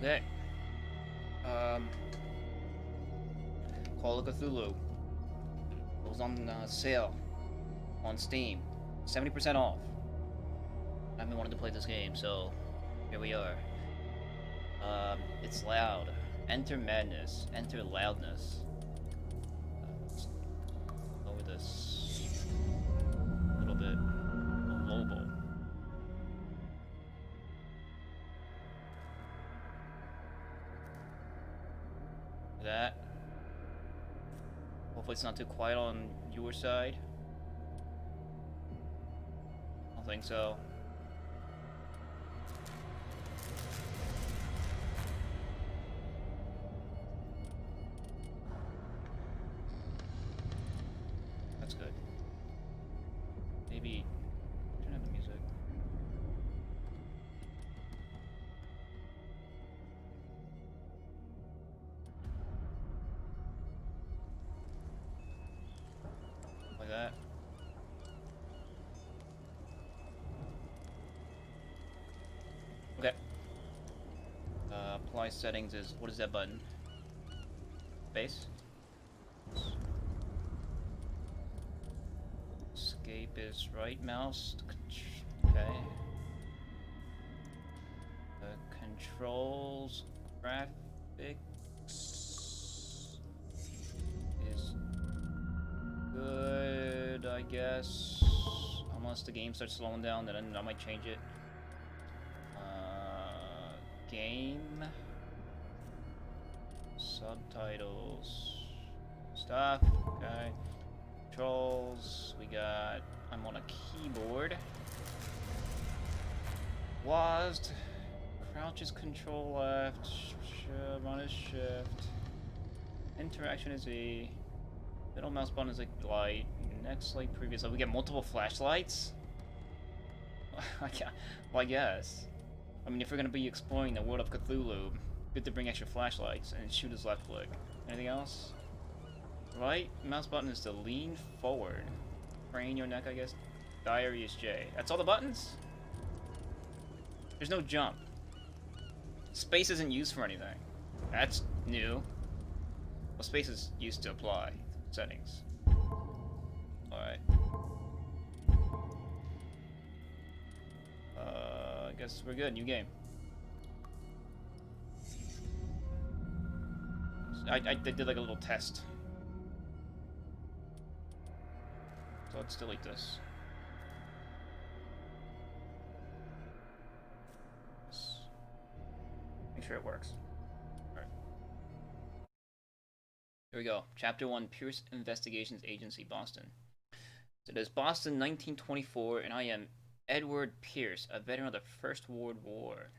Okay. Call of Cthulhu. Goes on sale on Steam. 70% off. I've been wanting to play this game, so here we are. It's loud. Enter madness. Enter loudness. Let's lower this a little bit. Global. That. Hopefully it's not too quiet on your side. I don't think so. That's good. Maybe turn up the music. Like that. Okay. Apply settings is, what is that button? Base? Escape is right mouse. Okay. Controls, graphics is good, I guess. Unless the game starts slowing down, then I might change it. Game. Subtitles. Stuff. Okay. Controls. We got. I'm on a keyboard. WASD. Crouch is control left. Run is shift. Interaction is E. Middle mouse button is like light. Next light, previous light. We get multiple flashlights? Well, I guess. I mean, if we're gonna be exploring the world of Cthulhu, good to bring extra flashlights and shoot his left click. Anything else? Right mouse button is to lean forward. Crane your neck, I guess. Diary is J. That's all the buttons? There's no jump. Space isn't used for anything. That's new. Well, space is used to apply settings. Alright. I guess we're good. New game. I did like a little test. So let's delete this. Make sure it works. Alright. Here we go. Chapter 1, Pierce Investigations Agency, Boston. So it is Boston, 1924, and I am Edward Pierce, a veteran of the First World War.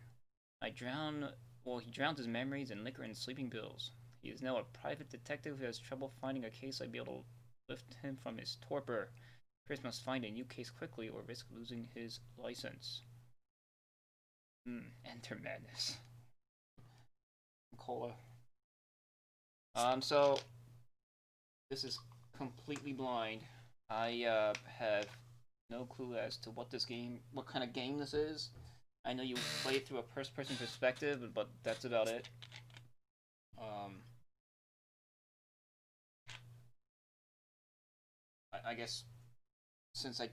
He drowned his memories in liquor and sleeping pills. He is now a private detective who has trouble finding a case I'd be able to lift him from his torpor. Pierce must find a new case quickly or risk losing his license. Enter madness. Cola. So this is completely blind. I have no clue as to what kind of game this is. I know you play it through a first-person perspective, but that's about it. I guess since I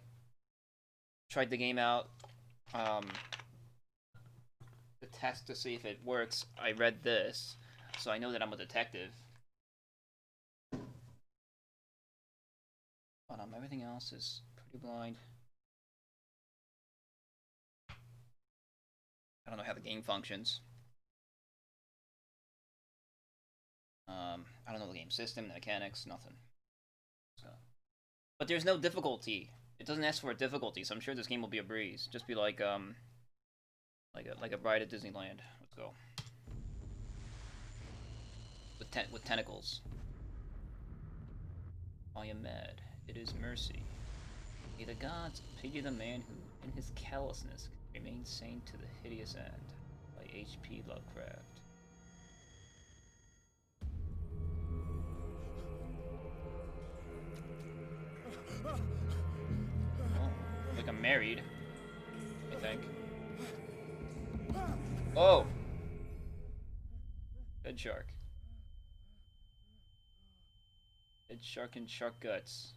tried the game out, the test to see if it works, I read this, so I know that I'm a detective. But everything else is pretty blind. I don't know how the game functions. I don't know the game system, the mechanics, nothing. So, but there's no difficulty. It doesn't ask for a difficulty, so I'm sure this game will be a breeze. Just be like a ride at Disneyland. Let's go. With tentacles. I am mad. It is mercy. May the gods pity the man who, in his callousness, remains sane to the hideous end. By H.P. Lovecraft. Oh, like I'm married, I think. Oh! Dead shark. Dead shark and shark guts.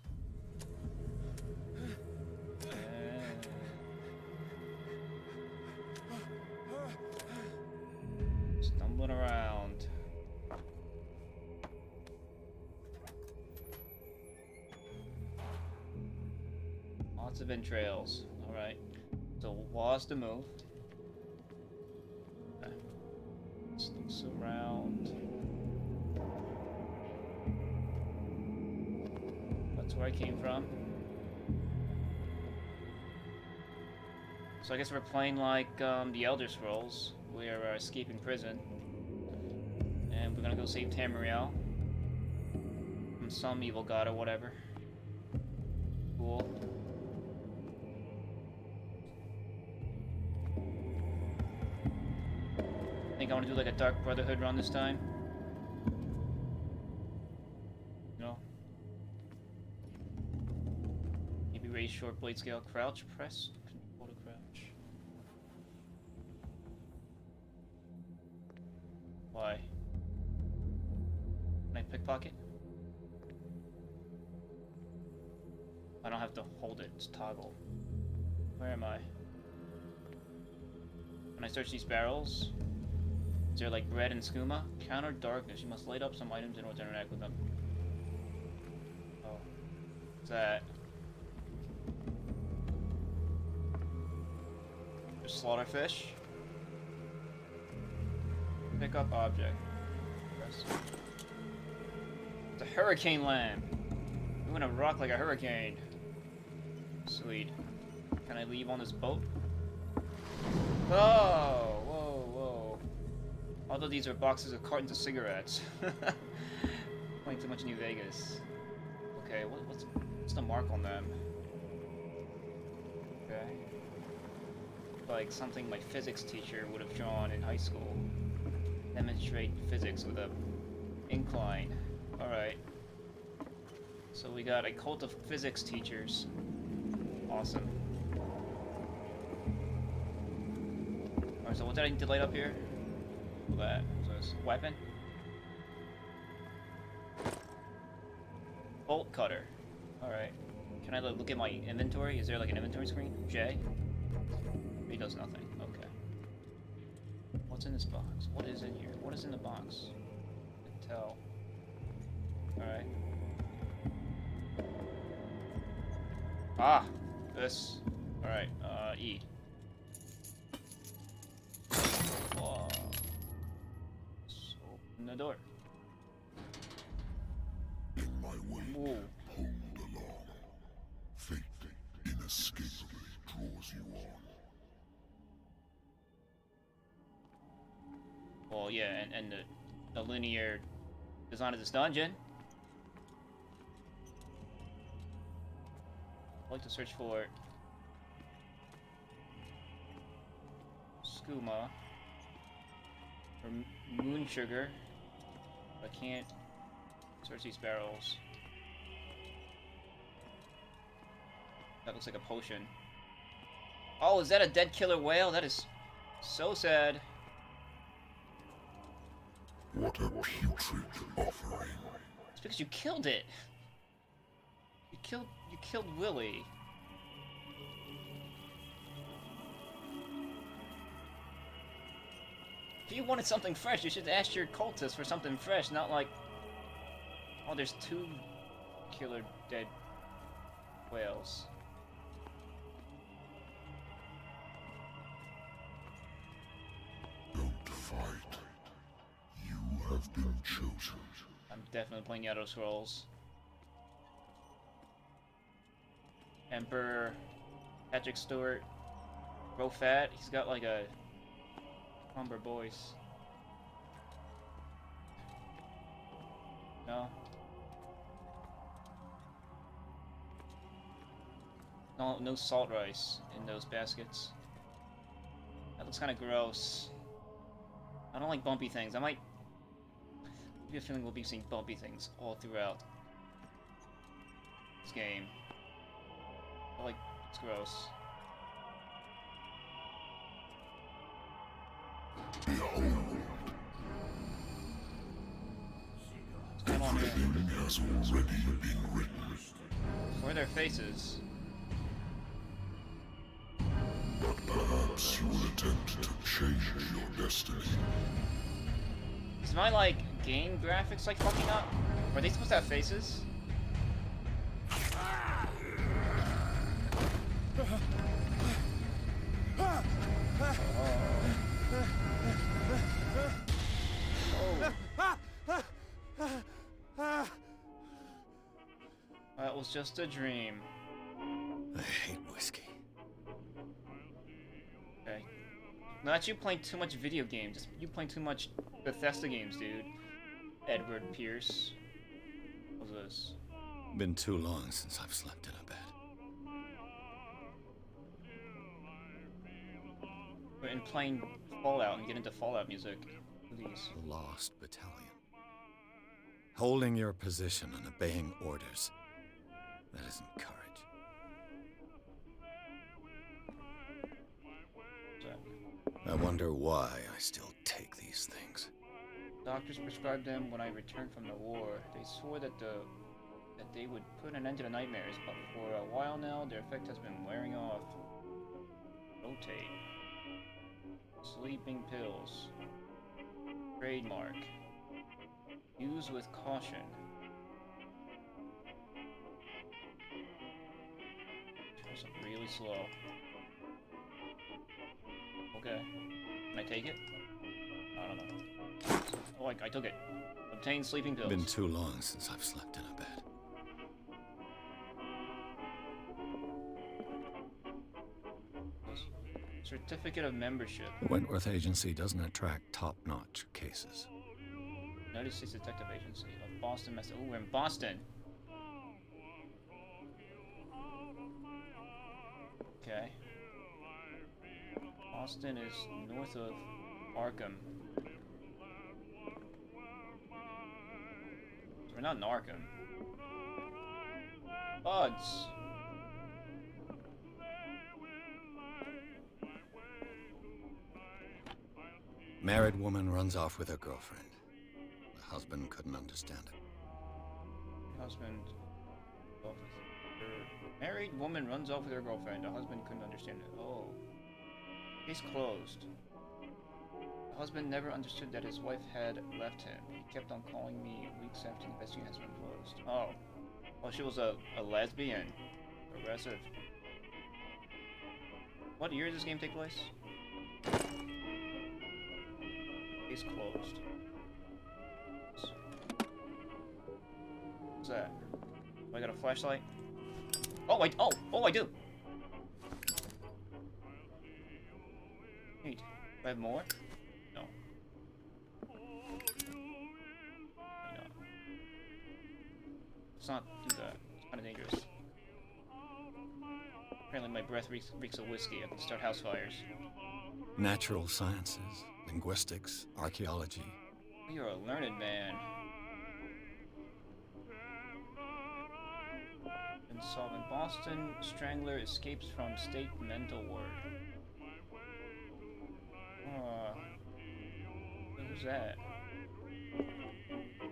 Stumbling around. Lots of entrails. Alright. So walls to move. Okay. Let's look around. That's where I came from. So I guess we're playing like the Elder Scrolls. We are escaping prison. And we're gonna go save Tamriel from some evil god or whatever. Cool. I think I want to do like a Dark Brotherhood run this time. No. Maybe raise short blade scale. Crouch, press, control to crouch. Why? Can I pickpocket? I don't have to hold it, it's toggle. Where am I? When I search these barrels, is there like red and skooma? Counter darkness. You must light up some items in order to interact with them. Oh. What's that? There's slaughterfish. Pick up object. Press. It's a hurricane lamp. I'm gonna rock like a hurricane. Sweet. Can I leave on this boat? Oh! Whoa, whoa. Although these are boxes of cartons of cigarettes. Playing too much New Vegas. Okay, what's the mark on them? Okay. Like something my physics teacher would have drawn in high school. Demonstrate physics with a incline. Alright. So we got a cult of physics teachers. Awesome. Alright, so what did I need to light up here? That was a weapon. Bolt cutter. Alright. Can I look at my inventory? Is there like an inventory screen? J? It does nothing. Okay. What's in this box? What is in here? What is in the box? I can tell. Alright. Ah! This. Alright, E. Whoa. Let's open the door. In my wake, Whoa. pulled along. Fate inescapably draws you on. Well, yeah, and the linear design of this dungeon. I'd like to search for skooma or moon sugar. I can't search these barrels. That looks like a potion. Oh, is that a dead killer whale? That is so sad. What a putrid offering. It's because you killed it. You killed Willie. If you wanted something fresh, you should ask your cultists for something fresh, not like, oh, there's 2 killer dead whales. Don't fight. You have been chosen. I'm definitely playing Elder Scrolls. Emperor Patrick Stewart, Grow Fat. He's got like a umber voice. No. No salt rice in those baskets. That looks kind of gross. I don't like bumpy things. I might have a feeling we'll be seeing bumpy things all throughout this game. Like, it's gross. Behold. thing has already been written. Where are their faces? But perhaps you will attempt to change your destiny. Is my, like, game graphics, like, fucking up? Are they supposed to have faces? That was just a dream. I hate whiskey. Okay. No, that's you playing too much video games. It's you playing too much Bethesda games, dude. Edward Pierce. What's this? Been too long since I've slept in a bed. And playing Fallout and get into Fallout music. Please. The Lost Battalion. Holding your position and obeying orders. That isn't courage. I wonder why I still take these things. Doctors prescribed them when I returned from the war. They swore that they would put an end to the nightmares, but for a while now, their effect has been wearing off. Rotate. Sleeping pills. Trademark. Use with caution. Turns up really slow. Okay. Can I take it? I don't know. Oh, I took it. Obtain sleeping pills. Been too long since I've slept in a bed. Certificate of membership. The Wentworth Agency doesn't attract top-notch cases. United States Detective Agency of Boston, Massachusetts. Oh, we're in Boston. Okay. Boston is north of Arkham. So we're not in Arkham. Buds. Married woman runs off with her girlfriend. The husband couldn't understand it. Husband. Married woman runs off with her girlfriend. The husband couldn't understand it. Oh. Case closed. The husband never understood that his wife had left him. He kept on calling me weeks after the investigation has been closed. Oh. Well, she was a lesbian. Aggressive. What year does this game take place? Case closed. What's that? Oh, I got a flashlight? Oh, I do! Neat. Do I have more? No. No. Let's not do that. It's kind of dangerous. Apparently my breath reeks of whiskey. I can start house fires. Natural sciences, linguistics, archaeology. You're a learned man. Been solving Boston Strangler escapes from state mental ward. Who's that?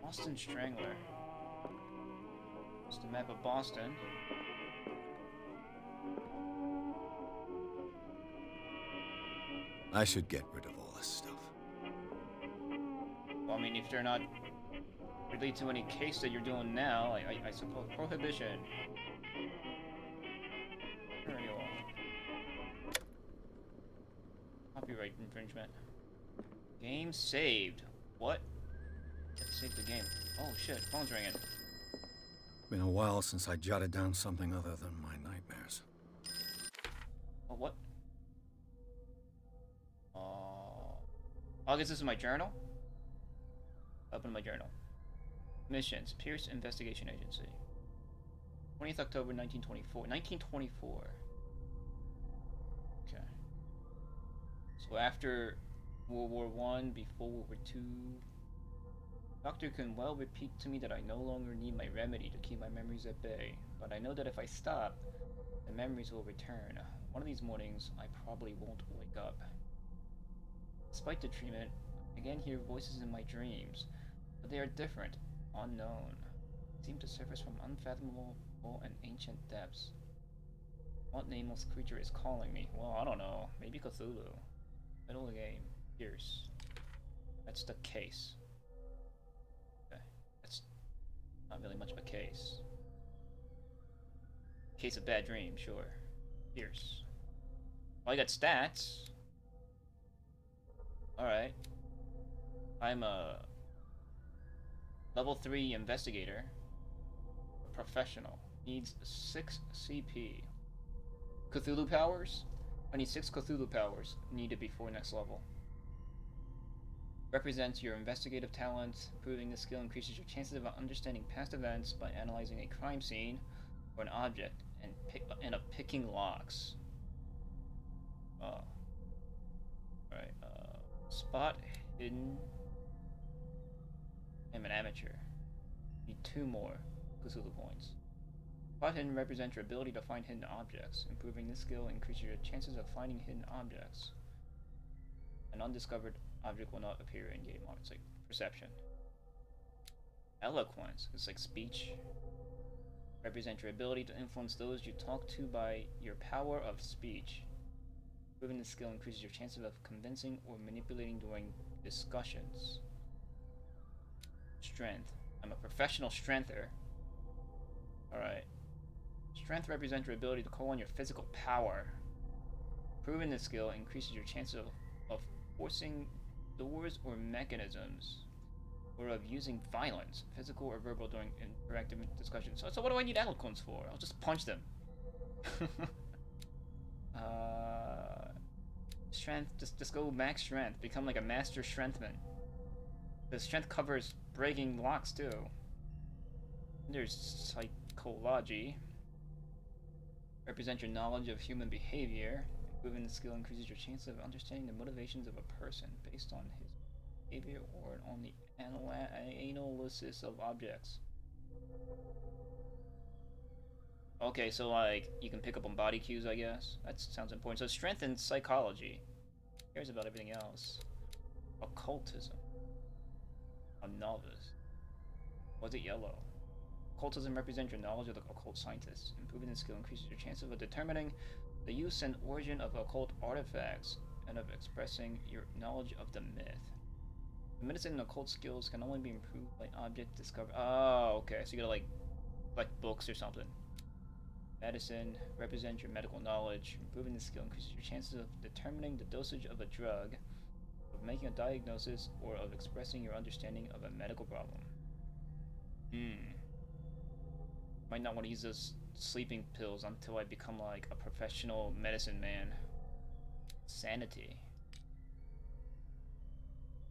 Boston Strangler. It's the map of Boston. I should get rid of all this stuff. Well, I mean, if they're not related to any case that you're doing now, I suppose. Prohibition. Where are you all? Copyright infringement. Game saved. What? Save the game. Oh shit, phone's ringing. Been a while since I jotted down something other than my nightmares. Oh, what? I guess this is my journal? Open my journal. Missions. Pierce Investigation Agency. 20th October 1924. 1924. Okay. So after World War I, before World War II, Doctor can well repeat to me that I no longer need my remedy to keep my memories at bay, but I know that if I stop, the memories will return. One of these mornings, I probably won't wake up. Despite the treatment, I again hear voices in my dreams, but they are different, unknown. seem to surface from unfathomable and ancient depths. What nameless creature is calling me? Well, I don't know. Maybe Cthulhu. Middle of the game. Pierce. That's the case. Okay. That's not really much of a case. Case of bad dream, sure. Pierce. Well, I got stats. Alright. I'm a level 3 investigator. A professional. Needs 6 CP. Cthulhu powers? I need 6 Cthulhu powers needed before next level. Represents your investigative talent. Proving this skill increases your chances of understanding past events by analyzing a crime scene or an object and of picking locks. Oh. Alright, spot hidden. I'm an amateur. Need 2 more Cthulhu points. Spot hidden represents your ability to find hidden objects. Improving this skill increases your chances of finding hidden objects. An undiscovered object will not appear in game art. It's like perception. Eloquence. It's like speech. Represents your ability to influence those you talk to by your power of speech. Improving this skill increases your chances of convincing or manipulating during discussions. Strength. I'm a professional strengther. Alright. Strength represents your ability to call on your physical power. Proving this skill increases your chances of forcing doors or mechanisms, or of using violence, physical or verbal, during interactive discussions. So what do I need eloquence for? I'll just punch them. Strength, just go max strength. Become like a master strengthman. The strength covers breaking locks too. There's psychology. Represent your knowledge of human behavior. Improving the skill increases your chance of understanding the motivations of a person based on his behavior or on the analysis of objects. Okay, so like you can pick up on body cues, I guess. That sounds important. So strength and psychology. Who cares about everything else? Occultism. A novice. Was it yellow? Occultism represents your knowledge of the occult scientists. Improving the skill increases your chance of determining the use and origin of occult artifacts and of expressing your knowledge of the myth. The medicine and occult skills can only be improved by object discovery. Oh, okay. So you gotta like books or something. Medicine represents your medical knowledge. Improving the skill increases your chances of determining the dosage of a drug, of making a diagnosis, or of expressing your understanding of a medical problem. Might not want to use those sleeping pills until I become like a professional medicine man. Sanity.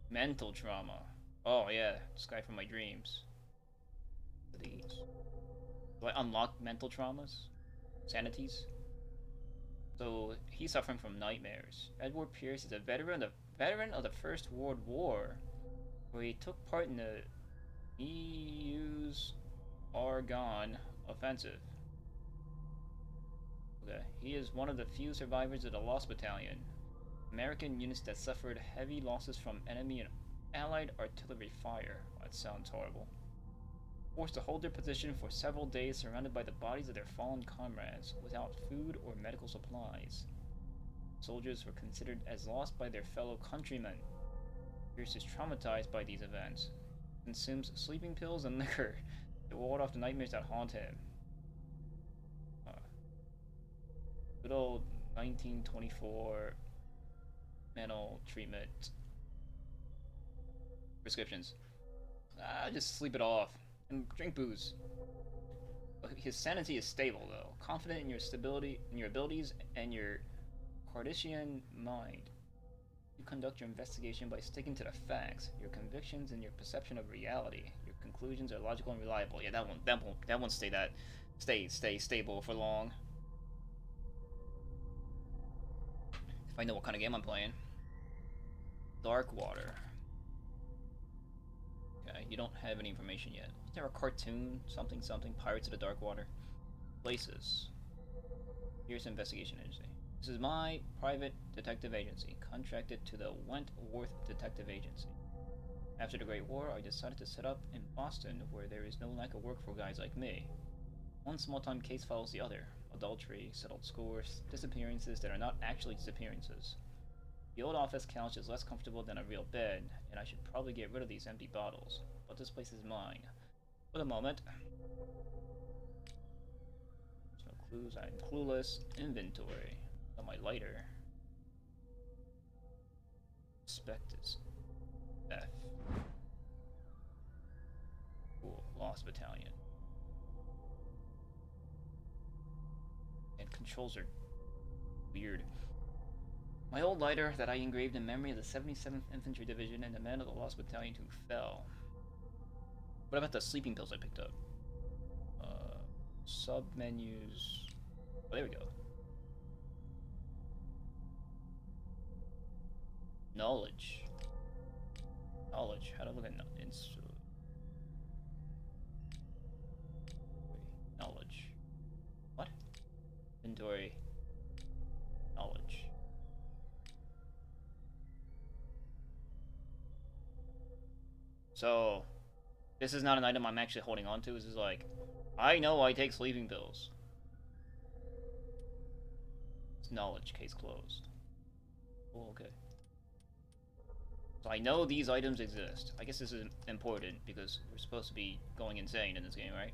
Mental trauma. Oh yeah, this guy from my dreams. These. Do I unlock mental traumas? Sanities? So he's suffering from nightmares. Edward Pierce is a veteran of the First World War, where he took part in the EU's Argonne offensive. Okay, he is one of the few survivors of the Lost Battalion, American units that suffered heavy losses from enemy and allied artillery fire. That sounds horrible. Forced to hold their position for several days, surrounded by the bodies of their fallen comrades, without food or medical supplies. Soldiers were considered as lost by their fellow countrymen. Pierce is traumatized by these events, consumes sleeping pills and liquor to ward off the nightmares that haunt him. Good old 1924 mental treatment prescriptions. Just sleep it off and drink booze. His sanity is stable though, confident in your stability, in your abilities, and your Cartesian mind. You conduct your investigation by sticking to the facts, your convictions, and your perception of reality. Your conclusions are logical and reliable. Yeah, that won't stay stable for long. If I know what kind of game I'm playing. Darkwater. Okay, you don't have any information yet. Is there a cartoon? Something, Pirates of the Darkwater? Places. Here's investigation agency. This is my private detective agency, contracted to the Wentworth Detective Agency. After the Great War, I decided to set up in Boston, where there is no lack of work for guys like me. One small-time case follows the other. Adultery, settled scores, disappearances that are not actually disappearances. The old office couch is less comfortable than a real bed, and I should probably get rid of these empty bottles. But this place is mine. For the moment. There's no clues. I'm clueless. Inventory. On my lighter. Spectres. F. Cool. Lost Battalion. And controls are weird. My old lighter that I engraved in memory of the 77th Infantry Division and the men of the Lost Battalion who fell. What about the sleeping pills I picked up? Sub-menus... Oh, there we go. Knowledge. Knowledge. How to look at knowledge. What? Inventory. Knowledge. So, this is not an item I'm actually holding on to. This is like, I know I take sleeping pills. It's knowledge. Case closed. Oh, okay. So I know these items exist. I guess this is important because we're supposed to be going insane in this game, right?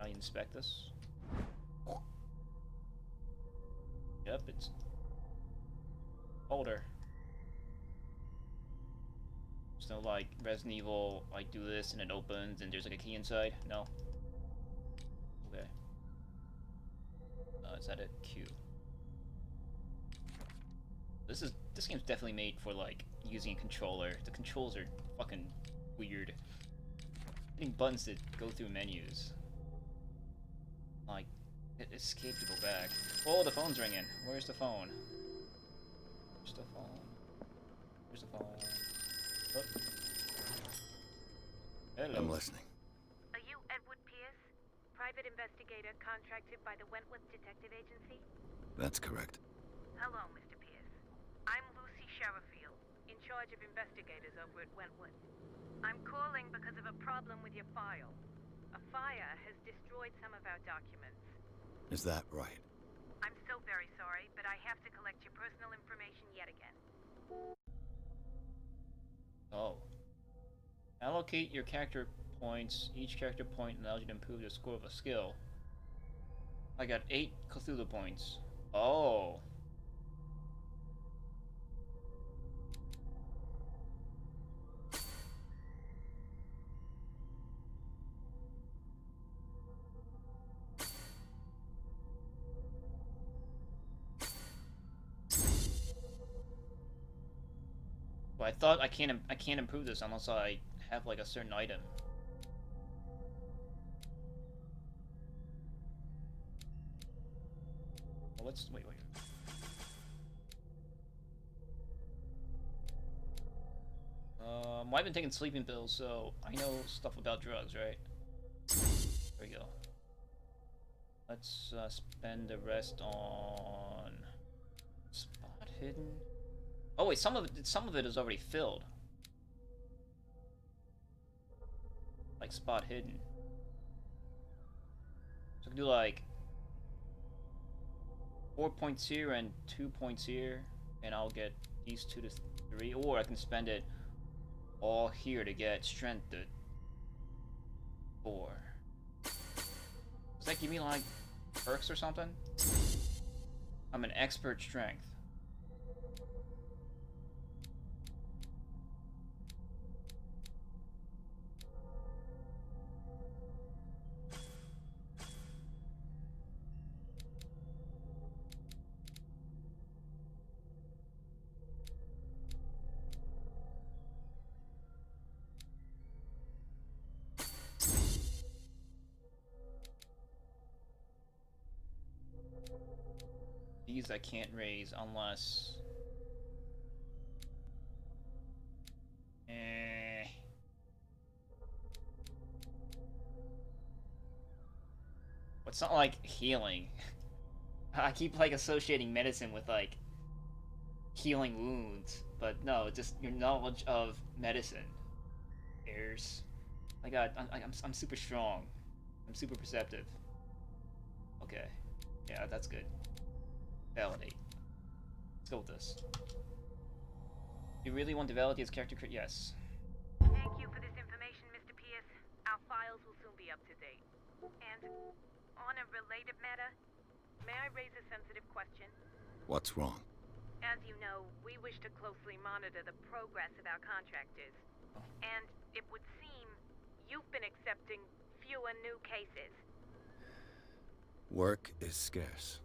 I inspect this. Yep, it's folder. There's no like Resident Evil, like do this and it opens and there's like a key inside. No. Okay. Is that it? Q. This game's definitely made for like using a controller. The controls are fucking weird. Hitting buttons to go through menus. Like, escape to go back. Oh, the phone's ringing. Where's the phone? Where's the phone? Where's the phone? Oh. Hello. I'm listening. Are you Edward Pierce, private investigator contracted by the Wentworth Detective Agency? That's correct. Hello, Mr. Pierce. I'm Lucy Sherifield, in charge of investigators over at Wentworth. I'm calling because of a problem with your file. A fire has destroyed some of our documents. Is that right? I'm so very sorry, but I have to collect your personal information yet again. Oh. Allocate your character points. Each character point allows you to improve the score of a skill. I got 8 Cthulhu points. Oh. But I thought I can't improve this unless I have like a certain item. Well, let's wait. I've been taking sleeping pills, so I know stuff about drugs, right? There we go. Let's spend the rest on spot hidden. Oh wait, some of it is already filled. Like spot hidden. So I can do like 4 points here and 2 points here, and I'll get these 2 to 3, or I can spend it all here to get strength to 4. Does that give me like perks or something? I'm an expert strength. These I can't raise unless... It's not like healing. I keep like associating medicine with like healing wounds, but no, just your knowledge of medicine. Airs. My god, I'm super strong. I'm super perceptive. Okay. Yeah, that's good. Validate. Let's go with this. You really want to validate his character? Yes. Thank you for this information, Mr. Pierce. Our files will soon be up to date. And on a related matter, may I raise a sensitive question? What's wrong? As you know, we wish to closely monitor the progress of our contractors. And it would seem you've been accepting fewer new cases. Work is scarce.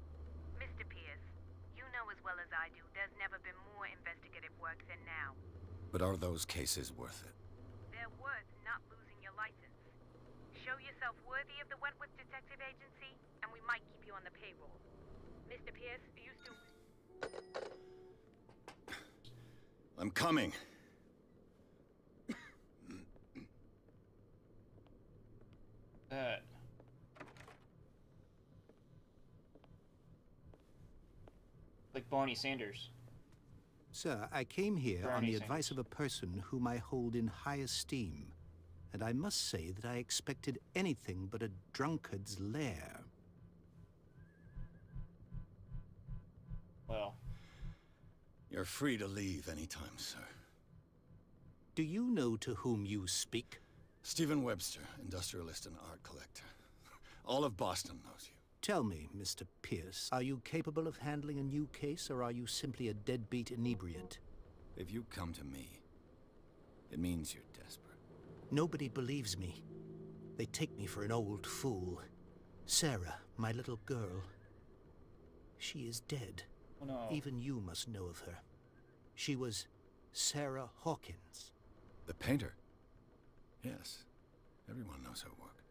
Mr. Pierce, you know as well as I do, there's never been more investigative work than now. But are those cases worth it? They're worth not losing your license. Show yourself worthy of the Wentworth Detective Agency, and we might keep you on the payroll. Mr. Pierce, you still... I'm coming. Like Barney Sanders. Sir, I came here on Bernie the advice Sanders. of a person whom I hold in high esteem, and I must say that I expected anything but a drunkard's lair. Well, You're free to leave anytime, sir. Do you know to whom you speak? Stephen Webster, industrialist and art collector. All of Boston knows you. Tell me, Mr. Pierce, are you capable of handling a new case, or are you simply a deadbeat inebriate? If you come to me, it means you're desperate. Nobody believes me. They take me for an old fool. Sarah, my little girl, she is dead. oh no. Even you must know of her. She was Sarah Hawkins. The painter? Yes. Everyone knows her work.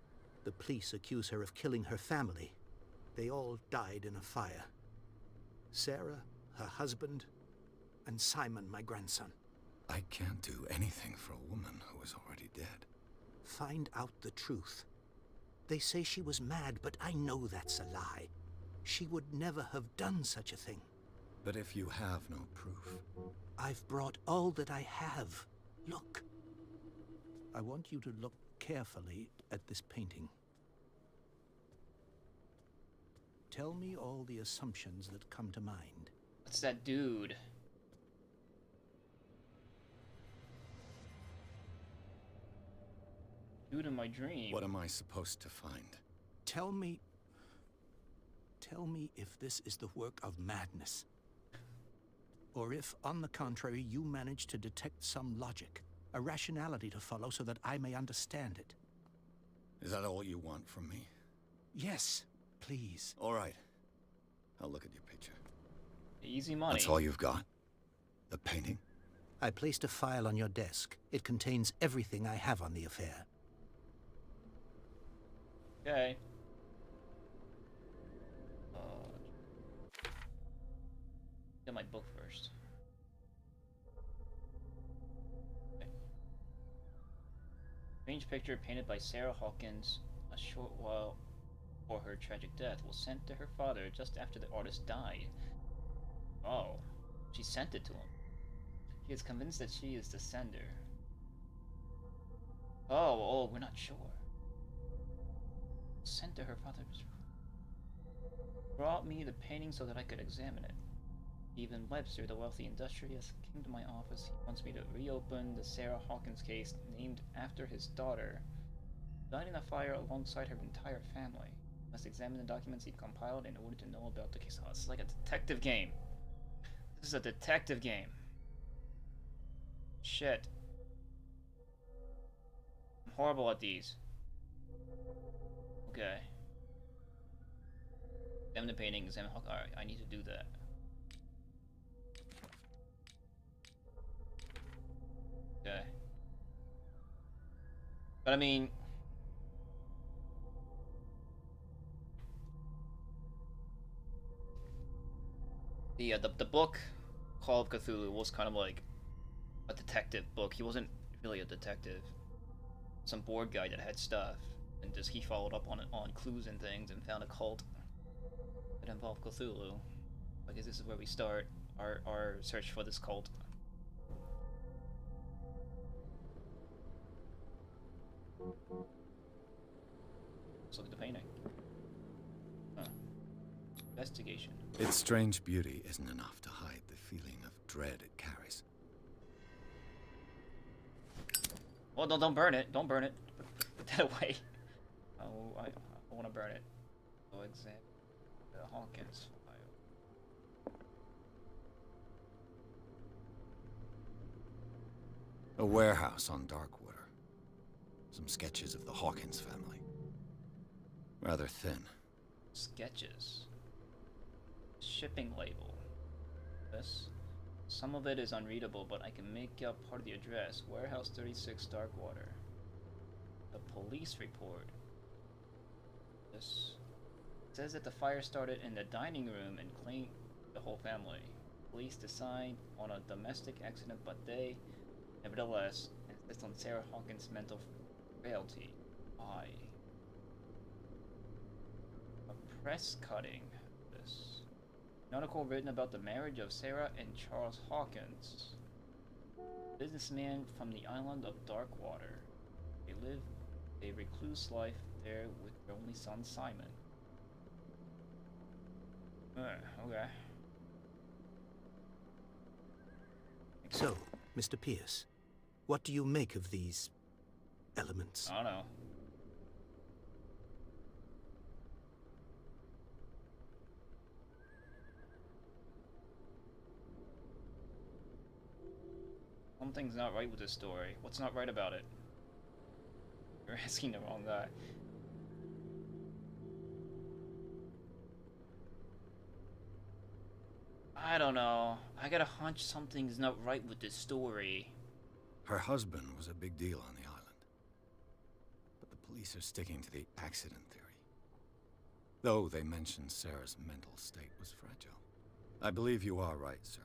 The police accuse her of killing her family. They all died in a fire. Sarah, her husband, and Simon, my grandson. I can't do anything for a woman who is already dead. Find out the truth. They say she was mad, but I know that's a lie. She would never have done such a thing. But if you have no proof... I've brought all that I have. Look. I want you to look carefully at this painting. Tell me all the assumptions that come to mind. What's that dude? Dude in my dream. What am I supposed to find? Tell me if this is the work of madness. Or if, on the contrary, you manage to detect some logic, a rationality to follow so that I may understand it. Is that all you want from me? Yes, please. All right. I'll look at your picture. Easy money. That's all you've got? The painting? I placed a file on your desk. It contains everything I have on the affair. Okay. Get my book first. Okay. Strange picture painted by Sarah Hawkins a short while before her tragic death was sent to her father just after the artist died. Oh, she sent it to him. He is convinced that she is the sender. Oh, we're not sure. Sent to her father. Brought me the painting so that I could examine it. Even Webster, the wealthy industrialist, came to my office. He wants me to reopen the Sarah Hawkins case named after his daughter. Died in a fire alongside her entire family. Must examine the documents he compiled in order to know about the case. Oh, this is like a detective game. This is a detective game. Shit. I'm horrible at these. Okay. Examine the painting, examine Hawkins. Alright, I need to do that. Okay. But I mean, the book Call of Cthulhu was kind of like a detective book. He wasn't really a detective. Some board guy that had stuff, and just he followed up on clues and things and found a cult that involved Cthulhu. I guess this is where we start our search for this cult. Let's look at the painting. Huh. Investigation. Its strange beauty isn't enough to hide the feeling of dread it carries. Well, don't burn it. Don't burn it. Put that away. Oh, I want to burn it. So examine the Hawkins file. A warehouse on Darkwater. Some sketches of the Hawkins family. Rather thin. Sketches. Shipping label. This. Some of it is unreadable, but I can make out part of the address. Warehouse 36, Darkwater. The police report. This. It says that the fire started in the dining room and claimed the whole family. Police decide on a domestic accident, but they, nevertheless, insist on Sarah Hawkins' mental frailty. Why? A press cutting. This. An article written about the marriage of Sarah and Charles Hawkins, businessman from the island of Darkwater. They live a recluse life there with their only son Simon. Okay. So, Mr. Pierce, what do you make of these elements? I don't know. Something's not right with this story. What's not right about it? You're asking the wrong guy. I don't know. I got a hunch something's not right with this story. Her husband was a big deal on the island. But the police are sticking to the accident theory. Though they mentioned Sarah's mental state was fragile. I believe you are right, sir.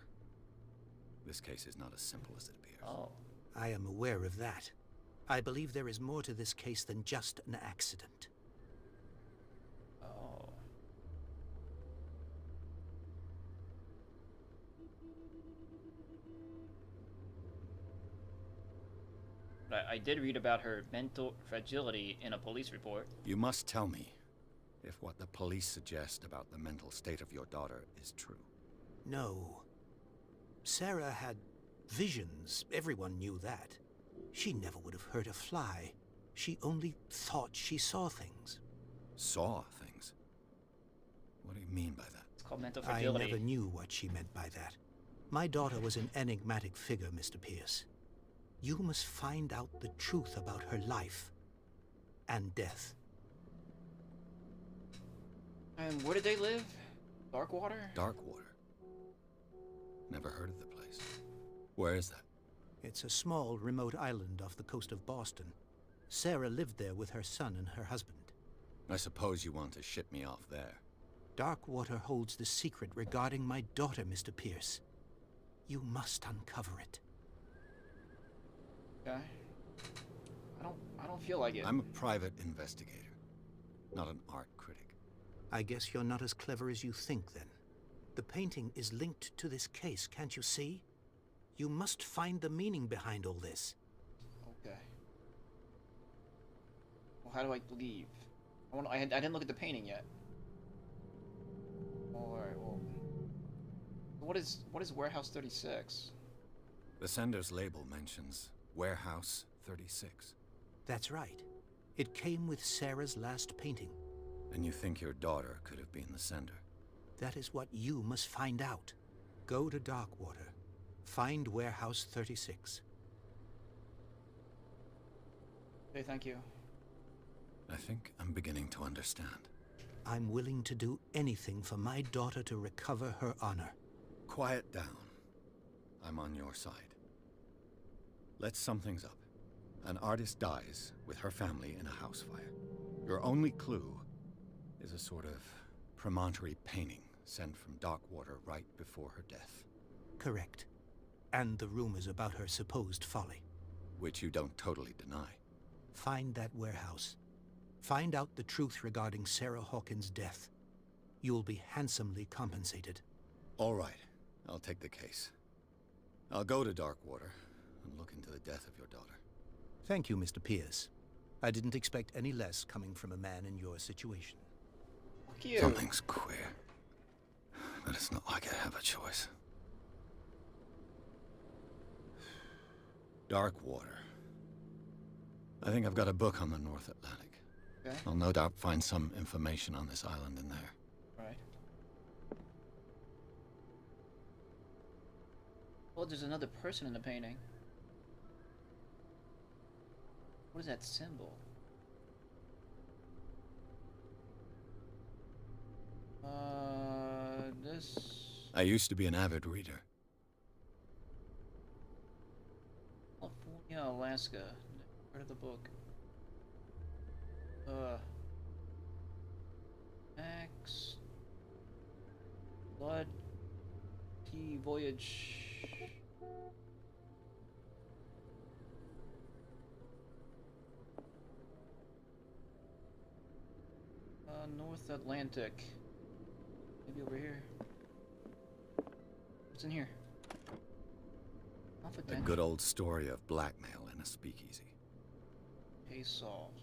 This case is not as simple as it appears. Oh. I am aware of that. I believe there is more to this case than just an accident. Oh. But I did read about her mental fragility in a police report. You must tell me if what the police suggest about the mental state of your daughter is true. No. Sarah had visions. Everyone knew that. She never would have hurt a fly. She only thought she saw things. Saw things? What do you mean by that? It's called mental I fragility. never knew what she meant by that. My daughter was an enigmatic figure, Mr. Pierce. You must find out the truth about her life and death. And where did they live? Darkwater? Darkwater. Never heard of the place. Where is that? It's a small, remote island off the coast of Boston. Sarah lived there with her son and her husband. I suppose you want to ship me off there. Darkwater holds the secret regarding my daughter, Mr. Pierce. You must uncover it. Okay. I don't feel like it. I'm a private investigator, not an art critic. I guess you're not as clever as you think, then. The painting is linked to this case, can't you see? You must find the meaning behind all this. Okay. Well, how do I leave? I didn't look at the painting yet. Alright, well... What is Warehouse 36? The sender's label mentions Warehouse 36. That's right. It came with Sarah's last painting. And you think your daughter could have been the sender? That is what you must find out. Go to Darkwater. Find Warehouse 36. Okay, thank you. I think I'm beginning to understand. I'm willing to do anything for my daughter to recover her honor. Quiet down. I'm on your side. Let's sum things up. An artist dies with her family in a house fire. Your only clue is a sort of promontory painting sent from Darkwater right before her death. Correct. And the rumors about her supposed folly. Which you don't totally deny. Find that warehouse. Find out the truth regarding Sarah Hawkins' death. You'll be handsomely compensated. All right. I'll take the case. I'll go to Darkwater and look into the death of your daughter. Thank you, Mr. Pierce. I didn't expect any less coming from a man in your situation. Fuck you. Something's queer. But it's not like I have a choice. Darkwater. I think I've got a book on the North Atlantic. Okay. I'll no doubt find some information on this island in there. Alright. Oh, there's another person in the painting. What is that symbol? This... I used to be an avid reader. California, Alaska. Never heard of the book. Max... Blood... T. Voyage... North Atlantic. Maybe over here. What's in here? A Confidential. good old story of blackmail in a speakeasy. Case solved.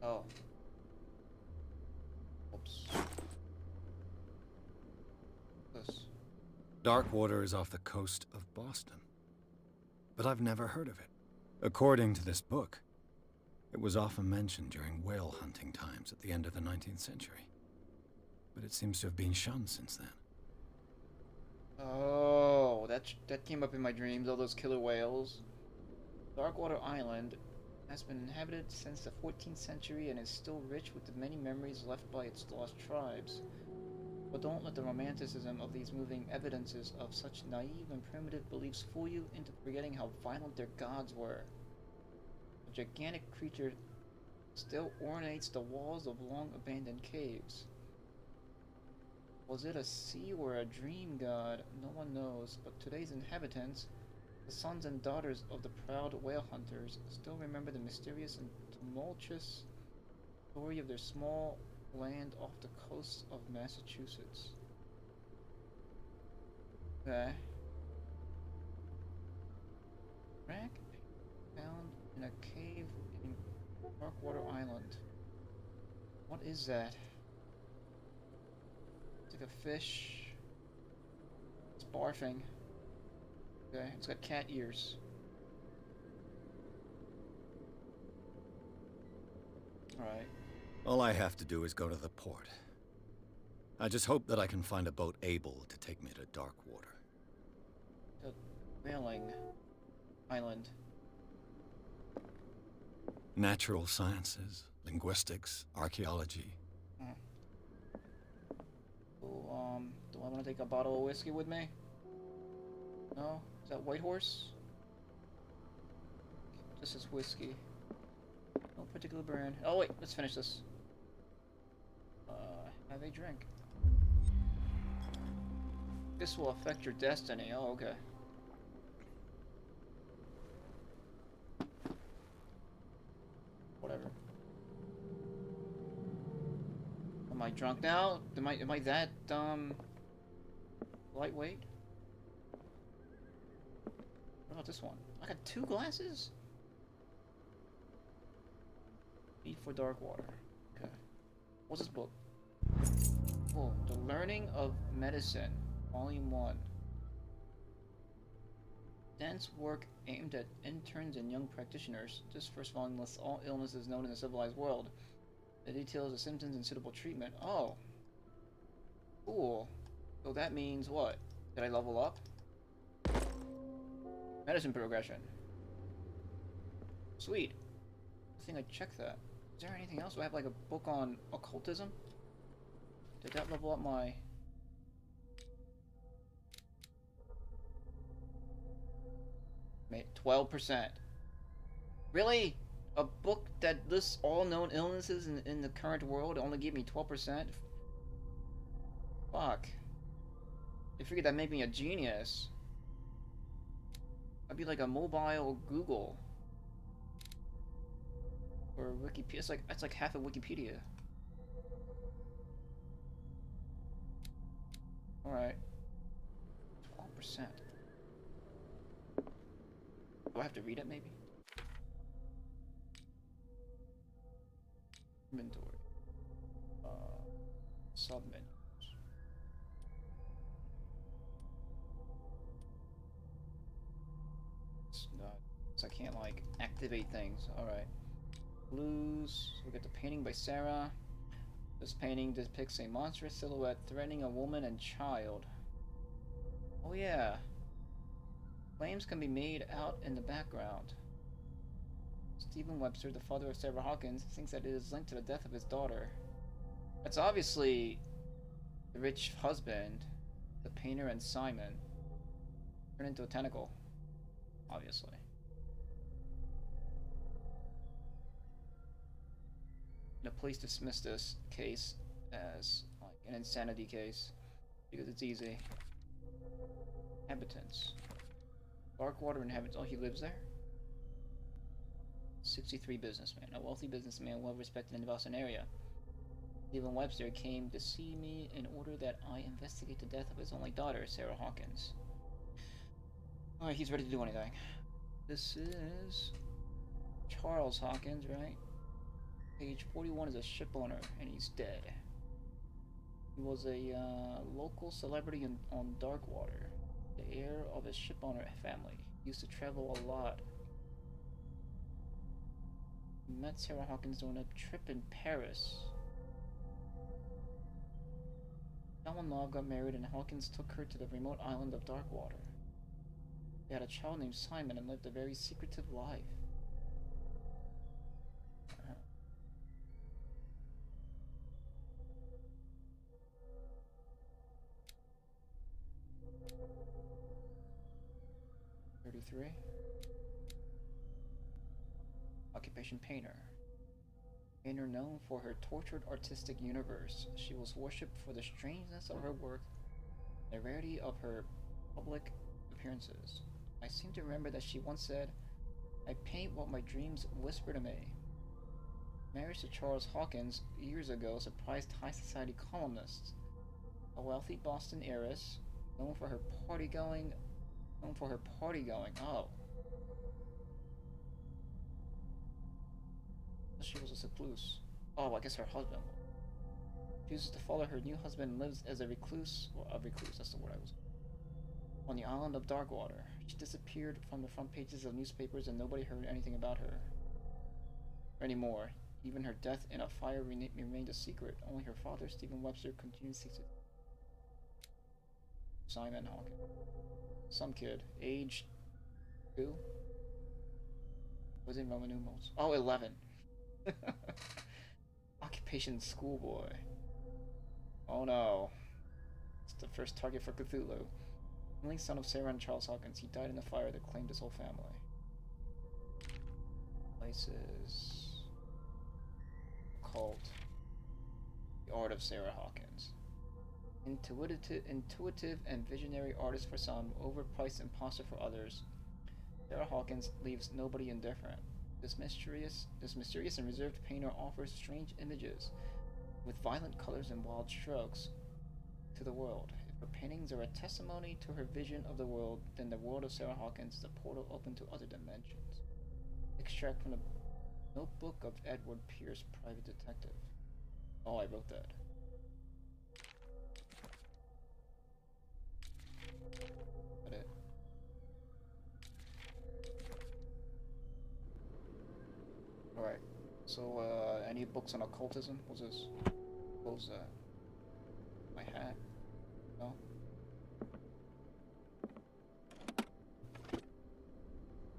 Oh. Oops. This. Darkwater is off the coast of Boston. But I've never heard of it. According to this book, it was often mentioned during whale hunting times at the end of the 19th century. But it seems to have been shunned since then. Oh, that came up in my dreams, all those killer whales. Darkwater Island has been inhabited since the 14th century and is still rich with the many memories left by its lost tribes. But don't let the romanticism of these moving evidences of such naive and primitive beliefs fool you into forgetting how violent their gods were. A gigantic creature still ornates the walls of long-abandoned caves. Was it a sea or a dream god? No one knows, but today's inhabitants, the sons and daughters of the proud whale hunters, still remember the mysterious and tumultuous story of their small land off the coast of Massachusetts. Okay. Wreck found in a cave in Darkwater Island. What is that? It's like a fish. It's barfing. Okay, it's got cat ears. Alright. All I have to do is go to the port. I just hope that I can find a boat able to take me to Darkwater. The whaling island. Natural sciences, linguistics, archaeology. So, do I want to take a bottle of whiskey with me? No? Is that White Horse? This is whiskey. No particular brand. Oh wait, let's finish this. Have a drink. This will affect your destiny. Oh, okay. Whatever. Am I drunk now? Am I that lightweight? What about this one? I got 2 glasses? Eat for Darkwater. Okay. What's this book? Oh, The Learning of Medicine, Volume 1. Dense work aimed at interns and young practitioners. This first volume lists all illnesses known in the civilized world. It details the symptoms and suitable treatment. Oh. Cool. So that means what? Did I level up? Medicine progression. Sweet. I think I checked that. Is there anything else? Do I have like a book on occultism? Did that level up my... Mate, 12%. Really? A book that lists all known illnesses in the current world only gave me 12%? Fuck. I figured that'd make me a genius. I'd be like a mobile Google. Or Wikipedia. It's like half of Wikipedia. Alright. 12%. Do I have to read it, maybe? Inventory. Submenus. It's not, so I can't, like, activate things. Alright. Blues. We get the painting by Sarah. This painting depicts a monstrous silhouette threatening a woman and child. Oh yeah. Flames can be made out in the background. Stephen Webster, the father of Sarah Hawkins, thinks that it is linked to the death of his daughter. That's obviously the rich husband, the painter, and Simon. Turned into a tentacle. Obviously. The police dismissed this case as like an insanity case because it's easy. Inhabitants. Darkwater inhabitants. Oh, he lives there? 63 businessman. A wealthy businessman well respected in the Boston area. Stephen Webster came to see me in order that I investigate the death of his only daughter, Sarah Hawkins. Alright, he's ready to do anything. This is Charles Hawkins, right? Page 41 is a ship owner, and he's dead. He was a local celebrity on Darkwater, the heir of a ship owner family. He used to travel a lot. He met Sarah Hawkins during a trip in Paris. Fell in love, got married, and Hawkins took her to the remote island of Darkwater. They had a child named Simon and lived a very secretive life. Occupation painter. Painter known for her tortured artistic universe. She was worshipped for the strangeness of her work, the rarity of her public appearances. I seem to remember that she once said, "I paint what my dreams whisper to me." Marriage to Charles Hawkins years ago surprised high society columnists. A wealthy Boston heiress, known for her party going. Oh. She was a recluse. Oh, I guess her husband. Chooses to follow her new husband, lives as a recluse. Well, a recluse, that's the word I was. On the island of Darkwater. She disappeared from the front pages of newspapers and nobody heard anything about her anymore. Even her death in a fire remained a secret. Only her father, Stephen Webster, continued to seek. Simon Hawkins. Some kid. Age 2? Was in Roman numerals. Oh, 11. Occupation schoolboy. Oh no. It's the first target for Cthulhu. Only son of Sarah and Charles Hawkins. He died in a fire that claimed his whole family. Places. Cult. The art of Sarah Hawkins. Intuitive and visionary artist for some, overpriced imposter for others. Sarah Hawkins leaves nobody indifferent. This mysterious and reserved painter offers strange images with violent colors and wild strokes to the world. If her paintings are a testimony to her vision of the world, then the world of Sarah Hawkins is a portal open to other dimensions. Extract from the notebook of Edward Pierce, private detective. Oh, I wrote that. That it. Alright, so, any books on occultism? What's this? Close that. My hat? No?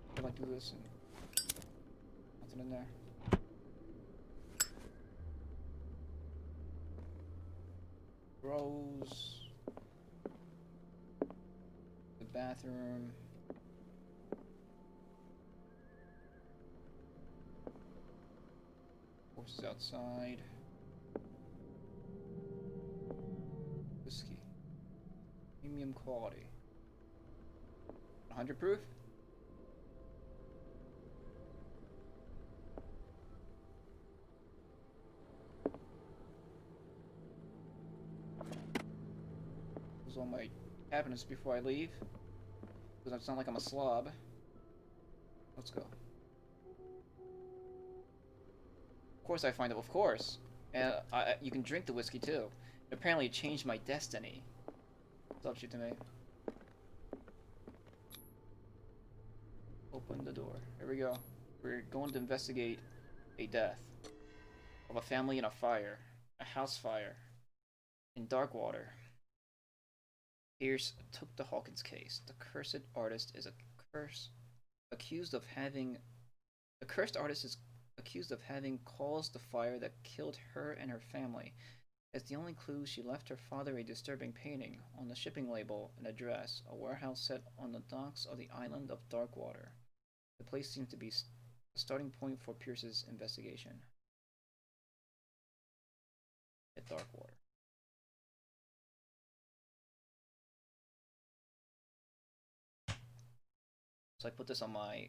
How do I do this and... nothing in there? Rose... the bathroom... horses outside... whiskey... premium quality... 100 proof? All my cabinets before I leave, because it's not like I'm a slob. Let's go. Of course I find it, of course. And you can drink the whiskey too. Apparently it changed my destiny. What's up, shoot mate? Open the door. Here we go. We're going to investigate a death of a family in a fire. A house fire. In Darkwater. Pierce took the Hawkins case. The cursed artist is accused of having caused the fire that killed her and her family. As the only clue, she left her father a disturbing painting. On the shipping label, an address, a warehouse set on the docks of the island of Darkwater. The place seems to be a starting point for Pierce's investigation. At Darkwater. So I put this on my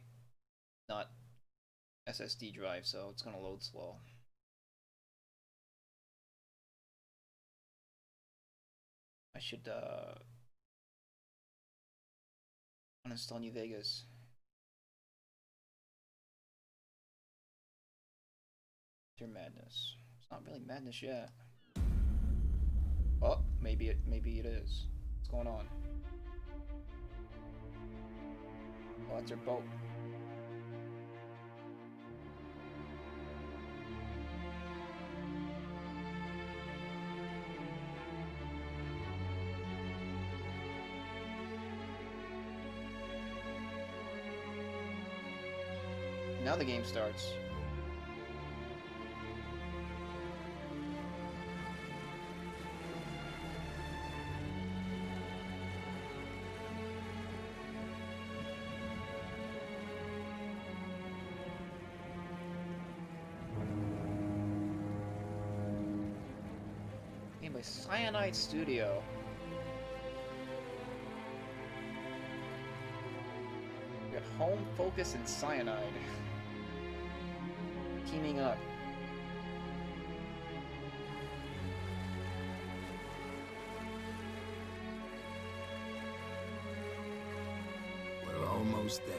not SSD drive, so it's gonna load slow. I should uninstall New Vegas. Dear Madness. It's not really madness yet. Oh, maybe it is. What's going on? Oh, that's her boat. Now the game starts. Made by CYANIDE Studio. We got Home Focus and CYANIDE. Teaming up. We're almost there.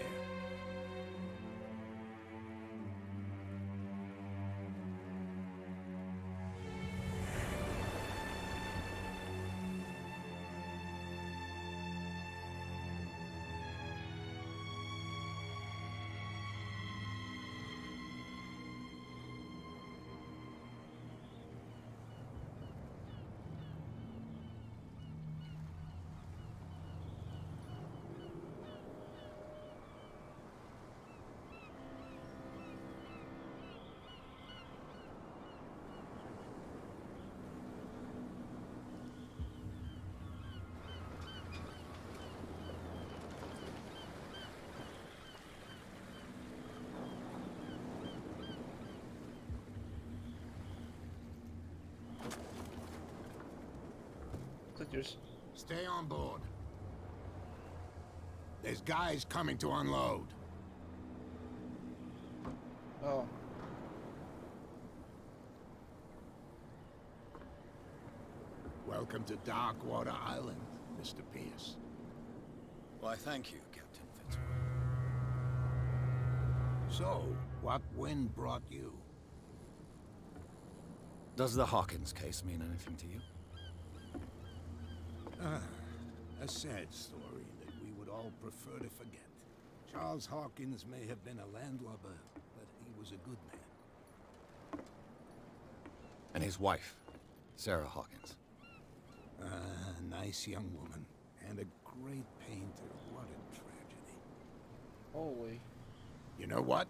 Clickers. Stay on board. There's guys coming to unload. Oh. Welcome to Darkwater Island, Mr. Pierce. Why, thank you, Captain Fitzroy. So, what wind brought you? Does the Hawkins case mean anything to you? A sad story that we would all prefer to forget. Charles Hawkins may have been a landlubber, but he was a good man. And his wife, Sarah Hawkins. Nice young woman, and a great painter. What a tragedy. Holy. You know what?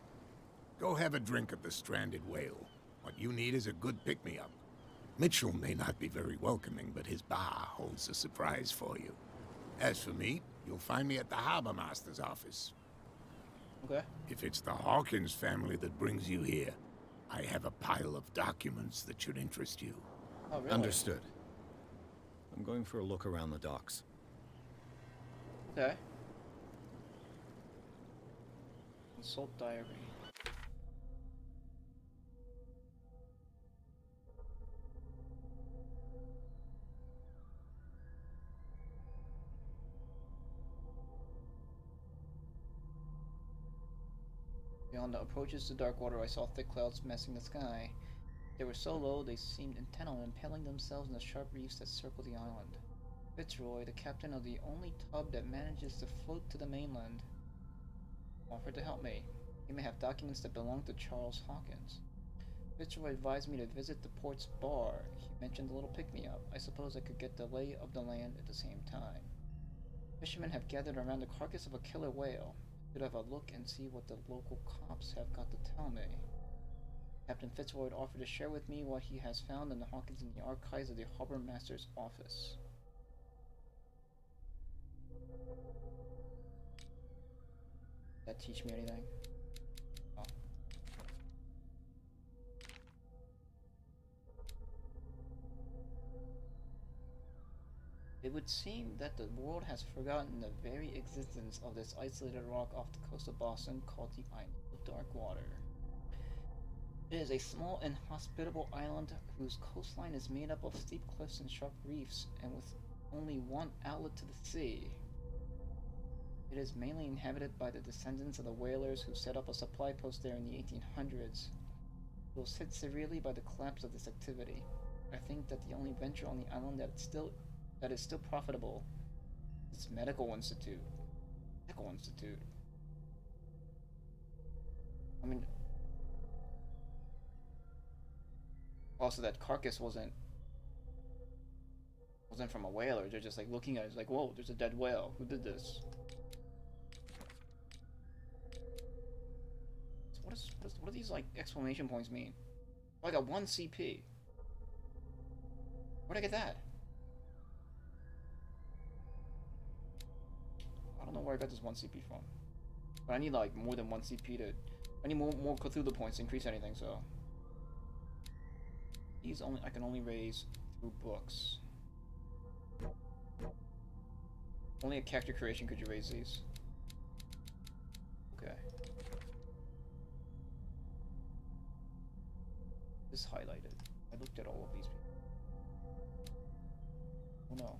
Go have a drink at the Stranded Whale. What you need is a good pick-me-up. Mitchell may not be very welcoming, but his bar holds a surprise for you. As for me, you'll find me at the Harbor Master's office. Okay. If it's the Hawkins family that brings you here, I have a pile of documents that should interest you. Oh, really? Understood. I'm going for a look around the docks. Okay. Consult diary. On the approaches to Darkwater, I saw thick clouds messing the sky. They were so low they seemed intent on impaling themselves in the sharp reefs that circled the island. Fitzroy, the captain of the only tub that manages to float to the mainland, offered to help me. He may have documents that belong to Charles Hawkins. Fitzroy advised me to visit the port's bar. He mentioned a little pick-me-up. I suppose I could get the lay of the land at the same time. Fishermen have gathered around the carcass of a killer whale. I could have a look and see what the local cops have got to tell me. Captain Fitzroy offered to share with me what he has found in the Hawkins in the archives of the Harbor Master's office. Does that teach me anything? Oh. It would seem that the world has forgotten the very existence of this isolated rock off the coast of Boston called the Island of Darkwater. It is a small, inhospitable island whose coastline is made up of steep cliffs and sharp reefs, and with only one outlet to the sea. It is mainly inhabited by the descendants of the whalers who set up a supply post there in the 1800s. It was hit severely by the collapse of this activity. I think that the only venture on the island that is still profitable is Medical Institute. Medical Institute. I mean, also that carcass wasn't from a whaler. They're just like looking at it, like, whoa, there's a dead whale. Who did this? So what do these like exclamation points mean? Oh, I got 1 CP. Where'd I get that? I don't know where I got this 1 CP from. But I need like more than 1 CP to... I need more Cthulhu points to increase anything, so... These I can only raise through books. Only at character creation could you raise these. Okay. This highlighted. I looked at all of these people. Oh no.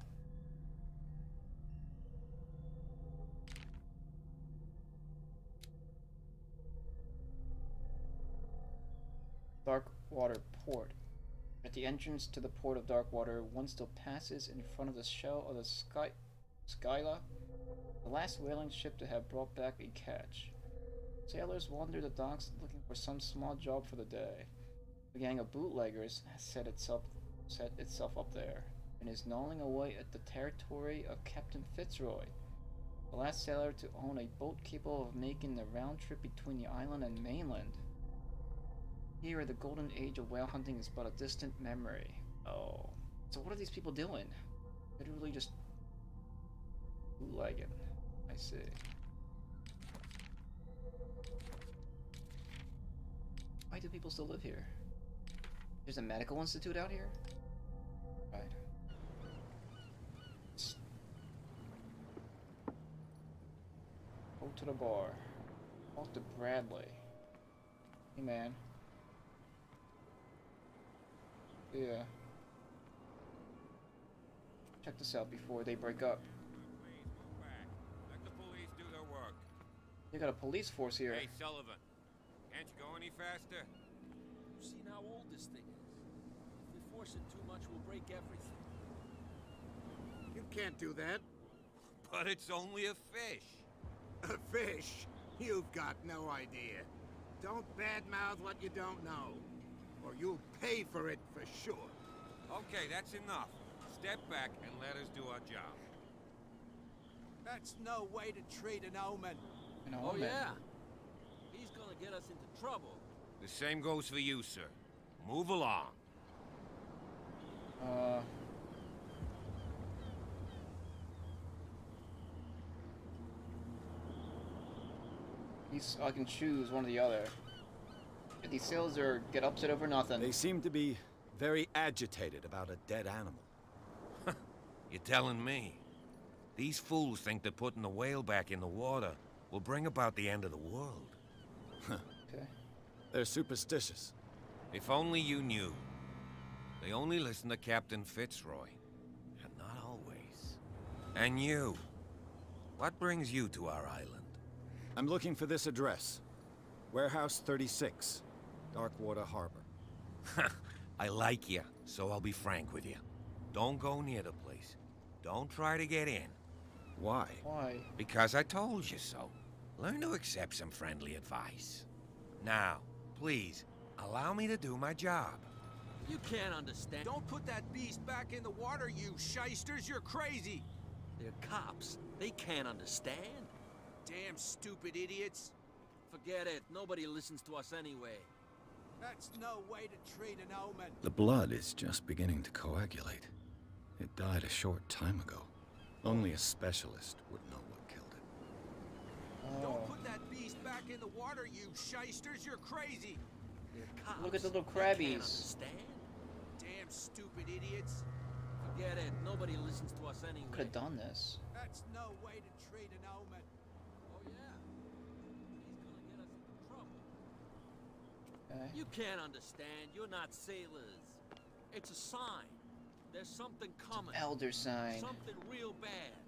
Darkwater Port. At the entrance to the port of Darkwater, one still passes in front of the shell of the Skyla, the last whaling ship to have brought back a catch. Sailors wander the docks looking for some small job for the day. A gang of bootleggers has set itself up there, and is gnawing away at the territory of Captain Fitzroy, the last sailor to own a boat capable of making the round trip between the island and mainland. Here, the golden age of whale hunting is but a distant memory. Oh. So what are these people doing? They're really just... bootlegging. I see. Why do people still live here? There's a medical institute out here? Right. Go to the bar. Talk to Bradley. Hey man. Yeah. Check this out before they break up. Let the police do their work. They got a police force here. Hey, Sullivan. Can't you go any faster? You've seen how old this thing is. If we force it too much, we'll break everything. You can't do that. But it's only a fish. A fish? You've got no idea. Don't badmouth what you don't know, or you'll pay for it for sure. Okay, that's enough. Step back and let us do our job. That's no way to treat an omen. An Oh omen. yeah? He's gonna get us into trouble. The same goes for you, sir. Move along. I can choose one or the other. If these sailors get upset over nothing. They seem to be very agitated about a dead animal. You're telling me? These fools think that putting the whale back in the water will bring about the end of the world. Okay. They're superstitious. If only you knew. They only listen to Captain Fitzroy. And not always. And you. What brings you to our island? I'm looking for this address. Warehouse 36, Darkwater Harbor. I like you, so I'll be frank with you. Don't go near the place. Don't try to get in. Why? Why? Because I told you so. Learn to accept some friendly advice. Now, please, allow me to do my job. You can't understand. Don't put that beast back in the water, you shysters. You're crazy. They're cops. They can't understand. Damn stupid idiots. Forget it. Nobody listens to us anyway. That's no way to treat an omen. The blood is just beginning to coagulate. It died a short time ago. Only a specialist would know what killed it. Don't put that beast back in the water, you shysters. You're crazy. They're cops. Look at the little They can't crabbies. understand. Damn stupid idiots. Forget it. Nobody listens to us anyway. Could have done this. That's no way to treat an omen. Oh yeah. He's gonna get us into trouble. Okay. You can't understand. You're not sailors. It's a sign. There's something coming. Elder sign. Something real bad.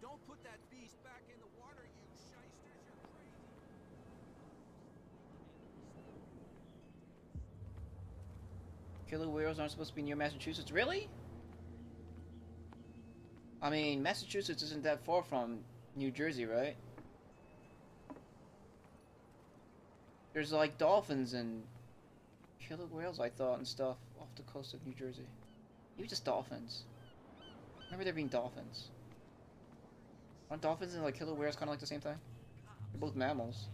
Don't put that beast back in the water, you shysters. You're crazy. Killer whales aren't supposed to be near Massachusetts. Really? I mean, Massachusetts isn't that far from New Jersey, right? There's like dolphins and killer whales, I thought, and stuff off the coast of New Jersey. Maybe just dolphins. Remember there being dolphins. Aren't dolphins and like killer whales kind of like the same thing? They're both mammals.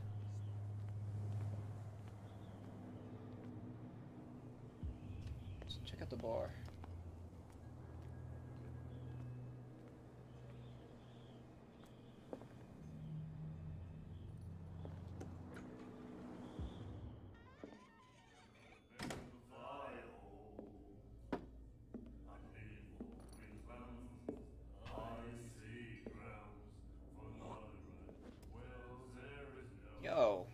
Let's check out the bar. Yo.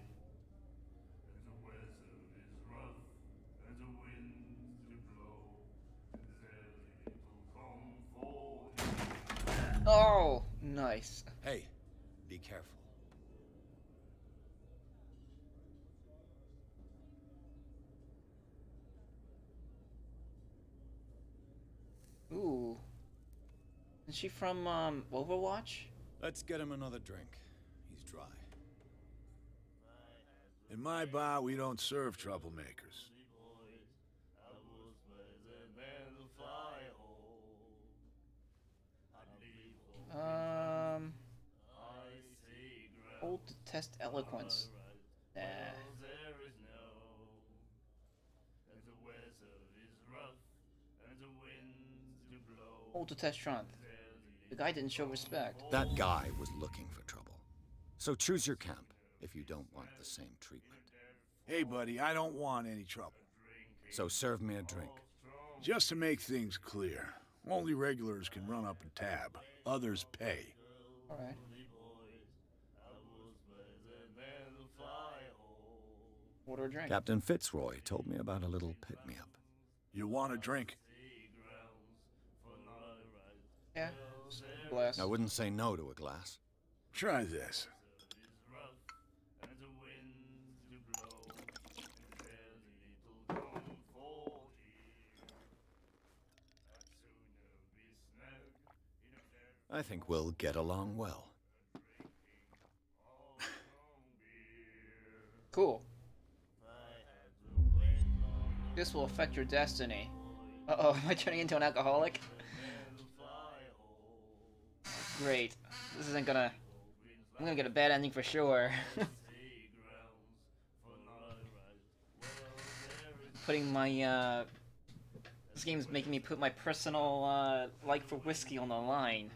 Oh, nice. Hey, be careful. Ooh. Is she from, Overwatch? Let's get him another drink. He's dry. In my bar, we don't serve troublemakers. Hold to test eloquence. Nah. Hold to test strength. The guy didn't show respect. That guy was looking for trouble. So choose your camp if you don't want the same treatment. Hey, buddy, I don't want any trouble. So serve me a drink. Just to make things clear, only regulars can run up and tab. Others pay. Alright. Order a drink. Captain Fitzroy told me about a little pick-me-up. You want a drink? Yeah. Glass. I wouldn't say no to a glass. Try this. I think we'll get along well. Cool. This will affect your destiny. Uh-oh, am I turning into an alcoholic? Great. This isn't gonna... I'm gonna get a bad ending for sure. Putting my, This game's making me put my personal, like for whiskey on the line.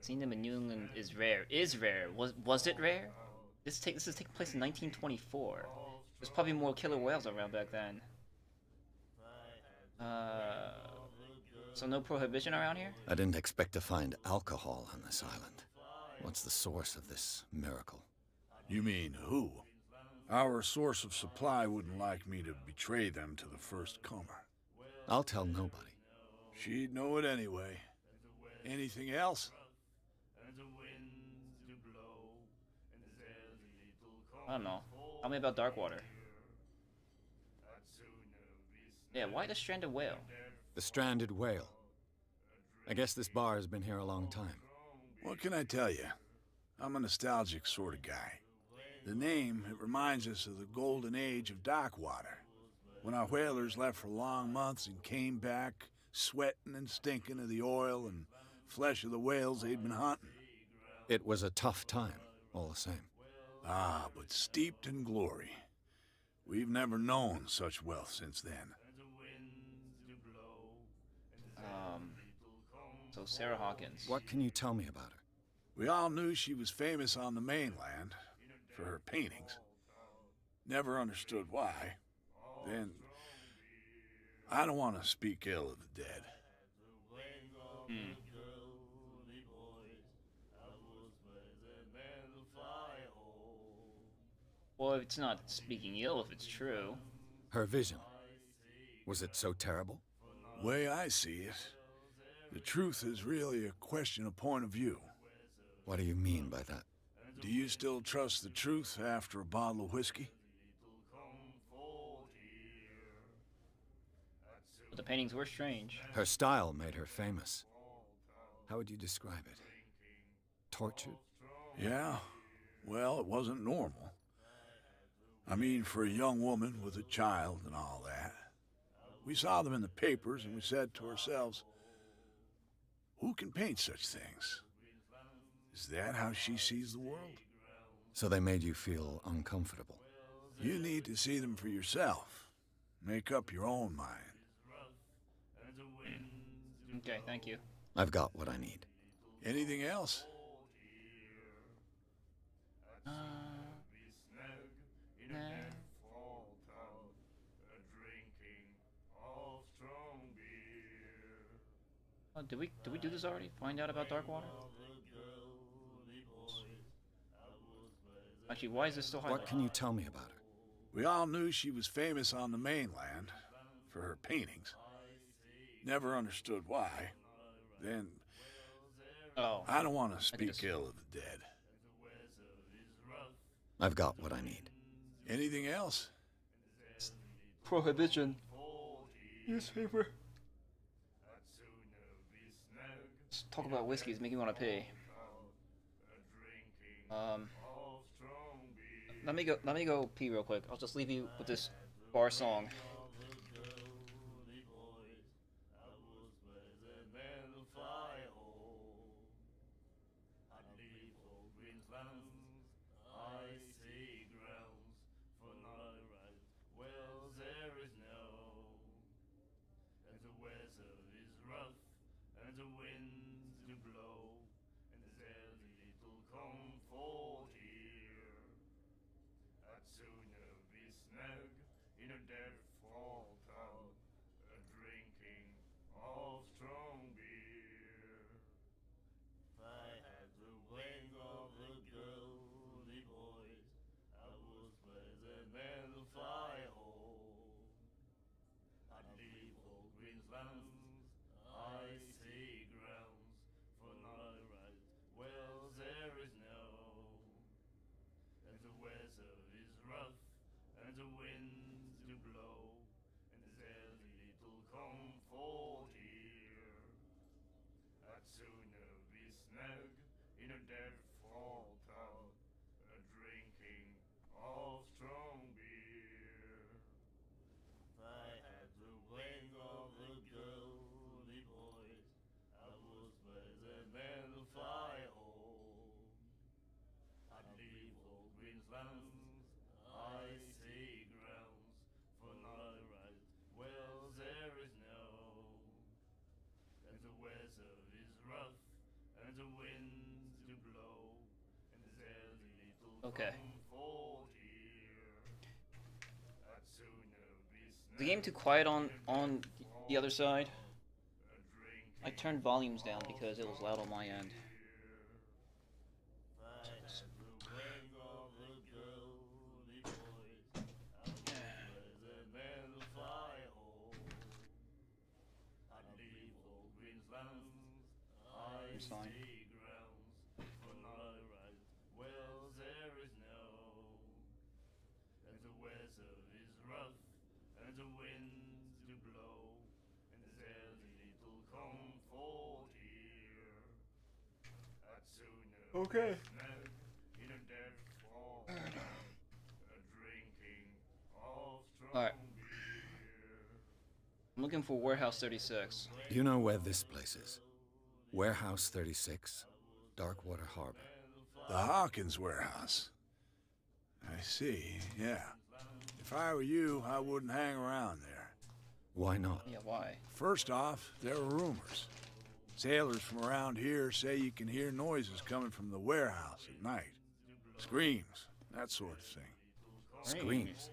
Seeing them in New England is rare. Is rare. Was it rare? This is taking place in 1924. There's probably more killer whales around back then. So no prohibition around here? I didn't expect to find alcohol on this island. What's the source of this miracle? You mean who? Our source of supply wouldn't like me to betray them to the first comer. I'll tell nobody. She'd know it anyway. Anything else? I don't know. Tell me about Darkwater. Yeah, why the stranded whale? The stranded whale. I guess this bar has been here a long time. What can I tell you? I'm a nostalgic sort of guy. The name, it reminds us of the golden age of Darkwater, when our whalers left for long months and came back sweating and stinking of the oil and flesh of the whales they'd been hunting. It was a tough time, all the same. Ah, but steeped in glory. We've never known such wealth since then. So Sarah Hawkins. What can you tell me about her? We all knew she was famous on the mainland for her paintings. Never understood why. Then, I don't want to speak ill of the dead. Well, if it's not speaking ill, if it's true. Her vision. Was it so terrible? Way I see it, the truth is really a question of point of view. What do you mean by that? Do you still trust the truth after a bottle of whiskey? But the paintings were strange. Her style made her famous. How would you describe it? Tortured? Yeah, well, it wasn't normal. I mean, for a young woman with a child and all that. We saw them in the papers and we said to ourselves, who can paint such things? Is that how she sees the world? So they made you feel uncomfortable. You need to see them for yourself. Make up your own mind. Okay, thank you. I've got what I need. Anything else? Nah. Oh, did we do this already? Find out about Darkwater? Actually, why is this still highlighted? What can you tell me about her? We all knew she was famous on the mainland for her paintings. Never understood why. Then, I don't want to speak ill of the dead. I've got what I need. Anything else? Prohibition. Newspaper. Let's talk about whiskey. It's making me want to pee. Let me go pee real quick. I'll just leave you with this bar song. Okay. Is the game too quiet on the other side? I turned volumes down because it was loud on my end. Okay. Alright. I'm looking for Warehouse 36. You know where this place is? Warehouse 36, Darkwater Harbor. The Hawkins warehouse. I see, yeah. If I were you, I wouldn't hang around there. Why not? Yeah, why? First off, there are rumors. Sailors from around here say you can hear noises coming from the warehouse at night. Screams, that sort of thing. Screams.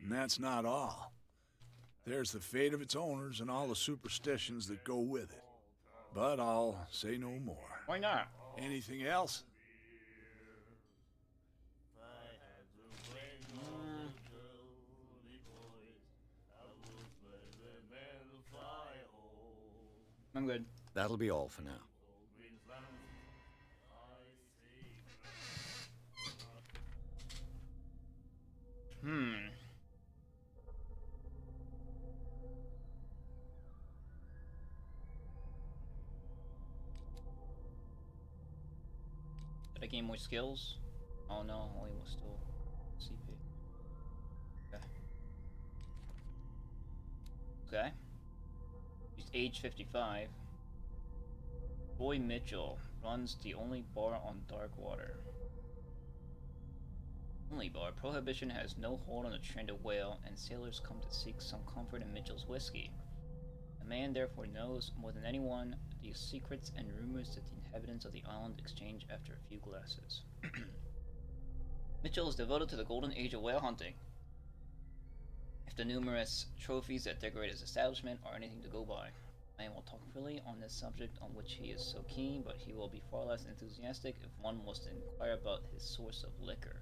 And that's not all. There's the fate of its owners and all the superstitions that go with it. But I'll say no more. Why not? Anything else? I'm good. That'll be all for now. Did I gain more skills? Oh no, only was still CP. Okay. Okay. He's age 55. Boy Mitchell runs the only bar on Darkwater. Only bar. Prohibition has no hold on the stranded whale, and sailors come to seek some comfort in Mitchell's whiskey. The man therefore knows more than anyone the secrets and rumors that the inhabitants of the island exchange after a few glasses. Mitchell is devoted to the golden age of whale hunting. If the numerous trophies that decorate his establishment are anything to go by, I will talk freely on this subject on which he is so keen, but he will be far less enthusiastic if one was to inquire about his source of liquor.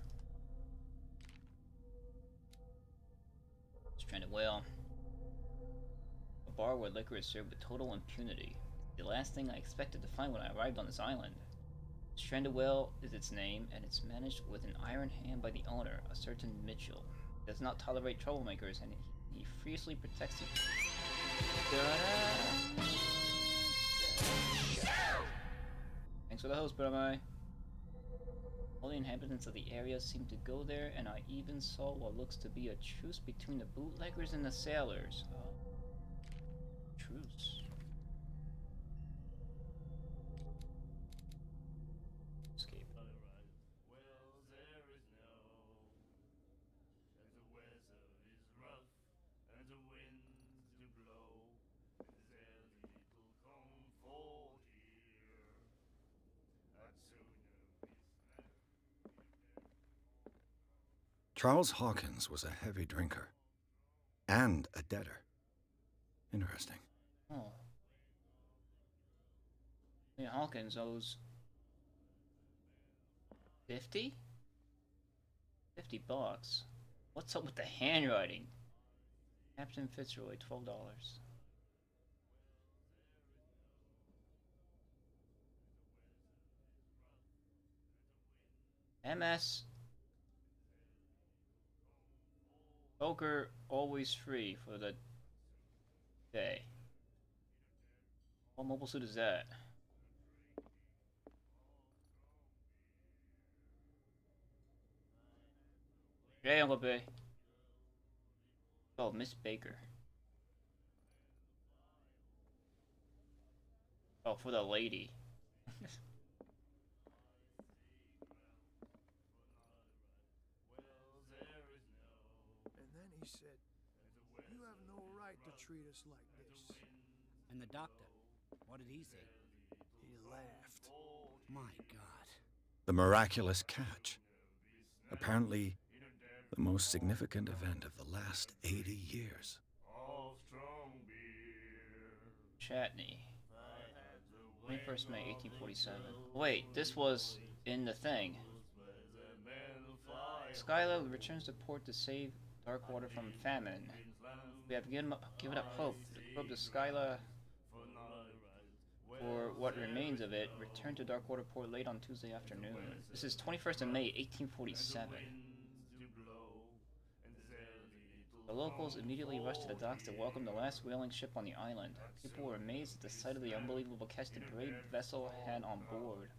Stranded whale. A bar where liquor is served with total impunity. It's the last thing I expected to find when I arrived on this island. Stranded whale is its name, and it's managed with an iron hand by the owner, a certain Mitchell. He does not tolerate troublemakers, and he fiercely protects the... Thanks for the host, Bramai. All the inhabitants of the area seem to go there, and I even saw what looks to be a truce between the bootleggers and the sailors. Truce. Escape. Charles Hawkins was a heavy drinker. And a debtor. Interesting. Oh. Yeah, Hawkins owes 50? 50 bucks. What's up with the handwriting? Captain Fitzroy, $12. MS Poker always free for the day. What mobile suit is that? Hey, Uncle Bay. Oh, Miss Baker. Oh, for the lady. He said, "You have no right to treat us like this." And the doctor, what did he say? He laughed. My God. The miraculous catch. Apparently, the most significant event of the last 80 years. Chatney. 21st May 1847. Wait, this was in the thing. Skylar returns to port to save Darkwater from famine. We have given up hope. The crew of the Skyla, for what remains of it, returned to Darkwater Port late on Tuesday afternoon. This is 21st of May, 1847. The locals immediately rushed to the docks to welcome the last whaling ship on the island. People were amazed at the sight of the unbelievable catch the brave vessel had on board.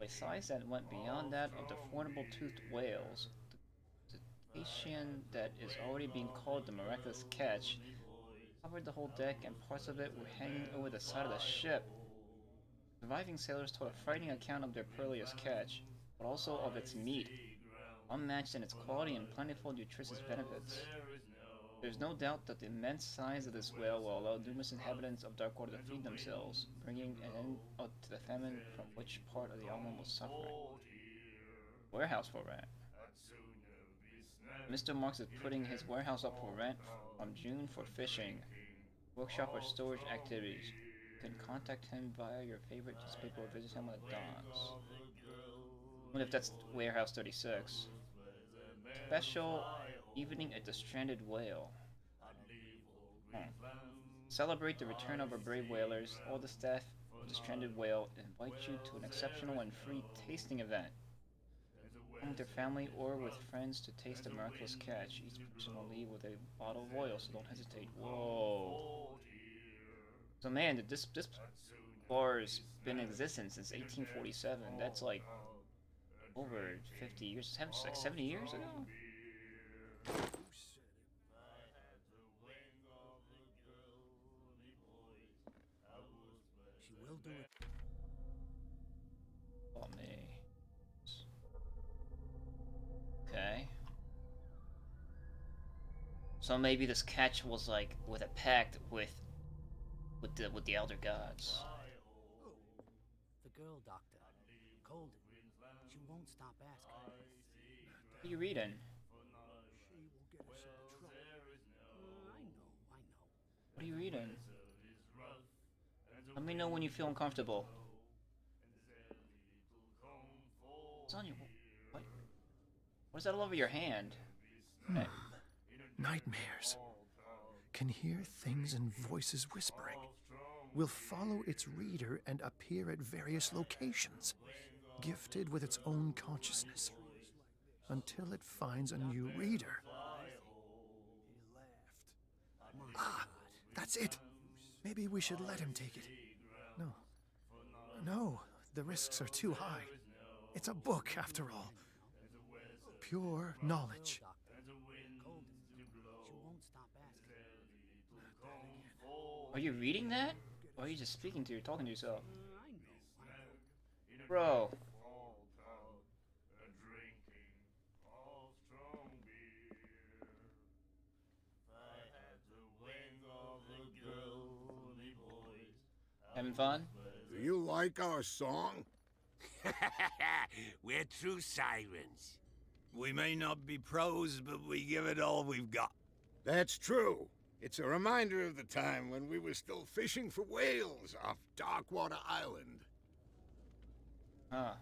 a size that went beyond that of the formidable toothed whales. The cetacean that is already being called the miraculous catch covered the whole deck, and parts of it were hanging over the side of the ship. Surviving sailors told a frightening account of their perilous catch, but also of its meat, unmatched in its quality and plentiful nutritious benefits. There's no doubt that the immense size of this whale will allow numerous inhabitants of Darkwater to feed themselves, bringing an end to the famine from which part of the island was suffering. Warehouse for rent. Mr. Marks is putting his warehouse up for rent from June for fishing, workshop, or storage activities. You can contact him via your favorite newspaper or visit him on the docks. I wonder if that's Warehouse 36. Special Evening at the Stranded Whale. Celebrate the return of our brave whalers. All the staff of the Stranded Whale invite you to an exceptional and free tasting event. Come with your family or with friends to taste the miraculous catch. Each person will leave with a bottle of oil, so don't hesitate. Whoa. So man, this bar's been in existence since 1847. That's like over 50 years, like 70 years ago? She will do it. Oh, me. Okay. So maybe this catch was like with a pact with the elder gods. Oh, the girl doctor. Colden. She won't stop asking. What are you reading? She will get us into trouble. I know. What are you reading? Let me know when you feel uncomfortable. What's on your... What? What is that all over your hand? Hey. Nightmares. Can hear things and voices whispering. Will follow its reader and appear at various locations, gifted with its own consciousness, until it finds a new reader. Ah, that's it. Maybe we should let him take it. No, the risks are too high. It's a book, after all. Pure knowledge. Colden. She won't stop asking. Are you reading that? Or are you just speaking to you, talking to yourself? I know. Bro. Having fun? Do you like our song? We're true sirens. We may not be pros, but we give it all we've got. That's true. It's a reminder of the time when we were still fishing for whales off Darkwater Island. Huh.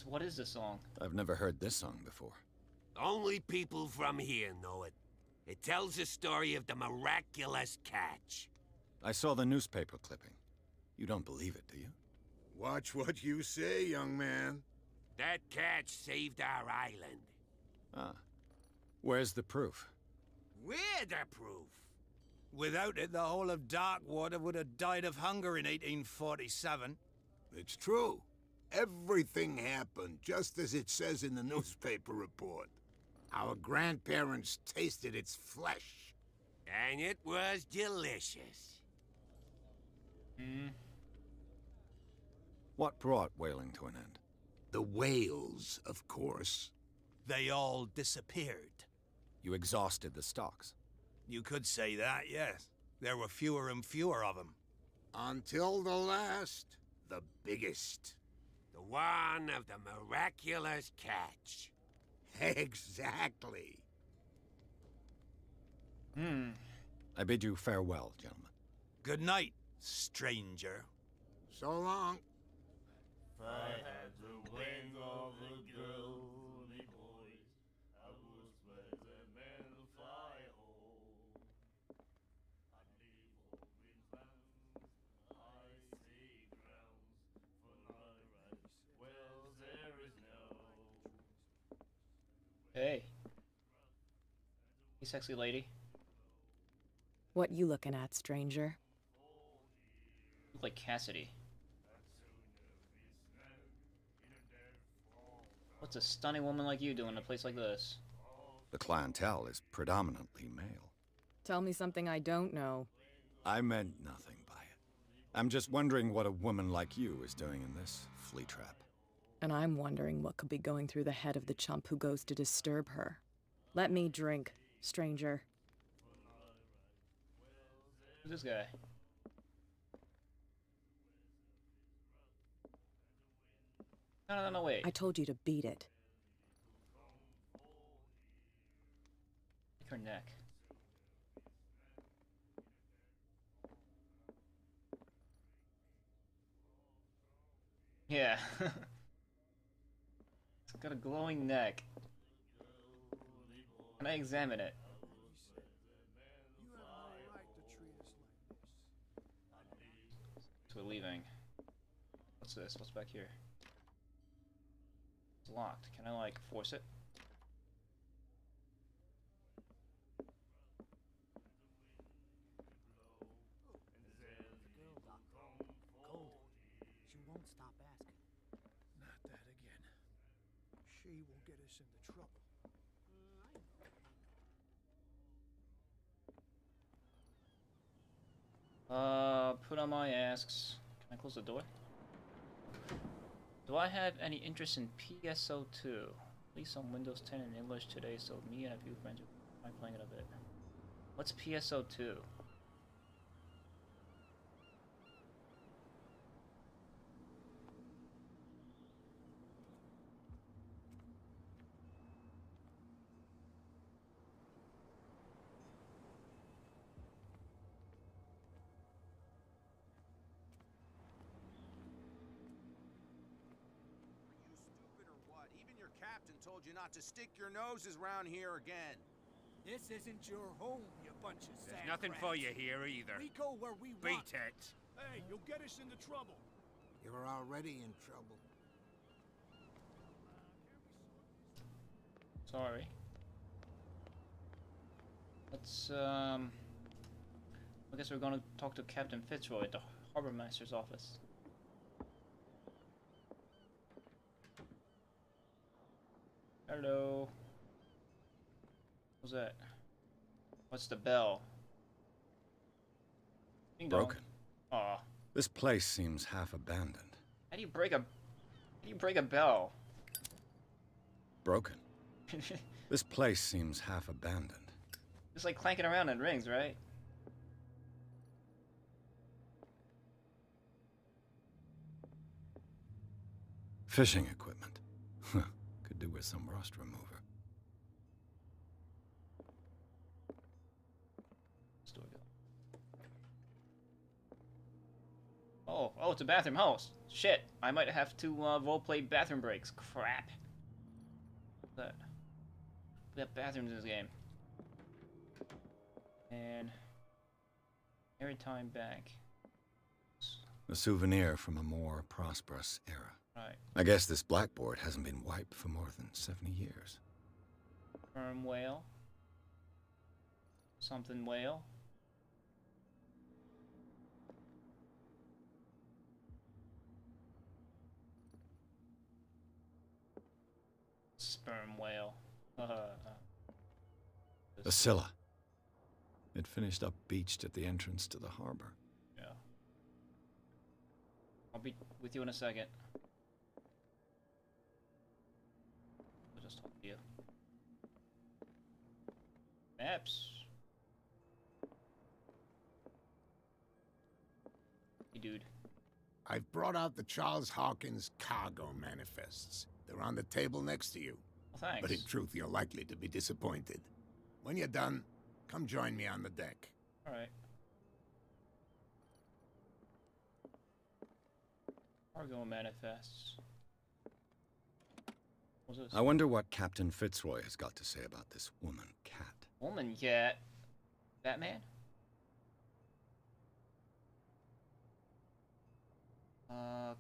What is this song? I've never heard this song before. Only people from here know it. It tells the story of the miraculous catch. I saw the newspaper clipping. You don't believe it, do you? Watch what you say, young man. That catch saved our island. Ah. Where's the proof? We're the proof. Without it, the whole of Darkwater would have died of hunger in 1847. It's true. Everything happened just as it says in the newspaper report. Our grandparents tasted its flesh. And it was delicious. What brought whaling to an end? The whales, of course. They all disappeared. You exhausted the stocks. You could say that, yes. There were fewer and fewer of them. Until the last, the biggest. The one of the miraculous catch. Exactly. I bid you farewell, gentlemen. Good night, stranger. So long. If I had the wings of a girl, me boys, I would spread the men fly home. I'd leave all green lands, I see grounds, for not right wells there is no. Hey. Hey, sexy lady. What you looking at, stranger? You look like Cassidy. What's a stunning woman like you doing in a place like this? The clientele is predominantly male. Tell me something I don't know. I meant nothing by it. I'm just wondering what a woman like you is doing in this flea trap. And I'm wondering what could be going through the head of the chump who goes to disturb her. Let me drink, stranger. Who's this guy? No, wait. I told you to beat it. Like her neck. Yeah. It's got a glowing neck. Can I examine it? You have no right to treat us like this. So we're leaving. What's this? What's back here? It's locked. Can I, like, force it? The girl doctor. Cold. She won't stop asking. Not that again. She will get us into trouble. Put on my asks. Can I close the door? Do I have any interest in PSO2? At least on Windows 10 in English today, so me and a few friends are playing it a bit. What's PSO2? Captain told you not to stick your noses round here again. This isn't your home, you bunch of sand There's nothing rats. for you here either. We go where we Beat want. it. Hey, you'll get us into trouble. You're already in trouble. Sorry. Let's, I guess we're gonna talk to Captain Fitzroy at the Harbor Master's office. Hello. What's that? What's the bell? Ding dong. Broken. Aw. This place seems half abandoned. How do you break a bell? Broken. This place seems half abandoned. Just like clanking around in rings, right? Fishing equipment. Could do with some rust remover. Store go. Oh, it's a bathroom house. Shit, I might have to roleplay bathroom breaks. Crap. What's that? We have bathrooms in this game. And Maritime Bank. A souvenir from a more prosperous era. Right. I guess this blackboard hasn't been wiped for more than 70 years. Sperm whale. Something whale. Sperm whale. A Scylla. It finished up beached at the entrance to the harbor. Yeah. I'll be with you in a second. I'll just talk to you. Maps. Hey, dude. I've brought out the Charles Hawkins cargo manifests. They're on the table next to you. Well, thanks. But in truth, you're likely to be disappointed. When you're done, come join me on the deck. Alright. Cargo manifests. What's this? I wonder what Captain Fitzroy has got to say about this woman cat. Woman cat. Batman?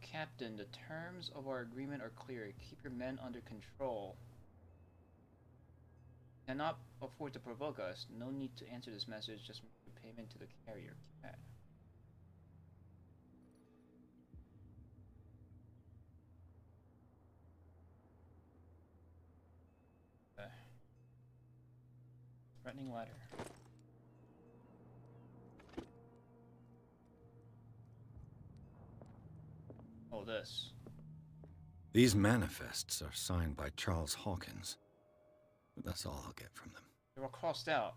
Captain, the terms of our agreement are clear. Keep your men under control. Cannot afford to provoke us. No need to answer this message. Just make the payment to the carrier. Cat. Threatening ladder. Oh, this. These manifests are signed by Charles Hawkins. But that's all I'll get from them. They were crossed out.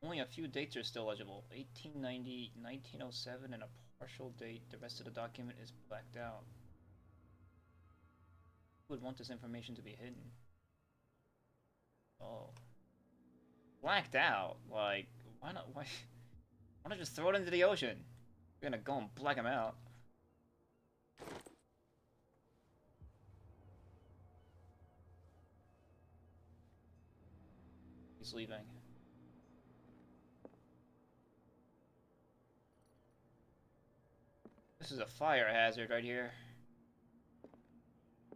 Only a few dates are still legible. 1890, 1907, and a partial date. The rest of the document is blacked out. Who would want this information to be hidden? Oh. Blacked out? Like, why not? Why not just throw it into the ocean? We're gonna go and black him out. He's leaving. This is a fire hazard right here.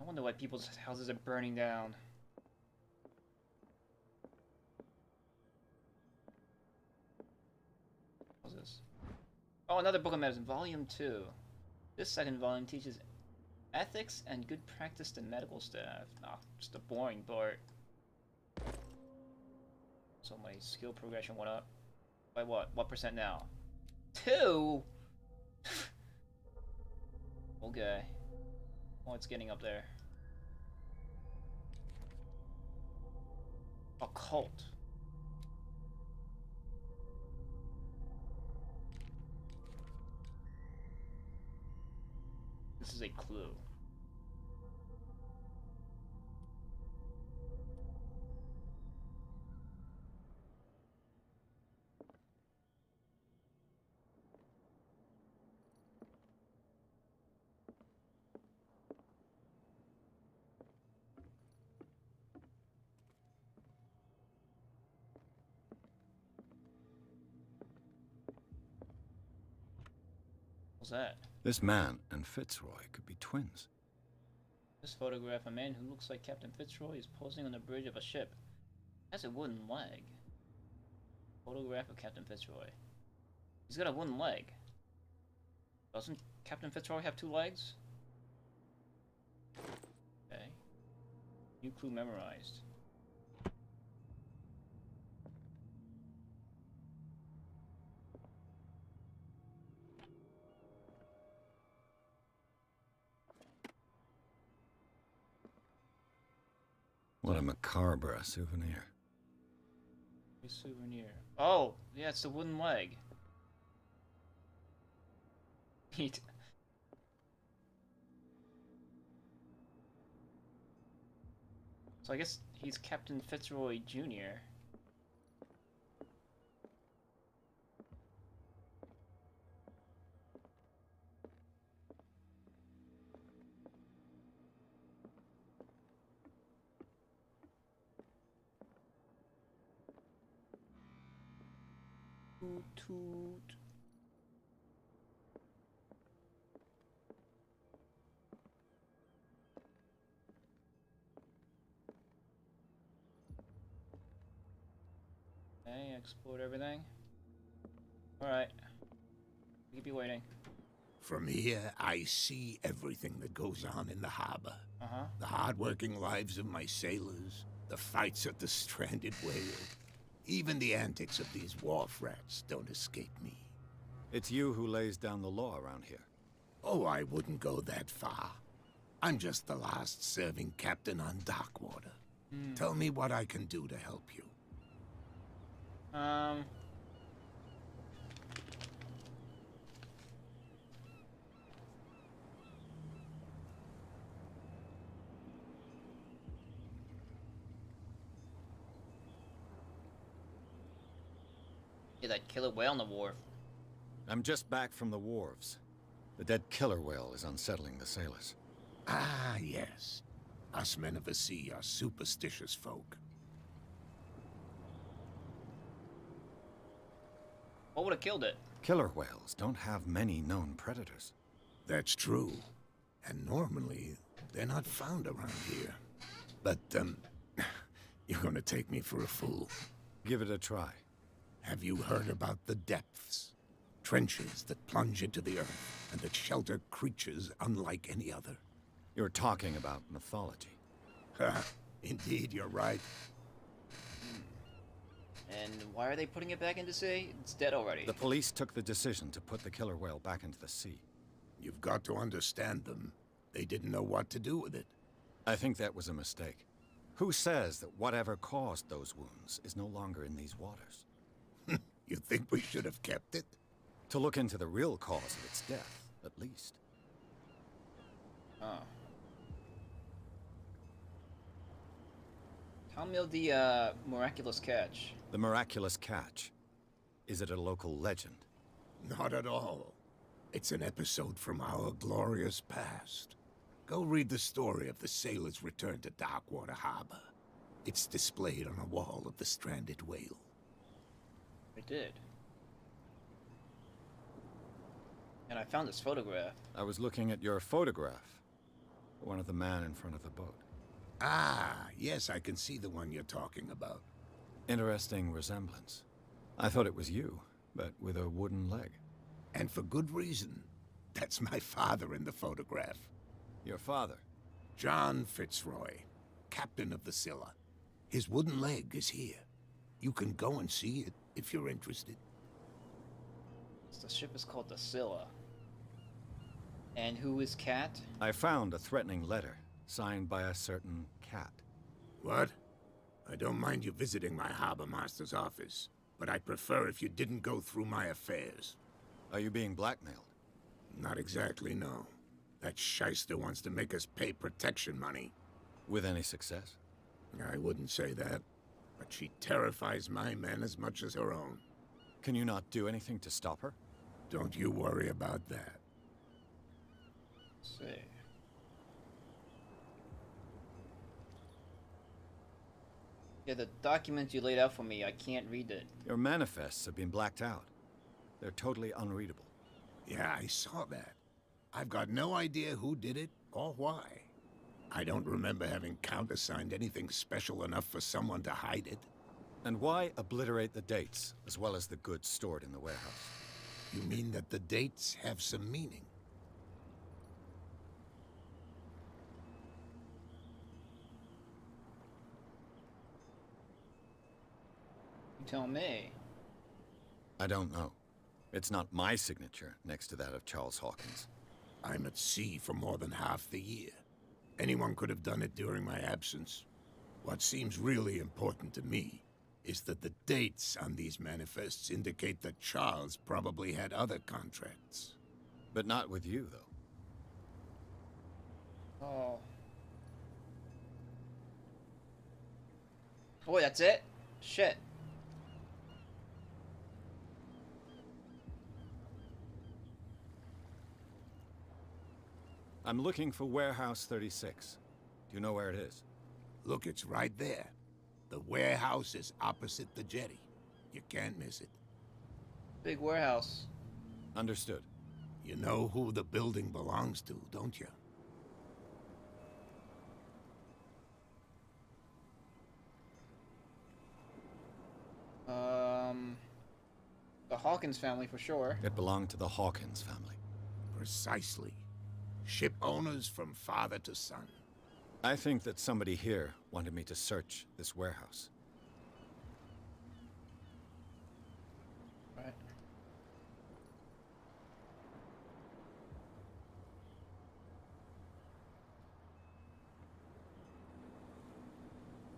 I wonder why people's houses are burning down. What's this? Oh, another book of medicine, volume 2. This second volume teaches ethics and good practice to medical staff. Ah, just the boring part. So my skill progression went up. By what? What percent now? 2? Okay. Oh, it's getting up there. Occult. This is a clue. What's that? This man and Fitzroy could be twins. This photograph, a man who looks like Captain Fitzroy is posing on the bridge of a ship. Has a wooden leg. Photograph of Captain Fitzroy. He's got a wooden leg. Doesn't Captain Fitzroy have 2 legs? Okay. New clue memorized. What a macabre souvenir. A souvenir. Oh, yeah, it's the wooden leg. Neat. So I guess he's Captain Fitzroy Jr. Toot toot. Okay, explored everything. Alright. We could be waiting. From here, I see everything that goes on in the harbor. Uh-huh. The hard-working lives of my sailors, the fights at the stranded whale. Even the antics of these wharf rats don't escape me. It's you who lays down the law around here. Oh, I wouldn't go that far. I'm just the last serving captain on Darkwater. Tell me what I can do to help you. Yeah, that killer whale on the wharf. I'm just back from the wharves. The dead killer whale is unsettling the sailors. Ah, yes. Us men of the sea are superstitious folk. What would have killed it? Killer whales don't have many known predators. That's true. And normally, they're not found around here. But, you're gonna take me for a fool. Give it a try. Have you heard about the depths? Trenches that plunge into the earth and that shelter creatures unlike any other. You're talking about mythology. Indeed, you're right. And why are they putting it back into sea? It's dead already. The police took the decision to put the killer whale back into the sea. You've got to understand them. They didn't know what to do with it. I think that was a mistake. Who says that whatever caused those wounds is no longer in these waters? You think we should have kept it? To look into the real cause of its death, at least. Oh. Tell me of the miraculous catch. The miraculous catch. Is it a local legend? Not at all. It's an episode from our glorious past. Go read the story of the sailor's return to Darkwater Harbor. It's displayed on a wall of the stranded whale. I did. And I found this photograph. I was looking at your photograph. One of the man in front of the boat. Ah, yes, I can see the one you're talking about. Interesting resemblance. I thought it was you, but with a wooden leg. And for good reason. That's my father in the photograph. Your father? John Fitzroy, captain of the Scylla. His wooden leg is here. You can go and see it if you're interested. The ship is called the Scylla. And who is Cat? I found a threatening letter, signed by a certain Cat. What? I don't mind you visiting my harbor master's office, but I'd prefer if you didn't go through my affairs. Are you being blackmailed? Not exactly, no. That shyster wants to make us pay protection money. With any success? I wouldn't say that, but she terrifies my men as much as her own. Can you not do anything to stop her? Don't you worry about that. Let's see. Yeah, the documents you laid out for me, I can't read it. Your manifests have been blacked out. They're totally unreadable. Yeah, I saw that. I've got no idea who did it or why. I don't remember having countersigned anything special enough for someone to hide it. And why obliterate the dates, as well as the goods stored in the warehouse? You mean that the dates have some meaning? You tell me. I don't know. It's not my signature next to that of Charles Hawkins. I'm at sea for more than half the year. Anyone could have done it during my absence. What seems really important to me is that the dates on these manifests indicate that Charles probably had other contracts. But not with you, though. Oh. Boy, that's it? Shit. I'm looking for Warehouse 36. Do you know where it is? Look, it's right there. The warehouse is opposite the jetty. You can't miss it. Big warehouse. Understood. You know who the building belongs to, don't you? The Hawkins family for sure. It belonged to the Hawkins family. Precisely. Ship owners from father to son. I think that somebody here wanted me to search this warehouse. Right.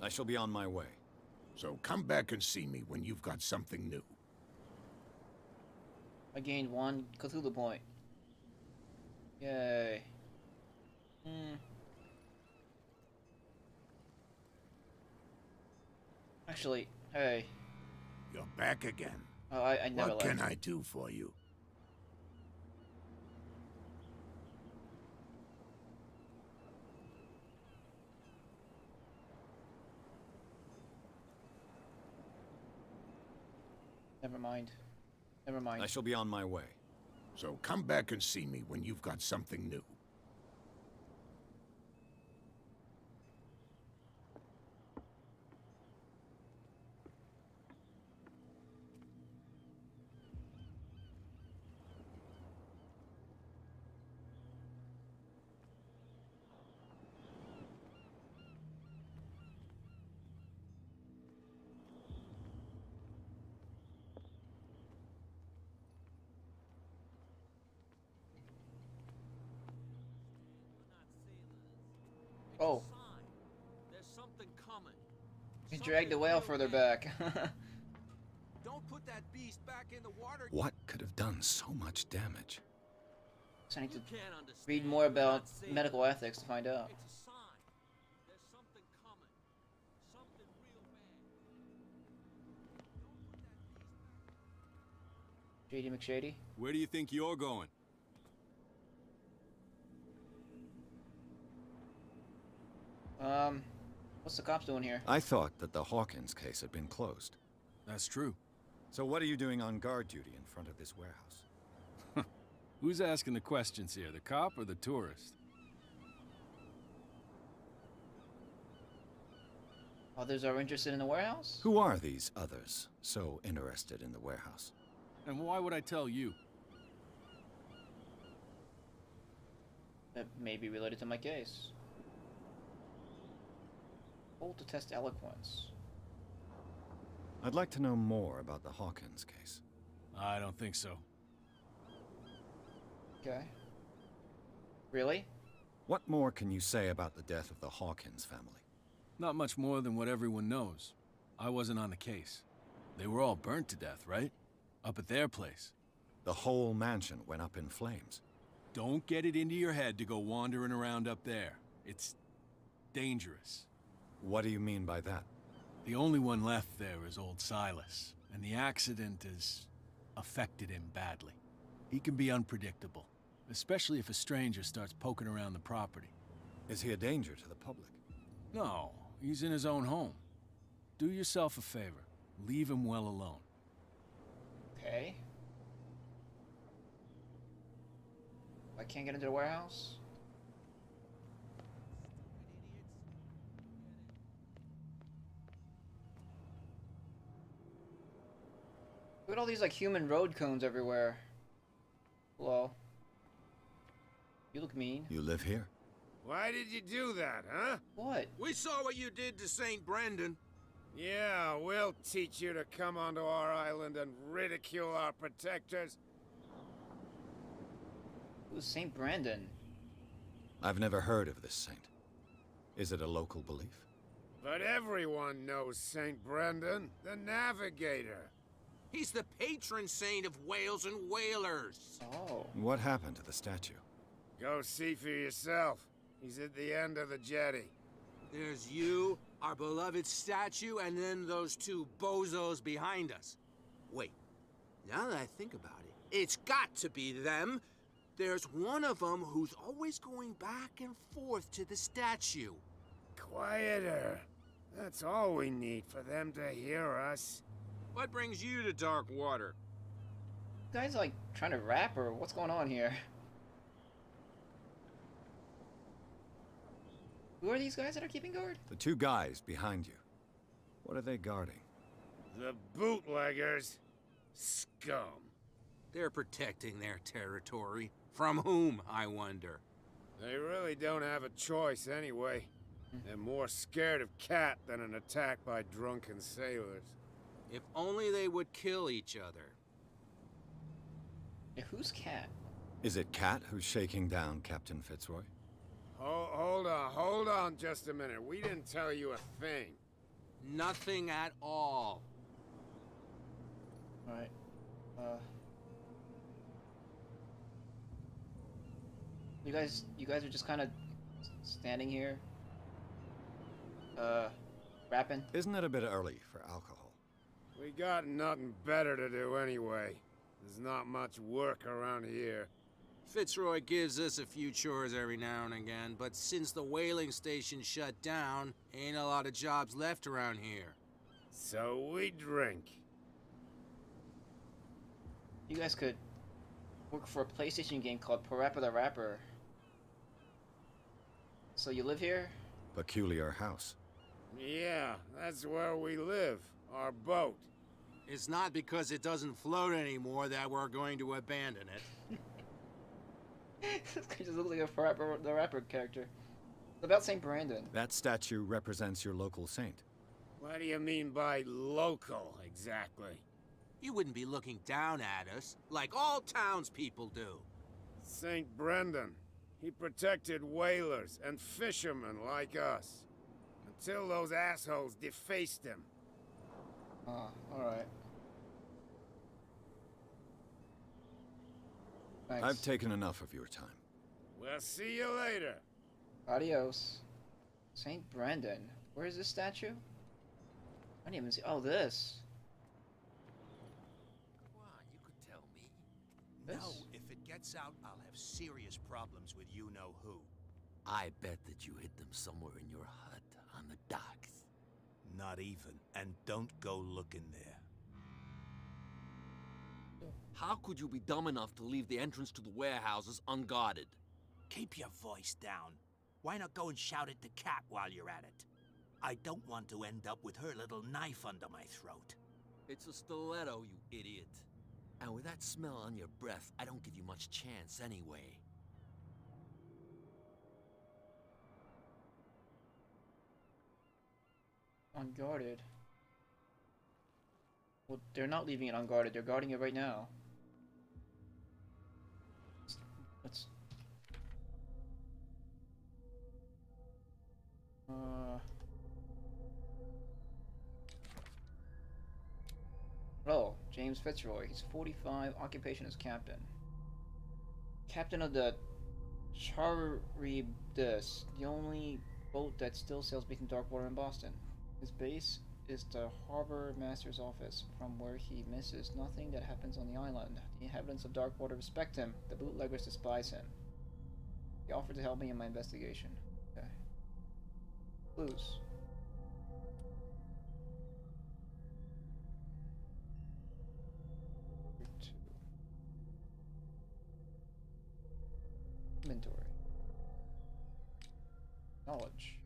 I shall be on my way. So come back and see me when you've got something new. I gained 1 Cthulhu point. Yay. Actually, hey. You're back again. Oh, I never What left. can I do for you? Never mind. Never mind. I shall be on my way. So come back and see me when you've got something new. Oh. There's something coming. He dragged the whale further back. Don't put that beast back in the water. What could have done so much damage? So I need to read more about medical ethics to find out. It's a sign. There's something coming. Something real bad. Shady McShady. Where do you think you're going? What's the cops doing here? I thought that the Hawkins case had been closed. That's true. So what are you doing on guard duty in front of this warehouse? Who's asking the questions here, the cop or the tourist? Others are interested in the warehouse? Who are these others so interested in the warehouse? And why would I tell you? That may be related to my case. Hold to test eloquence. I'd like to know more about the Hawkins case. I don't think so. Okay. Really? What more can you say about the death of the Hawkins family? Not much more than what everyone knows. I wasn't on the case. They were all burnt to death, right? Up at their place. The whole mansion went up in flames. Don't get it into your head to go wandering around up there. It's dangerous. What do you mean by that? The only one left there is old Silas, and the accident has affected him badly. He can be unpredictable, especially if a stranger starts poking around the property. Is he a danger to the public? No, he's in his own home. Do yourself a favor. Leave him well alone. Okay. I can't get into the warehouse? Look at all these like human road cones everywhere. Hello. You look mean. You live here? Why did you do that, huh? What? We saw what you did to St. Brendan. Yeah, we'll teach you to come onto our island and ridicule our protectors. Who's St. Brandon? I've never heard of this saint. Is it a local belief? But everyone knows St. Brendan, the navigator. He's the patron saint of whales and whalers. Oh. What happened to the statue? Go see for yourself. He's at the end of the jetty. There's you, our beloved statue, and then those two bozos behind us. Wait, now that I think about it, it's got to be them. There's one of them who's always going back and forth to the statue. Quieter. That's all we need for them to hear us. What brings you to Darkwater? You guys like trying to rap or what's going on here? Who are these guys that are keeping guard? The two guys behind you. What are they guarding? The bootleggers. Scum. They're protecting their territory. From whom, I wonder? They really don't have a choice anyway. They're more scared of Cat than an attack by drunken sailors. If only they would kill each other. Yeah, who's Cat? Is it Cat who's shaking down Captain Fitzroy? Hold on just a minute. We didn't tell you a thing. Nothing at all. Alright. You guys are just kind of standing here, rapping? Isn't it a bit early for alcohol? We got nothing better to do anyway. There's not much work around here. Fitzroy gives us a few chores every now and again, but since the whaling station shut down, ain't a lot of jobs left around here. So we drink. You guys could work for a PlayStation game called Parappa the Rapper. So you live here? Peculiar house. Yeah, that's where we live. Our boat. It's not because it doesn't float anymore that we're going to abandon it. This guy just looks like a Parappa the Rapper character. It's about St. Brandon. That statue represents your local saint. What do you mean by local, exactly? You wouldn't be looking down at us, like all townspeople do. St. Brendan. He protected whalers and fishermen like us. Until those assholes defaced him. Ah, alright. Thanks. I've taken enough of your time. We'll see you later. Adios. St. Brendan. Where is this statue? I didn't even see. Oh, this. Come on, you could tell me. No, if it gets out, I'll have serious problems with you-know-who. I bet that you hid them somewhere in your hut on the docks. Not even. And don't go looking there. How could you be dumb enough to leave the entrance to the warehouses unguarded? Keep your voice down. Why not go and shout at the cat while you're at it? I don't want to end up with her little knife under my throat. It's a stiletto, you idiot. And with that smell on your breath, I don't give you much chance anyway. Unguarded. Well, they're not leaving it unguarded. They're guarding it right now. Let's... Oh, James Fitzroy. He's 45. Occupation is captain. Captain of the Charybdis, the only boat that still sails between Darkwater and Boston. His base is the harbor master's office, from where he misses nothing that happens on the island. The inhabitants of Darkwater respect him. The bootleggers despise him. He offered to help me in my investigation. Okay. Clues. Inventory. Knowledge.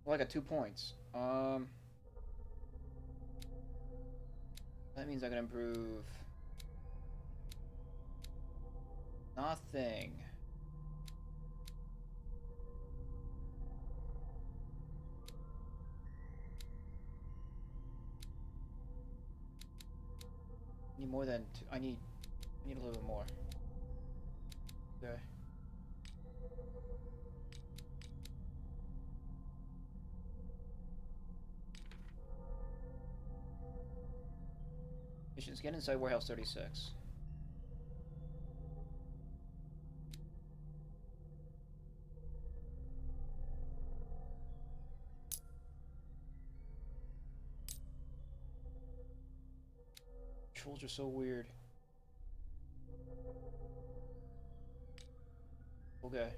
Well, I got 2 points. That means I can improve nothing. I need more than 2. I need a little bit more. Okay. Missions: get inside warehouse 36. Controls are so weird. Okay.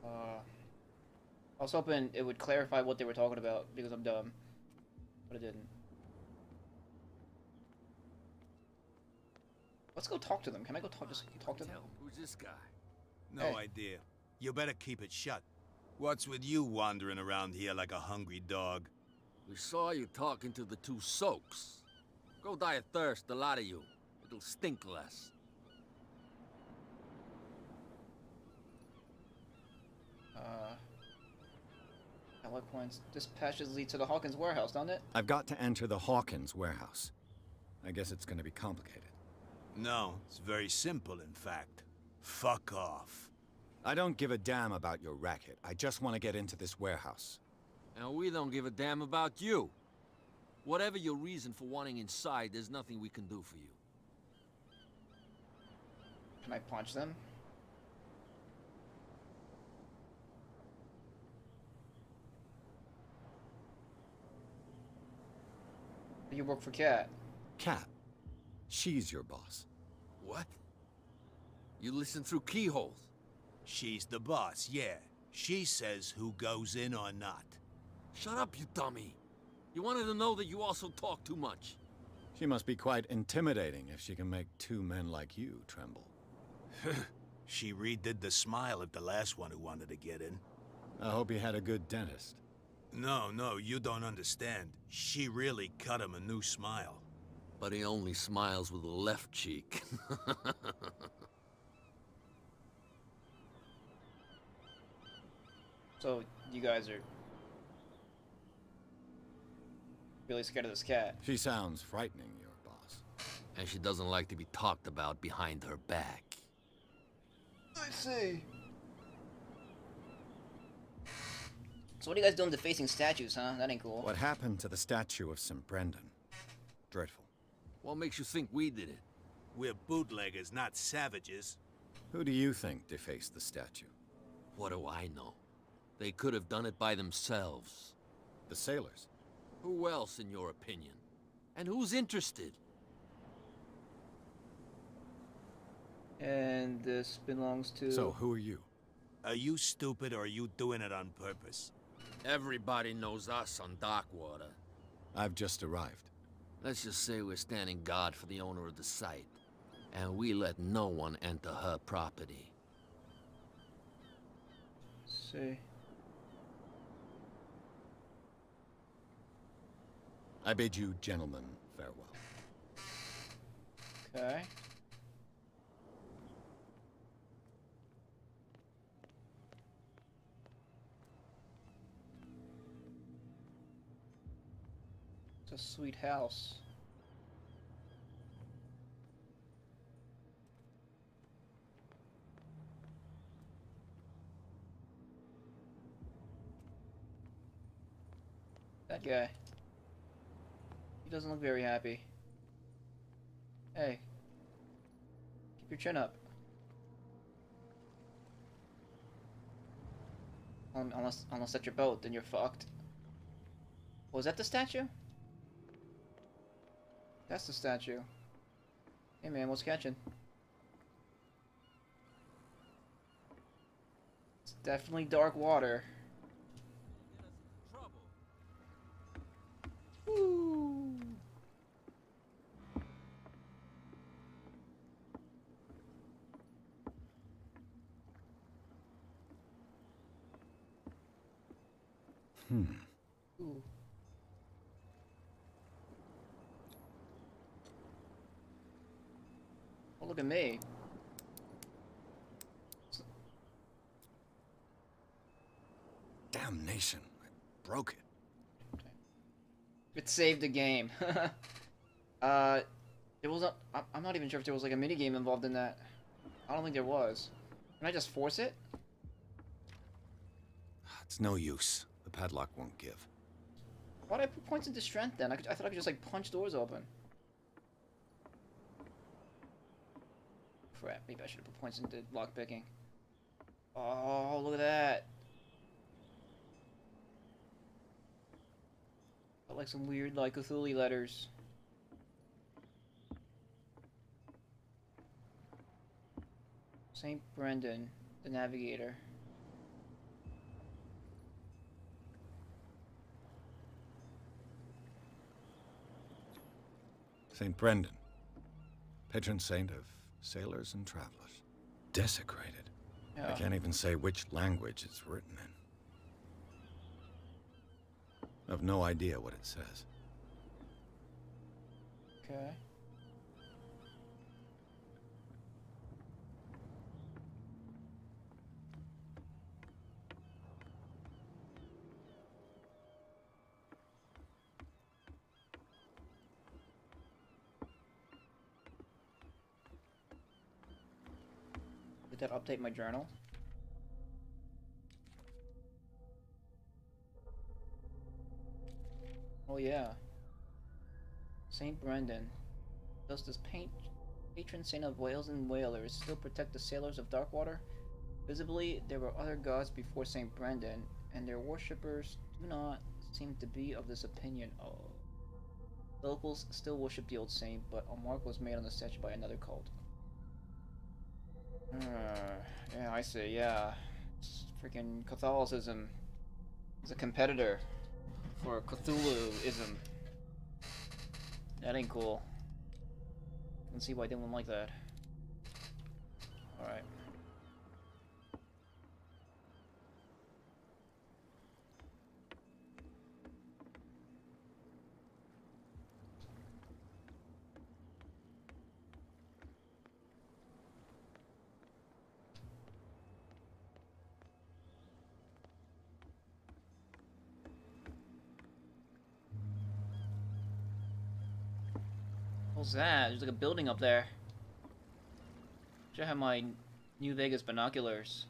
I was hoping it would clarify what they were talking about because I'm dumb. But it didn't. Let's go talk to them. Can I go talk? Just talk to them. Who's this guy? No idea. You better keep it shut. What's with you wandering around here like a hungry dog? We saw you talking to the 2 soaks. Go die of thirst, the lot of you. It'll stink less. Eloquence. This passage leads to the Hawkins warehouse, doesn't it? I've got to enter the Hawkins warehouse. I guess it's gonna be complicated. No, it's very simple, in fact. Fuck off. I don't give a damn about your racket. I just want to get into this warehouse. And we don't give a damn about you. Whatever your reason for wanting inside, there's nothing we can do for you. Can I punch them? You work for Cat. Cat? She's your boss. What? You listen through keyholes? She's the boss, yeah. She says who goes in or not. Shut up, you dummy. You wanted to know that you also talk too much. She must be quite intimidating if she can make 2 men like you tremble. She redid the smile at the last one who wanted to get in. I hope he had a good dentist. No, you don't understand. She really cut him a new smile. But he only smiles with the left cheek. So, you guys are really scared of this cat. She sounds frightening, your boss. And she doesn't like to be talked about behind her back. I see. So what are you guys doing defacing statues, huh? That ain't cool. What happened to the statue of St. Brendan? Dreadful. What makes you think we did it? We're bootleggers, not savages. Who do you think defaced the statue? What do I know? They could have done it by themselves. The sailors? Who else, in your opinion? And who's interested? And this belongs to... So, who are you? Are you stupid or are you doing it on purpose? Everybody knows us on Darkwater. I've just arrived. Let's just say we're standing guard for the owner of the site. And we let no one enter her property. See. I bid you gentlemen farewell. Okay. It's a sweet house. That guy. He doesn't look very happy. Hey. Keep your chin up. Unless that's your boat, then you're fucked. Was that the statue? That's the statue. Hey man, what's catching? It's definitely dark water. Woo! Ooh. Oh, look at me. Damnation. I broke it. It saved the game. It was a, I'm not even sure if there was like a mini game involved in that. I don't think there was. Can I just force it? It's no use. The padlock won't give. Why'd I put points into strength then? I thought I could just like punch doors open. Crap, maybe I should have put points into lockpicking. Oh, look at that. Got like some weird like Cthulhu letters. St. Brendan, the Navigator. St. Brendan, patron saint of sailors and travelers. Desecrated. Yeah. I can't even say which language it's written in. I've no idea what it says. Okay. Did that update my journal? Oh yeah. St. Brendan. Does this patron saint of whales and whalers still protect the sailors of Darkwater? Visibly, there were other gods before St. Brendan, and their worshippers do not seem to be of this opinion. Oh. Locals still worship the old saint, but a mark was made on the statue by another cult. Yeah, I see, yeah. It's freaking Catholicism is a competitor for Cthulhuism. That ain't cool. I can see why they wouldn't like that. Alright. What's that? There's like a building up there. Should have my New Vegas binoculars.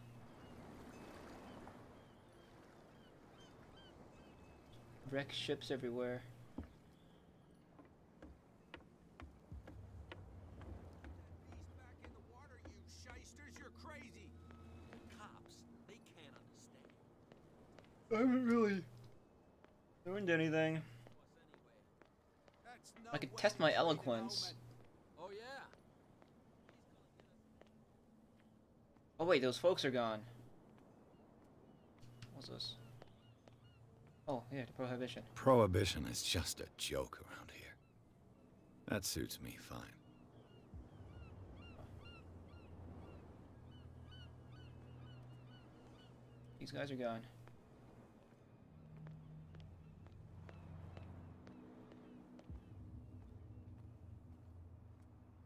Wrecked ships everywhere. I haven't really learned anything. I could test my eloquence. Oh yeah. Oh wait, those folks are gone. What's this? Oh yeah, the prohibition. Prohibition is just a joke around here. That suits me fine. These guys are gone.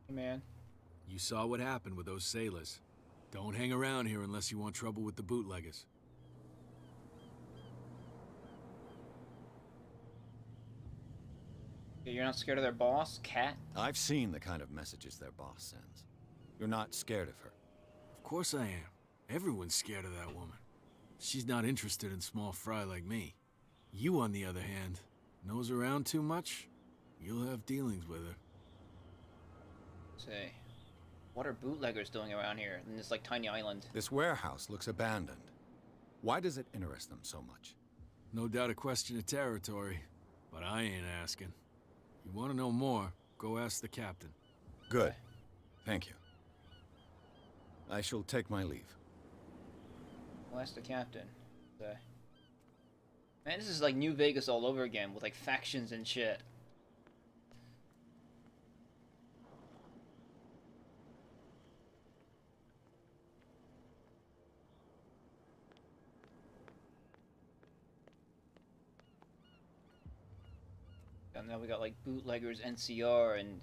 Hey man. You saw what happened with those sailors. Don't hang around here unless you want trouble with the bootleggers. You're not scared of their boss, Cat? I've seen the kind of messages their boss sends. You're not scared of her. Of course I am. Everyone's scared of that woman. She's not interested in small fry like me. You, on the other hand, nose around too much, you'll have dealings with her. Say, what are bootleggers doing around here in this like tiny island? This warehouse looks abandoned. Why does it interest them so much? No doubt a question of territory, but I ain't asking. You want to know more, go ask the captain. Good. Thank you. I shall take my leave. I'll ask the captain. Say. Man, this is like New Vegas all over again with like factions and shit. And now we got like bootleggers, NCR, and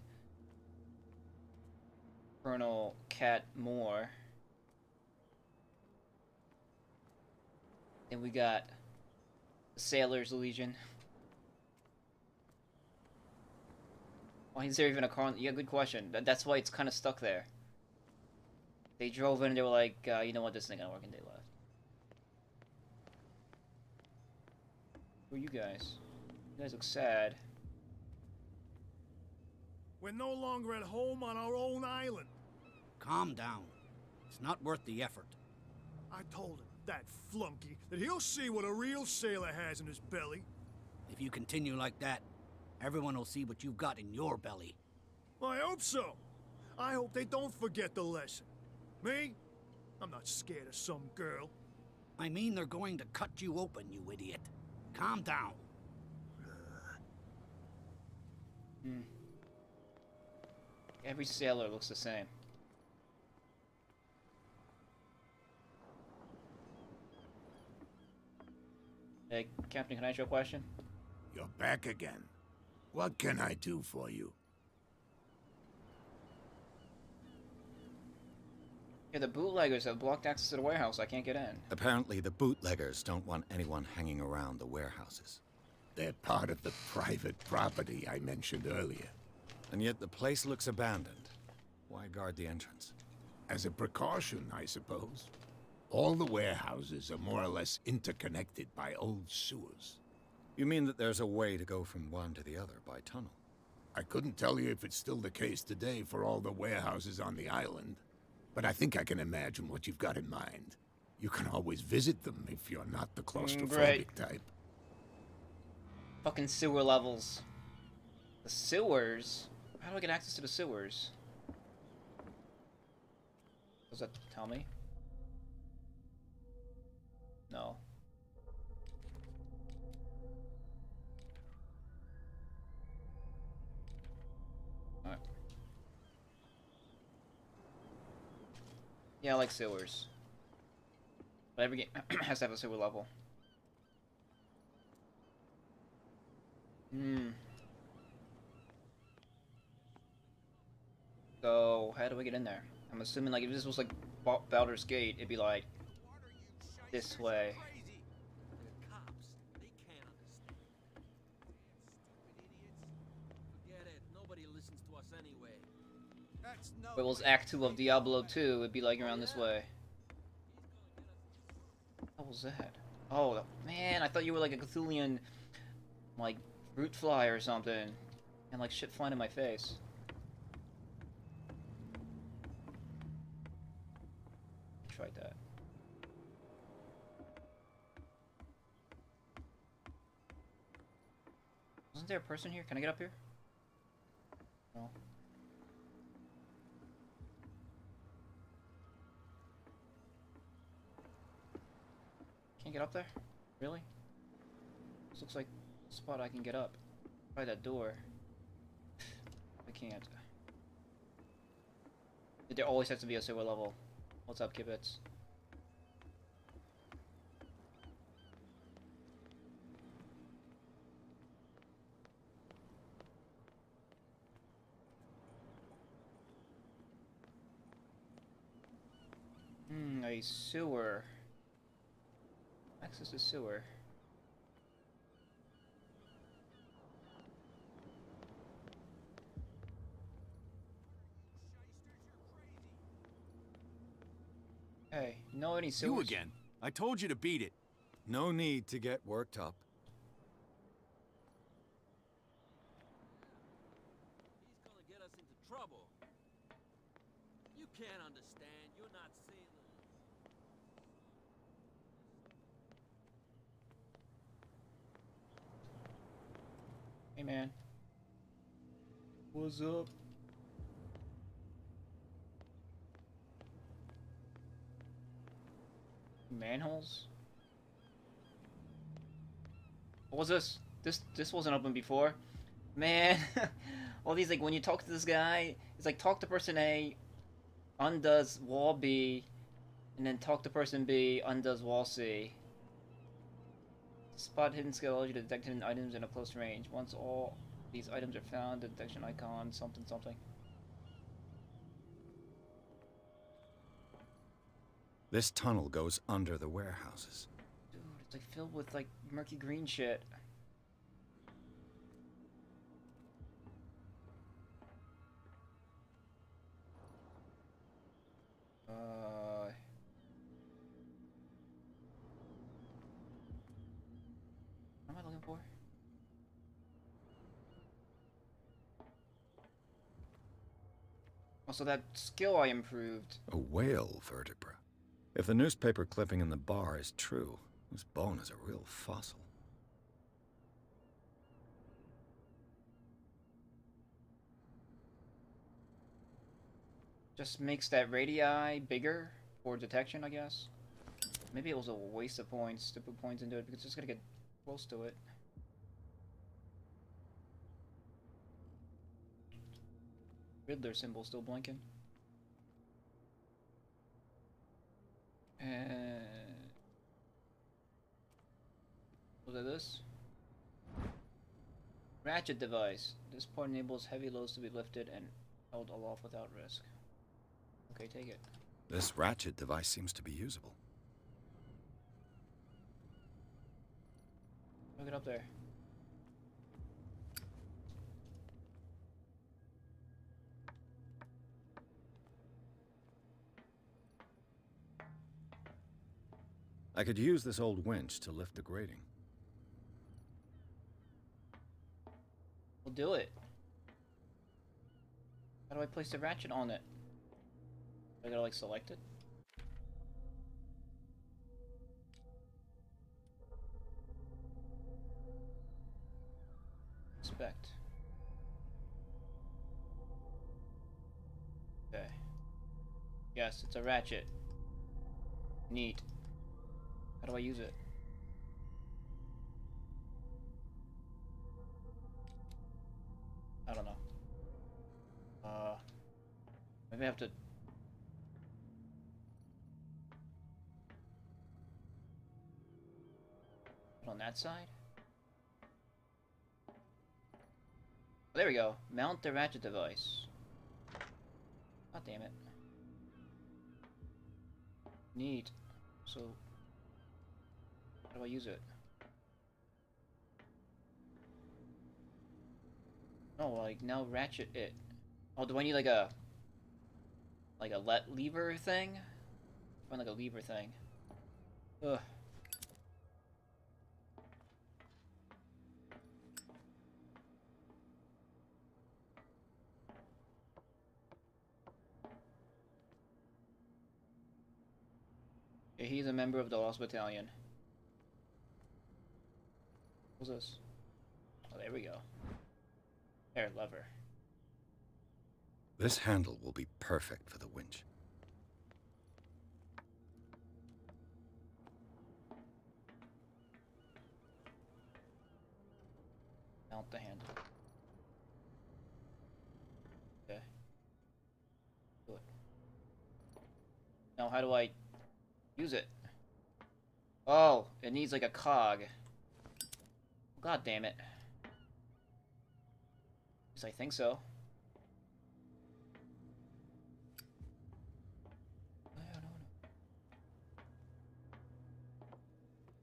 Colonel Cat Moore. Then we got the Sailors Legion. Why is there even a car? Yeah, good question. That's why it's kind of stuck there. They drove in and they were like, you know what, this ain't gonna work, and they left. Who are you guys? You guys look sad. We're no longer at home on our own island. Calm down. It's not worth the effort. I told him, that flunky, that he'll see what a real sailor has in his belly. If you continue like that, everyone will see what you've got in your belly. I hope so. I hope they don't forget the lesson. Me? I'm not scared of some girl. I mean they're going to cut you open, you idiot. Calm down. Every sailor looks the same. Hey, Captain, can I ask you a question? You're back again. What can I do for you? Yeah, the bootleggers have blocked access to the warehouse. I can't get in. Apparently, the bootleggers don't want anyone hanging around the warehouses. They're part of the private property I mentioned earlier. And yet the place looks abandoned. Why guard the entrance? As a precaution, I suppose. All the warehouses are more or less interconnected by old sewers. You mean that there's a way to go from one to the other by tunnel? I couldn't tell you if it's still the case today for all the warehouses on the island, but I think I can imagine what you've got in mind. You can always visit them if you're not the claustrophobic type. Fucking sewer levels. The sewers? How do I get access to the sewers? Does that tell me? No. Alright. Yeah, I like sewers. But every game has to have a sewer level. So, how do I get in there? I'm assuming, like, if this was, like, Baldur's Gate, it'd be, like, this way. listens to us anyway. That's no. If it was Act 2 of Diablo 2, it'd be like around this way. What was that? Oh, man, I thought you were like a Cthulhian, like, fruit fly or something. And like shit flying in my face. Tried that. Wasn't there a person here? Can I get up here? No. Can't get up there? Really? This looks like a spot I can get up. Try that door. I can't. There always has to be a sewer level. What's up, Kibitz? A sewer. Access to sewer. Hey, you know any sewers? You again. I told you to beat it. No need to get worked up. He's gonna get us into trouble. You can't understand. You're not seeing it. Hey, man. What's up? Manholes? What was this? This wasn't open before. Man, all these, like, when you talk to this guy, it's like talk to person A, undoes wall B, and then talk to person B, undoes wall C. Spot hidden skill allows you to detect hidden items in a close range. Once all these items are found, the detection icon, something something. This tunnel goes under the warehouses. Dude, it's like filled with like murky green shit. What am I looking for? Also, that skill I improved. A whale vertebra. If the newspaper clipping in the bar is true, this bone is a real fossil. Just makes that radii bigger for detection, I guess. Maybe it was a waste of points to put points into it because it's just gonna get close to it. Riddler symbol still blinking. Was it this? Ratchet device. This part enables heavy loads to be lifted and held aloft without risk. Okay, take it. This ratchet device seems to be usable. Look it up there. I could use this old winch to lift the grating. We'll do it. How do I place the ratchet on it? I gotta like select it? Inspect. Okay. Yes, it's a ratchet. Neat. How do I use it? I don't know. Maybe I have to... put on that side? Oh, there we go. Mount the ratchet device. God damn it. Neat. So... how do I use it? Oh, like now ratchet it. Oh, do I need like a lever thing? Find like a lever thing. Ugh. Yeah, he's a member of the Lost Battalion. What's this? Oh, there we go. There, lever. This handle will be perfect for the winch. Mount the handle. Okay. Do it. Now, how do I use it? Oh, it needs like a cog. God damn it. Yes, I think so.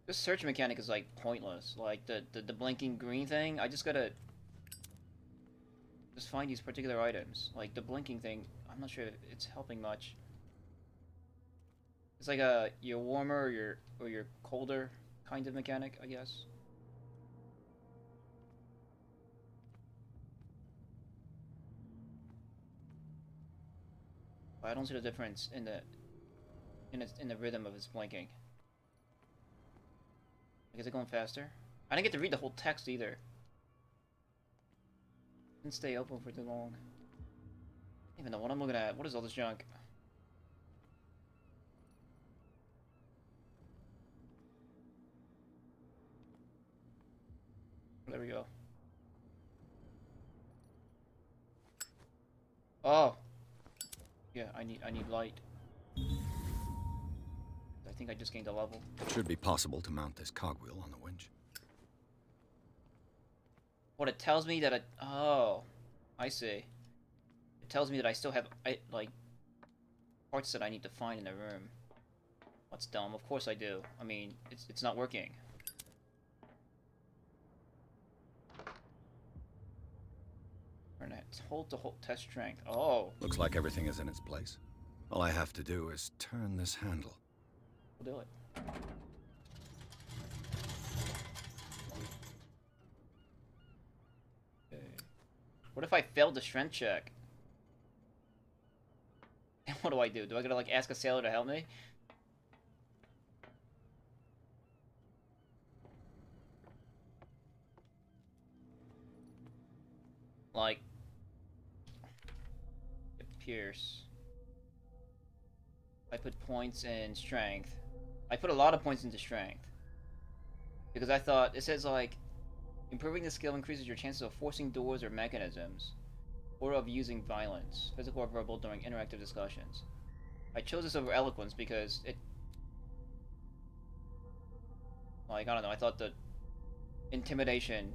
This search mechanic is like pointless. Like the blinking green thing, I just gotta just find these particular items. Like the blinking thing, I'm not sure if it's helping much. It's like a you're warmer or you're colder kind of mechanic, I guess. I don't see the difference in the rhythm of its blinking. Like, is it going faster? I didn't get to read the whole text either. Didn't stay open for too long. I don't even know what I'm looking at. What is all this junk? There we go. Oh. Yeah, I need light. I think I just gained a level. It should be possible to mount this cogwheel on the winch. What it tells me that oh, I see. It tells me that I still have like parts that I need to find in the room. What's dumb? Of course I do. I mean, it's not working. Hold to test strength. Oh. Looks like everything is in its place. All I have to do is turn this handle. We'll do it. Okay. What if I failed the strength check? And what do I do? Do I gotta like ask a sailor to help me? Like Pierce. I put points in strength. I put a lot of points into strength. Because I thought, it says like, improving the skill increases your chances of forcing doors or mechanisms, or of using violence, physical or verbal, during interactive discussions. I chose this over eloquence because it... Like, I don't know, I thought that intimidation...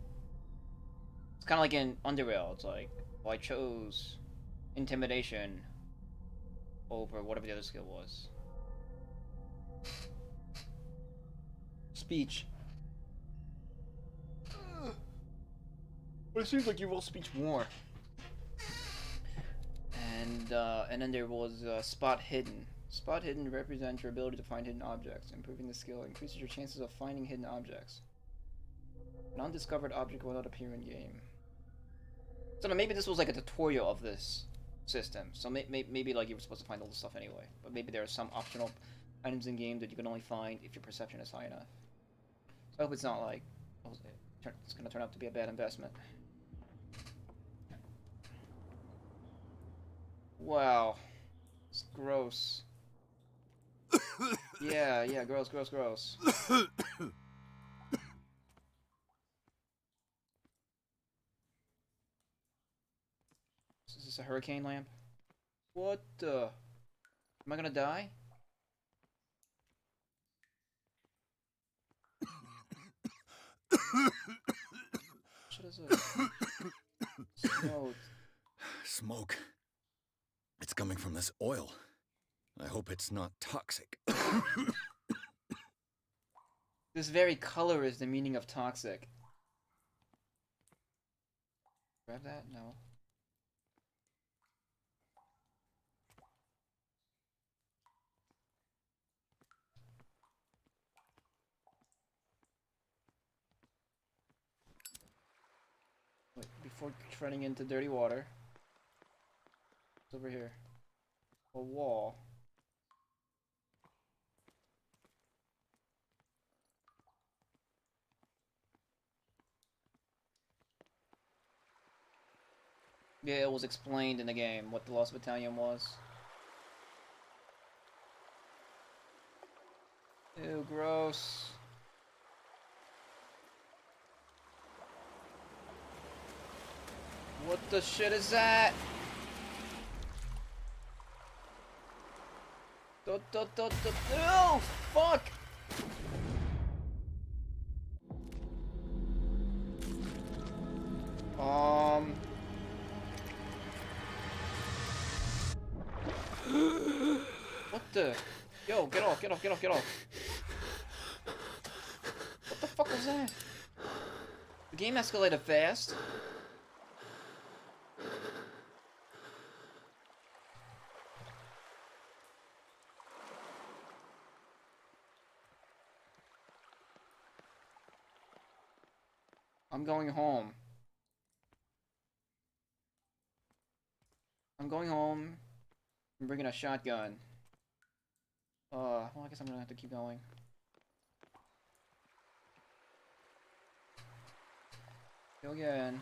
It's kind of like in Underrail, it's like, well, I chose intimidation over whatever the other skill was. Speech. But it seems like you roll speech more. And then there was spot hidden. Spot hidden represents your ability to find hidden objects. Improving the skill increases your chances of finding hidden objects. An undiscovered object will not appear in game. So maybe this was like a tutorial of this system. So maybe like you were supposed to find all the stuff anyway. But maybe there are some optional items in game that you can only find if your perception is high enough. So I hope it's not like it's gonna turn out to be a bad investment. Wow, it's gross. yeah, gross. Is this a hurricane lamp? What the? Am I gonna die? What is it? Smoke. Smoke. It's coming from this oil. I hope it's not toxic. This very color is the meaning of toxic. Grab that? No. Wait, before treading into dirty water. What's over here? A wall. Yeah, it was explained in the game what the Lost Battalion was. Ew, gross. What the shit is that? Oh, fuck! What the? Yo, get off, get off, get off, get off. What the fuck was that? The game escalated fast. I'm going home. I'm going home. I'm bringing a shotgun. Well, I guess I'm gonna have to keep going. Go again.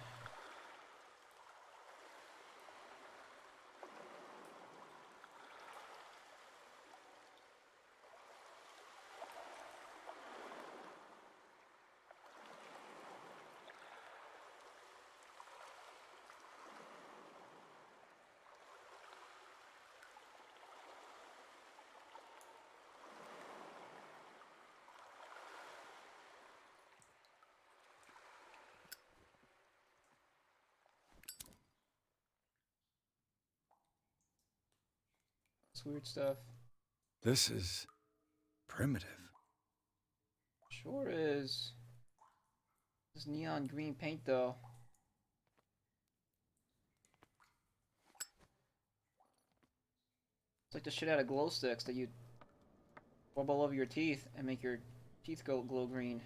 Weird stuff. This is primitive. Sure is. This neon green paint, though. It's like the shit out of glow sticks that you rub all over your teeth and make your teeth glow green.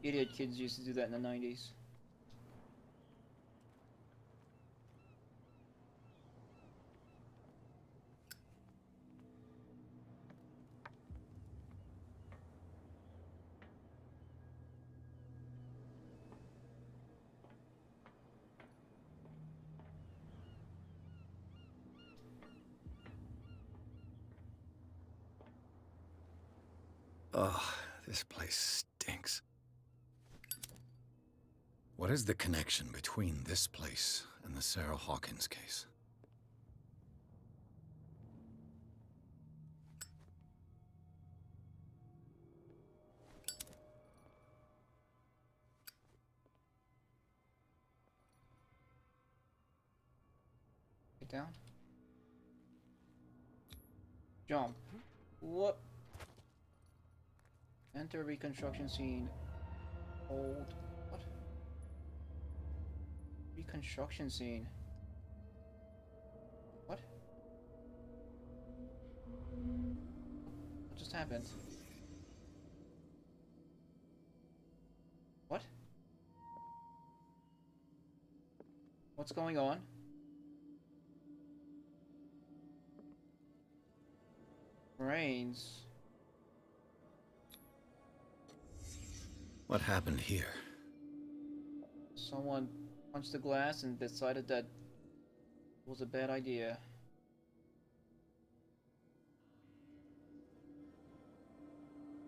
Idiot kids used to do that in the 90s. Ugh, this place stinks. What is the connection between this place and the Sarah Hawkins case? Get down. Jump. What? Enter reconstruction scene. Hold. What? Reconstruction scene. What? What just happened? What? What's going on? Brains. What happened here? Someone punched the glass and decided that it was a bad idea.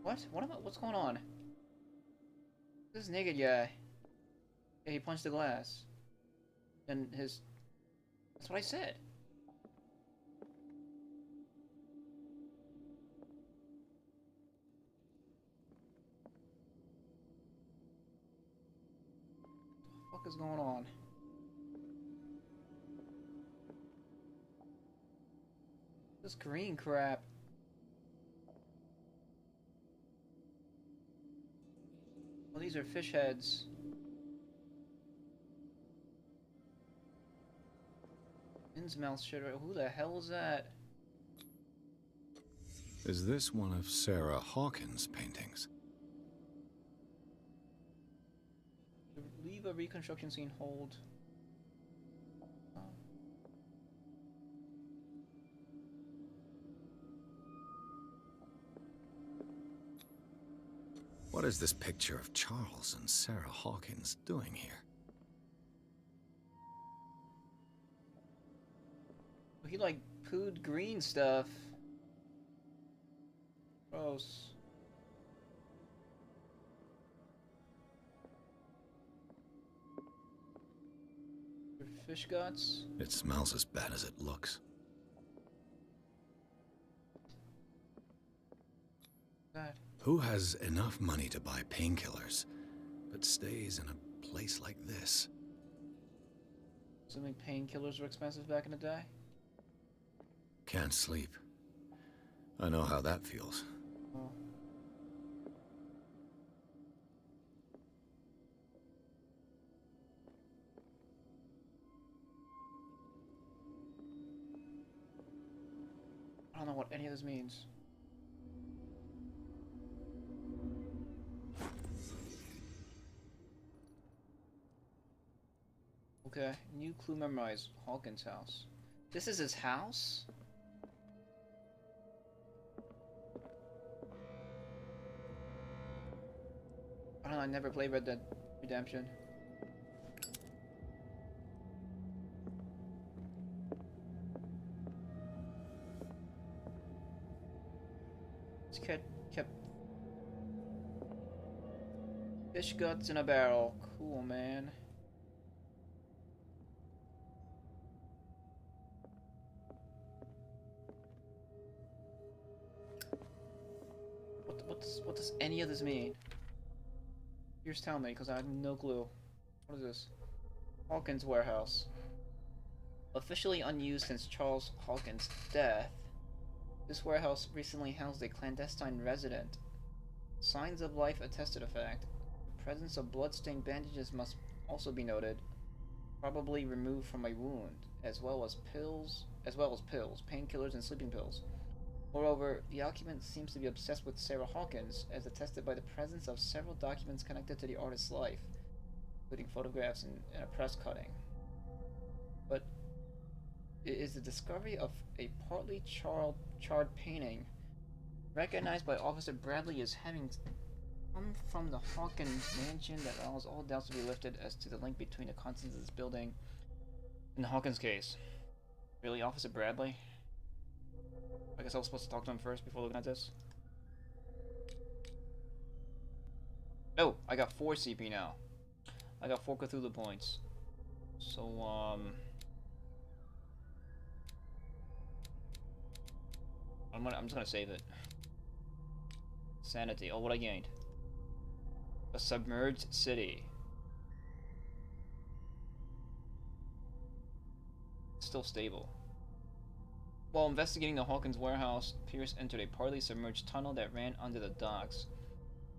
What? What's going on? This naked guy. Yeah, he punched the glass. And his... That's what I said. What the fuck is going on? This green crap. Well, these are fish heads. Innsmouth shitter. Who the hell is that? Is this one of Sarah Hawkins' paintings? Leave a reconstruction scene hold. What is this picture of Charles and Sarah Hawkins doing here? He like pooed green stuff. Gross. Fish guts? It smells as bad as it looks. God. Who has enough money to buy painkillers, but stays in a place like this? Assuming painkillers were expensive back in the day? Can't sleep. I know how that feels. Oh. I don't know what any of this means. Okay, new clue memorized. Hawkins' house. This is his house? I don't know, I never played Red Dead Redemption. This cat kept fish guts in a barrel. Cool, man. What does any of this mean? Here's tell me, because I have no clue. What is this? Hawkins' warehouse. Officially unused since Charles Hawkins' death, this warehouse recently housed a clandestine resident. Signs of life attest to the fact. The presence of blood-stained bandages must also be noted, probably removed from a wound, as well as pills, painkillers, and sleeping pills. Moreover, the occupant seems to be obsessed with Sarah Hawkins, as attested by the presence of several documents connected to the artist's life, including photographs and a press cutting. But it is the discovery of a partly charred painting, recognized by Officer Bradley as having come from the Hawkins mansion, that allows all doubts to be lifted as to the link between the contents of this building and the Hawkins case. Really, Officer Bradley? I guess I was supposed to talk to him first before looking at this. Oh, I got 4 CP now. I got 4 Cthulhu points. So, I'm just gonna save it. Sanity. Oh, what I gained. A submerged city. Still stable. While investigating the Hawkins warehouse, Pierce entered a partly submerged tunnel that ran under the docks.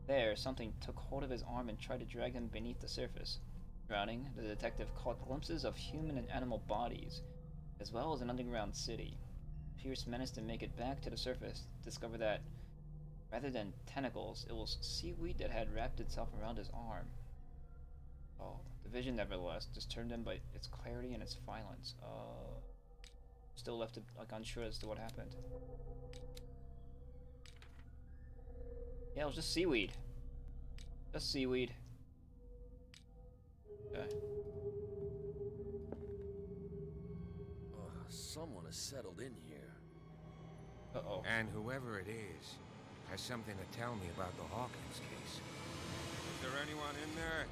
There, something took hold of his arm and tried to drag him beneath the surface. Drowning, the detective caught glimpses of human and animal bodies, as well as an underground city. Pierce managed to make it back to the surface, to discover that, rather than tentacles, it was seaweed that had wrapped itself around his arm. Oh, the vision, nevertheless, disturbed him by its clarity and its violence. Still left unsure as to what happened. Yeah, it was just seaweed. Just seaweed. Okay. Someone has settled in here. Uh-oh. And whoever it is has something to tell me about the Hawkins case. Is there anyone in there?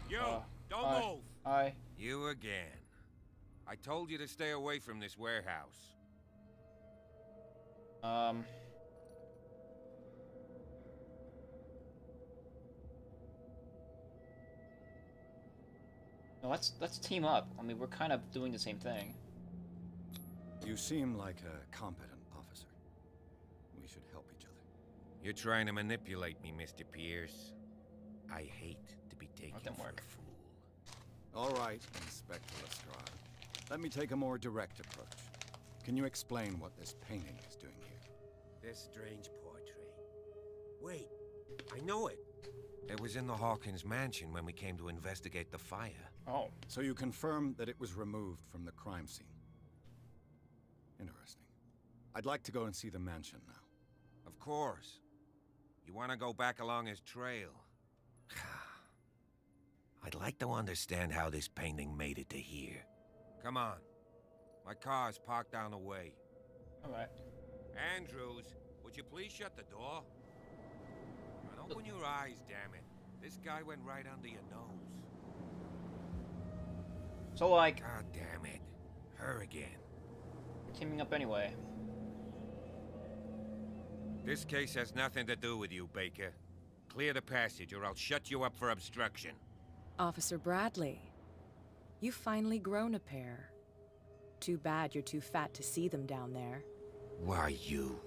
You! Don't move! Hi. You again. I told you to stay away from this warehouse. No, let's team up. I mean, we're kind of doing the same thing. You seem like a competent officer. We should help each other. You're trying to manipulate me, Mr. Pierce. I hate to be taken for a fool. All right, Inspector Lestrade. Let me take a more direct approach. Can you explain what this painting is doing here? This strange portrait. Wait, I know it. It was in the Hawkins mansion when we came to investigate the fire. Oh. So you confirm that it was removed from the crime scene. Interesting. I'd like to go and see the mansion now. Of course. You want to go back along his trail? I'd like to understand how this painting made it to here. Come on. My car's parked down the way. Alright. Andrews, would you please shut the door? And open your eyes, damn it. This guy went right under your nose. So, like... God damn it. Her again. We're teaming up anyway. This case has nothing to do with you, Baker. Clear the passage, or I'll shut you up for obstruction. Officer Bradley, you've finally grown a pair. Too bad you're too fat to see them down there. Why you?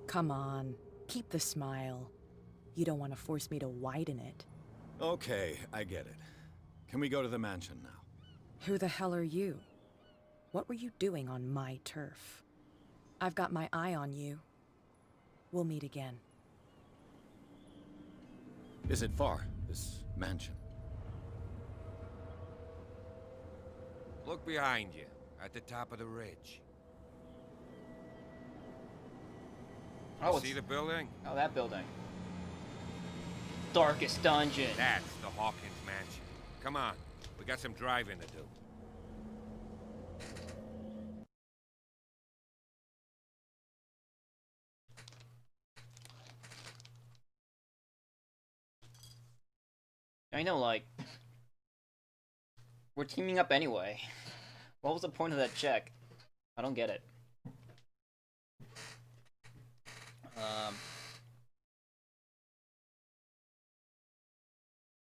Come on, keep the smile. You don't want to force me to widen it. Okay, I get it. Can we go to the mansion now? Who the hell are you? What were you doing on my turf? I've got my eye on you. We'll meet again. Is it far, this mansion? Look behind you, at the top of the ridge. Oh, See the building? Oh, that building. Darkest dungeon. That's the Hawkins mansion. Come on, we got some driving to do. I know, like... We're teaming up anyway. What was the point of that check? I don't get it.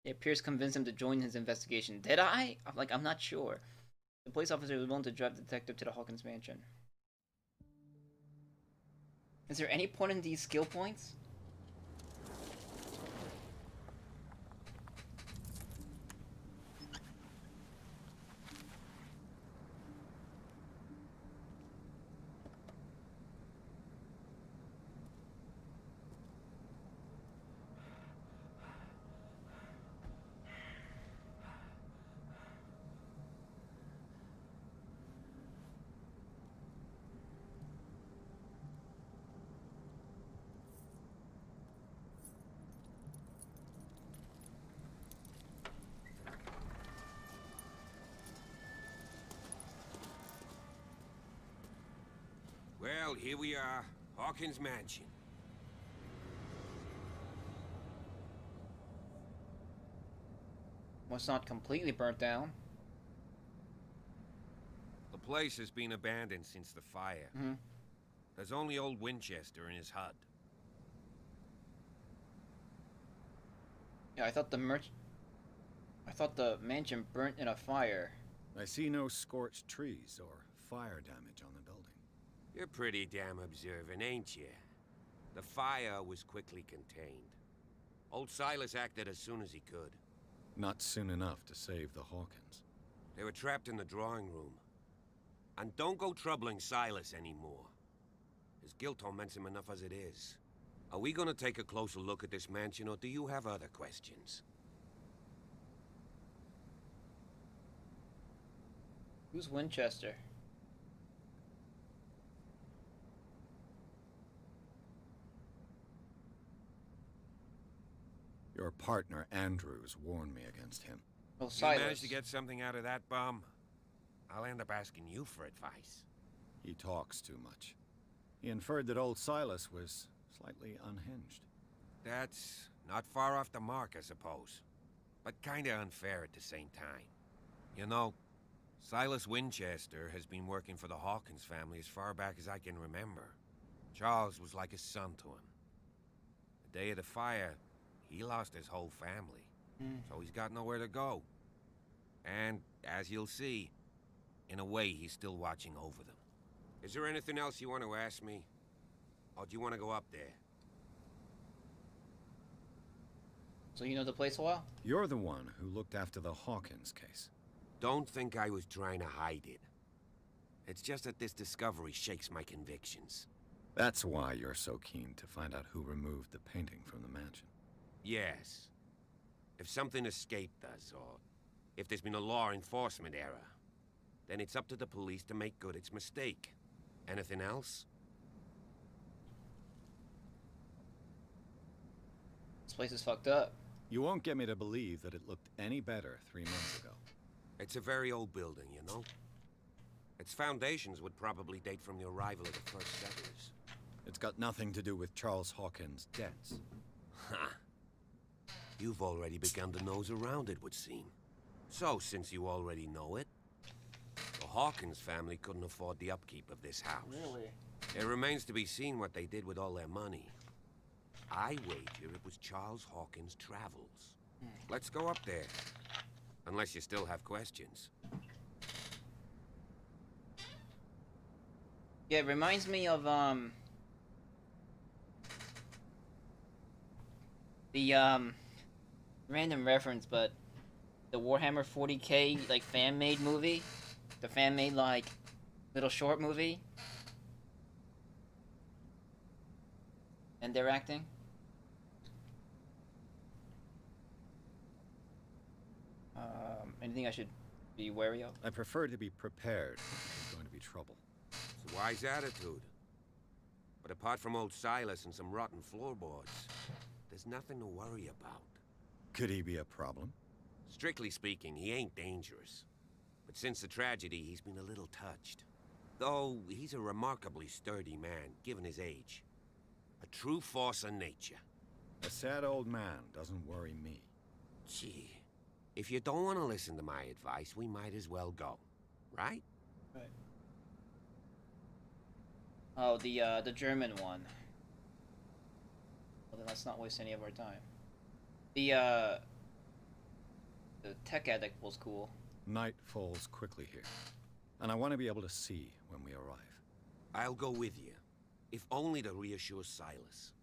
It appears convinced him to join his investigation. Did I? I'm not sure. The police officer was willing to drive the detective to the Hawkins mansion. Is there any point in these skill points? Well, here we are. Hawkins mansion. Well, it's not completely burnt down. The place has been abandoned since the fire. Mm-hmm. There's only old Winchester in his hut. Yeah, I thought the mansion burnt in a fire. I see no scorched trees or fire damage on the building. You're pretty damn observant, ain't you? The fire was quickly contained. Old Silas acted as soon as he could. Not soon enough to save the Hawkins. They were trapped in the drawing room. And don't go troubling Silas anymore. His guilt torments him enough as it is. Are we gonna take a closer look at this mansion, or do you have other questions? Who's Winchester? Your partner, Andrews, warned me against him. Well, You managed to get something out of that bum? I'll end up asking you for advice. He talks too much. He inferred that old Silas was slightly unhinged. That's not far off the mark, I suppose. But kinda unfair at the same time. You know, Silas Winchester has been working for the Hawkins family as far back as I can remember. Charles was like a son to him. The day of the fire, he lost his whole family. So he's got nowhere to go. And, as you'll see, in a way, he's still watching over them. Is there anything else you want to ask me? Or do you want to go up there? So you know the place well? You're the one who looked after the Hawkins case. Don't think I was trying to hide it. It's just that this discovery shakes my convictions. That's why you're so keen to find out who removed the painting from the mansion. Yes. If something escaped us, or if there's been a law enforcement error, then it's up to the police to make good its mistake. Anything else? This place is fucked up. You won't get me to believe that it looked any better 3 months ago. It's a very old building, you know? Its foundations would probably date from the arrival of the first settlers. It's got nothing to do with Charles Hawkins' debts. Ha! You've already begun to nose around, it would seem. So, since you already know it, the Hawkins family couldn't afford the upkeep of this house. Really? It remains to be seen what they did with all their money. I wager it was Charles Hawkins' travels. Let's go up there. Unless you still have questions. Yeah, it reminds me of, random reference, but the Warhammer 40K, like, fan-made movie. The fan-made, like, little short movie. And their acting. Anything I should be wary of? I prefer to be prepared if there's going to be trouble. It's a wise attitude. But apart from old Silas and some rotten floorboards, there's nothing to worry about. Could he be a problem? Strictly speaking, he ain't dangerous. But since the tragedy, he's been a little touched. Though, he's a remarkably sturdy man, given his age. A true force of nature. A sad old man doesn't worry me. Gee, if you don't want to listen to my advice, we might as well go. Right? Right. Oh, the German one. Well, then let's not waste any of our time. The tech addict was cool. Night falls quickly here, and I want to be able to see when we arrive. I'll go with you, if only to reassure Silas.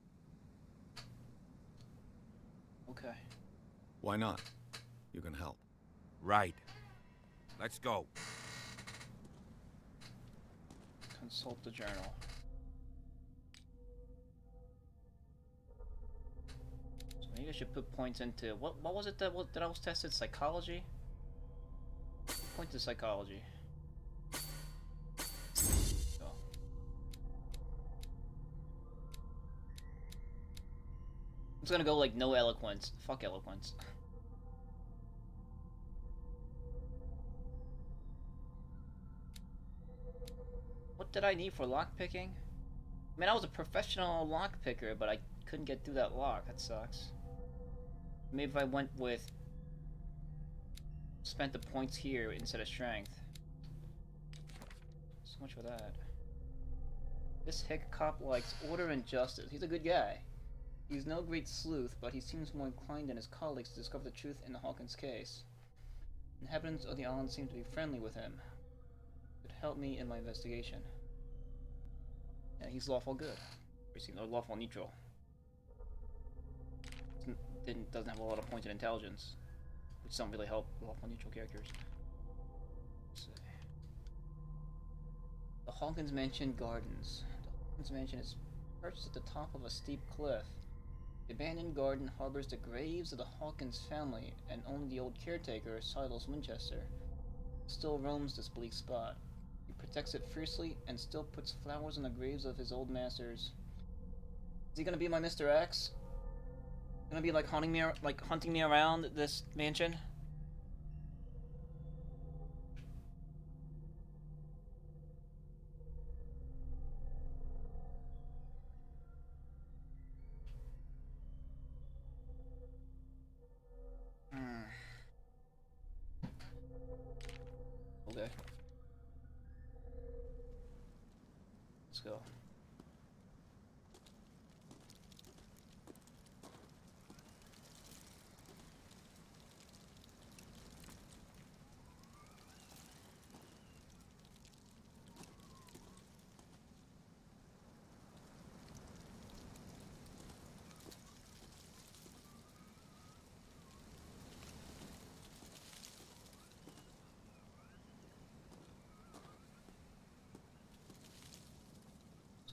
Okay. Why not? You can help. Right. Let's go. Consult the journal. So maybe I should put points into what was it that I was tested? Psychology? Point to psychology. Go. I'm just gonna go like no eloquence. Fuck eloquence. What did I need for lockpicking? I mean, I was a professional lockpicker, but I couldn't get through that lock. That sucks. Maybe if I went with... spent the points here instead of strength. So much for that. This hick cop likes order and justice. He's a good guy. He's no great sleuth, but he seems more inclined than his colleagues to discover the truth in the Hawkins case. Inhabitants of the island seem to be friendly with him. Could help me in my investigation. Yeah, he's lawful good. Or lawful neutral. Doesn't have a lot of points in intelligence, which don't really help lawful neutral characters. Let's see. The Hawkins Mansion Gardens. The Hawkins Mansion is perched at the top of a steep cliff. The abandoned garden harbors the graves of the Hawkins family, and only the old caretaker, Silas Winchester, still roams this bleak spot. He protects it fiercely and still puts flowers on the graves of his old masters. Is he gonna be my Mr. X? Gonna be like hunting me around this mansion? Okay. Let's go.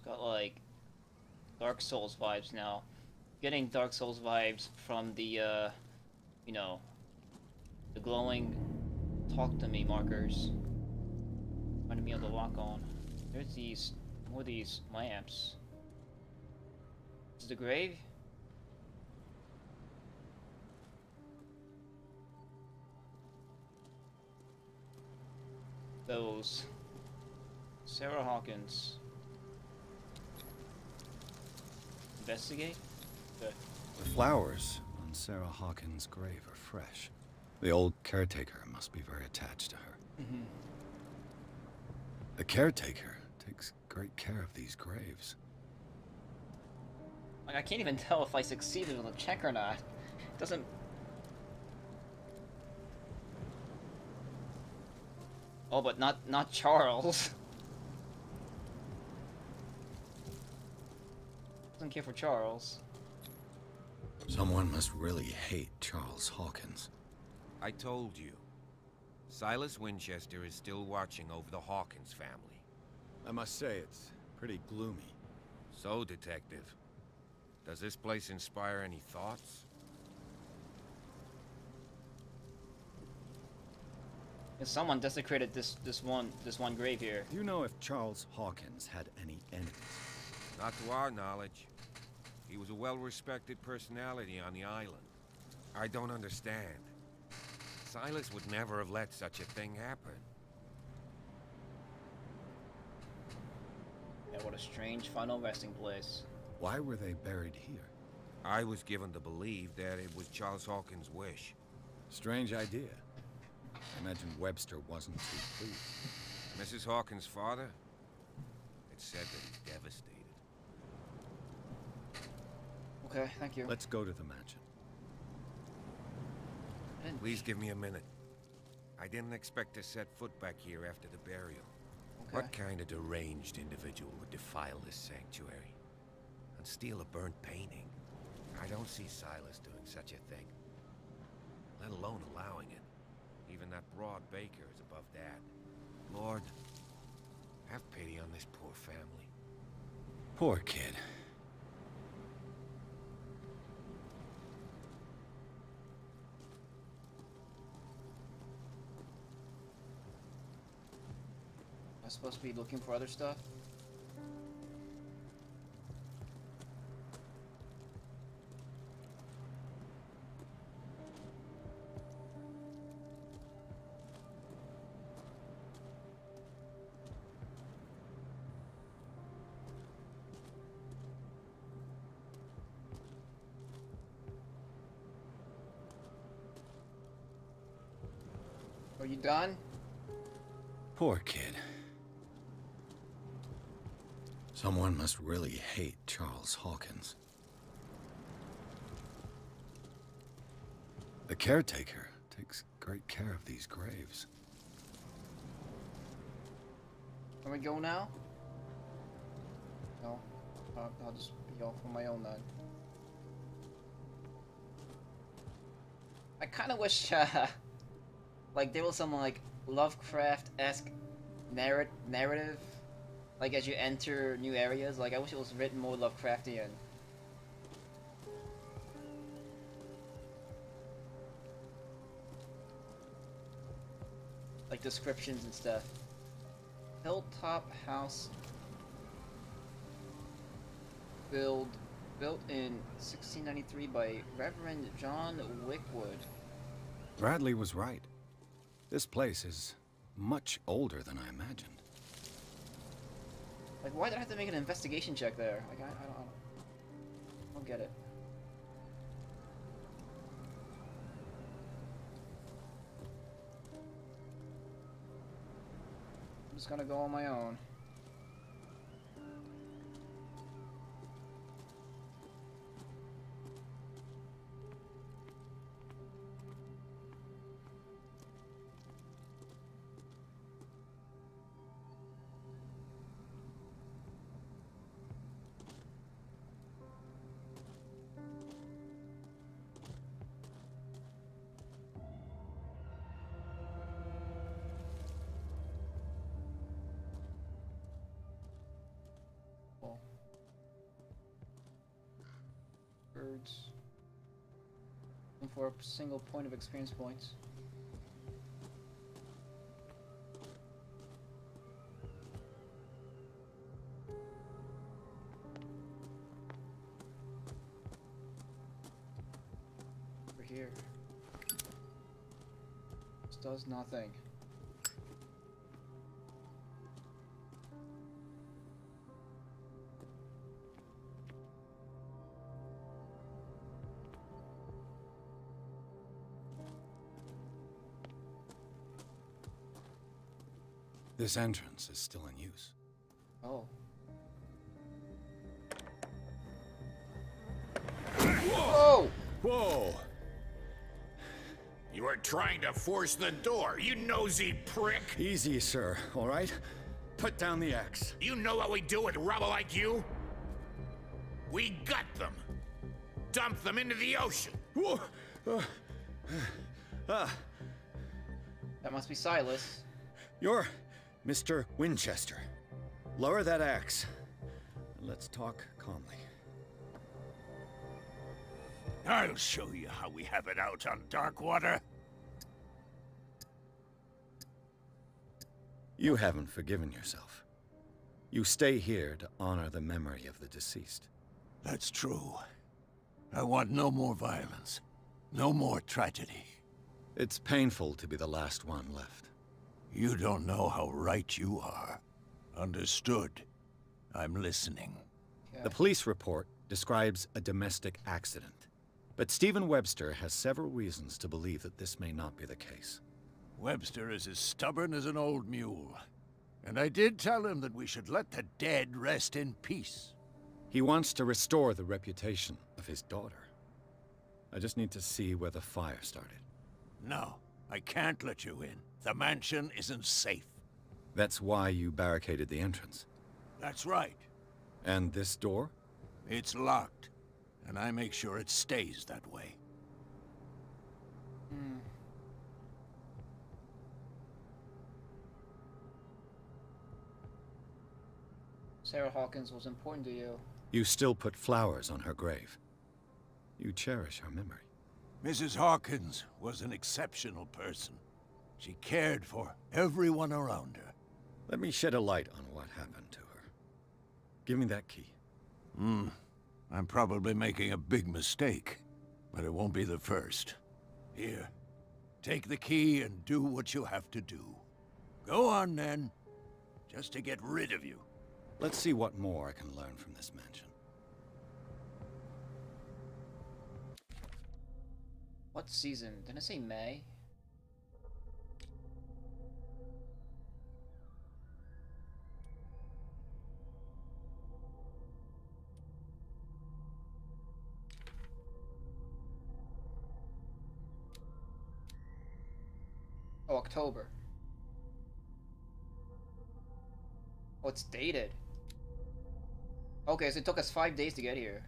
got like Dark Souls vibes now. Getting Dark Souls vibes from the, you know, the glowing talk to me markers. Reminded me of the lock on. There's these, more of these lamps. This is the grave? Those. Sarah Hawkins. Investigate? Good. The flowers on Sarah Hawkins' grave are fresh. The old caretaker must be very attached to her. Mm-hmm. The caretaker takes great care of these graves. Like, I can't even tell if I succeeded on the check or not. It doesn't... Oh, but not Charles. Doesn't care for Charles. Someone must really hate Charles Hawkins. I told you. Silas Winchester is still watching over the Hawkins family. I must say, it's pretty gloomy. So, Detective, does this place inspire any thoughts? Someone desecrated this one grave here. Do you know if Charles Hawkins had any enemies? Not to our knowledge. He was a well-respected personality on the island. I don't understand. Silas would never have let such a thing happen. Yeah, what a strange final resting place. Why were they buried here? I was given to believe that it was Charles Hawkins' wish. Strange idea. I imagine Webster wasn't too pleased. Mrs. Hawkins' father? It's said that he's devastated. Okay, thank you. Let's go to the mansion. Please give me a minute. I didn't expect to set foot back here after the burial. Okay. What kind of deranged individual would defile this sanctuary? And steal a burnt painting? I don't see Silas doing such a thing. Let alone allowing it. Even that broad baker is above that. Lord, have pity on this poor family. Poor kid. Am I supposed to be looking for other stuff? Are you done? Poor kid. Someone must really hate Charles Hawkins. The caretaker takes great care of these graves. Can we go now? No. I'll just be off on my own then. I kind of wish, like, there was some, like, Lovecraft-esque narrative. Like, as you enter new areas, like, I wish it was written more Lovecraftian. Like, descriptions and stuff. Hilltop house built in 1693 by Reverend John Wickwood. Bradley was right. This place is much older than I imagined. Like, why did I have to make an investigation check there? Like, I don't get it. I'm just gonna go on my own. Birds. Looking for a single point of experience points. Over here. This does nothing. This entrance is still in use. Oh. Whoa! Whoa! You are trying to force the door, you nosy prick! Easy, sir, all right? Put down the axe. You know what we do with rubble like you? We gut them. Dump them into the ocean. Whoa! That must be Silas. You're Mr. Winchester. Lower that axe. Let's talk calmly. I'll show you how we have it out on Darkwater. You haven't forgiven yourself. You stay here to honor the memory of the deceased. That's true. I want no more violence. No more tragedy. It's painful to be the last one left. You don't know how right you are. Understood. I'm listening. The police report describes a domestic accident. But Stephen Webster has several reasons to believe that this may not be the case. Webster is as stubborn as an old mule. And I did tell him that we should let the dead rest in peace. He wants to restore the reputation of his daughter. I just need to see where the fire started. No, I can't let you in. The mansion isn't safe. That's why you barricaded the entrance. That's right. And this door? It's locked. And I make sure it stays that way. Sarah Hawkins was important to you. You still put flowers on her grave. You cherish her memory. Mrs. Hawkins was an exceptional person. She cared for everyone around her. Let me shed a light on what happened to her. Give me that key. I'm probably making a big mistake, but it won't be the first. Here, take the key and do what you have to do. Go on, then. Just to get rid of you. Let's see what more I can learn from this mansion. What season? Didn't it say May? Oh, October. Oh, it's dated. Okay, so it took us 5 days to get here.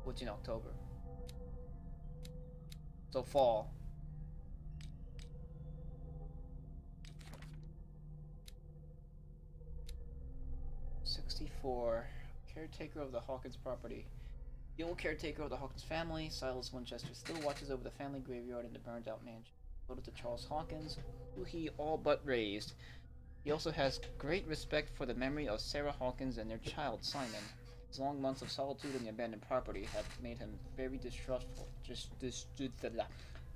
What's in October? So fall. '64. Caretaker of the Hawkins property. The old caretaker of the Hawkins family, Silas Winchester, still watches over the family graveyard in the burned-out mansion. Devoted to Charles Hawkins, who he all but raised. He also has great respect for the memory of Sarah Hawkins and their child, Simon. His long months of solitude in the abandoned property have made him very distrustful.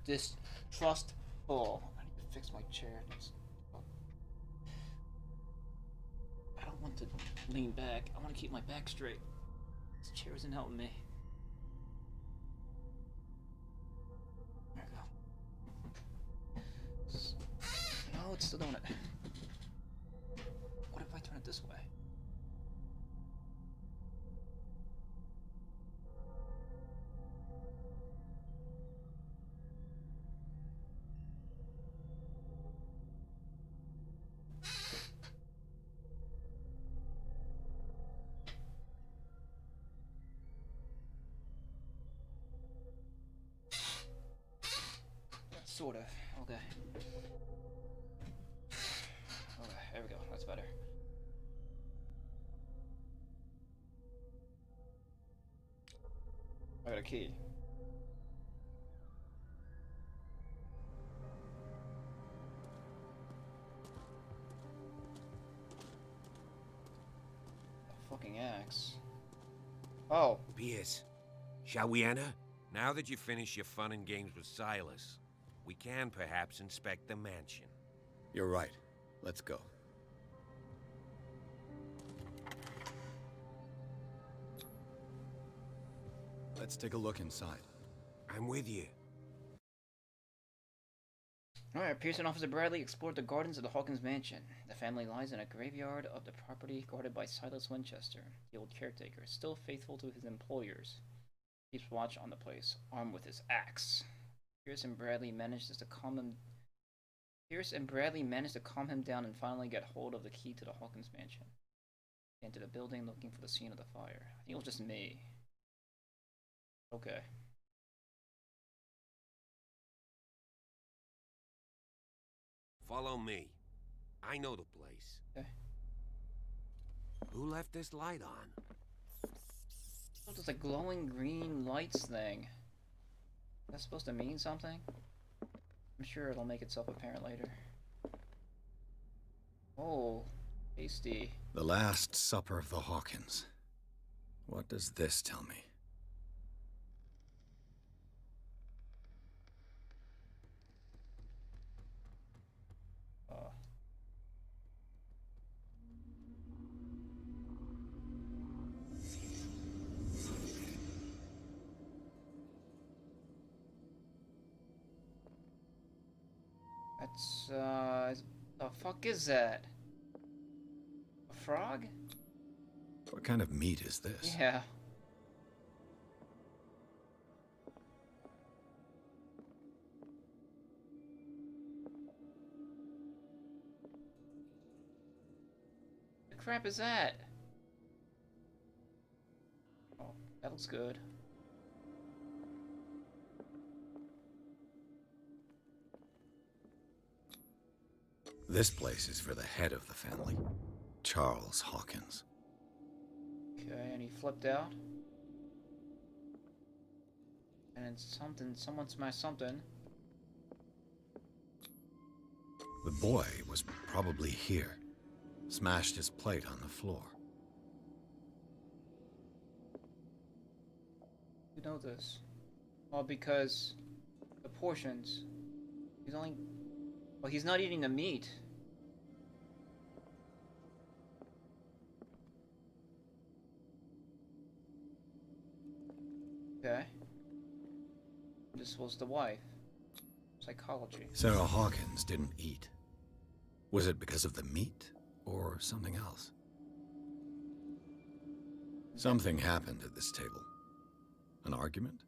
Distrustful. I need to fix my chair. I don't want to lean back. I want to keep my back straight. This chair isn't helping me. There we go. No, it's still doing it. What if I turn it this way? Sort of. Okay. Okay, there we go. That's better. I got a key. A fucking axe. Oh. Pierce, shall we enter? Now that you've finished your fun and games with Silas, we can perhaps inspect the mansion. You're right. Let's go. Let's take a look inside. I'm with you. Alright, Pierce and Officer Bradley explored the gardens of the Hawkins mansion. The family lies in a graveyard of the property guarded by Silas Winchester, the old caretaker, still faithful to his employers. Keeps watch on the place, armed with his axe. Pierce and Bradley managed to calm him down and finally get hold of the key to the Hawkins mansion. They entered the building looking for the scene of the fire. I think it was just me. Okay. Follow me. I know the place. Okay. Who left this light on? Oh, there's a glowing green lights thing. That's supposed to mean something? I'm sure it'll make itself apparent later. Oh, tasty. The Last Supper of the Hawkins. What does this tell me? The fuck is that? A frog? What kind of meat is this? Yeah. The crap is that? Oh, that looks good. This place is for the head of the family, Charles Hawkins. Okay, and he flipped out. And someone smashed something. The boy was probably here. Smashed his plate on the floor. You know this? Well, because the portions. Well, he's not eating the meat. Okay. This was the wife. Psychology. Sarah Hawkins didn't eat. Was it because of the meat or something else? Something happened at this table. An argument?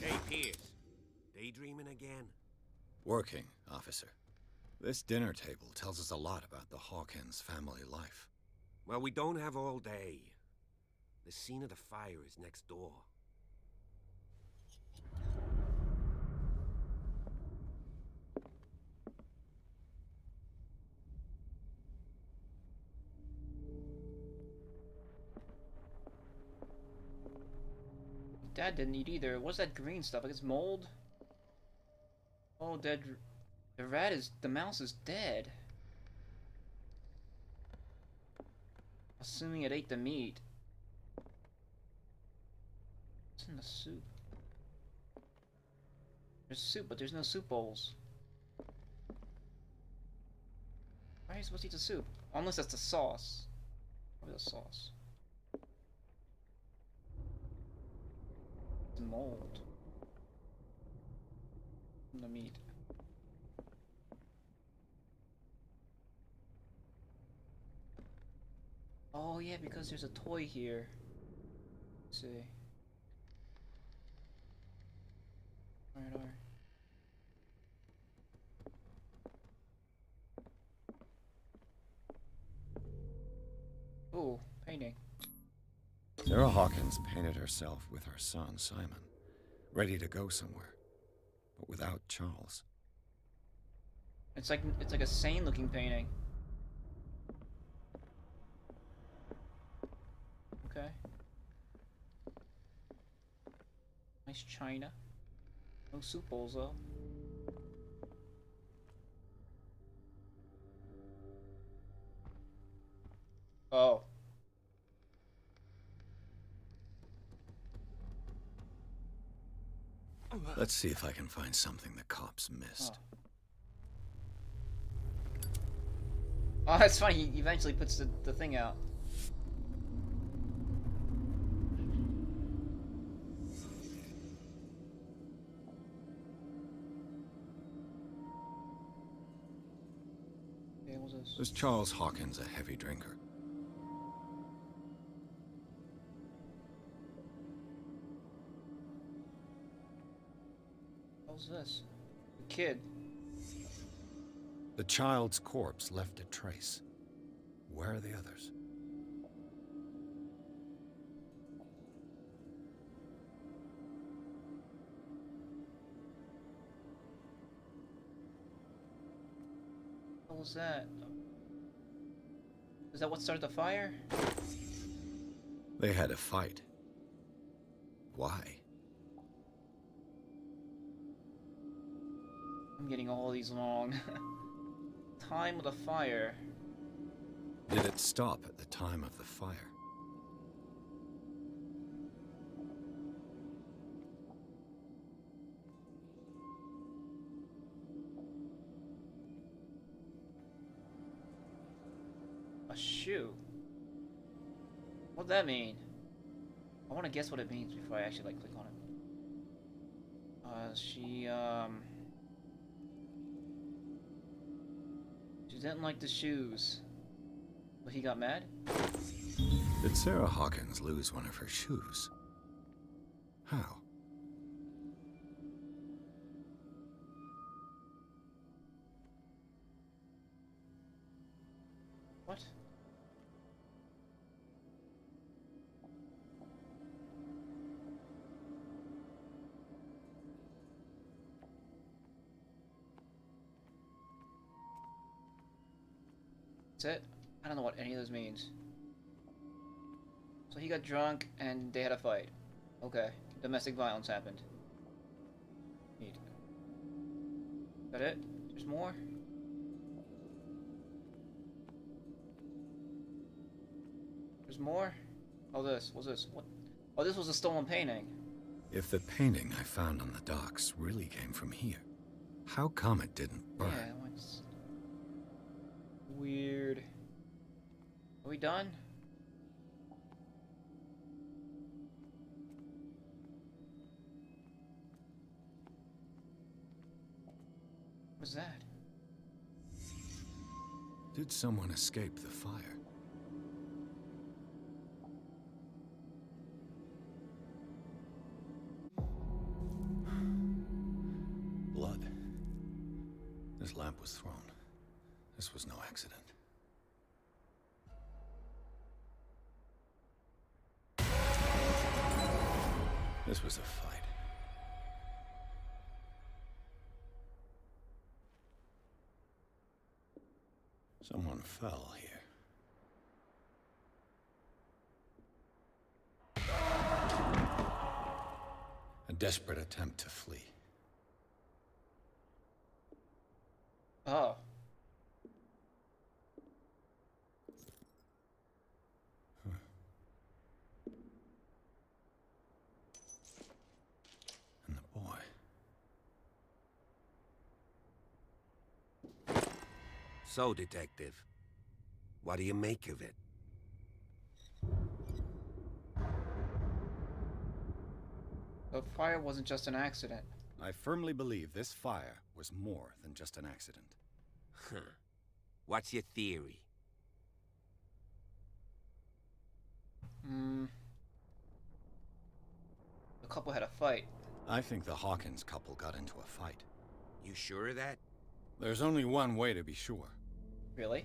Hey, Pierce. Daydreaming again? Working, officer. This dinner table tells us a lot about the Hawkins family life. Well, we don't have all day. The scene of the fire is next door. Dad didn't eat either. What's that green stuff? Like it's mold? Oh, dead. The mouse is dead. Assuming it ate the meat. What's in the soup? There's soup, but there's no soup bowls. Why are you supposed to eat the soup? Unless that's the sauce. Probably the sauce. It's mold. From the meat. Oh yeah, because there's a toy here. Let's see. Alright. Ooh, painting. Sarah Hawkins painted herself with her son, Simon, ready to go somewhere, but without Charles. It's like a sane looking painting. Nice china. No soup bowls though. Oh. Let's see if I can find something the cops missed. Oh, that's funny. He eventually puts the thing out. Okay, what's this? Was Charles Hawkins a heavy drinker? What's this? The kid. The child's corpse left a trace. Where are the others? What was that? Is that what started the fire? They had a fight. Why? I'm getting all these wrong. Time of the fire. Did it stop at the time of the fire? A shoe. What'd that mean? I want to guess what it means before I actually click on it. She didn't like the shoes. But he got mad? Did Sarah Hawkins lose one of her shoes? How? What? That's it? I don't know what any of this means. So he got drunk and they had a fight. Okay. Domestic violence happened. Neat. That it? There's more? There's more? Oh, this. What's this? What? Oh, this was a stolen painting. If the painting I found on the docks really came from here, how come it didn't burn? Yeah, what's... Weird. Are we done? What's that? Did someone escape the fire? Blood. This lamp was thrown. This was no accident. This was a fight. Someone fell here. A desperate attempt to flee. Oh. And the boy. So, Detective, what do you make of it? The fire wasn't just an accident. I firmly believe this fire was more than just an accident. Huh. What's your theory? The couple had a fight. I think the Hawkins couple got into a fight. You sure of that? There's only one way to be sure. Really?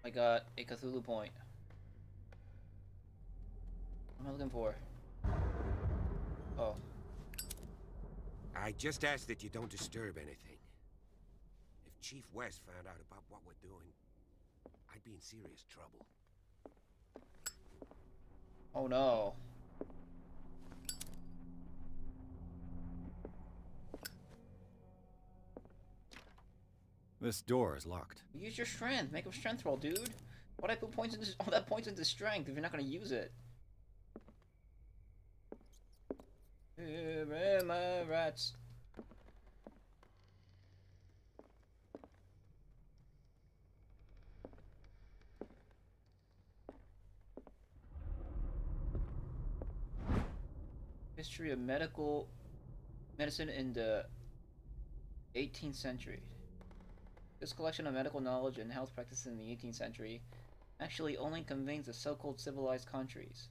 I got a Cthulhu point. What am I looking for? Oh. I just ask that you don't disturb anything. If Chief West found out about what we're doing, I'd be in serious trouble. Oh no. This door is locked. Use your strength. Make a strength roll, dude. Why'd I put points into all that points into strength if you're not gonna use it? My rats. History of medicine in the 18th century. This collection of medical knowledge and health practices in the 18th century actually only convenes the so-called civilized countries.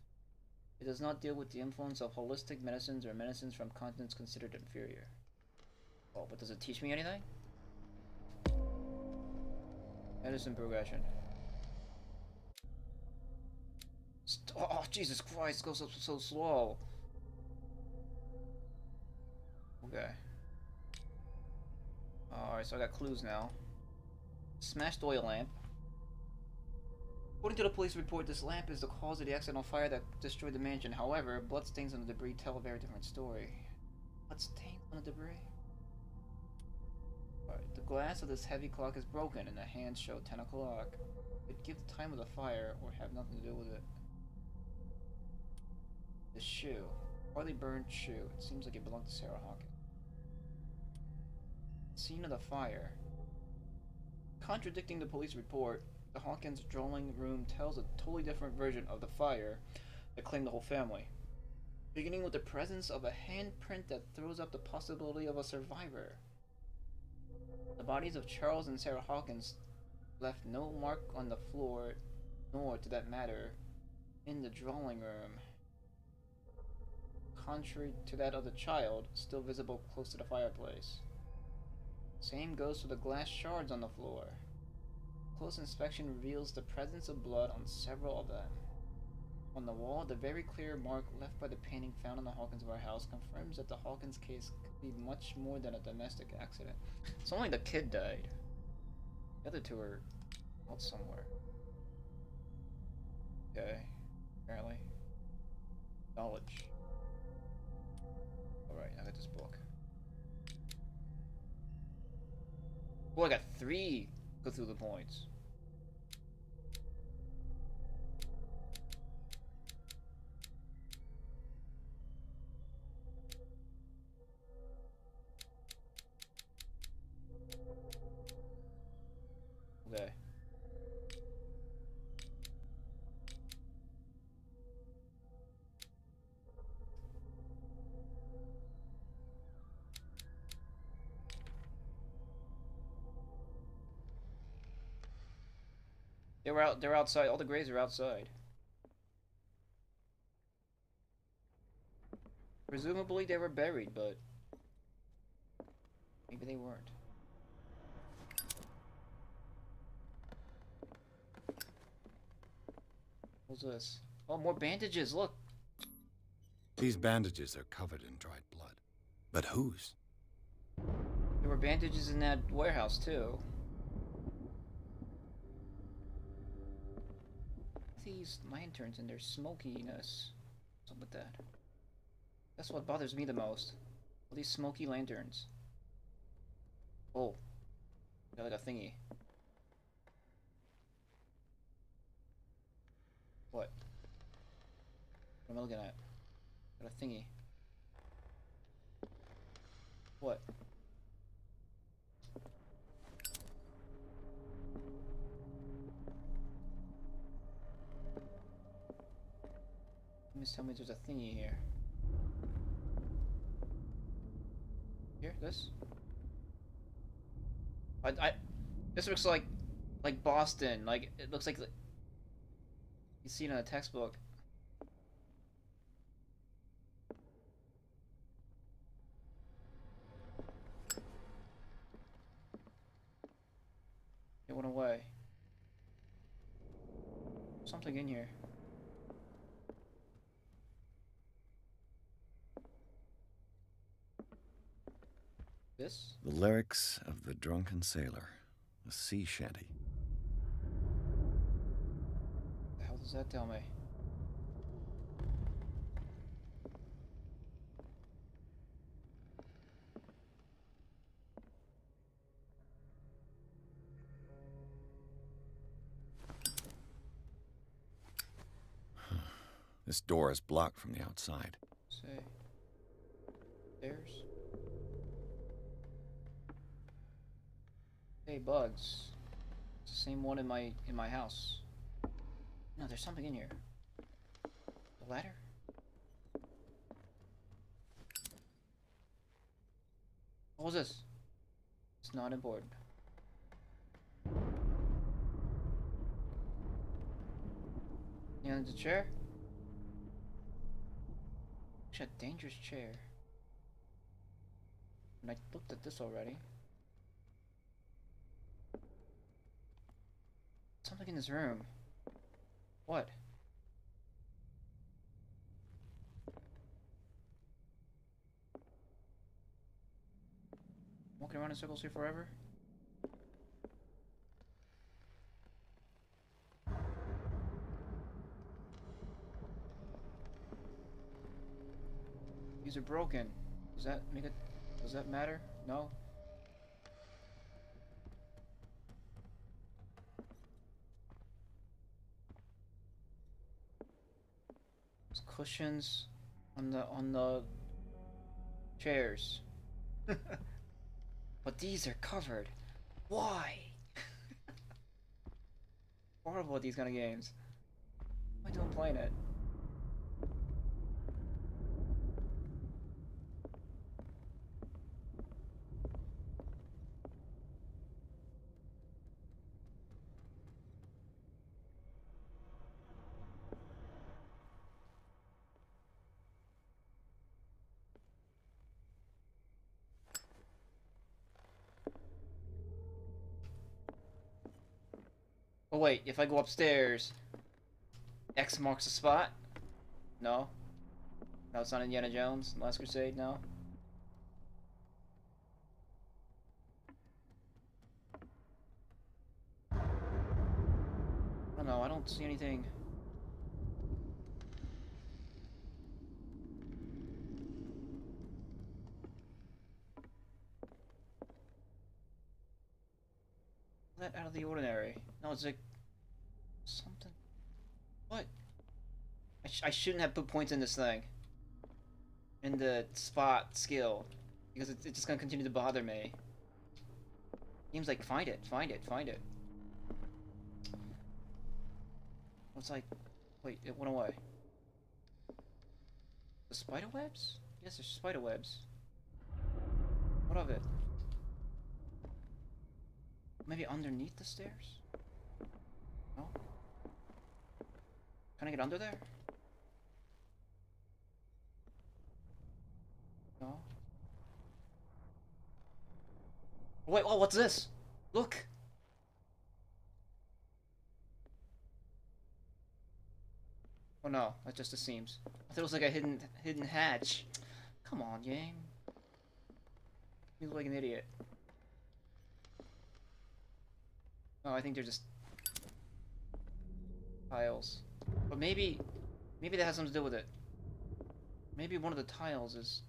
It does not deal with the influence of holistic medicines or medicines from continents considered inferior. Oh, but does it teach me anything? Medicine progression. Oh, Jesus Christ, it goes up so slow. Okay. Alright, so I got clues now. Smashed oil lamp. According to the police report, this lamp is the cause of the accidental fire that destroyed the mansion. However, bloodstains on the debris tell a very different story. Bloodstains on the debris? Alright, the glass of this heavy clock is broken and the hands show 10 o'clock. It give the time of the fire or have nothing to do with it. The shoe. Partly burned shoe. It seems like it belonged to Sarah Hawkins. Scene of the fire. Contradicting the police report, the Hawkins drawing room tells a totally different version of the fire that claimed the whole family. Beginning with the presence of a handprint that throws up the possibility of a survivor. The bodies of Charles and Sarah Hawkins left no mark on the floor, nor, to that matter, in the drawing room. Contrary to that of the child, still visible close to the fireplace. Same goes for the glass shards on the floor. Close inspection reveals the presence of blood on several of them. On the wall, the very clear mark left by the painting found in the Hawkins warehouse confirms that the Hawkins case could be much more than a domestic accident. It's only the kid died. The other two are out somewhere. Okay, apparently. Knowledge. Alright, I got this book. Well, I got 3 Cthulhu points. Okay. They're outside. All the graves are outside. Presumably they were buried, but maybe they weren't. What's this? Oh, more bandages, look! These bandages are covered in dried blood. But whose? There were bandages in that warehouse, too. These lanterns and their smokiness. What's up with that? That's what bothers me the most. All these smoky lanterns. Oh. Got like a thingy. What? What am I looking at? Got a thingy. What? Please tell me there's a thingy here. Here, this? This looks like Boston. Like, it looks like you see it in a textbook. It went away. Something in here. This? The lyrics of the drunken sailor. A sea shanty. The hell does that tell me? This door is blocked from the outside. Say. Stairs. Hey, bugs. It's the same one in my house. No, there's something in here. The ladder? What was this? It's not important. Yeah, the chair? Such a dangerous chair. And I looked at this already. Something in this room. What? Walking around in circles here forever? These are broken. Does that make it? Does that matter? No? There's cushions on the chairs. But these are covered. Why? Horrible at these kind of games. Why don't playing it? Oh wait, if I go upstairs, X marks the spot? No? No, it's not Indiana Jones, Last Crusade, no? I don't know, I don't see anything. That out of the ordinary. No, it's like something. What? I shouldn't have put points in this thing. In the spot skill, because it's just gonna continue to bother me. Game's like, find it, find it, find it. It's like, wait, it went away. The spider webs? Yes, there's spider webs. What of it? Maybe underneath the stairs? No? Can I get under there? No? Oh, wait, oh, what's this? Look! Oh no, that's just the seams. I thought it was like a hidden hatch. Come on, game. You look like an idiot. Oh, I think they're just tiles. But maybe that has something to do with it. Maybe one of the tiles is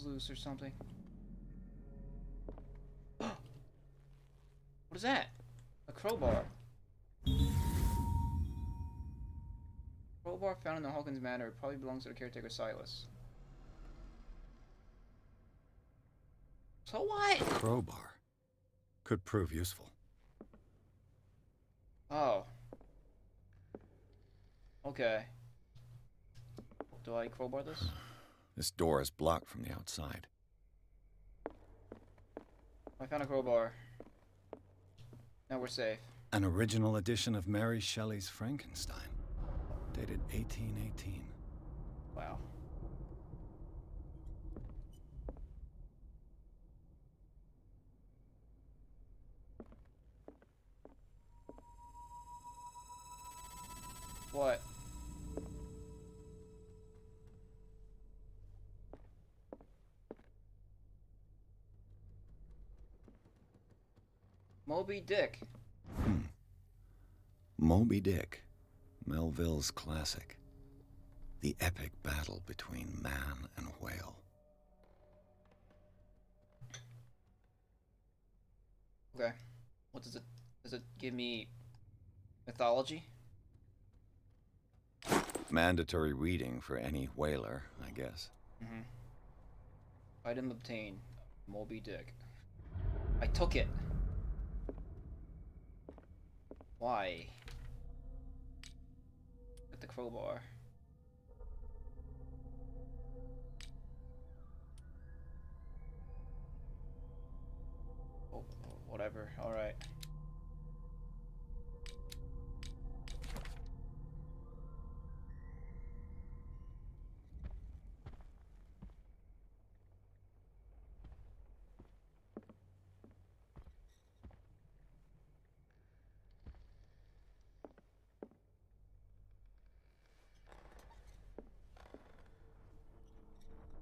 loose or something. What is that? A crowbar. Crowbar found in the Hawkins Manor. It probably belongs to the caretaker Silas. So what? Crowbar. Could prove useful. Oh. Okay. Do I crowbar this? This door is blocked from the outside. I found a crowbar. Now we're safe. An original edition of Mary Shelley's Frankenstein. Dated 1818. Wow. What? Moby Dick. Moby Dick, Melville's classic. The epic battle between man and whale. Okay. What does it give me? Mythology? Mandatory reading for any whaler, I guess. Item obtained. Moby Dick. I took it. Why? Get the crowbar. Oh, whatever. Alright.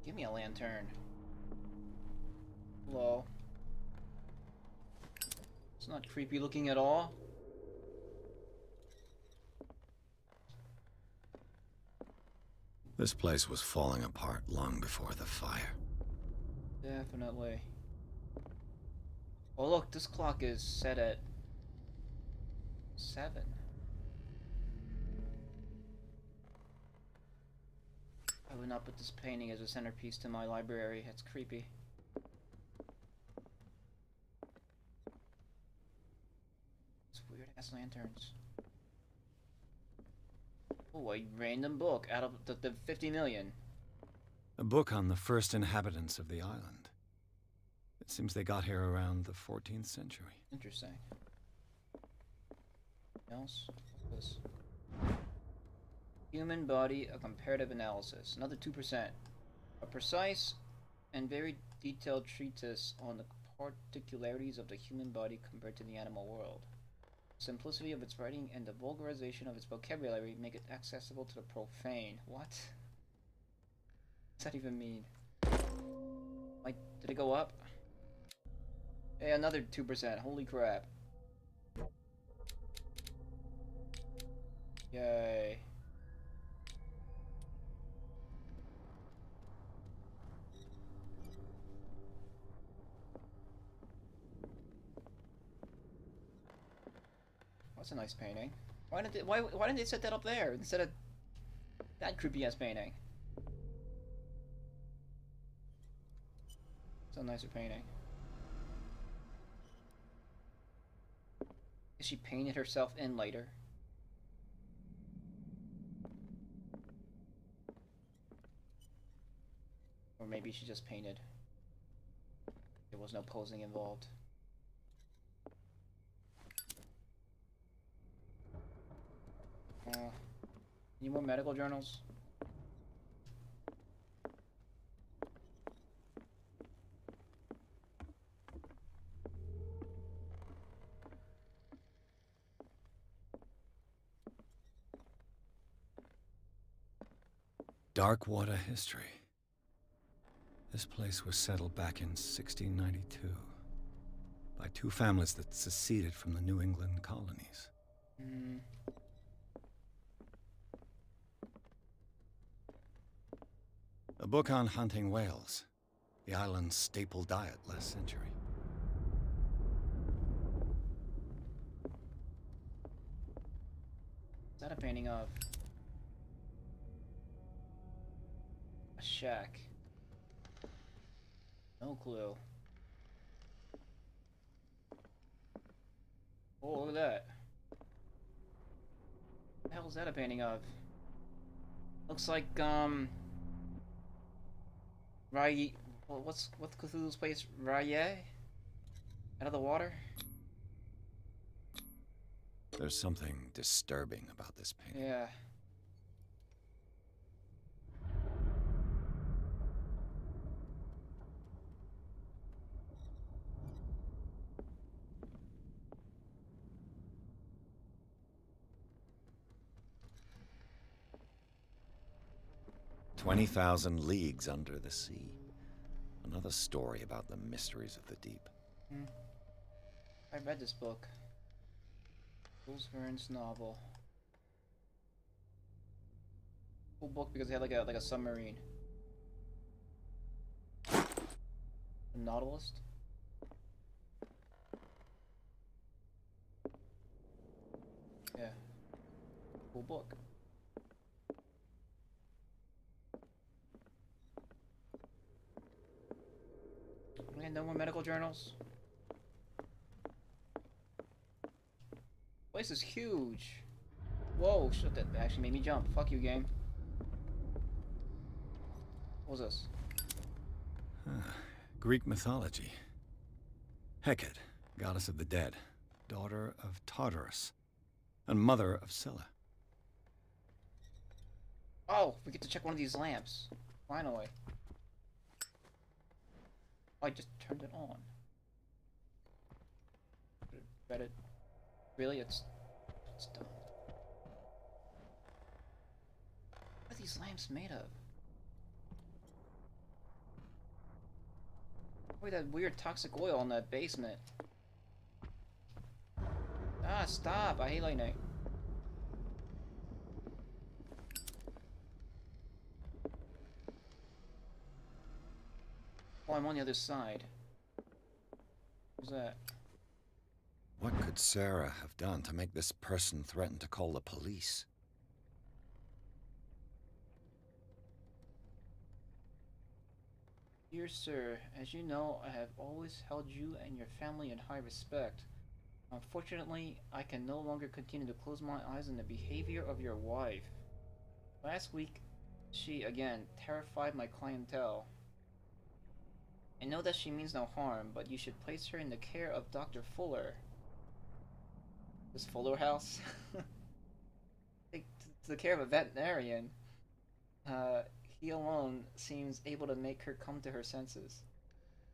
Give me a lantern. Hello. It's not creepy looking at all. This place was falling apart long before the fire. Definitely. Oh look, this clock is set at 7. I would not put this painting as a centerpiece to my library. It's creepy. It's weird ass lanterns. Oh, a random book out of the 50 million. A book on the first inhabitants of the island. It seems they got here around the 14th century. Interesting. Else? What's this? Human body, a comparative analysis. Another 2%. A precise and very detailed treatise on the particularities of the human body compared to the animal world. Simplicity of its writing and the vulgarization of its vocabulary make it accessible to the profane. What? What's that even mean? Like, did it go up? Hey, another 2%. Holy crap. Yay. That's a nice painting. Why didn't they set that up there instead of that creepy ass painting? It's a nicer painting. Is she painted herself in later? Or maybe she just painted. There was no posing involved. Any more medical journals? Darkwater history. This place was settled back in 1692 by 2 families that seceded from the New England colonies. A book on hunting whales, the island's staple diet last century. Is that a painting of? A shack. No clue. Oh, look at that. What the hell is that a painting of? Looks like, what's Cthulhu's place? Rye? Out of the water? There's something disturbing about this painting. Yeah. "20,000 Leagues Under the Sea." Another story about the mysteries of the deep. I read this book. Jules Verne's novel. Cool book because it had like a submarine. The Nautilus. Yeah. Cool book. And no more medical journals. Place is huge. Whoa, shit, that actually made me jump. Fuck you, game. What was this? Greek mythology. Hecate, goddess of the dead, daughter of Tartarus, and mother of Scylla. Oh, we get to check one of these lamps. Finally. Oh, I just turned it on. Read it. Really? It's done. What are these lamps made of? Wait, that weird toxic oil in that basement. Ah, stop! I hate lightning. Oh, I'm on the other side. Who's that? What could Sarah have done to make this person threaten to call the police? Dear sir, as you know, I have always held you and your family in high respect. Unfortunately, I can no longer continue to close my eyes on the behavior of your wife. Last week, she again terrified my clientele. I know that she means no harm, but you should place her in the care of Dr. Fuller. This Fuller house? Take to the care of a veterinarian. He alone seems able to make her come to her senses.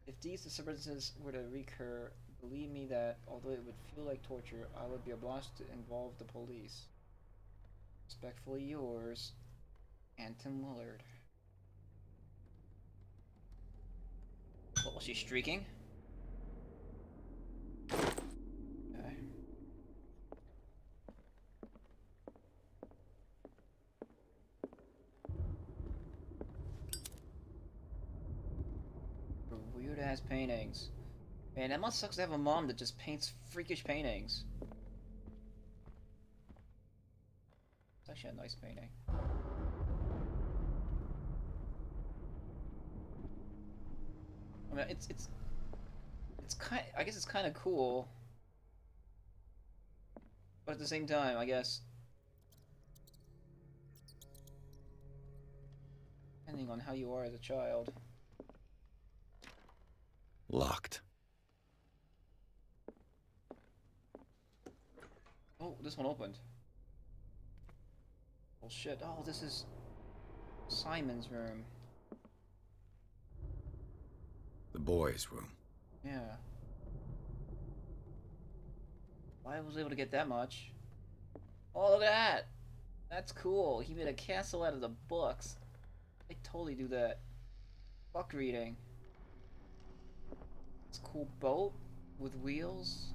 If these disturbances were to recur, believe me that, although it would feel like torture, I would be obliged to involve the police. Respectfully yours, Anton Willard. What was she streaking? Okay. Weird ass paintings. Man, that must suck to have a mom that just paints freakish paintings. It's actually a nice painting. I mean, it's kind. I guess it's kind of cool, but at the same time, I guess, depending on how you are as a child. Locked. Oh, this one opened. Oh shit! Oh, this is Simon's room. The boys' room. Yeah. I was able to get that much. Oh, look at that! That's cool. He made a castle out of the books. I totally do that. Fuck reading. It's a cool boat with wheels.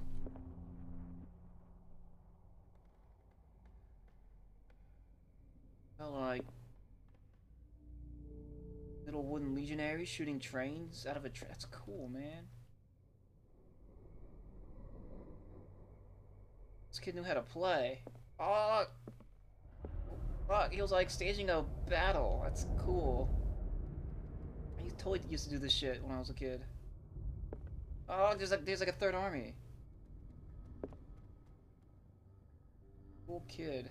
I like little wooden legionaries shooting trains out of a train. That's cool, man. This kid knew how to play. Oh, fuck! He was like staging a battle. That's cool. I totally used to do this shit when I was a kid. Oh, there's like a third army. Cool kid.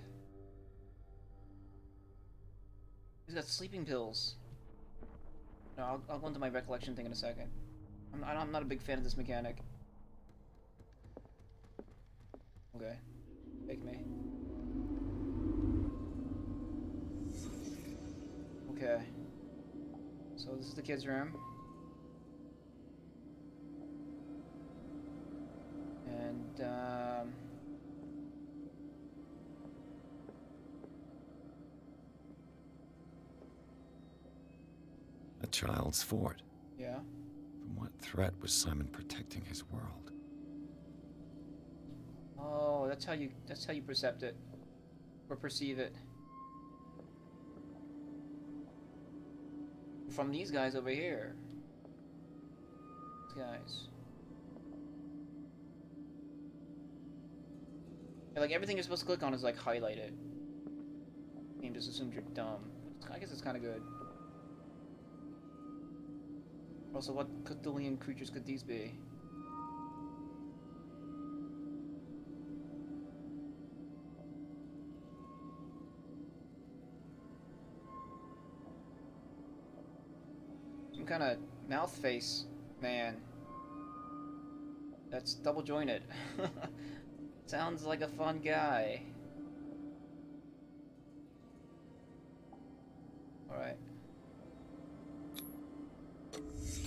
He's got sleeping pills. No, I'll go into my recollection thing in a second. I'm not a big fan of this mechanic. Okay. Take me. Okay. So this is the kids' room. And, A child's fort. yeah. From what threat was Simon protecting his world? that's how you percept it. Or perceive it. From these guys over here. These guys. Yeah, like everything you're supposed to click on is like highlighted. Game just assumes you're dumb. I guess it's kind of good. Also, what Cthulhian creatures could these be? Some kind of mouth face man. That's double jointed. Sounds like a fun guy. Alright.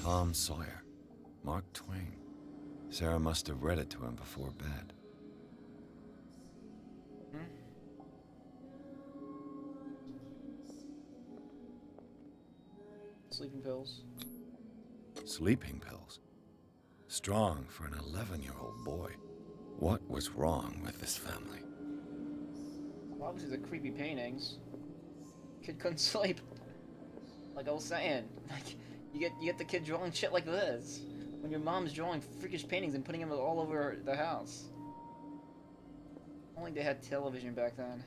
Tom Sawyer. Mark Twain. Sarah must have read it to him before bed. Sleeping pills. Sleeping pills? Strong for an 11-year-old boy. What was wrong with this family? Well, obviously the creepy paintings. Kid couldn't sleep. Like I was saying, like you get the kid drawing shit like this when your mom's drawing freakish paintings and putting them all over the house. Only they had television back then.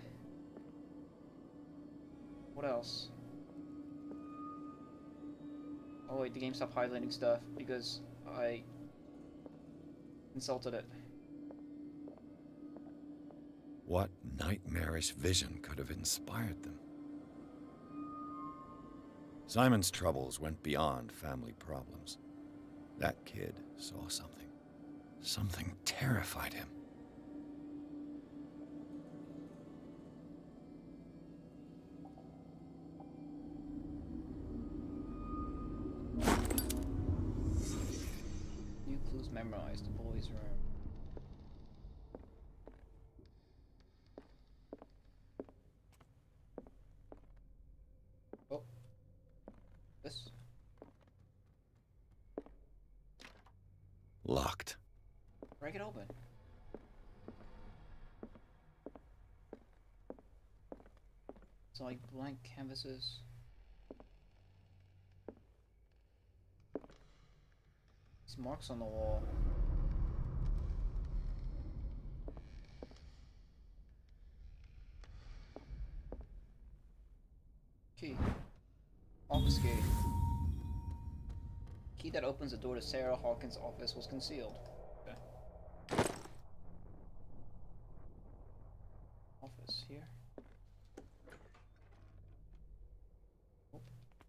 What else? Oh wait, the game stopped highlighting stuff because I insulted it. What nightmarish vision could have inspired them? Simon's troubles went beyond family problems. That kid saw something. Something terrified him. New clues memorized. The boys' room. Oh. This. Locked. Break it open. It's like blank canvases. These marks on the wall. Key. Office key. Key that opens the door to Sarah Hawkins' office was concealed. Okay. Office here.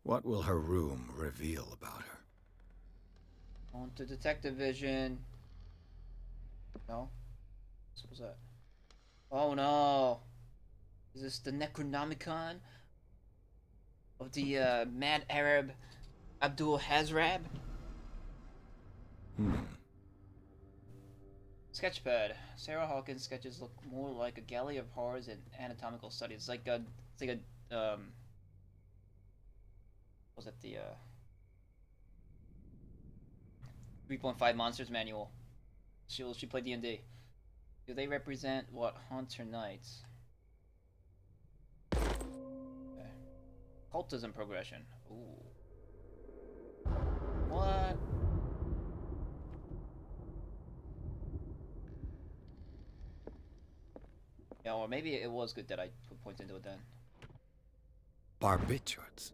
What will her room reveal about her? On to detective vision. No? What was that? Oh no! Is this the Necronomicon of the mad Arab Abdul Hazrab? Sketchpad. Sarah Hawkins' sketches look more like a gallery of horrors and anatomical studies. It's like a was it the 3.5 Monsters Manual? She played D&D. Do they represent what haunts her nights? Okay. Cultism progression. Ooh. What? Yeah, or maybe it was good that I put points into it then. Barbiturates.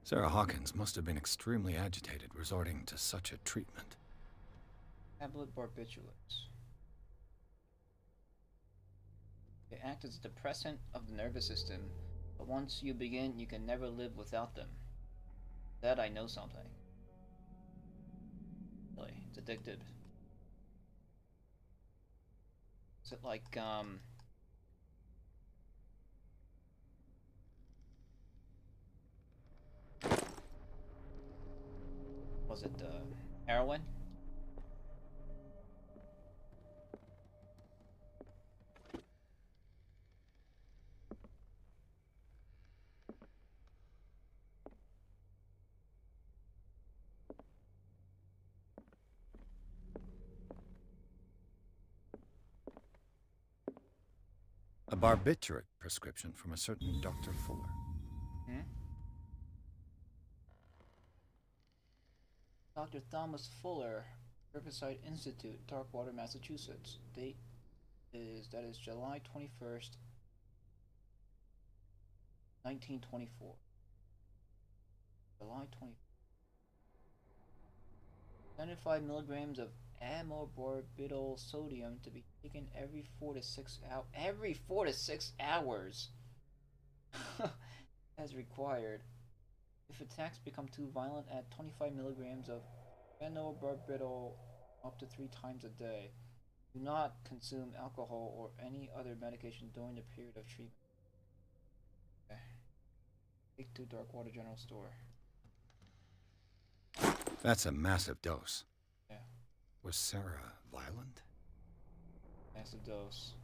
Sarah Hawkins must have been extremely agitated resorting to such a treatment. Tablet barbiturates. They act as a depressant of the nervous system, but once you begin, you can never live without them. That I know something. Really, it's addictive. Is it like, was it, heroin? A barbiturate prescription from a certain Dr. Fuller. Hmm? Dr. Thomas Fuller, Riverside Institute, Darkwater, Massachusetts. Date is July 21st, 1924. July 24th. 75 milligrams of amorborbital sodium to be taken every 4 to 6 hours. Every 4 to 6 hours, as required. If attacks become too violent, add 25 milligrams of amorborbital up to 3 times a day. Do not consume alcohol or any other medication during the period of treatment. Okay. Take to Darkwater General Store. That's a massive dose. Yeah. Was Sarah violent? Massive dose.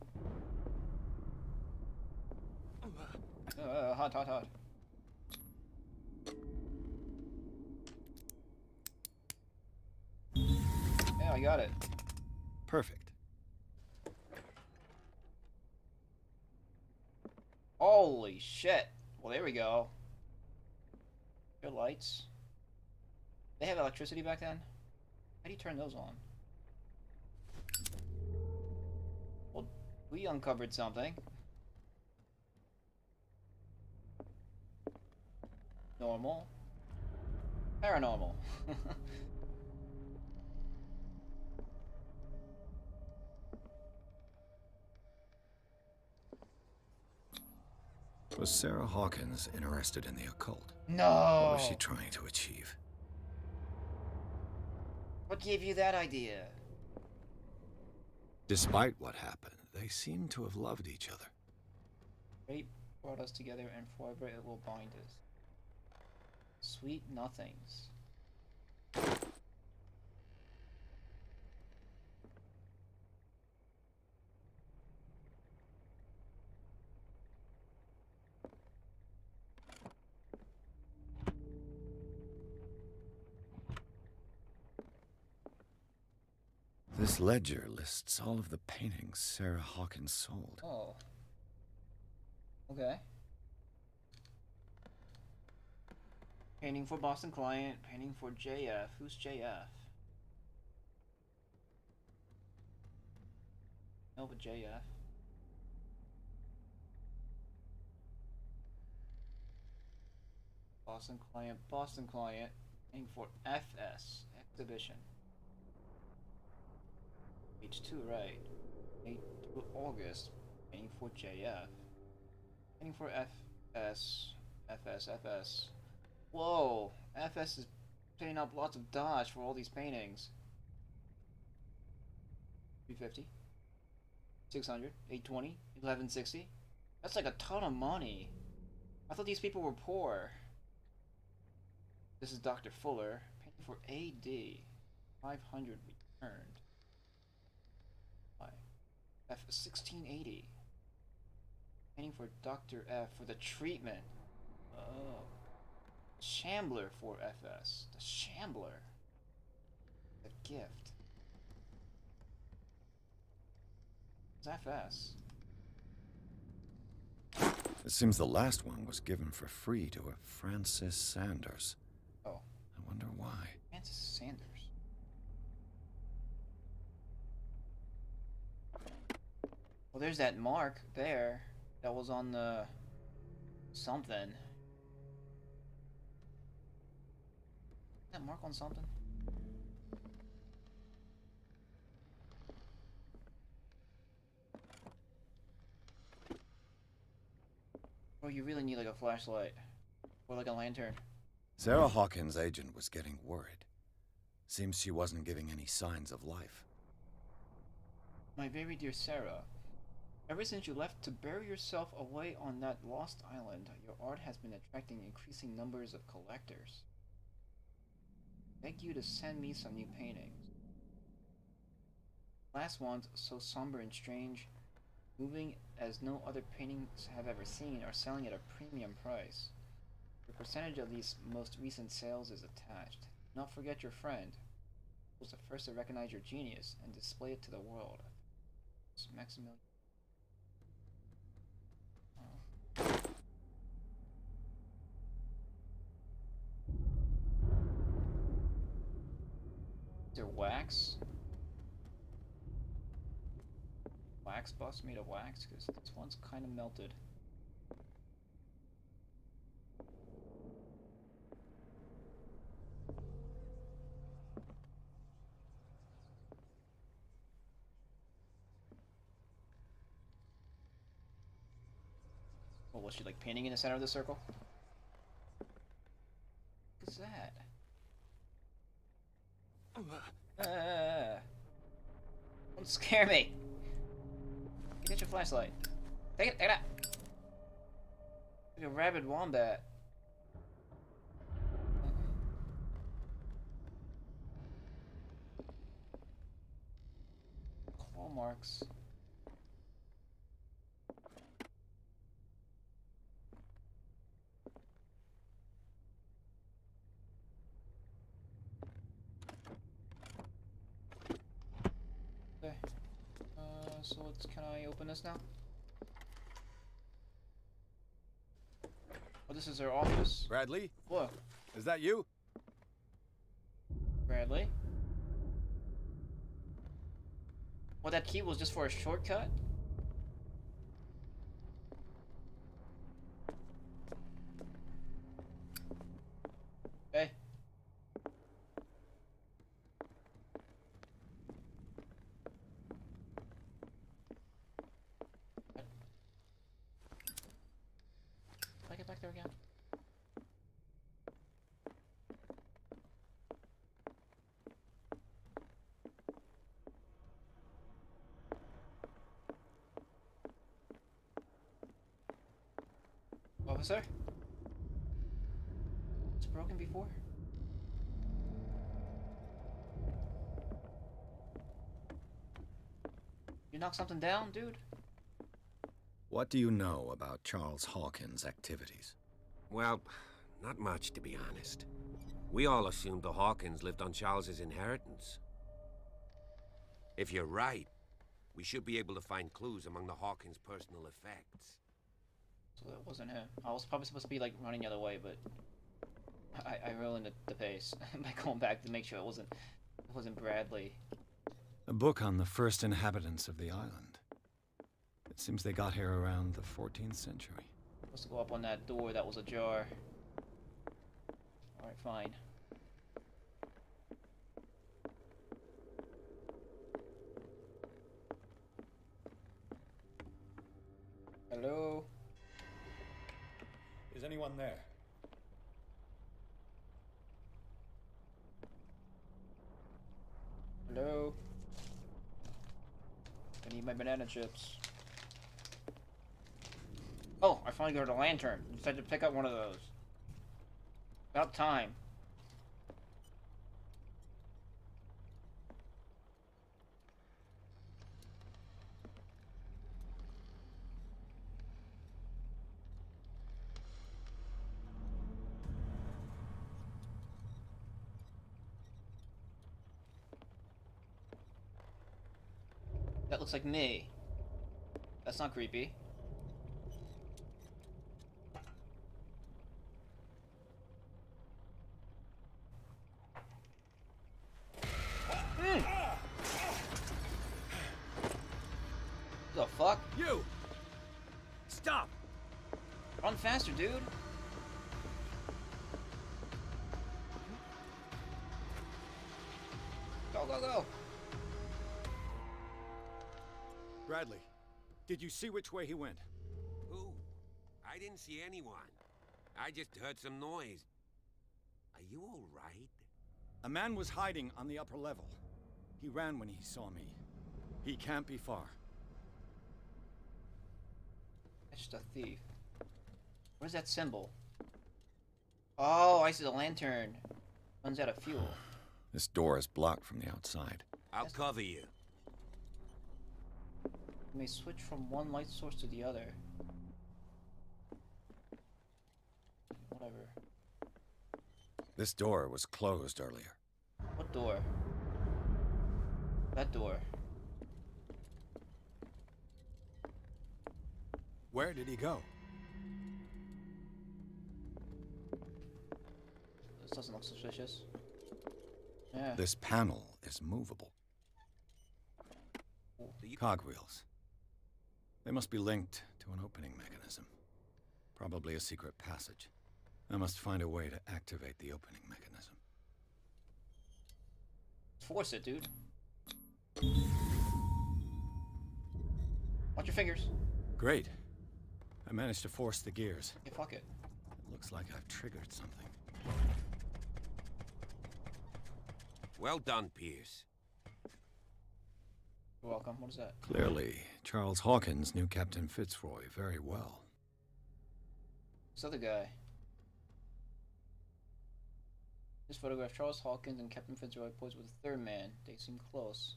Hot. Yeah, I got it. Perfect. Holy shit. Well, there we go. Your lights. They have electricity back then? How do you turn those on? Well, we uncovered something. Normal. Paranormal. Was Sarah Hawkins interested in the occult? No. What was she trying to achieve? What gave you that idea? Despite what happened, they seem to have loved each other. Fate brought us together, and forever it will bind us. Sweet nothings. This ledger lists all of the paintings Sarah Hawkins sold. Oh. Okay. Painting for Boston client, painting for JF. Who's JF? No, but JF. Boston client, painting for FS, exhibition. H2, right. 8 August, painting for JF. Painting for FS. Whoa, FS is putting up lots of Dodge for all these paintings. 350, 600, 820, 1160. That's like a ton of money. I thought these people were poor. This is Dr. Fuller, painting for AD, 500 returned. F 1680. Painting for Dr. F for the treatment. Oh. Shambler for FS. The Shambler. The gift. It's FS. It seems the last one was given for free to a Francis Sanders. Oh. I wonder why. Francis Sanders. Well, there's that mark there that was on the something. That mark on something? Oh, you really need like a flashlight or like a lantern. Sarah Hawkins' agent was getting worried. Seems she wasn't giving any signs of life. My very dear Sarah, ever since you left to bury yourself away on that lost island, your art has been attracting increasing numbers of collectors. Beg you to send me some new paintings. Last ones, so somber and strange, moving as no other paintings have ever seen, are selling at a premium price. The percentage of these most recent sales is attached. Do not forget your friend, who was the first to recognize your genius and display it to the world. Maximilian. there wax? Wax bus made of wax? Because this one's kind of melted. What was she, like, painting in the center of the circle? What is that? Don't scare me! Get your flashlight. Take it out! Like a rabid wombat. Claw marks. Okay. So can I open this now? Oh, this is her office. Bradley? What? Is that you? Bradley? Well, that key was just for a shortcut? Hey. Can I get back there again? Officer? It's broken before? You knocked something down, dude? What do you know about Charles Hawkins' activities? Well, not much, to be honest. We all assumed the Hawkins lived on Charles's inheritance. If you're right, we should be able to find clues among the Hawkins' personal effects. So that wasn't him. I was probably supposed to be like running the other way, but I ruined the pace by going back to make sure it wasn't Bradley. A book on the first inhabitants of the island. It seems they got here around the 14th century. Supposed to go up on that door that was ajar. Alright, fine. Hello? Is anyone there? Hello? I need my banana chips. Oh, I finally got a lantern. I decided to pick up one of those. About time. That looks like me. That's not creepy. The fuck? You! Stop! Run faster, dude. Go, go, go. Bradley, did you see which way he went? Who? I didn't see anyone. I just heard some noise. Are you all right? A man was hiding on the upper level. He ran when he saw me. He can't be far. That's just a thief. Where's that symbol? Oh, I see the lantern. Runs out of fuel. This door is blocked from the outside. I'll cover you. You may switch from one light source to the other. Whatever. This door was closed earlier. What door? That door. Where did he go? This doesn't look suspicious. Yeah. This panel is movable. Cogwheels. They must be linked to an opening mechanism. Probably a secret passage. I must find a way to activate the opening mechanism. Force it, dude. Watch your fingers. Great. I managed to force the gears. Yeah, fuck it. It looks like I've triggered something. Well done, Pierce. You're welcome. What is that? Clearly, Charles Hawkins knew Captain Fitzroy very well. This other guy. This photograph, Charles Hawkins and Captain Fitzroy posed with a third man. They seem close.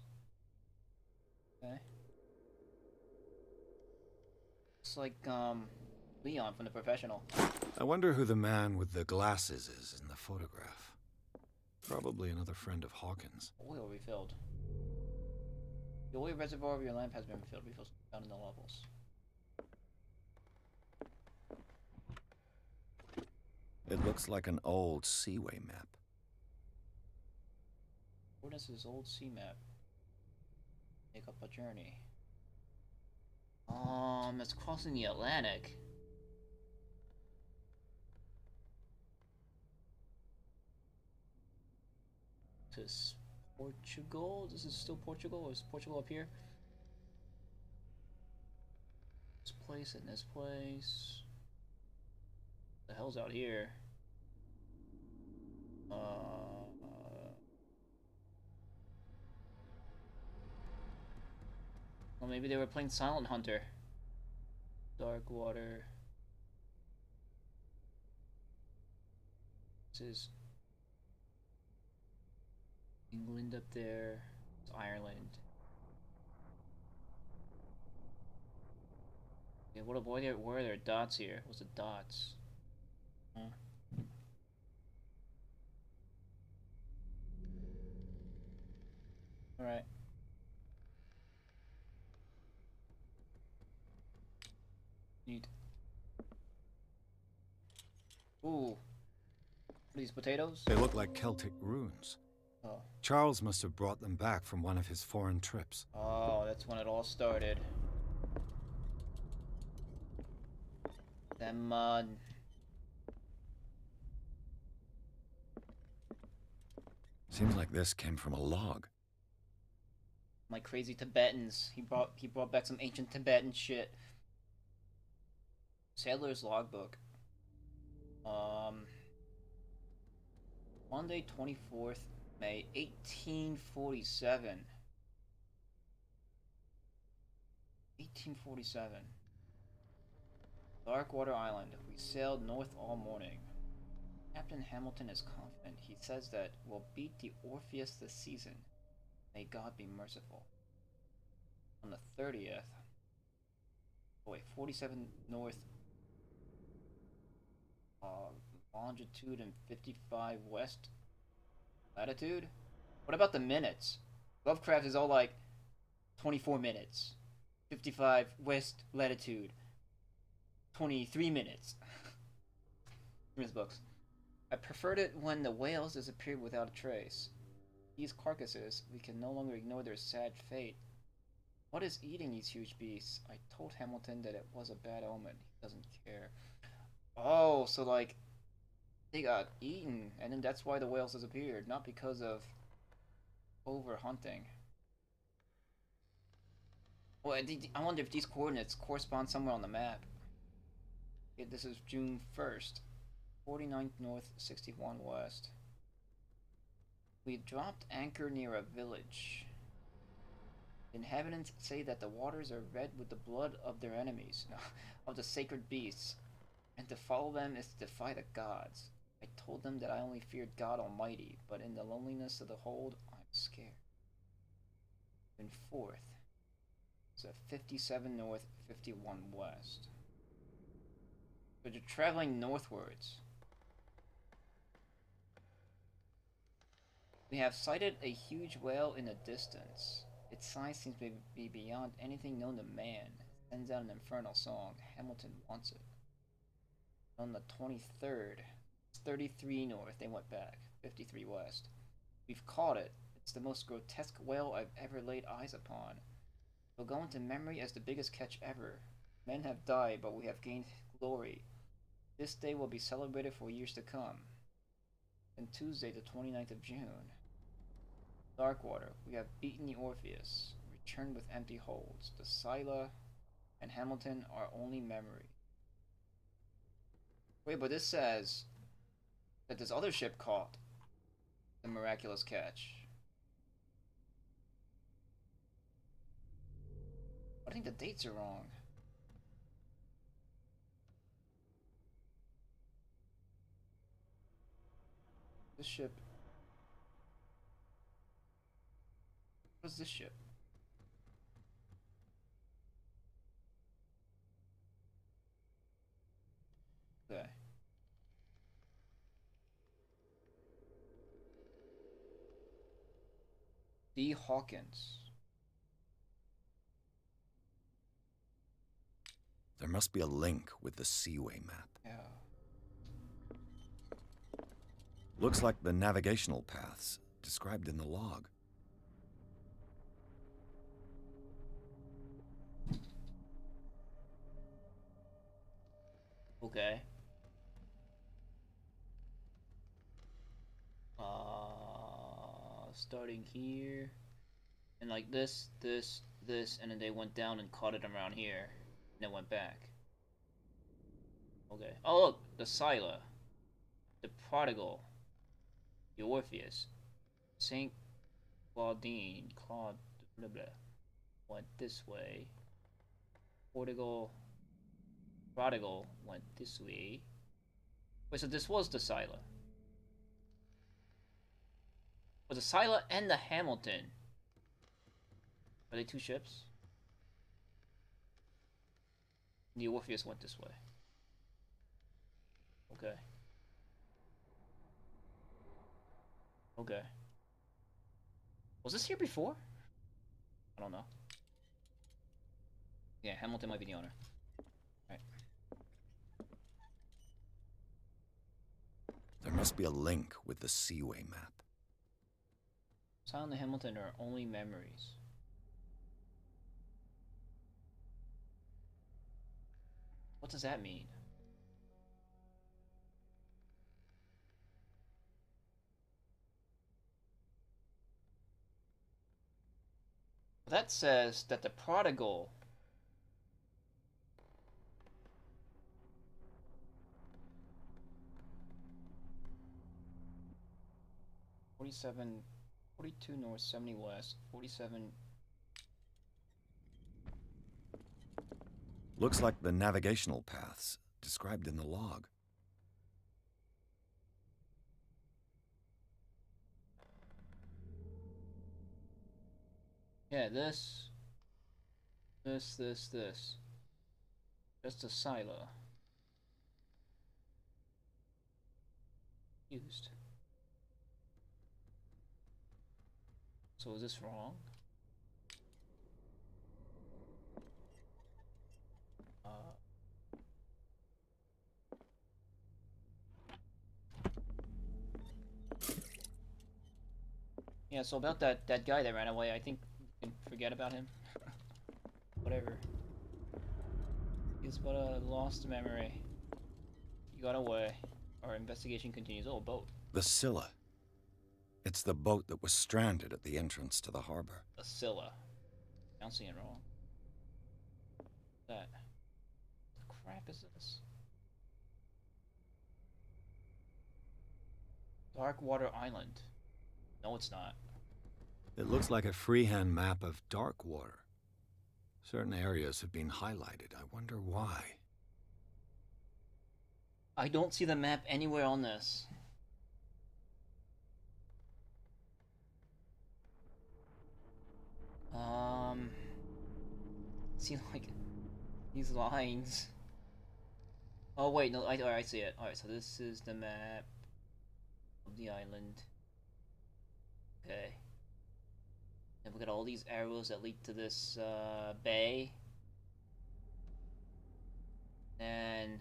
Okay. It's like, Leon from The Professional. I wonder who the man with the glasses is in the photograph. Probably another friend of Hawkins. Oil refilled. The oil reservoir of your lamp has been refilled. Refills down in the levels. It looks like an old seaway map. Where does this old sea map take up a journey? It's crossing the Atlantic. To Portugal? This is still Portugal? Or is Portugal up here? This place and this place. What the hell's out here? Well, maybe they were playing Silent Hunter. Darkwater. This is England up there. It's Ireland. Yeah, what a boy there. Where are there dots here? What's the dots? Huh? Alright. Neat. Ooh. These potatoes? They look like Celtic runes. Oh. Charles must have brought them back from one of his foreign trips. Oh, that's when it all started. That mud. Seems like this came from a log. My crazy Tibetans. He brought back some ancient Tibetan shit. Sailor's logbook. Monday, 24th May, 1847. 1847. Darkwater Island. We sailed north all morning. Captain Hamilton is confident. He says that we'll beat the Orpheus this season. May God be merciful. On the 30th. Oh wait, 47 north. Longitude and 55 west latitude? What about the minutes? Lovecraft is all like 24 minutes. 55 west latitude. 23 minutes. In his books. I preferred it when the whales disappeared without a trace. These carcasses, we can no longer ignore their sad fate. What is eating these huge beasts? I told Hamilton that it was a bad omen. He doesn't care. Oh, so like they got eaten, and then that's why the whales disappeared, not because of overhunting. Well, I wonder if these coordinates correspond somewhere on the map. Yeah, this is June 1st. 49th north, 61 west. We dropped anchor near a village. The inhabitants say that the waters are red with the blood of their enemies, of the sacred beasts, and to follow them is to defy the gods. I told them that I only feared God Almighty, but in the loneliness of the hold, I'm scared. June 4th. So 57 north, 51 west. So they're traveling northwards. We have sighted a huge whale in the distance. Its size seems to be beyond anything known to man. It sends out an infernal song. Hamilton wants it. On the 23rd, it's 33 north. They went back. 53 west. We've caught it. It's the most grotesque whale I've ever laid eyes upon. It'll go into memory as the biggest catch ever. Men have died, but we have gained glory. This day will be celebrated for years to come. And Tuesday, the 29th of June. Darkwater, we have beaten the Orpheus. Returned with empty holds. The Scylla and Hamilton are only memory. Wait, but this says that this other ship caught the miraculous catch. I think the dates are wrong. This ship. What is this ship? Okay. D. Hawkins. There must be a link with the Seaway map. Yeah. Looks like the navigational paths described in the log. Okay. Starting here, and like this, and then they went down and caught it around here, and then went back. Okay. Oh look, the Scylla, the Prodigal, the Orpheus, Saint Claude blah blah, went this way. Prodigal went this way. Wait, so this was the Scylla. Was the Scylla and the Hamilton? Are they two ships? The Orpheus went this way. Okay. Okay. Was this here before? I don't know. Yeah, Hamilton might be the owner. Alright. There must be a link with the Seaway map. Silent and Hamilton are only memories. What does that mean? That says that the Prodigal (47) 42 north, 70 west, 47. Looks like the navigational paths described in the log. Yeah, this. That's the Scylla. Used. So is this wrong? Yeah, so about that guy that ran away, I think we can forget about him. Whatever. He's but a lost memory. He got away. Our investigation continues. Oh, a boat. The Scylla. It's the boat that was stranded at the entrance to the harbor. A Scylla. I'm seeing it wrong. That. What the crap is this? Darkwater Island. No, it's not. It looks like a freehand map of Darkwater. Certain areas have been highlighted. I wonder why. I don't see the map anywhere on this. See, like, these lines. Oh wait, no, I see it. Alright, so this is the map of the island. Okay. And we got all these arrows that lead to this bay. And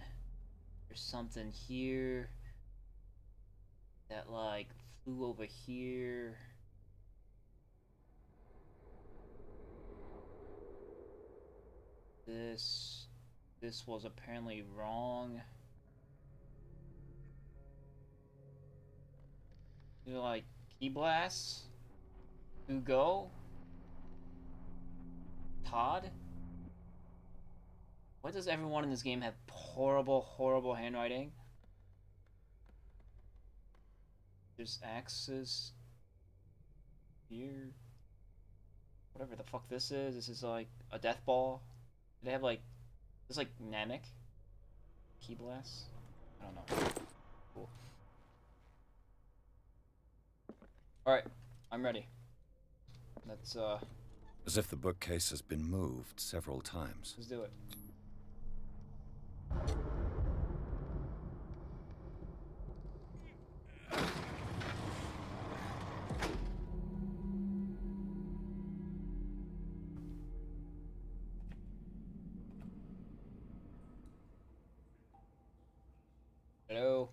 there's something here that like clue over here. This was apparently wrong. They're like key blasts. To go. Todd. Why does everyone in this game have horrible handwriting? There's axes here. Whatever the fuck this is. This is like a death ball. Do they have like this like Namek? Key blast? I don't know. Cool. Alright, I'm ready. Let's As if the bookcase has been moved several times. let's do it. Hello.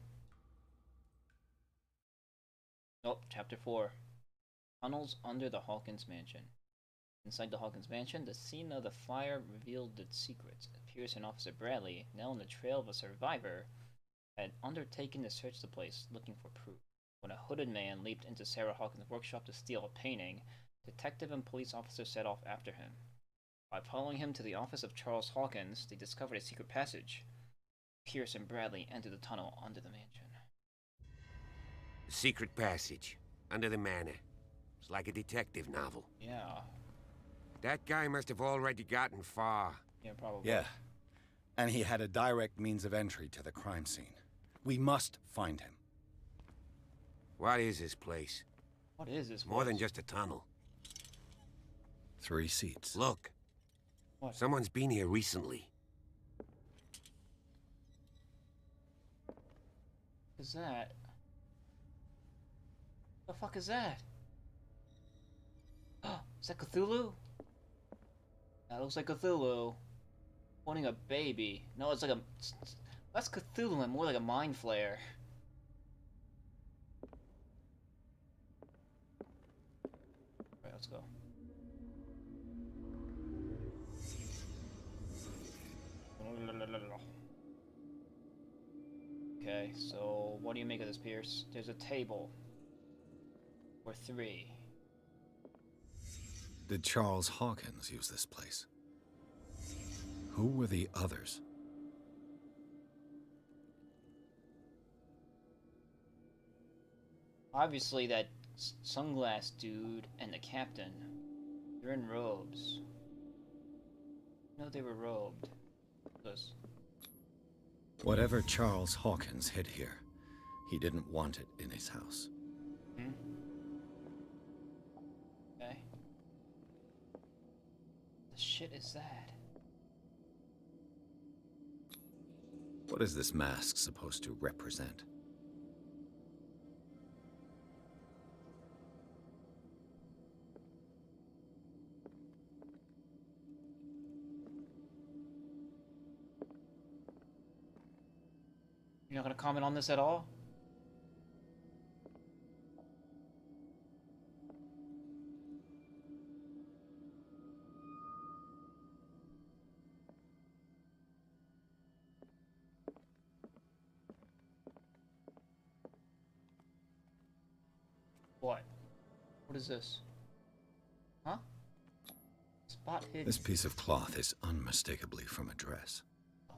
Oh, chapter 4. Tunnels under the Hawkins mansion. Inside the Hawkins mansion, the scene of the fire revealed its secrets. Pierce and Officer Bradley, now on the trail of a survivor, had undertaken to search the place, looking for proof. When a hooded man leaped into Sarah Hawkins' workshop to steal a painting, detective and police officers set off after him. By following him to the office of Charles Hawkins, they discovered a secret passage. Pierce and Bradley entered the tunnel under the mansion. The secret passage, under the manor. It's like a detective novel. Yeah. That guy must have already gotten far. Yeah, probably. Yeah. And he had a direct means of entry to the crime scene. We must find him. What is this place? What is this More than place? just a tunnel. 3 seats. Look. What? Someone's been here recently. What is that? The fuck is that? Is that Cthulhu? That looks like Cthulhu. Holding a baby. No, it's like a... That's Cthulhu and more like a mind flare. Alright, let's go. Okay, so what do you make of this, Pierce? There's a table. Or 3. Did Charles Hawkins use this place? Who were the others? Obviously that sunglass dude and the captain. They're in robes. No, they were robed. This. Whatever Charles Hawkins hid here, he didn't want it in his house. Hmm? Okay. The shit is that? What is this mask supposed to represent? You're not gonna comment on this at all? What? What is this? Huh? Spot hidden. This piece of cloth is unmistakably from a dress.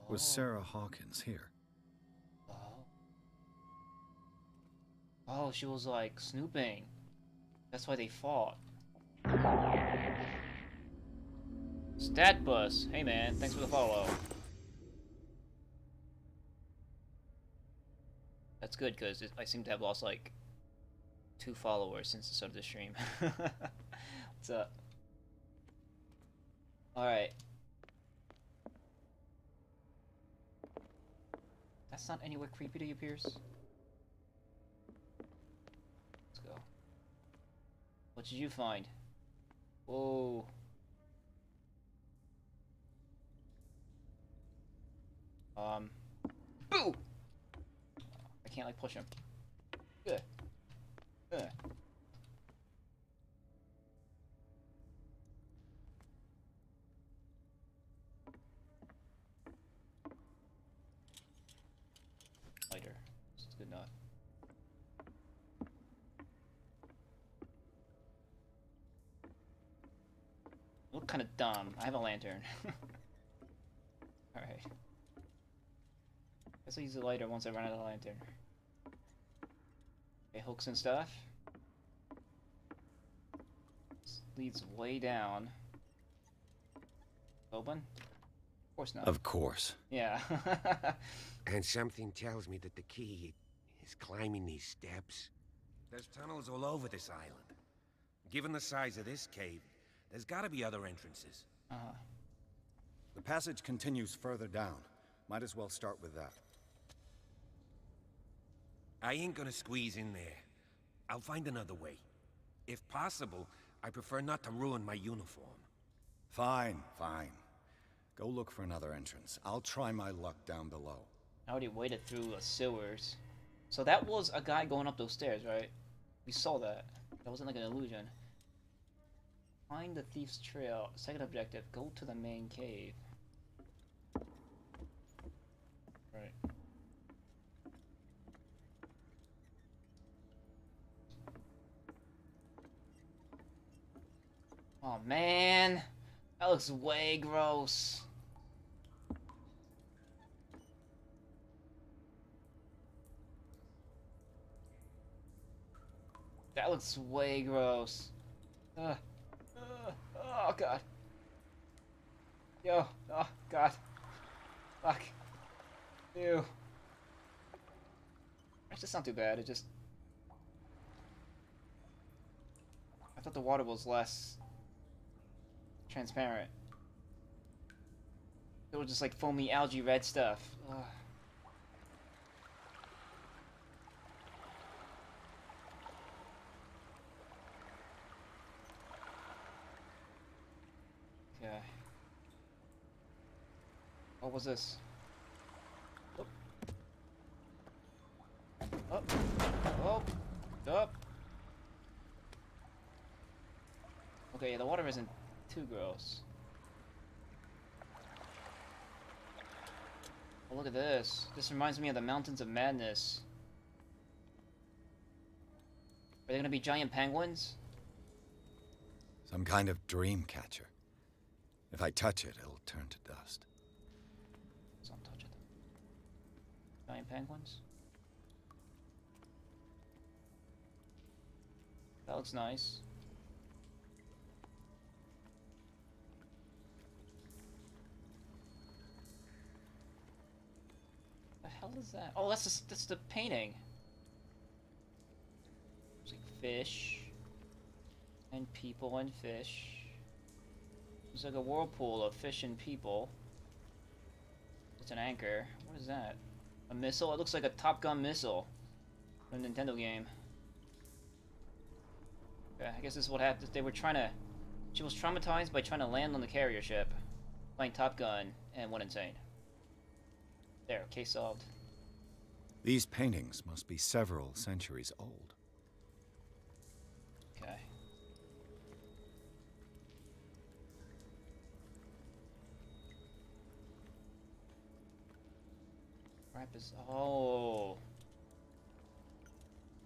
Was Sarah Hawkins here? Oh, she was like snooping. That's why they fought. Stat bus. Hey man, thanks for the follow. That's good because I seem to have lost like 2 followers since the start of the stream. What's up? Alright. That's not anywhere creepy to you, Pierce? Let's go. What did you find? Whoa. Boo! I can't like push him. Good. Ugh. Lighter. This is good enough. Look kind of dumb. I have a lantern. Alright. Guess I'll use the lighter once I run out of the lantern. Okay, hooks and stuff. This leads way down. Open? Of course not. Of course. Yeah. And something tells me that the key is climbing these steps. There's tunnels all over this island. Given the size of this cave, there's gotta be other entrances. Uh-huh. The passage continues further down. Might as well start with that. I ain't gonna squeeze in there. I'll find another way. If possible, I prefer not to ruin my uniform. Fine, fine. Go look for another entrance. I'll try my luck down below. I already waded through the sewers. So that was a guy going up those stairs, right? We saw that. That wasn't like an illusion. Find the thief's trail. Second objective, go to the main cave. Right. Oh man, that looks way gross. That looks way gross. Oh god. Yo, oh god. Fuck. Ew. It's just not too bad, it just... I thought the water was less transparent. It was just like foamy algae red stuff. Ugh. Okay. What was this? Oh. Oh. Oh. Oh. Okay, yeah, the water isn't too gross. Oh, look at this. This reminds me of the Mountains of Madness. Are they gonna be giant penguins? Some kind of dream catcher. If I touch it, it'll turn to dust. Don't touch it. Giant penguins? That looks nice. The hell is that? Oh, that's the painting. It's like fish and people and fish. It's like a whirlpool of fish and people. It's an anchor. What is that? A missile? It looks like a Top Gun missile from a Nintendo game. Okay, I guess this is what happened. They were trying to... She was traumatized by trying to land on the carrier ship, playing Top Gun, and went insane. There, case solved. These paintings must be several centuries old. Okay. Crap is... Oh.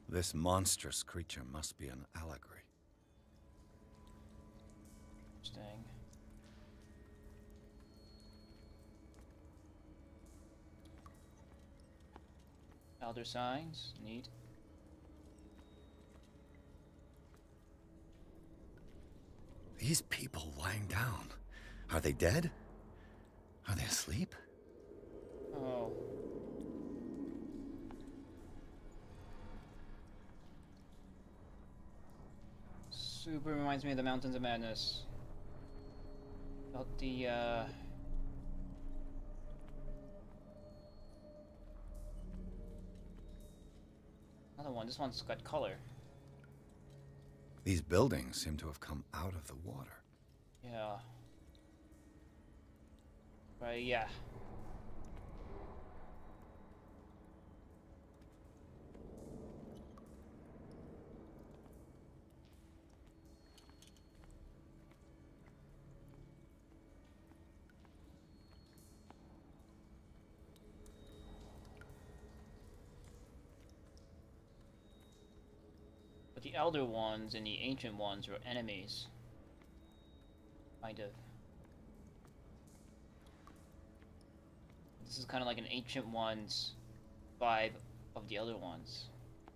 This monstrous creature must be an allegory. Interesting. Elder signs, neat. These people lying down. Are they dead? Are they asleep? Oh. Super reminds me of the Mountains of Madness. About the, Another one. This one's got color. These buildings seem to have come out of the water. Yeah. Right, yeah. But the Elder Ones and the Ancient Ones were enemies. Kind of. This is kind of like an Ancient Ones vibe of the Elder Ones.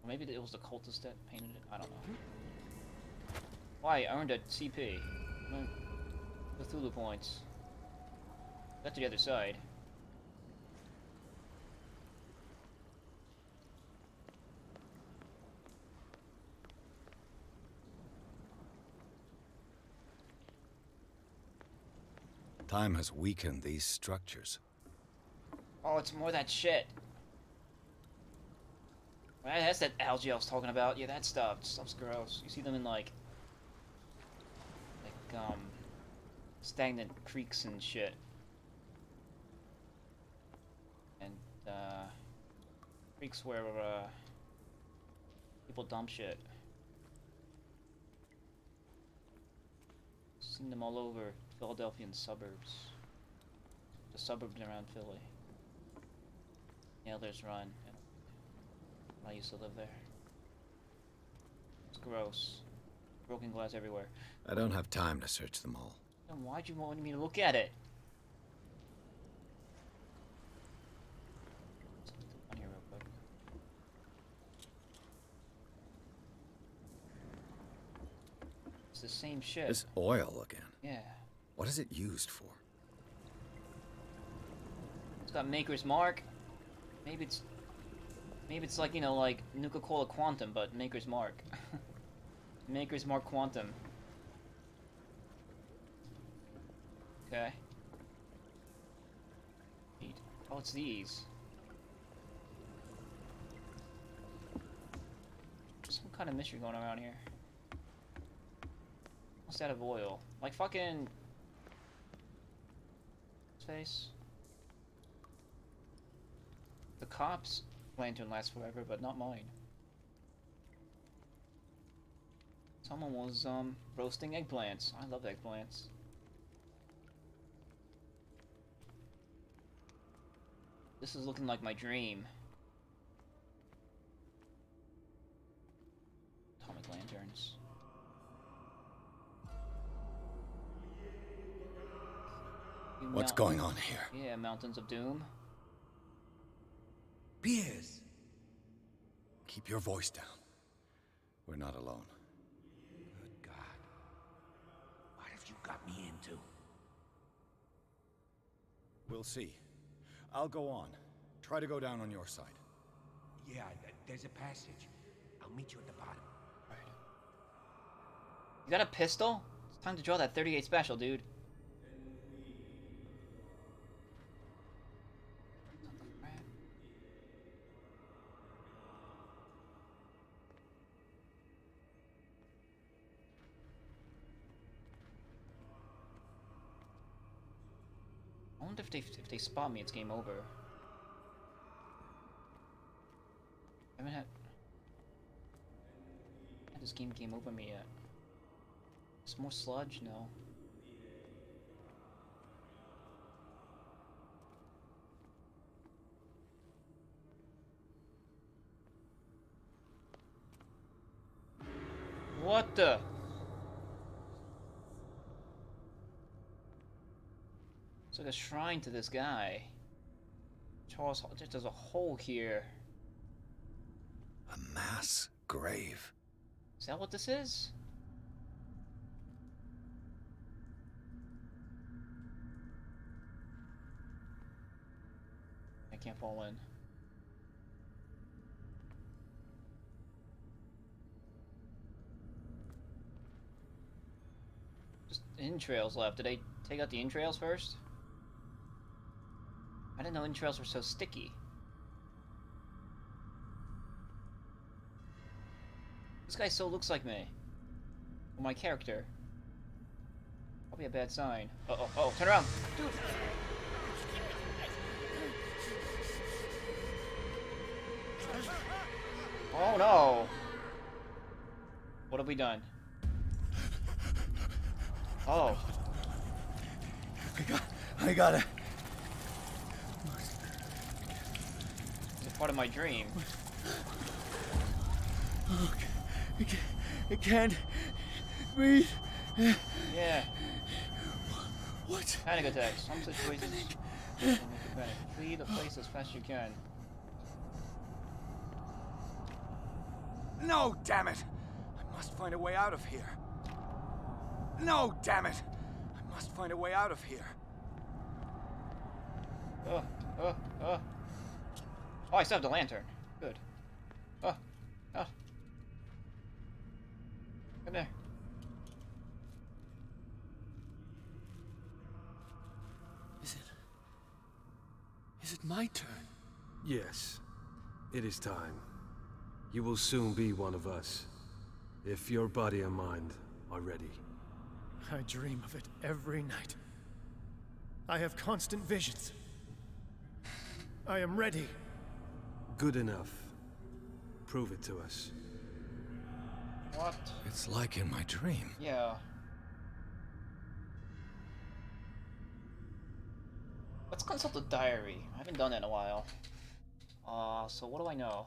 Or maybe it was the cultist that painted it? I don't know. Why? I earned a CP. Cthulhu points. Got to the other side. Time has weakened these structures. Oh, it's more that shit. Right, that's that algae I was talking about. Yeah, that stuff. Stuff's gross. You see them in like stagnant creeks and shit. And creeks where people dump shit. Seen them all over Philadelphian suburbs. The suburbs around Philly. Nailers Run. I used to live there. It's gross. Broken glass everywhere. I don't have time to search them all. Then why'd you want me to look at it? Let's get on here real quick. It's the same shit. This oil again. Yeah. What is it used for? It's got Maker's Mark. Maybe it's like, you know, like Nuka-Cola Quantum, but Maker's Mark. Maker's Mark Quantum. Okay. Neat. Oh, it's these. There's some kind of mystery going around here. Almost out of oil. Like fucking... face. The cops lantern lasts forever, but not mine. Someone was roasting eggplants. I love eggplants. This is looking like my dream. Atomic lanterns. What's going on here? Yeah, Mountains of Doom. Piers! Keep your voice down. We're not alone. Good God. What have you got me into? We'll see. I'll go on. Try to go down on your side. Yeah, there's a passage. I'll meet you at the bottom. Right. You got a pistol? It's time to draw that 38 special, dude. I wonder if they spot me, it's game over. I haven't had this game over me yet. It's more sludge? No. What the? It's like a shrine to this guy. Charles, just there's a hole here. A mass grave. Is that what this is? I can't fall in. Just entrails left. Did I take out the entrails first? I didn't know entrails were so sticky. This guy so looks like me. Or my character. Probably a bad sign. Oh, turn around! Dude! Oh no! What have we done? Oh. I got it. It's a part of my dream. Okay. I can't breathe. Yeah. What? Panic attacks. Some situations will make you panic. Flee the place as fast as you can. No, damn it! I must find a way out of here. No, damn it! I must find a way out of here. Oh, oh, oh. Oh, I still have the lantern. Good. Oh, oh. Come there. Is it my turn? Yes. It is time. You will soon be one of us. If your body and mind are ready. I dream of it every night. I have constant visions. I am ready. Good enough. Prove it to us. What? It's like in my dream. Yeah. Let's consult the diary. I haven't done that in a while. So what do I know?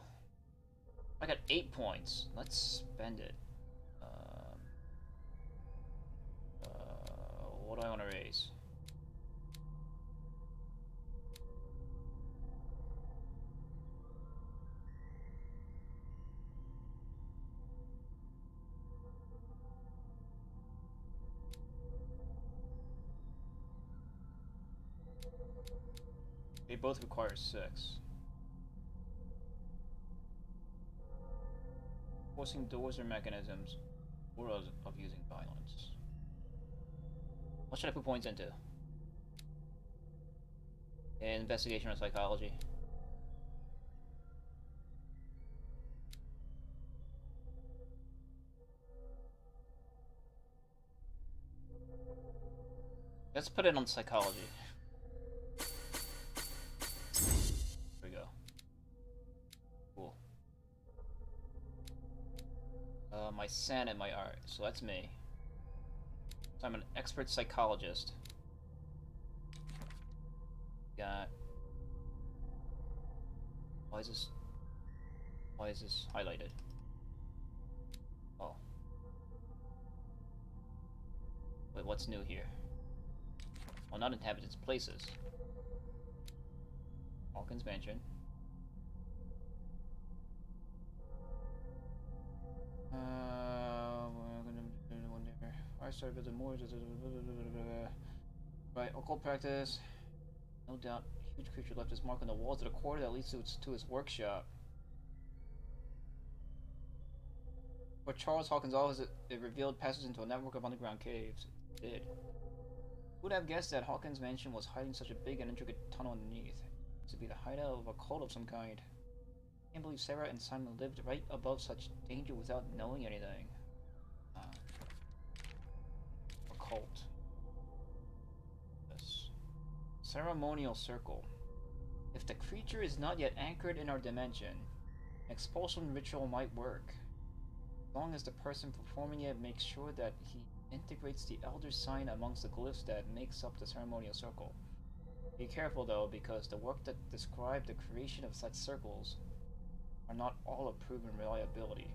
I got 8 points. Let's spend it. What do I want to raise? They both require 6. Forcing doors or mechanisms, or of using violence. What should I put points into? Investigation or psychology? Let's put it on psychology. There we go. Cool. My san and my art, so that's me. So I'm an expert psychologist. Got... Why is this highlighted? Oh. Wait, what's new here? Well, not inhabited places. Hawkins Mansion. I started building more. Right, occult practice. No doubt, huge creature left his mark on the walls of the corridor that leads to his workshop. For Charles Hawkins' office, it revealed passages into a network of underground caves. It did. Who would have guessed that Hawkins' mansion was hiding such a big and intricate tunnel underneath? To be the hideout of a cult of some kind. I can't believe Sarah and Simon lived right above such danger without knowing anything. A cult. Yes. Ceremonial circle. If the creature is not yet anchored in our dimension, an expulsion ritual might work. As long as the person performing it makes sure that he integrates the elder sign amongst the glyphs that makes up the ceremonial circle. Be careful though, because the work that describe the creation of such circles are not all of proven reliability.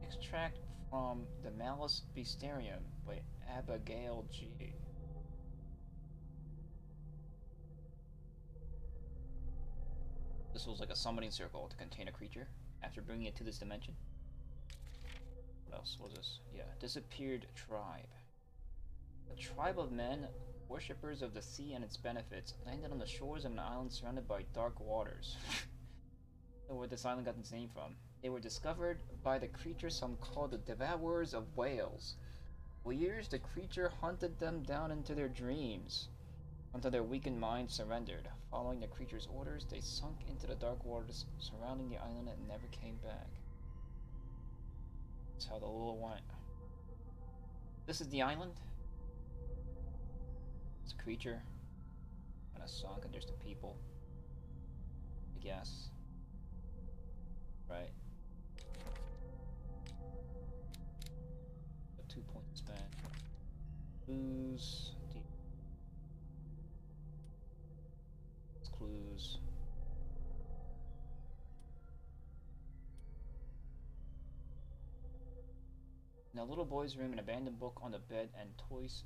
Extract from The Malus Beasterium by Abigail G. This was like a summoning circle to contain a creature after bringing it to this dimension. What else was this? Yeah, disappeared tribe. A tribe of men, worshippers of the sea and its benefits, landed on the shores of an island surrounded by dark waters. Where this island got its name from. They were discovered by the creature some call the Devourers of Whales. For years, the creature hunted them down into their dreams, until their weakened minds surrendered. Following the creature's orders, they sunk into the dark waters surrounding the island and never came back. That's how the lore went. This is the island. It's a creature. And a sunk, and there's the people. I guess. Right. A 2 point span. Clues. Clues. In a little boy's room, an abandoned book on the bed and toys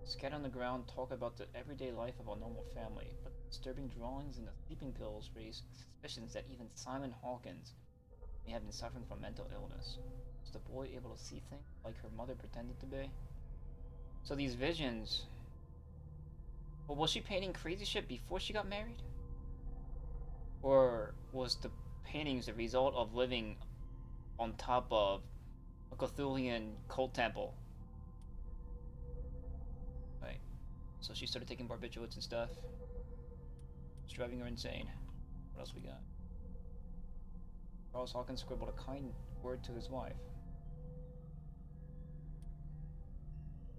scattered on the ground talk about the everyday life of a normal family, but disturbing drawings and the sleeping pills raise suspicions that even Simon Hawkins may have been suffering from mental illness. Was the boy able to see things like her mother pretended to be? So these visions... Well, was she painting crazy shit before she got married? Or was the paintings the result of living on top of a Cthulhian cult temple? Right. So she started taking barbiturates and stuff. It's driving her insane. What else we got? Charles Hawkins scribbled a kind word to his wife.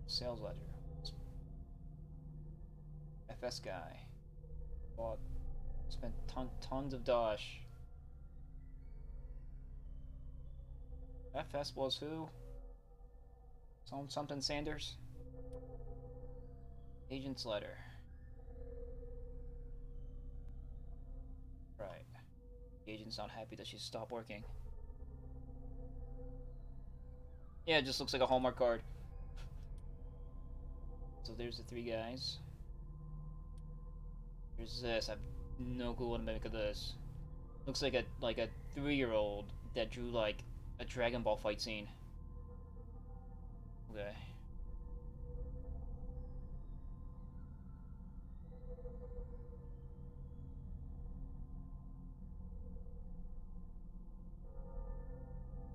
Sales ledger. FS guy. Bought. Spent tons of dosh. FS was who? Something Sanders? Agent's letter. Right. The agent's not happy that she's stopped working. Yeah, it just looks like a Hallmark card. So there's the three guys. There's this. I have no clue what to make of this. Looks like a 3-year-old that drew like a Dragon Ball fight scene. Okay.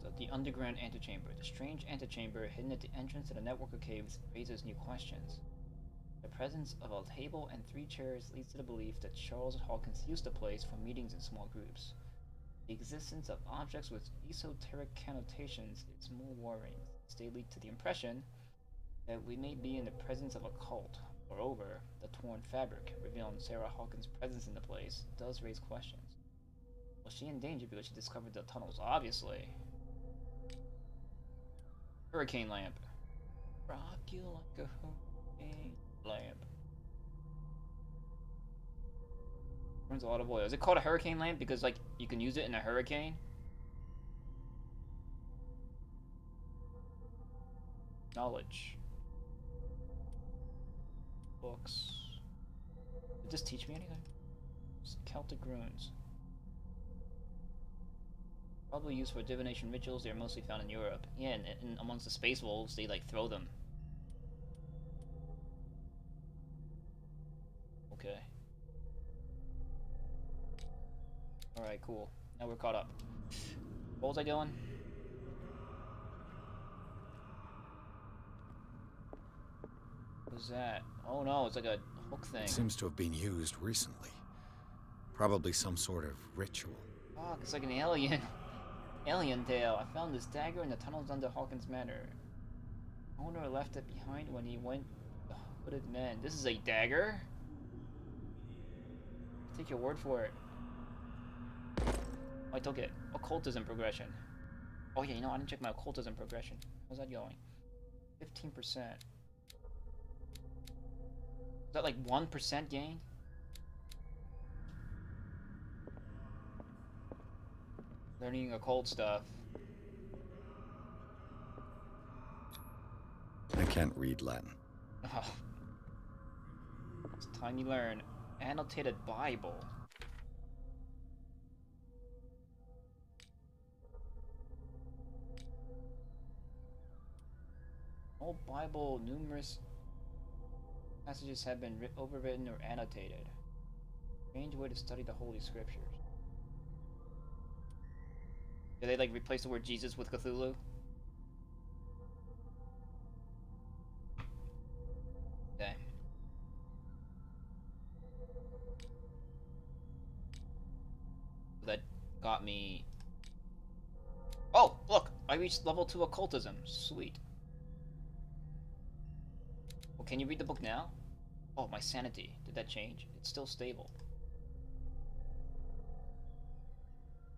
So the underground antechamber. The strange antechamber hidden at the entrance to the network of caves raises new questions. The presence of a table and 3 chairs leads to the belief that Charles Hawkins used the place for meetings in small groups. The existence of objects with esoteric connotations is more worrying, as they lead to the impression that we may be in the presence of a cult. Moreover, the torn fabric revealing Sarah Hawkins' presence in the place does raise questions. Was she in danger because she discovered the tunnels? Obviously. Hurricane lamp. Rock you like a hurricane lamp. Burns a lot of oil. Is it called a hurricane lamp because like you can use it in a hurricane? Knowledge. Books. Did this teach me anything? Celtic runes. Probably used for divination rituals. They are mostly found in Europe. Yeah, and amongst the space wolves, they like throw them. Okay. Alright, cool. Now we're caught up. What was I doing? What was that? Oh no, it's like a hook thing. It seems to have been used recently. Probably some sort of ritual. Fuck, it's like an alien. Alien tale. I found this dagger in the tunnels under Hawkins Manor. Owner left it behind when he went the hooded men. This is a dagger? Take your word for it. I took it. Occultism progression. Oh yeah, you know, I didn't check my occultism progression. How's that going? 15%. Is that like 1% gain? Learning occult stuff. I can't read Latin. Oh. It's time you learn. Annotated Bible. Old Bible, numerous passages have been overwritten or annotated. Strange way to study the Holy Scriptures. Did they like replace the word Jesus with Cthulhu? Okay. That got me... Oh, look! I reached level 2 occultism. Sweet. Well, can you read the book now? Oh, my sanity. Did that change? It's still stable.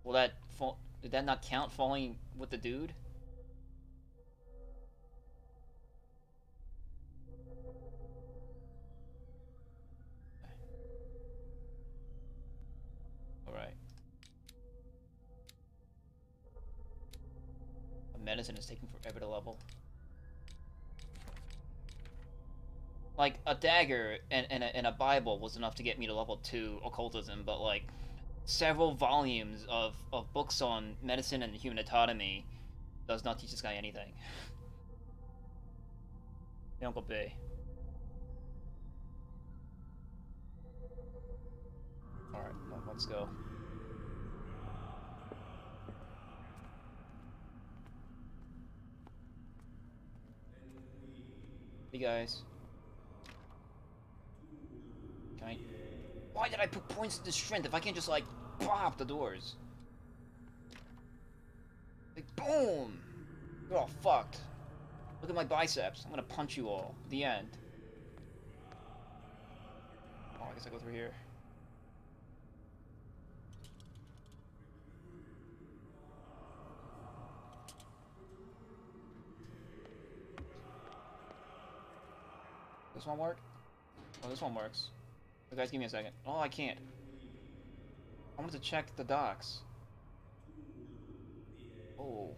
Will that fall... Did that not count falling with the dude? Alright. A medicine is taking forever to level. Like, a dagger and a Bible was enough to get me to level 2 occultism, but like, several volumes of books on medicine and human anatomy does not teach this guy anything. Uncle B. Alright, let's go. Hey guys. Can I... Why did I put points into strength if I can't just like pop the doors? Like boom! You're all fucked. Look at my biceps. I'm gonna punch you all. The end. Oh, I guess I go through here. This one work? Oh, this one works. Oh, guys, give me a second. Oh, I can't. I wanted to check the docks. Oh.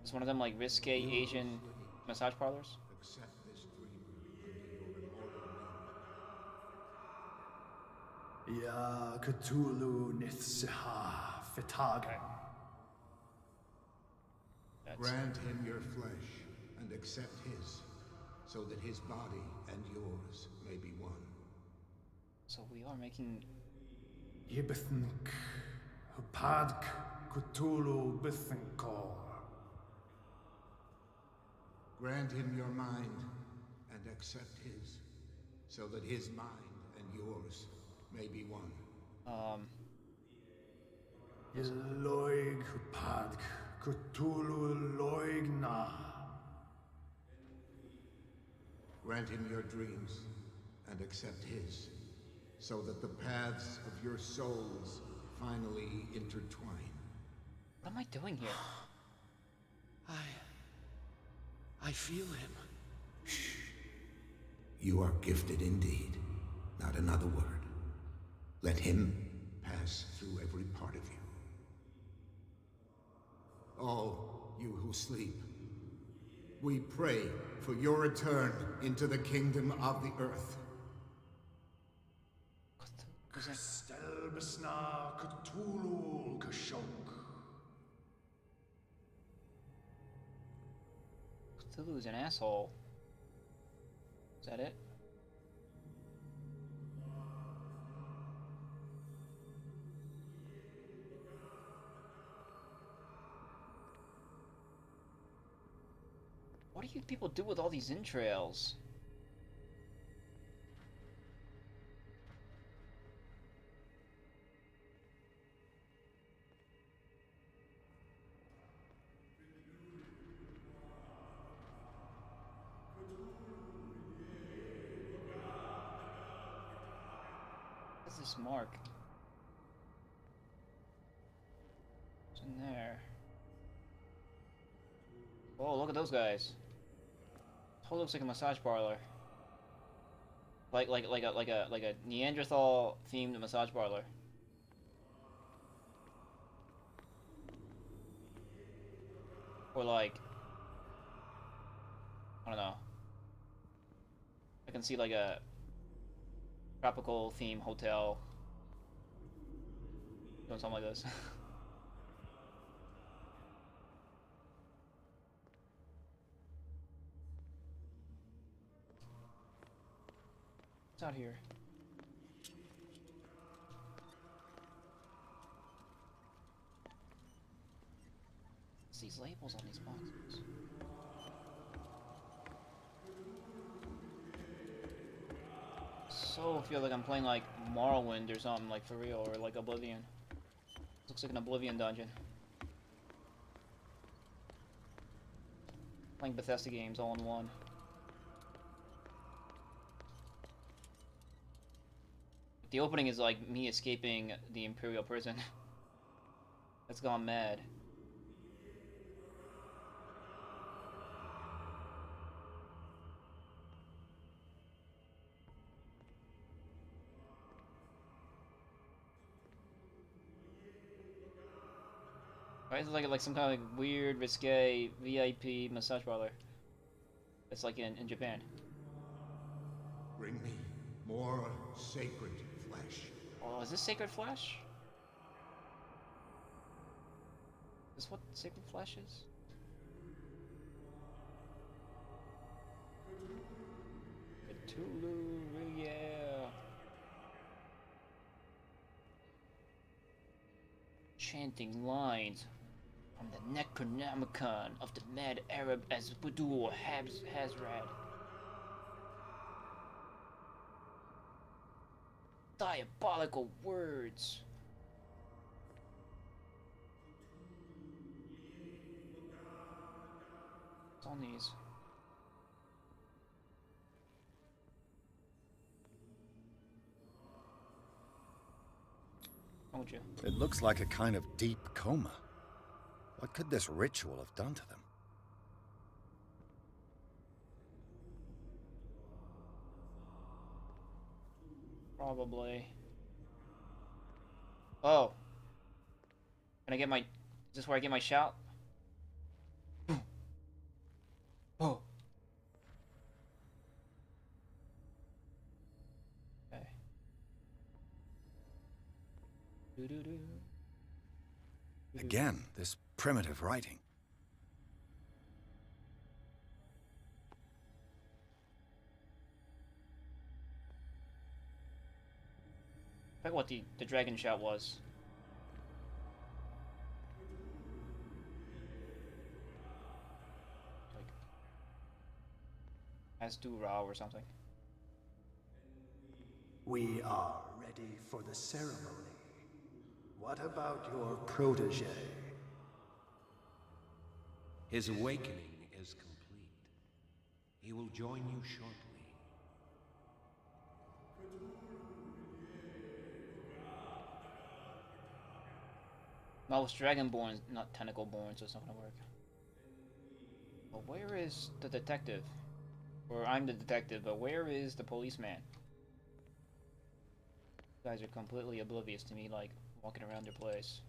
It's one of them, like, risque Asian massage parlors? Accept this dreamer into your immortal Ya Cthulhu Nithsiha Fitaga. Grant him your flesh and accept his, so that his body and yours may be one. So we are making... Yibithink Hupadk Cthulhu Bithinkor. Grant him your mind and accept his, so that his mind and yours may be one. Loig Hupadk Cthulhu Loigna. Grant him your dreams and accept his, so that the paths of your souls finally intertwine. What am I doing here? I feel him. You are gifted indeed, not another word. Let him pass through every part of you. All you who sleep, we pray for your return into the kingdom of the earth. Stelbisna Cthulhu Kashok. Cthulhu's an asshole. Is that it? What do you people do with all these entrails? What's this mark? What's in there? Oh, look at those guys. Totally looks like a massage parlor. Like a Neanderthal themed massage parlor. Or like, I don't know. I can see like a tropical theme hotel doing something like this. What's out here? What's these labels on these boxes? So I feel like I'm playing like Morrowind or something, like for real, or like Oblivion. Looks like an Oblivion dungeon. Playing Bethesda games all in one. The opening is like me escaping the Imperial prison. That's gone mad. Why is it like some kind of like weird, risque VIP massage parlor? It's like in Japan. Bring me more sacred flesh. Oh, is this sacred flesh? Is this what sacred flesh is? Cthulhu, yeah. Chanting lines from the Necronomicon of the mad Arab Azbudul Hazrad. Diabolical words. It's on these. Told you. It looks like a kind of deep coma. What could this ritual have done to them? Probably. Oh. Can I get my... Is this where I get my shout? Oh. Okay. Doo-doo-doo. Again, this primitive writing. I forgot what the dragon shout was. Like Asdura or something. We are ready for the ceremony. What about your protege? His awakening is complete. He will join you shortly. No, it's dragonborn, not tentacle-born, so it's not gonna work. But where is the detective? Or I'm the detective, but where is the policeman? You guys are completely oblivious to me, like, walking around their place.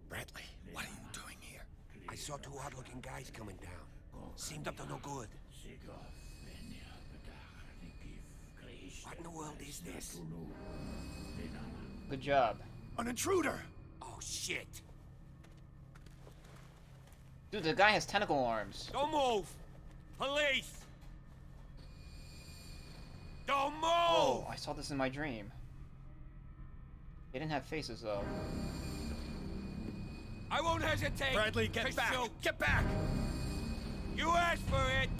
Bradley, what are you doing here? I saw two odd-looking guys coming down. Seemed up to no good. What in the world is this? Good job. An intruder! Oh, shit! Dude, the guy has tentacle arms. Don't move! Police! Don't move! Oh, I saw this in my dream. They didn't have faces, though. I won't hesitate! Bradley, get back! Shoot. Get back! You asked for it!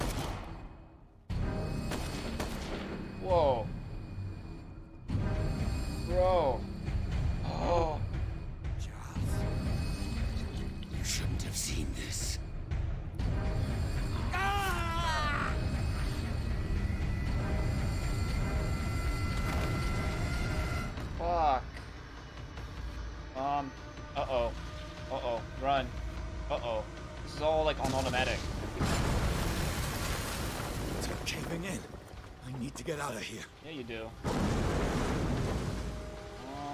Whoa. Bro. Oh. Charles, you shouldn't have seen this. Ah! Fuck. Uh-oh. Uh-oh. Run. Uh-oh. This is all, like, on automatic. It's caving in. I need to get out of here. Yeah, you do. Oh,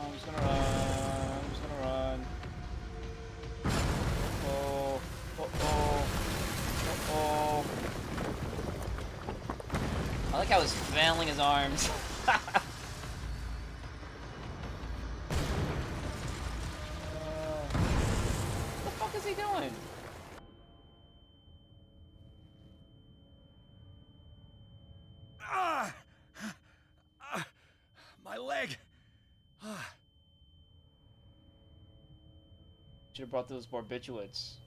I'm just gonna run. I'm just gonna run. Uh-oh. Uh-oh. Uh-oh. I like how he's flailing his arms. What the fuck is he doing? My leg! Should have brought those barbiturates.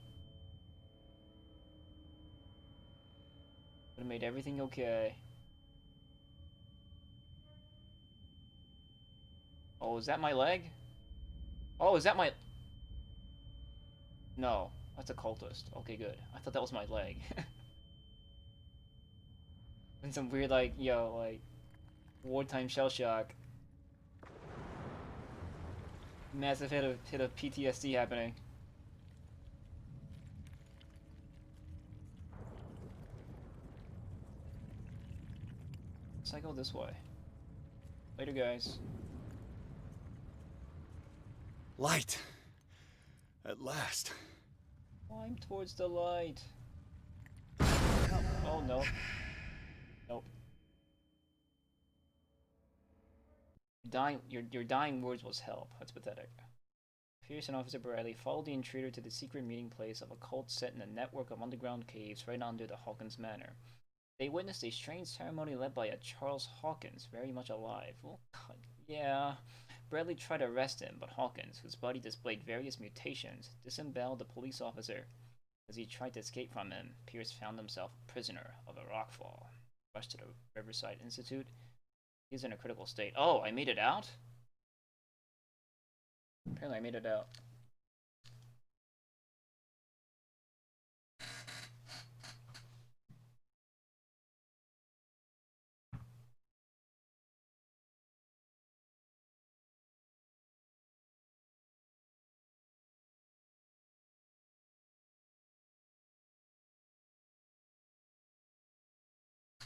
Would have made everything okay. is that my leg? Oh, is that my... No, that's a cultist. Okay, good. I thought that was my leg. And some weird, like, yo, like, wartime shell shock. Massive hit of PTSD happening. So I go this way. Later, guys. Light! At last. Climb towards the light. Oh, no. Nope. Your dying words was help. That's pathetic. Pierce and Officer Bradley followed the intruder to the secret meeting place of a cult set in a network of underground caves right under the Hawkins Manor. They witnessed a strange ceremony led by a Charles Hawkins, very much alive. Oh, God. Yeah. Bradley tried to arrest him, but Hawkins, whose body displayed various mutations, disemboweled the police officer. As he tried to escape from him, Pierce found himself a prisoner of a rockfall. Rushed to the Riverside Institute. He's in a critical state. Oh, I made it out? Apparently I made it out.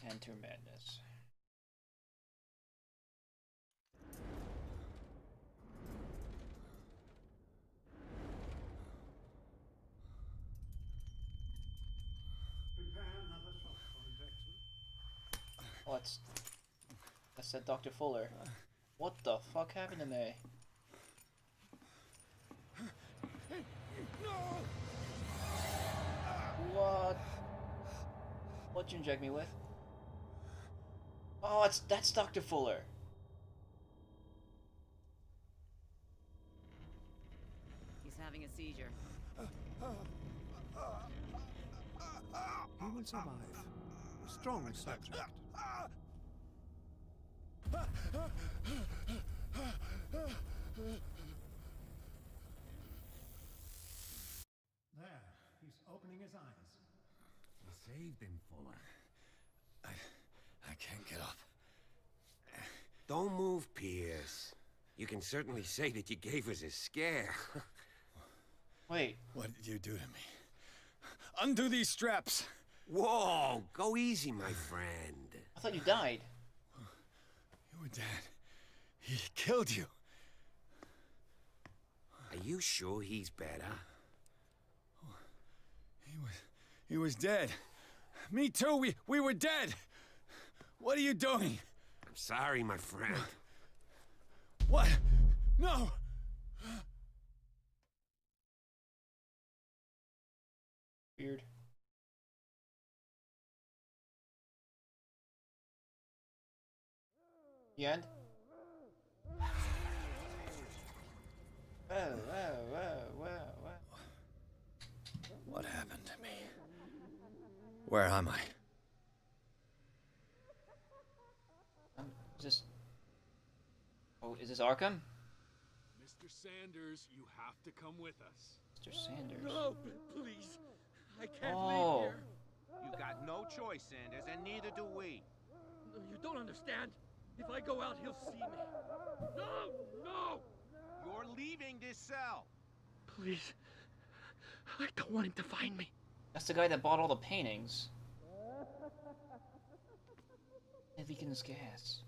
Enter madness. Oh, that's that Dr. Fuller. What the fuck happened to me? What? What'd you inject me with? Oh, that's Dr. Fuller. He's having a seizure. He will survive. A strong subject. There, he's opening his eyes. You saved him, Fuller. I can't get up. Don't move, Pierce. You can certainly say that you gave us a scare. Wait. What did you do to me? Undo these straps! Whoa! Go easy, my friend. I thought you died. You were dead. He killed you. Are you sure he's better? He was dead. Me too. We were dead. What are you doing? I'm sorry, my friend. What? No! Weird. The end? What happened to me? Where am I? Is this... Oh, is this Arkham? Mr. Sanders, you have to come with us. Mr. Sanders. No, please. I can't Oh. leave here. You got no choice, Sanders, and neither do we. You don't understand. If I go out, he'll see me. No! No! You're leaving this cell. Please. I don't want him to find me. That's the guy that bought all the paintings. Leakin's gas.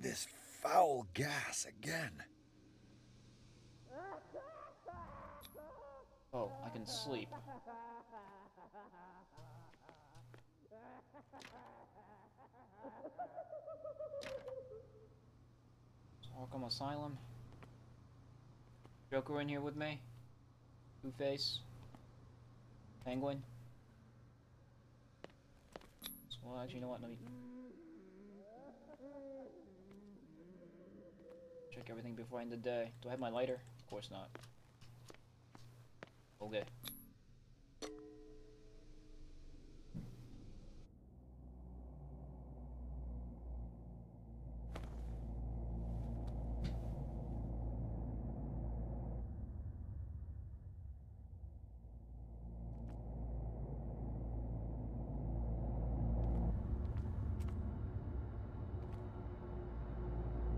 This foul gas again. Oh, I can sleep. Arkham Asylum. Joker in here with me. Two-Face. Penguin. Well, actually, you know what? Let me check everything before I end the day. Do I have my lighter? Of course not. Okay.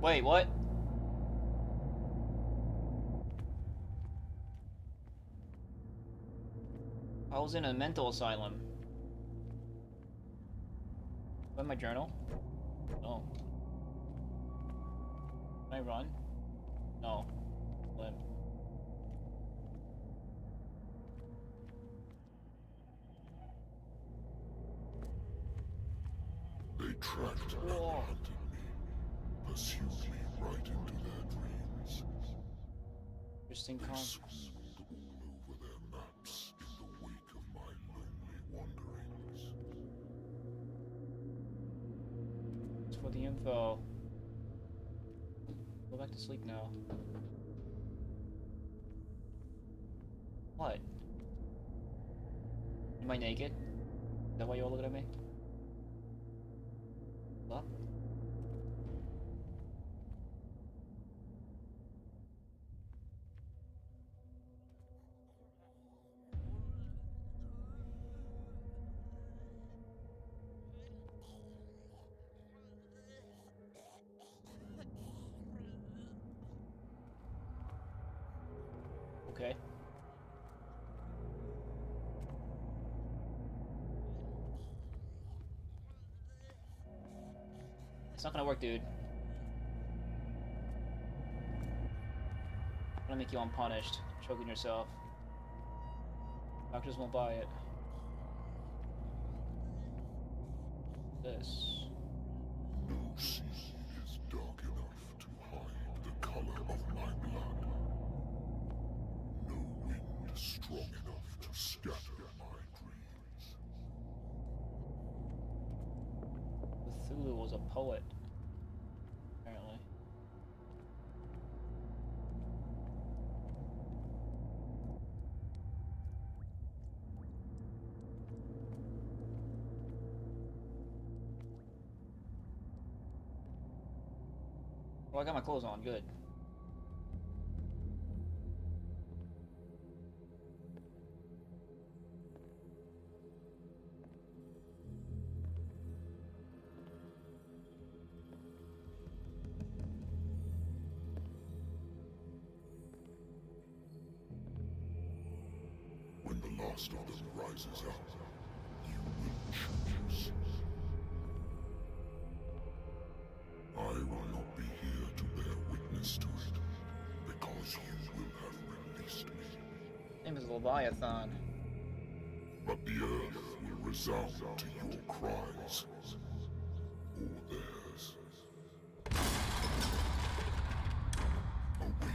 Wait, what? I was in a mental asylum. What, my journal? No. Can I run? No. Limp. They tracked and hunted me, pursued me right into their dreams. Interesting They concept. swooned all over their maps in the wake of my lonely wanderings. Thanks for the info. Go back to sleep now. What? Am I naked? Is that why you all looking at me? Up? Okay. It's not gonna work, dude. I'm gonna make you unpunished, choking yourself. Doctors won't buy it. This. No sea is dark enough to hide the color of my blood. No wind strong enough to scatter my dreams. Cthulhu was a poet, apparently. Well, I got my clothes on, good. When the last of them rises up, you will choose. I will not be here to bear witness to it, because you will have released me. Name is Leviathan. But the earth will resound to your cries, or theirs. Awaken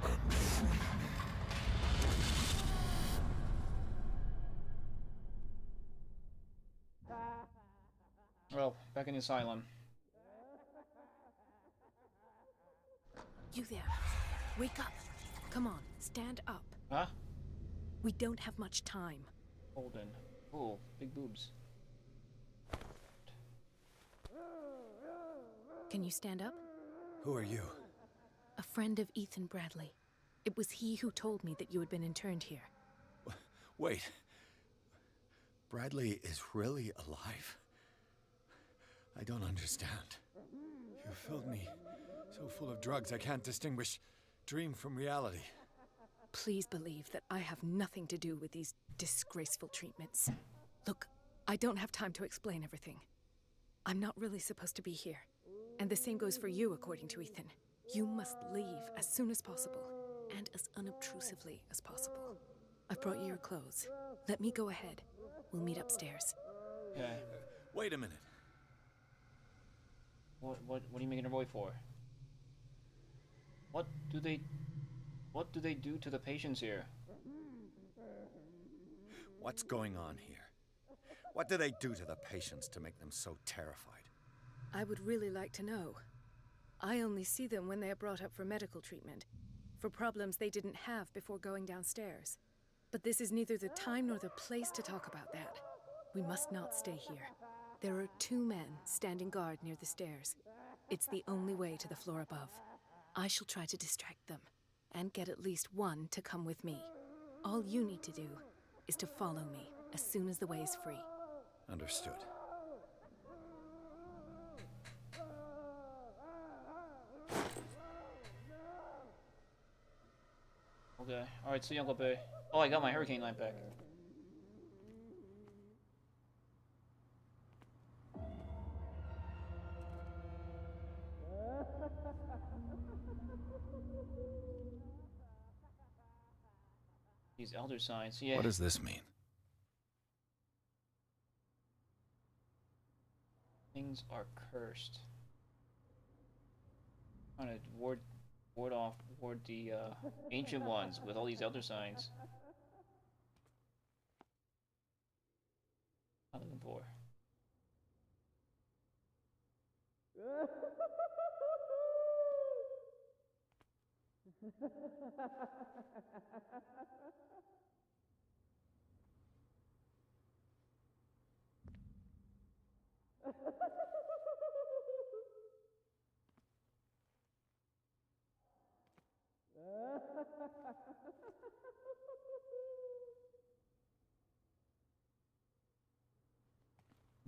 and free me. Well, back in the asylum. You there. Wake up. Come on, stand up. Huh? We don't have much time. Holden. Ooh, big boobs. Can you stand up? Who are you? A friend of Ethan Bradley. It was he who told me that you had been interned here. Wait. Bradley is really alive? I don't understand. You filled me so full of drugs I can't distinguish dream from reality. Please believe that I have nothing to do with these disgraceful treatments. Look, I don't have time to explain everything. I'm not really supposed to be here. And the same goes for you, according to Ethan. You must leave as soon as possible, and as unobtrusively as possible. I've brought you your clothes. Let me go ahead. We'll meet upstairs. Okay. Wait a minute. What are you making her boy for? What do they do to the patients here? What's going on here? What do they do to the patients to make them so terrified? I would really like to know. I only see them when they are brought up for medical treatment, for problems they didn't have before going downstairs. But this is neither the time nor the place to talk about that. We must not stay here. There are 2 men standing guard near the stairs. It's the only way to the floor above. I shall try to distract them, and get at least one to come with me. All you need to do is to follow me as soon as the way is free. Understood. Okay. Alright, see you, Uncle Bay. Oh, I got my hurricane lamp back. These elder signs, yeah. What does this mean? Things are cursed. Trying to ward the ancient ones with all these elder signs. I'm looking for.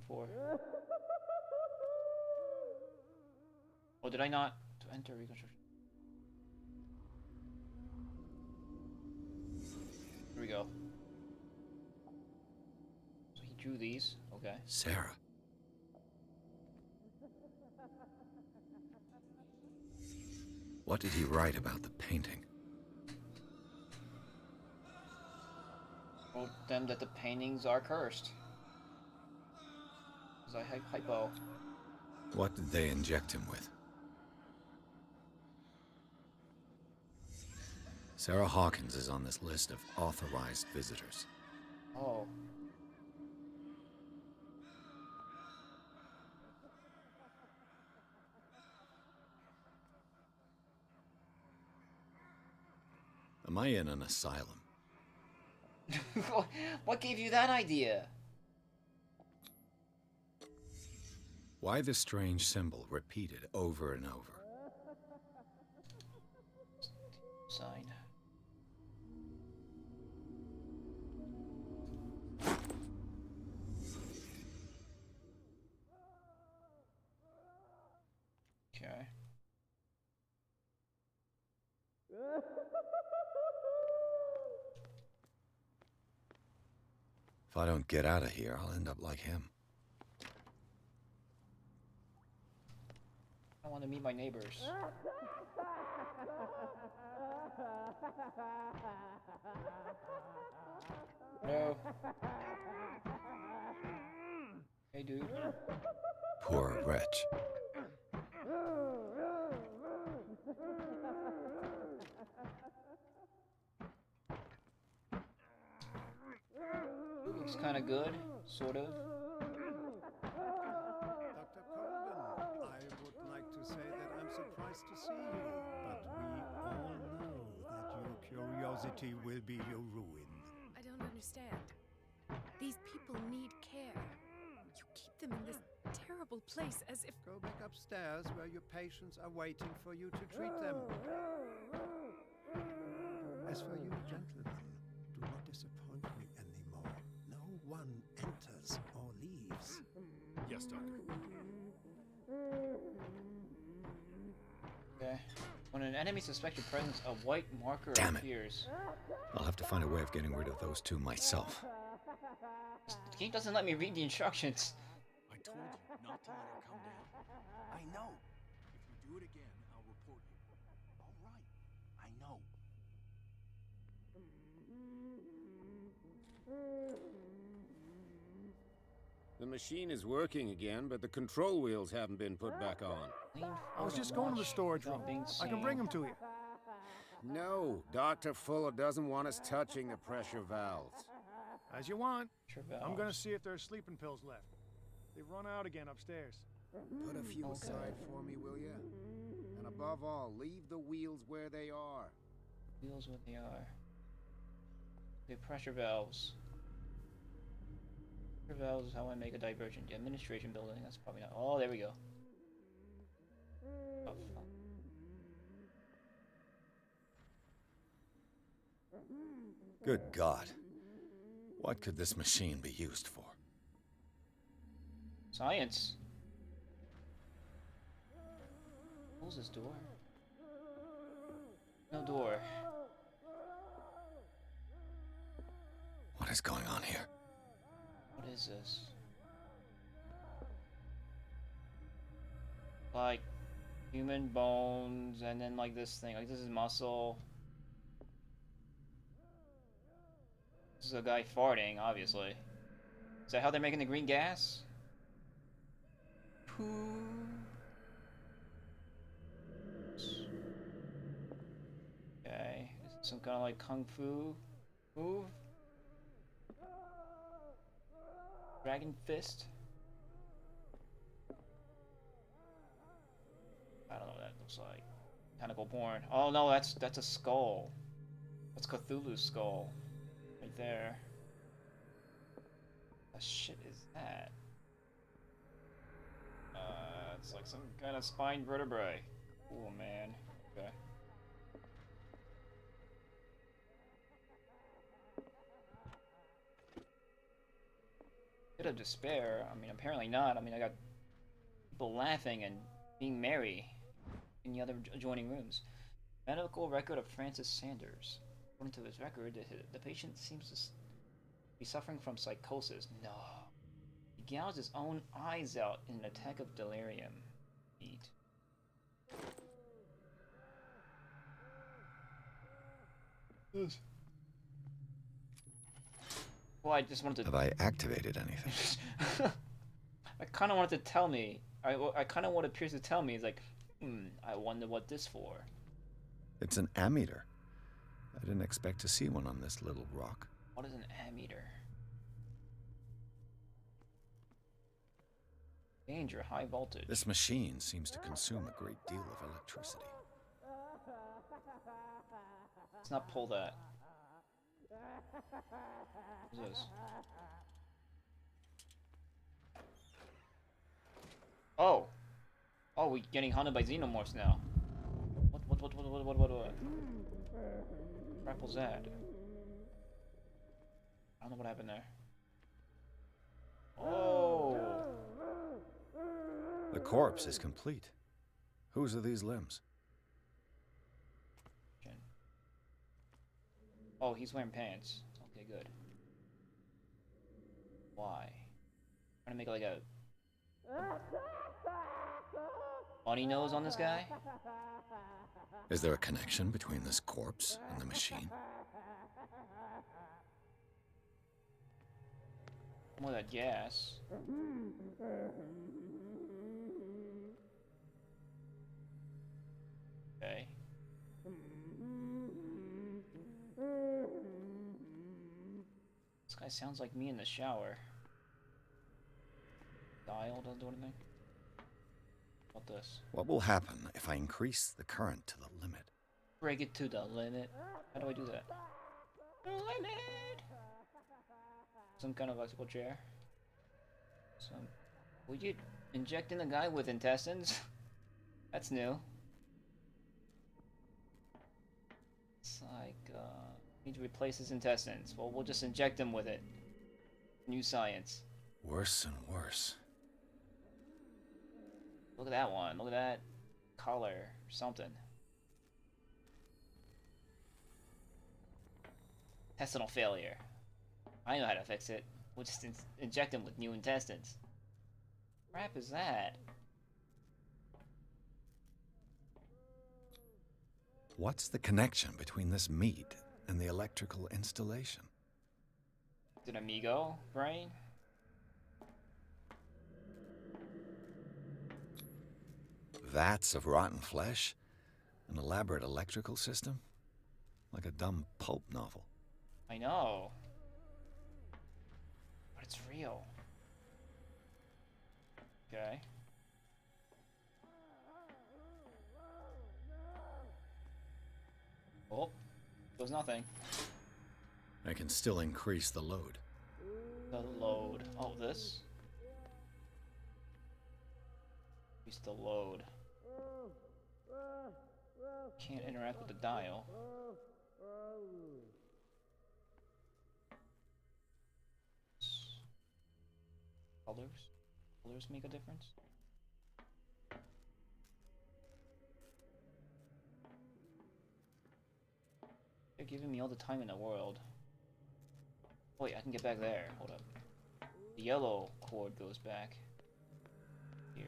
For. Oh, did I not to enter reconstruction? Here we go. So he drew these. Okay. Sarah. What did he write about the painting? Told them that the paintings are cursed. Because I hypo. What did they inject him with? Sarah Hawkins is on this list of authorized visitors. Oh. Am I in an asylum? What gave you that idea? Why the strange symbol repeated over and over? Sign. Okay. If I don't get out of here, I'll end up like him. I want to meet my neighbors. No. Hey, dude. Poor wretch. Looks kind of good, sort of. Dr. Colgan, I would like to say that I'm surprised to see you, but we all know that your curiosity will be your ruin. I don't understand. These people need care. You keep them in this terrible place as if... Go back upstairs where your patients are waiting for you to treat them. As for you, gentlemen, do not disappoint me anymore. No one enters or leaves. Yes, Doctor. Okay. When an enemy suspects your presence, a white marker Damn it. appears. I'll have to find a way of getting rid of those two myself. The game doesn't let me read the instructions. I told you not to let her come down. I know. If you do it again, I'll report you. All right. I know. The machine is working again, but the control wheels haven't been put back on. I was just going to the storage room. I can bring them to you. No, Dr. Fuller doesn't want us touching the pressure valves. As you want. I'm going to see if there's sleeping pills left. They've run out again upstairs. Put a few aside for me, will you? And above all, leave the wheels where they are. Wheels what they are. The pressure valves. Pressure valves is how I make a diversion. The administration building, that's probably not. Oh, there we go. Oh, fuck. Good God. What could this machine be used for? Science. Close this door. No door. is going on here? What is this? Like human bones, and then like this thing. Like this is muscle. This is a guy farting, obviously. Is that how they're making the green gas? Poo. Okay, is it some kind of like kung fu move? Dragon fist? I don't know what that looks like. Tentacle porn. Oh no, that's a skull. That's Cthulhu's skull. Right there. What the shit is that? It's like some kind of spine vertebrae. Oh man. Okay. Bit of despair. I mean, apparently not. I mean, I got people laughing and being merry in the other adjoining rooms. Medical record of Francis Sanders. According to his record, the patient seems to be suffering from psychosis. No. He gouged his own eyes out in an attack of delirium. Eat. Yes. Well, I just wanted to... Have I activated anything? I kind of wanted to tell me. I kind of what it appears to tell me is like, I wonder what this for. It's an ammeter. I didn't expect to see one on this little rock. What is an ammeter? Danger, high voltage. This machine seems to consume a great deal of electricity. Let's not pull that. What's this? Oh! Oh, we're getting haunted by xenomorphs now. What? Crap was that? I don't know what happened there. Oh! The corpse is complete. Whose are these limbs? Oh, he's wearing pants. Okay, good. Why? Trying to make like a bunny nose on this guy? Is there a connection between this corpse and the machine? More of that gas. Okay. This guy sounds like me in the shower. Dial doesn't do anything. What this? What will happen if I increase the current to the limit? Break it to the limit. How do I do that? Limit. Some kind of electrical chair. Some. Will you injecting the guy with intestines? That's new. It's like, need to replace his intestines. Well, we'll just inject him with it. New science. Worse and worse. Look at that one. Look at that color or something. Intestinal failure. I know how to fix it. We'll just inject him with new intestines. What crap is that? What's the connection between this meat and the electrical installation? Is it Amigo brain? Vats of rotten flesh? An elaborate electrical system? Like a dumb pulp novel. I know. But it's real. Okay. Oh, there's nothing. I can still increase the load. The load. Oh, this? Increase the load. Can't interact with the dial. Colors? Colors make a difference? They're giving me all the time in the world. Wait, I can get back there. Hold up. The yellow cord goes back here.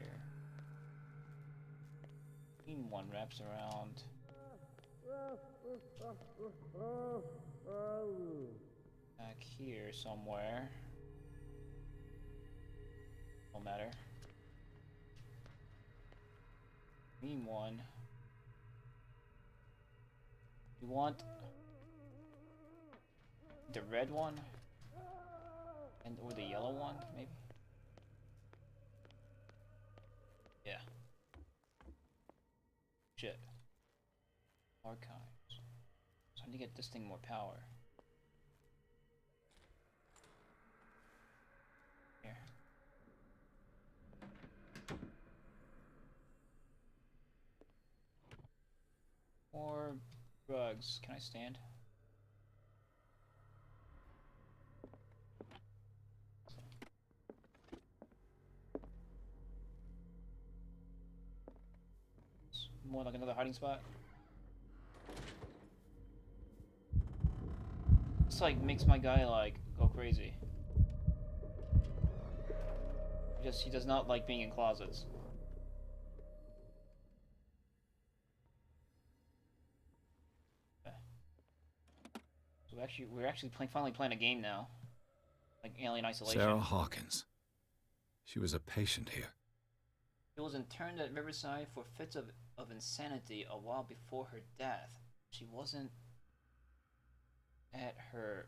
Green one wraps around. Back here somewhere. Don't matter. Green one. You want the red one? And or the yellow one, maybe? Yeah. Shit. Archives. So I need to get this thing more power. Here. More drugs. Can I stand? More like another hiding spot. This like makes my guy like go crazy. He does not like being in closets. Okay. So we're actually finally playing a game now. Like Alien Isolation. Sarah Hawkins. She was a patient here. She was interned at Riverside for fits of insanity a while before her death. She wasn't at her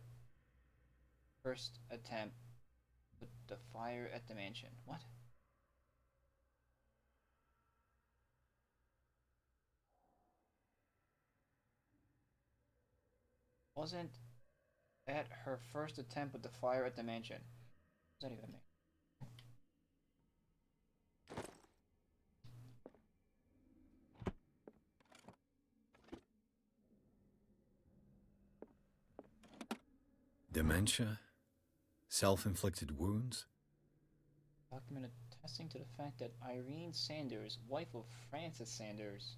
first attempt with the fire at the mansion. What? Wasn't at her first attempt with the fire at the mansion. What does that even mean? Dementia? Self-inflicted wounds? Document attesting to the fact that Irene Sanders, wife of Francis Sanders,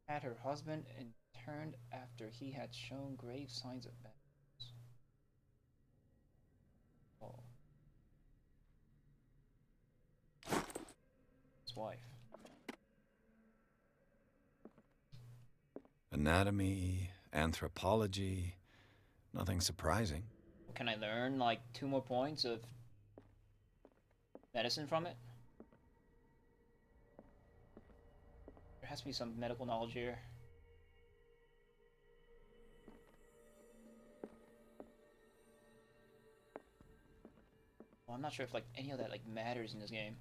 had her husband interned after he had shown grave signs of madness. Oh. His wife. Anatomy, anthropology, nothing surprising. Can I learn like 2 more points of medicine from it? There has to be some medical knowledge here. Well, I'm not sure if like any of that like matters in this game.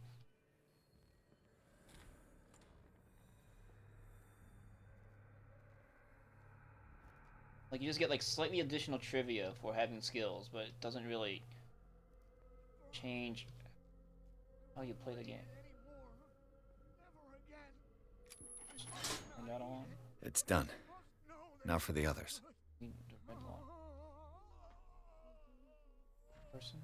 Like you just get like slightly additional trivia for having skills, but it doesn't really change how you play the game. Turn that on. It's done. Now for the others. The red one. Person.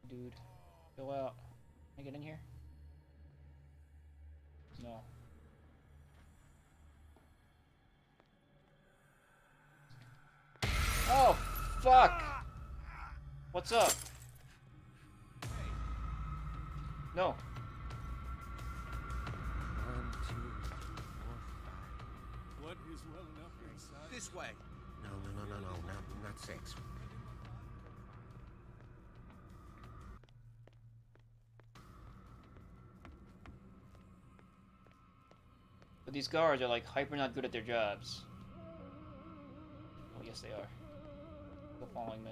Dude, go out. Can I get in here? No. Oh, fuck! What's up? No. 1, 2, 3, 4, 5. What is well enough inside? This way. No, not 6. But these guards are like hyper not good at their jobs. Oh, yes they are. They're following me.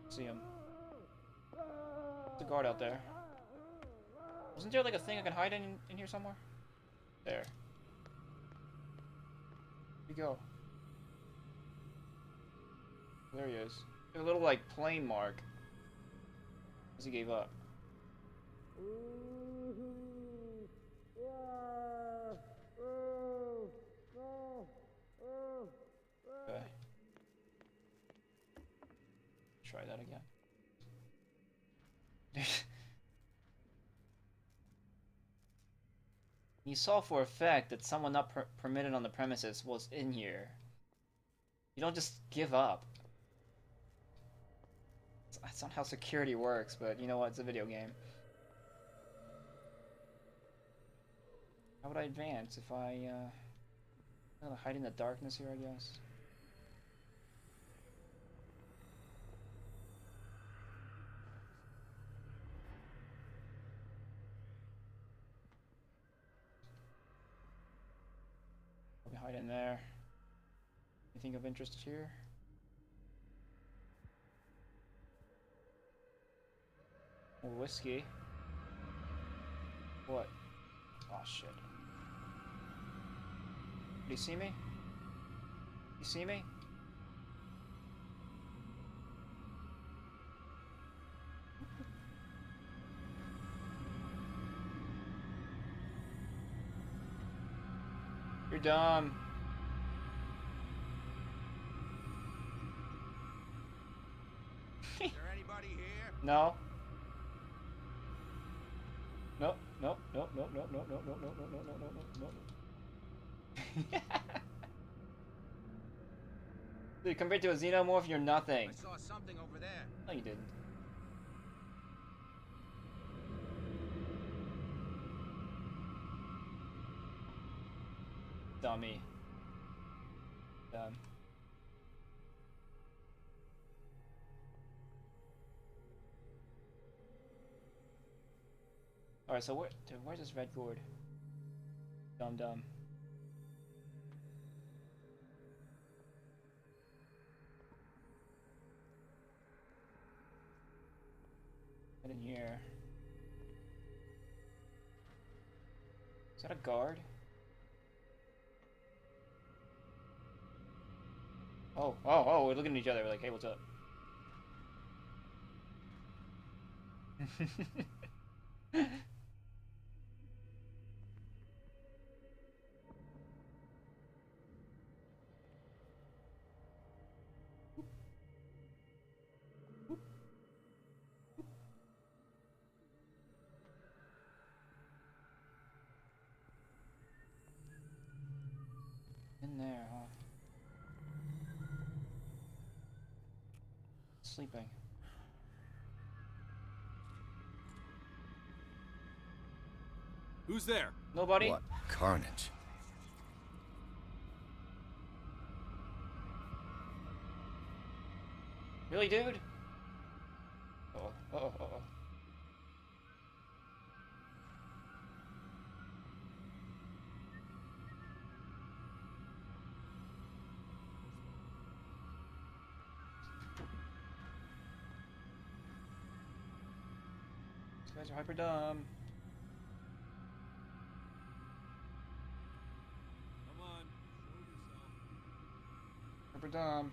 See him. There's a guard out there. Wasn't there like a thing I can hide in here somewhere? There. Where'd he go? There he is. There's a little like plane mark. As he gave up. Okay. Try that again. You saw for a fact that someone not permitted on the premises was in here. You don't just give up. That's not how security works, but you know what? It's a video game. How would I advance if I'm gonna hide in the darkness here, I guess? Probably hide in there. Anything of interest here? More whiskey. What? Oh shit. Do you see me? You see me? You're dumb. Is there anybody here? No. Nope, nope, nope, nope, nope, nope, nope, nope, nope, nope, nope, nope, nope, nope. Dude, compared to a xenomorph, you're nothing. I saw something over there. No, you didn't. Dummy. Dumb. Alright, so where's this red gourd? Dumb. Get in here. Is that a guard? Oh, we're looking at each other. We're like, hey, what's up? In there, huh? Sleeping. Who's there? Nobody? What carnage. Really, dude? Uh-oh. These guys are hyper dumb. Come on, show yourself. Hyper dumb.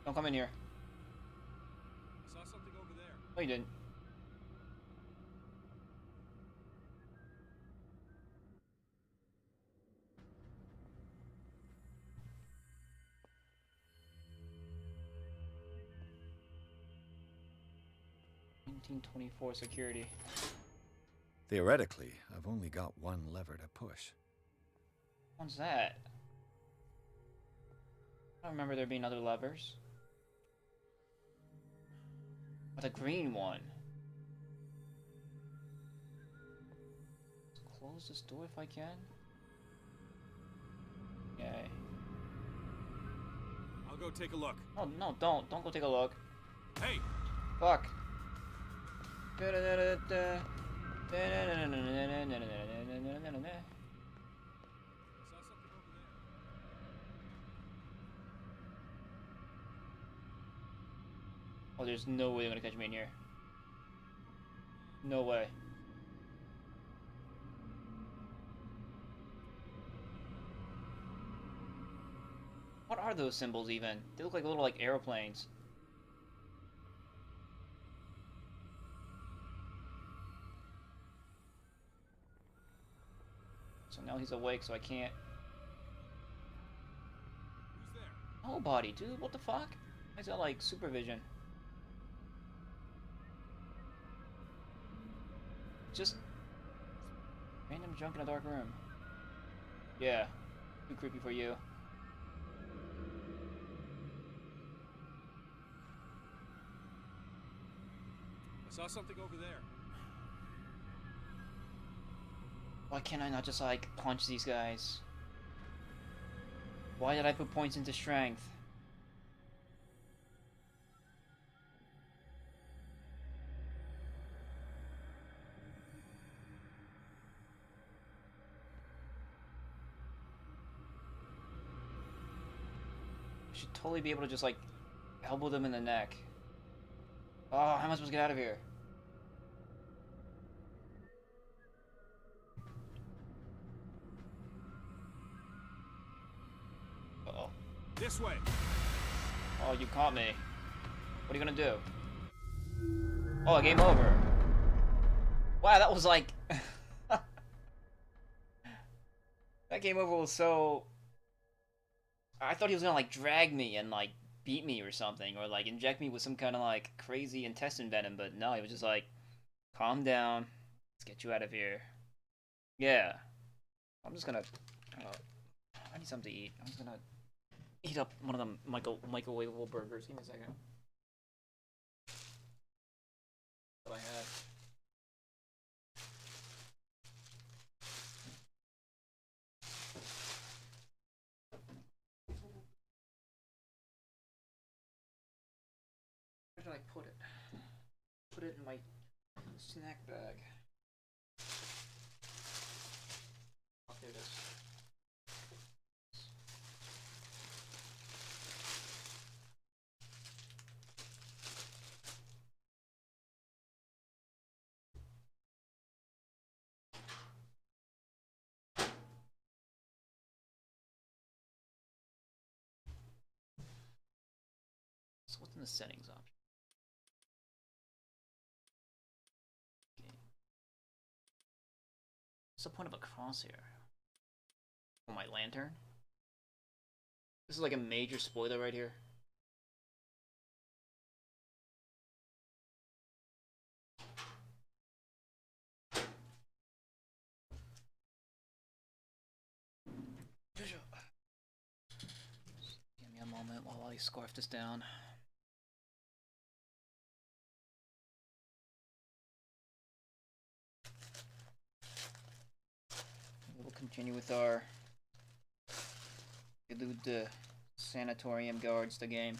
Don't come in here. I saw something over there. No, you didn't. $1924 security. Theoretically, I've only got one lever to push. What's that? I don't remember there being other levers. But a green one. Let's close this door if I can. Okay. I'll go take a look. No, don't go take a look. Hey! Fuck. Oh, there's no way they're gonna catch me in here. No way. What are those symbols even? They look like little airplanes. So now he's awake, so I can't. Who's there? Nobody, dude. What the fuck? He's got supervision. Just random junk in a dark room. Yeah, too creepy for you. I saw something over there. Why can't I not just, like, punch these guys? Why did I put points into strength? I should totally be able to just, like, elbow them in the neck. Oh, how am I supposed to get out of here? Uh-oh. This way. Oh, you caught me. What are you gonna do? Oh, game over. Wow, that was like... That game over was so... I thought he was gonna, like, drag me and, like, beat me or something, or, like, inject me with some kind of, like, crazy intestine venom, but no, he was just like, calm down, let's get you out of here. Yeah. I'm just gonna... I need something to eat. I'm just gonna heat up one of them microwavable burgers. Give me a second. What I have. Where did I put it? Put it in my snack bag. Oh, there it is. So what's in the settings option? Okay. What's the point of a crosshair? Oh, my lantern? This is like a major spoiler right here. Give me a moment while I scarf this down. We'll continue with our elude the sanatorium guards the game.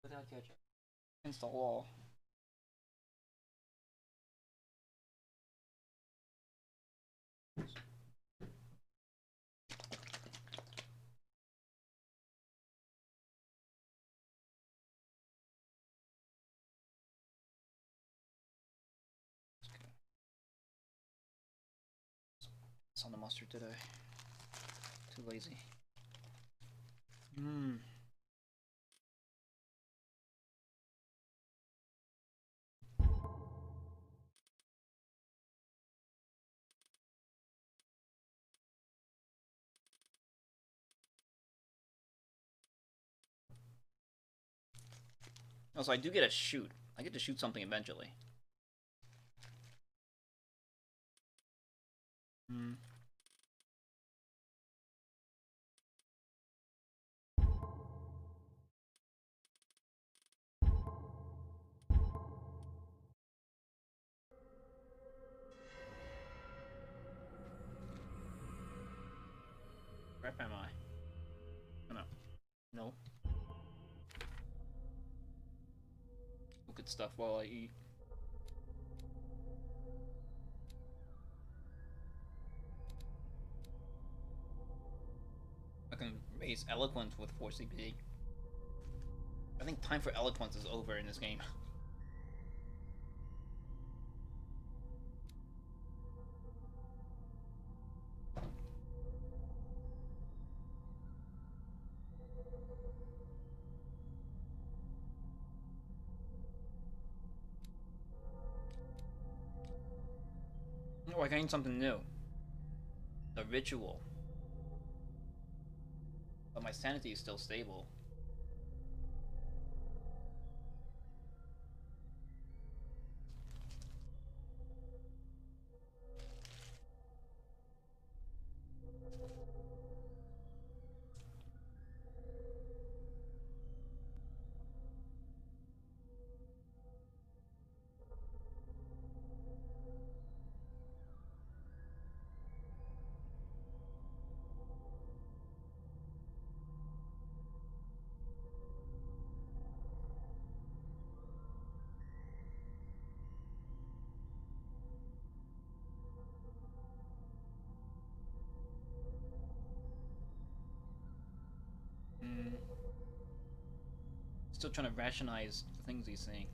Without ketchup. Against the wall. It's on the mustard today. Too lazy. Also, I do get a shoot. I get to shoot something eventually. Where am I? Oh, no. No. Look at stuff while I eat. I can raise eloquence with 4 CP. I think time for eloquence is over in this game. Oh, I gained something new. The ritual. But my sanity is still stable. Still trying to rationalize the things he's saying.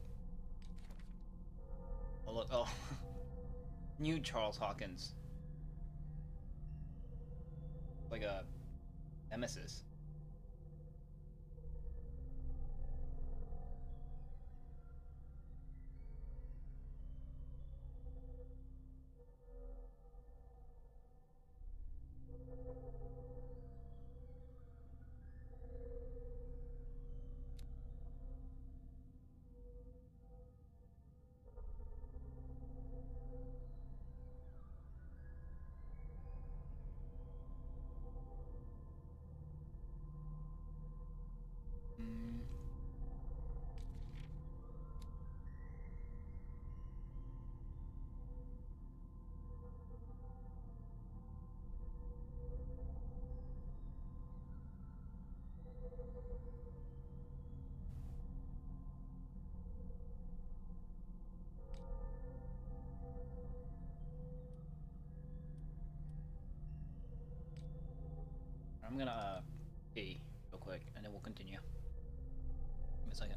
Oh look, oh. New Charles Hawkins. Like a nemesis. I'm gonna pee real quick and then we'll continue. Give me a second.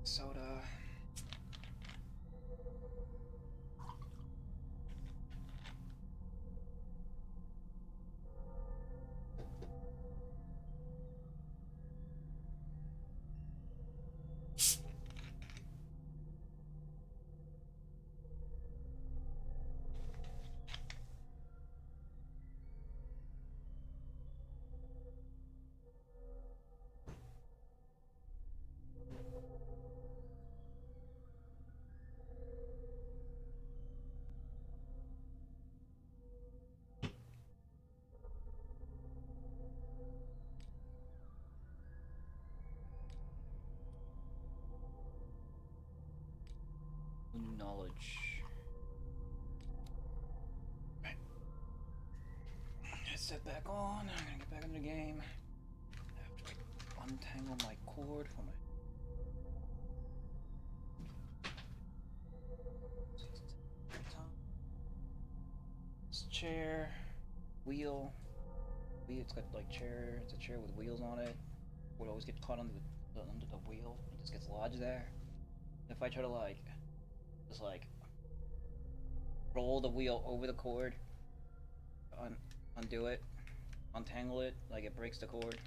Soda. Knowledge. Right. Headset back on. I'm gonna get back into the game. I have to untangle my cord from my. This chair, wheel. It's got like chair. It's a chair with wheels on it. Would always get caught under the wheel. It just gets lodged there. If I try to like, just like roll the wheel over the cord, undo it, untangle it, like it breaks the cord.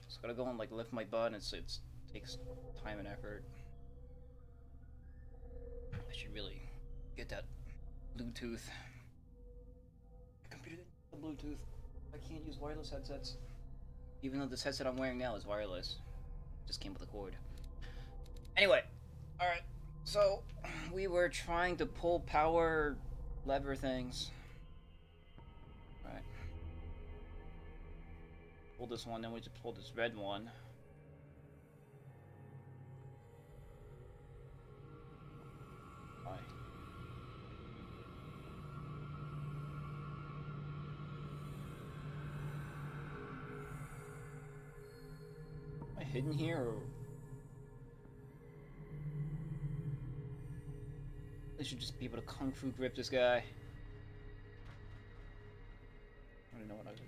Just gotta go and like lift my butt, and it takes time and effort. I should really get that Bluetooth. The computer didn't have Bluetooth. I can't use wireless headsets. Even though this headset I'm wearing now is wireless. Just came with a cord. Anyway, alright. So, we were trying to pull power lever things. Alright. Pull this one, then we just pull this red one. Why? Am I hidden here, or I should just be able to kung fu grip this guy? I don't know what I did.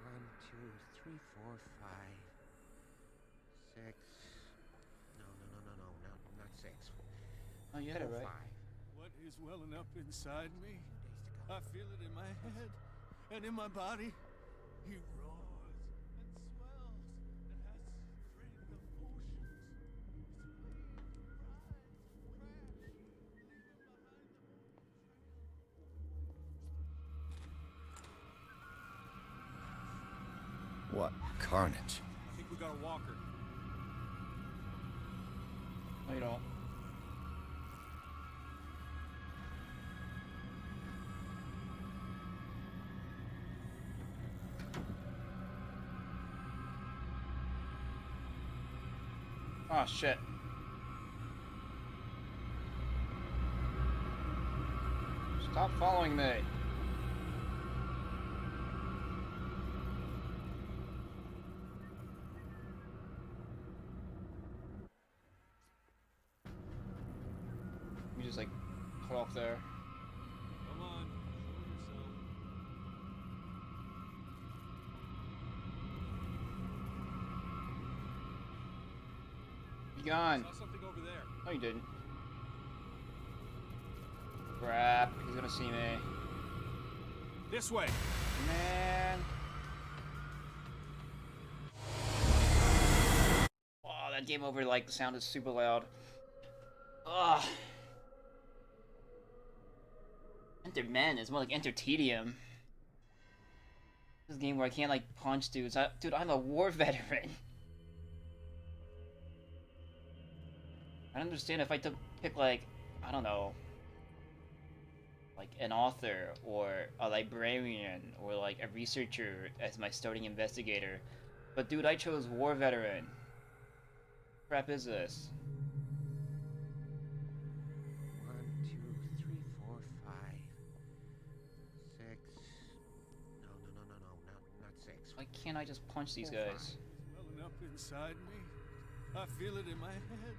One, two, three, four, five, six. No, not six. Oh, you had it right. Five. What is welling up inside me? I feel it in my head and in my body. He roars and swells and has freedom of oceans. What carnage? I think we got a walker. No, you don't. Oh shit. Stop following me. You just like cut off there. Come on, show yourself. Be gone. Saw something over there. No, you didn't. Crap, he's gonna see me. This way. Man. Oh, that game over like sounded super loud. Ugh. Enter men is more like enter tedium. This game where I can't like punch dudes. Dude, I'm a war veteran. I understand if I pick like, I don't know, like an author or a librarian or like a researcher as my starting investigator. But dude, I chose war veteran. Crap is this? 1, 2, 3, 4, 5, 6. No, not 6. Why can't I just punch these guys? Welling up inside me. I feel it in my head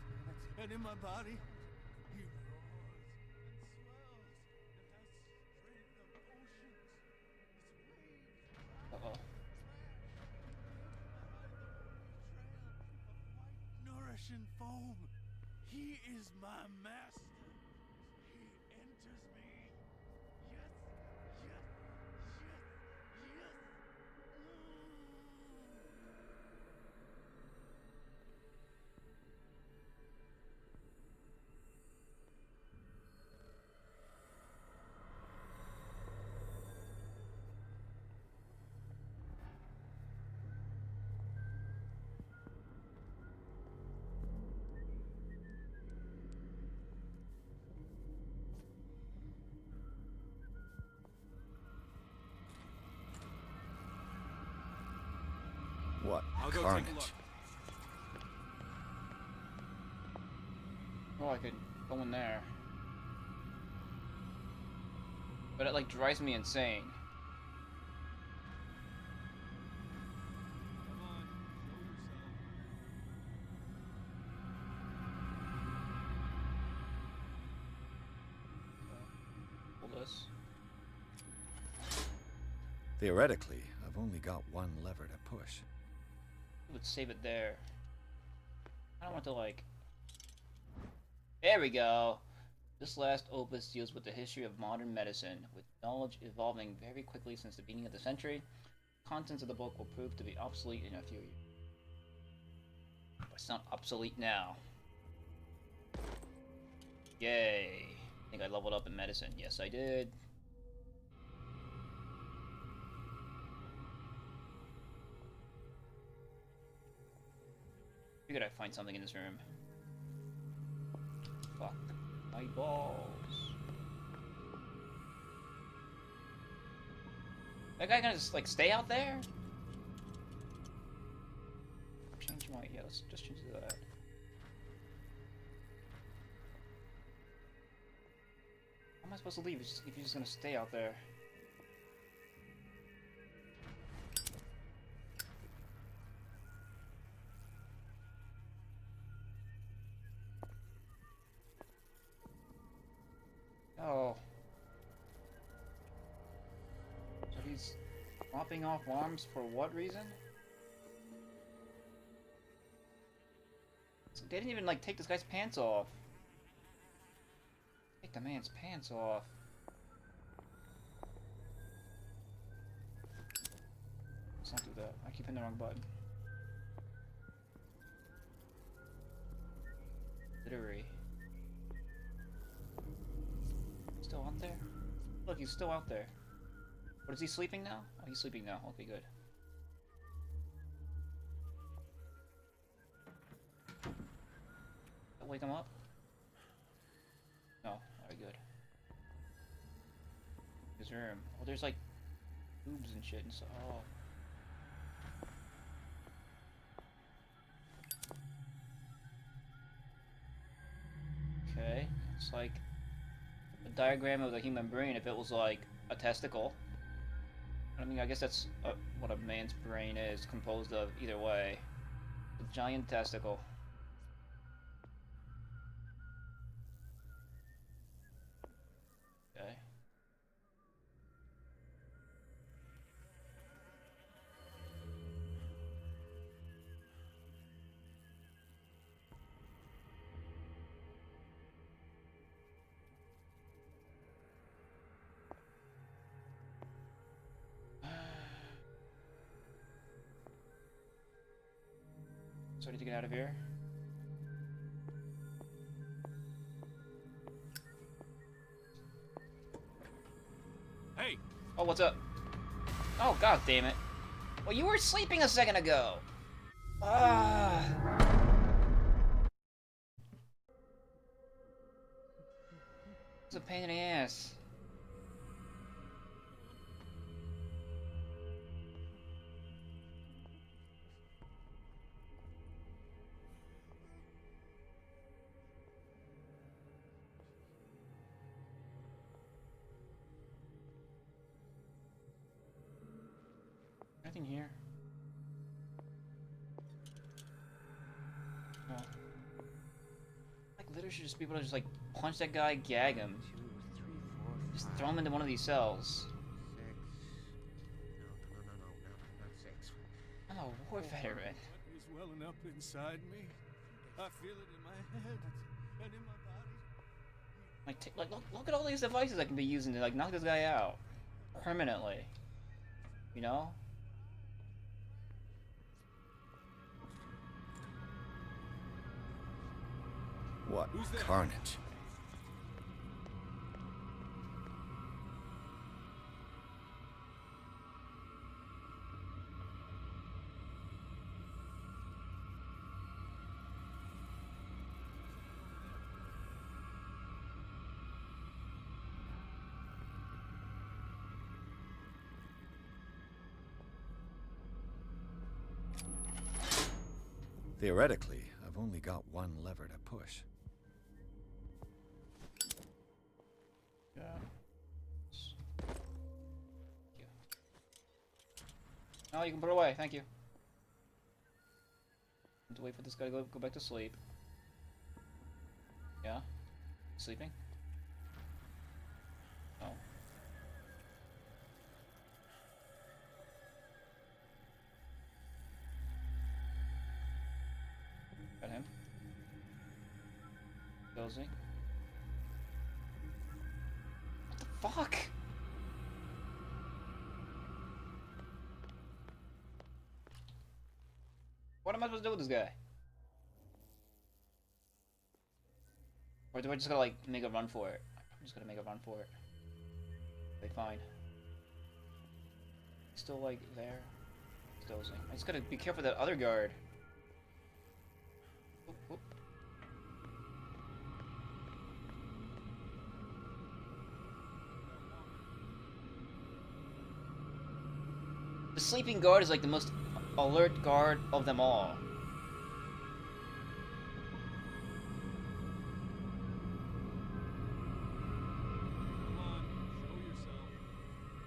and in my body. He roars and swells and has freedom of oceans. Its waves Uh-oh. nourishing foam. He is my master. He enters me. Yes, yes, yes, yes. What I'll go carnage? take a look. Oh, I could go in there. But it like drives me insane. Theoretically, I've only got one lever to push. It would save it there. I don't want to like... There we go! This last opus deals with the history of modern medicine, with knowledge evolving very quickly since the beginning of the century. Contents of the book will prove to be obsolete in a few years. But it's not obsolete now. Yay! I think I leveled up in medicine. Yes, I did. Figured I'd find something in this room. Fuck my balls. That guy gonna just like stay out there? Change my let's just change to that. How am I supposed to leave if he's just gonna stay out there? Oh. So he's lopping off arms for what reason? So they didn't even like take this guy's pants off. Take the man's pants off. Let's not do that. I keep hitting the wrong button. Literary. Still out there? Look, he's still out there. What, is he sleeping now? Oh, he's sleeping now. Okay, good. That wake him up? No. Alright, good. His room. Oh, there's like boobs and shit and stuff. Oh. Okay. It's like a diagram of the human brain if it was like a testicle. I mean, I guess that's what a man's brain is composed of either way. A giant testicle. Okay. So I need to get out of here. Hey! Oh, what's up? Oh, god damn it. Well, you were sleeping a second ago! Ah. It's a pain in the ass. Anything here? No. Like, literally should just be able to just like punch that guy, gag him. Just throw him into one of these cells. I'm a war veteran. Is welling up inside me. I feel it in my head and in my body. Like, look at all these devices I can be using to like knock this guy out permanently. You know? What carnage. Theoretically, I've only got one lever to push. Yeah. No, you can put it away. Thank you. Need to wait for this guy to go back to sleep. Yeah? Sleeping? Oh. Got him. Dozing. What the fuck? What am I supposed to do with this guy? Or do I just gotta like make a run for it? I'm just gonna make a run for it. Okay, fine. He's still like there. He's dozing. I just gotta be careful of that other guard. Oop, oop. The sleeping guard is like the most alert guard of them all.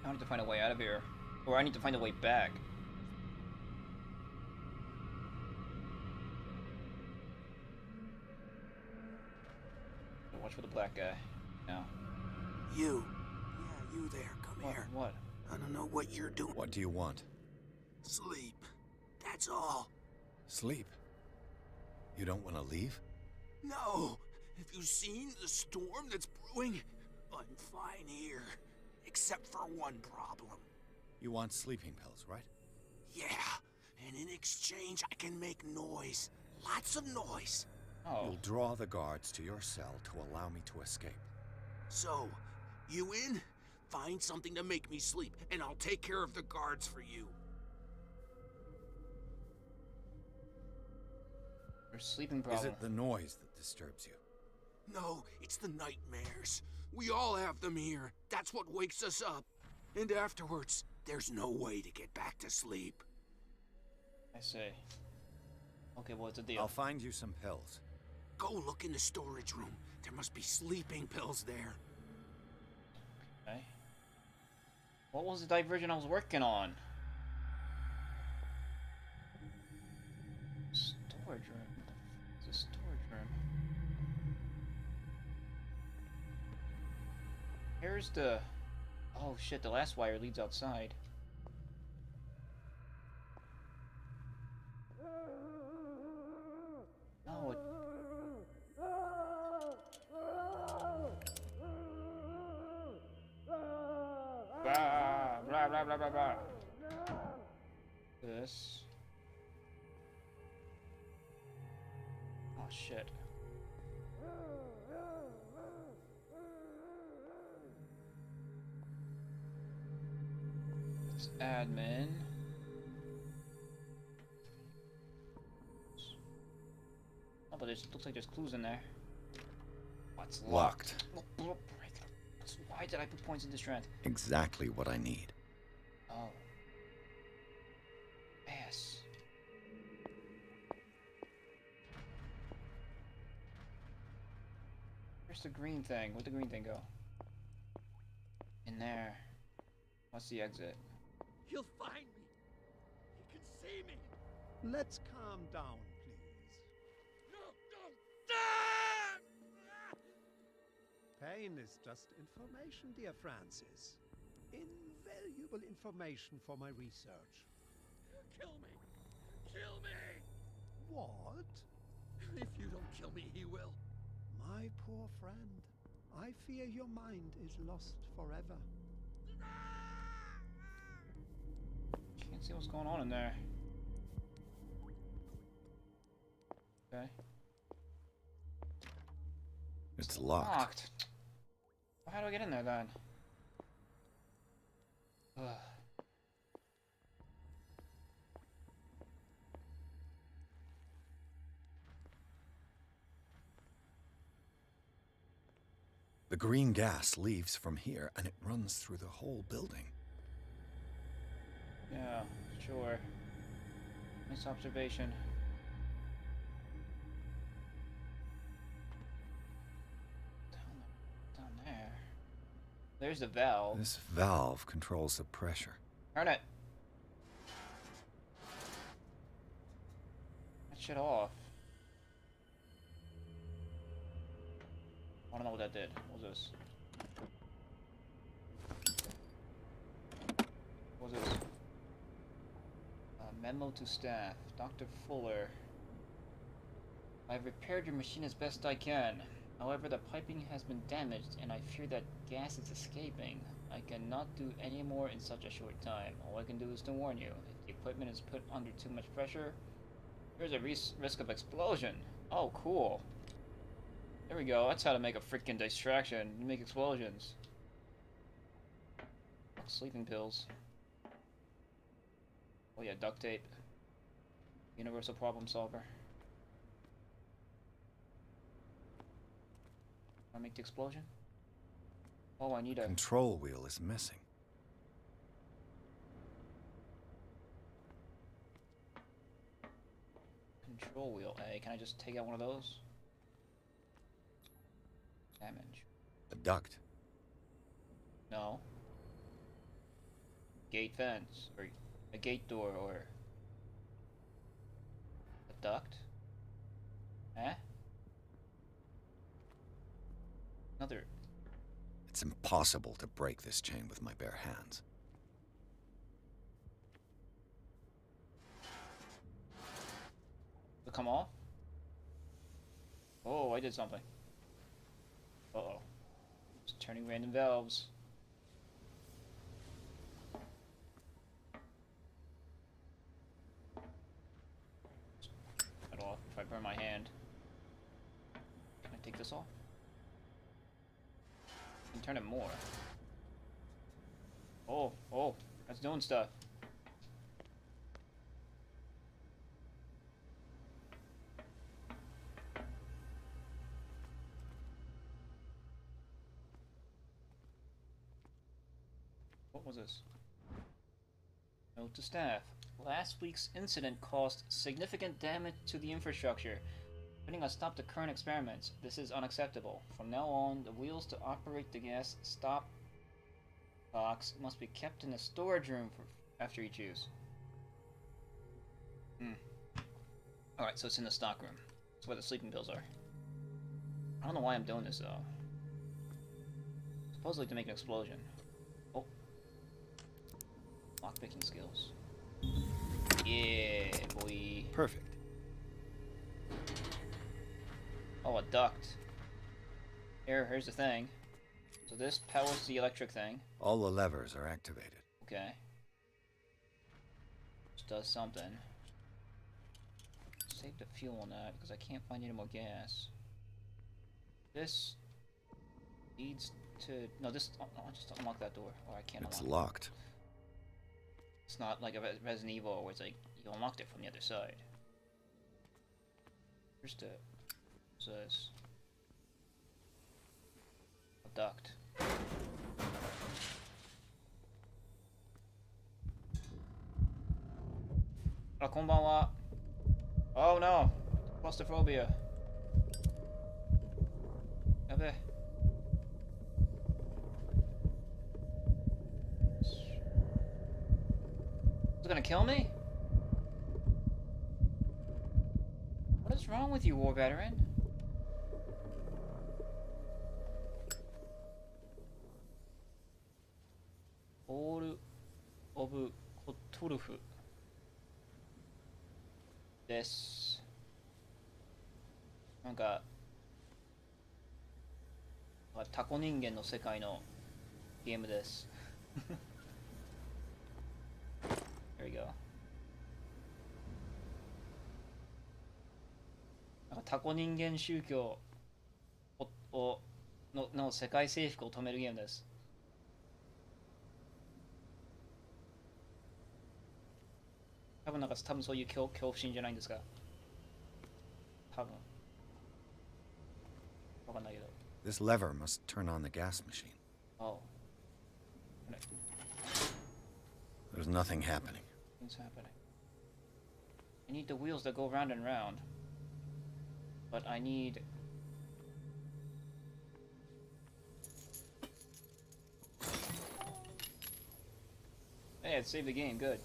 I need to find a way out of here. Or I need to find a way back. Watch for the black guy. Now. You. Yeah, you there. Come here. What? I don't know what you're doing. What do you want? Sleep. That's all. Sleep? You don't want to leave? No. Have you seen the storm that's brewing? I'm fine here. Except for one problem. You want sleeping pills, right? Yeah. And in exchange, I can make noise. Lots of noise. Oh. You'll draw the guards to your cell to allow me to escape. So, you in? Find something to make me sleep, and I'll take care of the guards for you. There's sleeping problem. Is it the noise that disturbs you? No, it's the nightmares. We all have them here. That's what wakes us up. And afterwards, there's no way to get back to sleep. I see. Okay, what's the deal? I'll find you some pills. Go look in the storage room. There must be sleeping pills there. Okay. What was the diversion I was working on? Storage room. It's a storage room. Here's the... Oh shit, the last wire leads outside. No, it... Blah, blah, blah, blah, blah. This. Oh shit. It's admin. Oh, but it looks like there's clues in there. What's locked? Why did I put points in this strength? Exactly what I need. Oh. Ass. Where's the green thing? Where'd the green thing go? In there. What's the exit? He'll find me. He can see me. Let's calm down, please. No, don't. Pain is just information, dear Francis. Invaluable information for my research. Kill me! Kill me! What? If you don't kill me, he will. My poor friend, I fear your mind is lost forever. Can't see what's going on in there. Okay. It's locked. Well, how do I get in there then? Ugh. The green gas leaves from here and it runs through the whole building. Yeah, sure. Nice observation. Down there. There's the valve. This valve controls the pressure. Turn it. That shit off. I don't know what that did. What was this? What was this? Memo to staff. Dr. Fuller. I've repaired your machine as best I can. However, the piping has been damaged and I fear that gas is escaping. I cannot do any more in such a short time. All I can do is to warn you. If the equipment is put under too much pressure, there's a risk of explosion. Oh, cool. There we go. That's how to make a freaking distraction. You make explosions. Sleeping pills. Oh yeah, duct tape. Universal problem solver. Wanna make the explosion? Oh, I need a control wheel is missing. Control wheel. Hey, can I just take out one of those? Damage. A duct. No. Gate fence, or a gate door, or a duct. Eh? Another. It's impossible to break this chain with my bare hands. Will it come off? Oh, I did something. Uh-oh. Just turning random valves. Cut off if I burn my hand. Can I take this off? I can turn it more. Oh, that's doing stuff. What was this? Note to staff. Last week's incident caused significant damage to the infrastructure, putting a stop to current experiments. This is unacceptable. From now on, the wheels to operate the gas stop box must be kept in the storage room after each use. Alright, so it's in the stock room. That's where the sleeping pills are. I don't know why I'm doing this, though. Supposedly to make an explosion. Oh. Lockpicking skills. Yeah, boy. Perfect. Oh, a duct. Here's the thing. So this powers the electric thing. All the levers are activated. Okay. This does something. Save the fuel on that, because I can't find any more gas. This needs to... No, this... Oh, just unlock that door. Or I can't unlock it. It's locked. It's not like a Resident Evil where it's like, you unlocked it from the other side. Here's the... So this... A duct. Oh, konbanwa. Oh no! Claustrophobia. Yabe. Is it gonna kill me? What is wrong with you, war veteran? Hall of Cthulhu. This. なんかタコ人間の世界のゲームです。There we go. なんかタコ人間宗教の世界征服を止めるゲームです。多分そういう恐怖心じゃないんですか。多分。わかんないけど。This lever must turn on the gas machine. Oh. There's nothing happening. Nothing's happening. I need the wheels that go round and round. But I need... it saved the game. Good.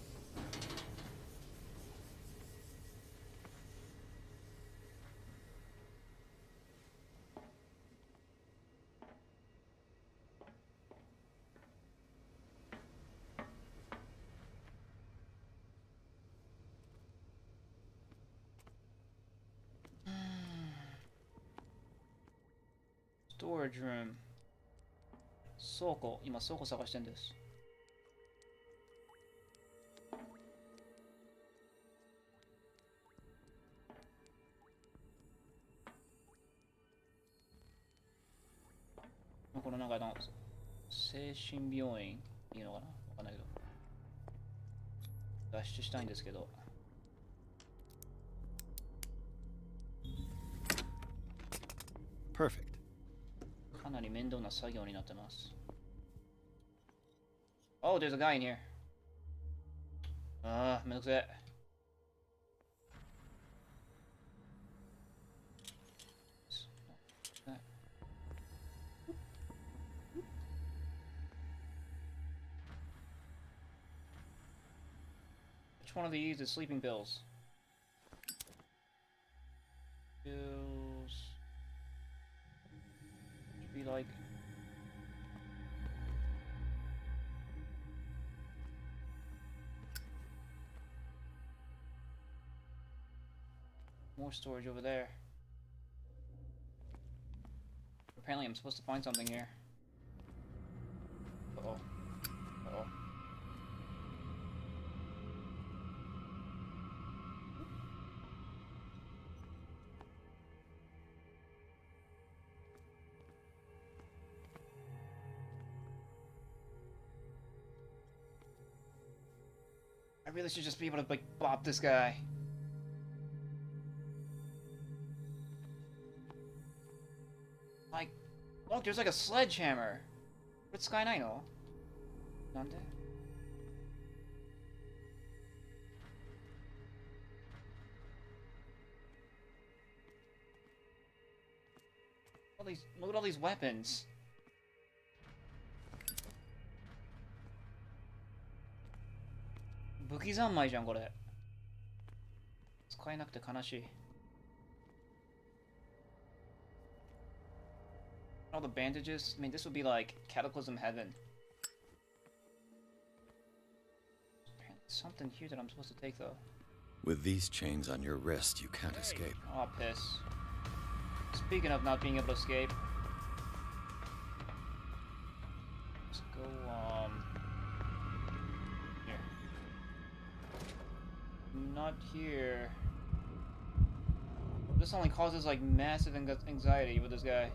Storage room. 倉庫。今倉庫探してんです。このなんか精神病院いいのかな、わかんないけど。脱出したいんですけど。Perfect. かなり面倒な作業になってます。Oh, there's a guy in here. ああ、めんどくせえ。Which one of these is sleeping pills? Pills. Should be like. More storage over there. Apparently I'm supposed to find something here. Uh-oh. Uh-oh. I really should just be able to like bop this guy. Like, look, there's like a sledgehammer. But CYANIDE no? Nande? Look at all these weapons. Buki zanmaiじゃんこれ。使えなくて悲しい。All the bandages. I mean, this would be like Cataclysm Heaven. Something here that I'm supposed to take though. With these chains on your wrist, you can't escape. Oh, piss. Speaking of not being able to escape. Let's go, here. Not here. This only causes like massive anxiety with this guy.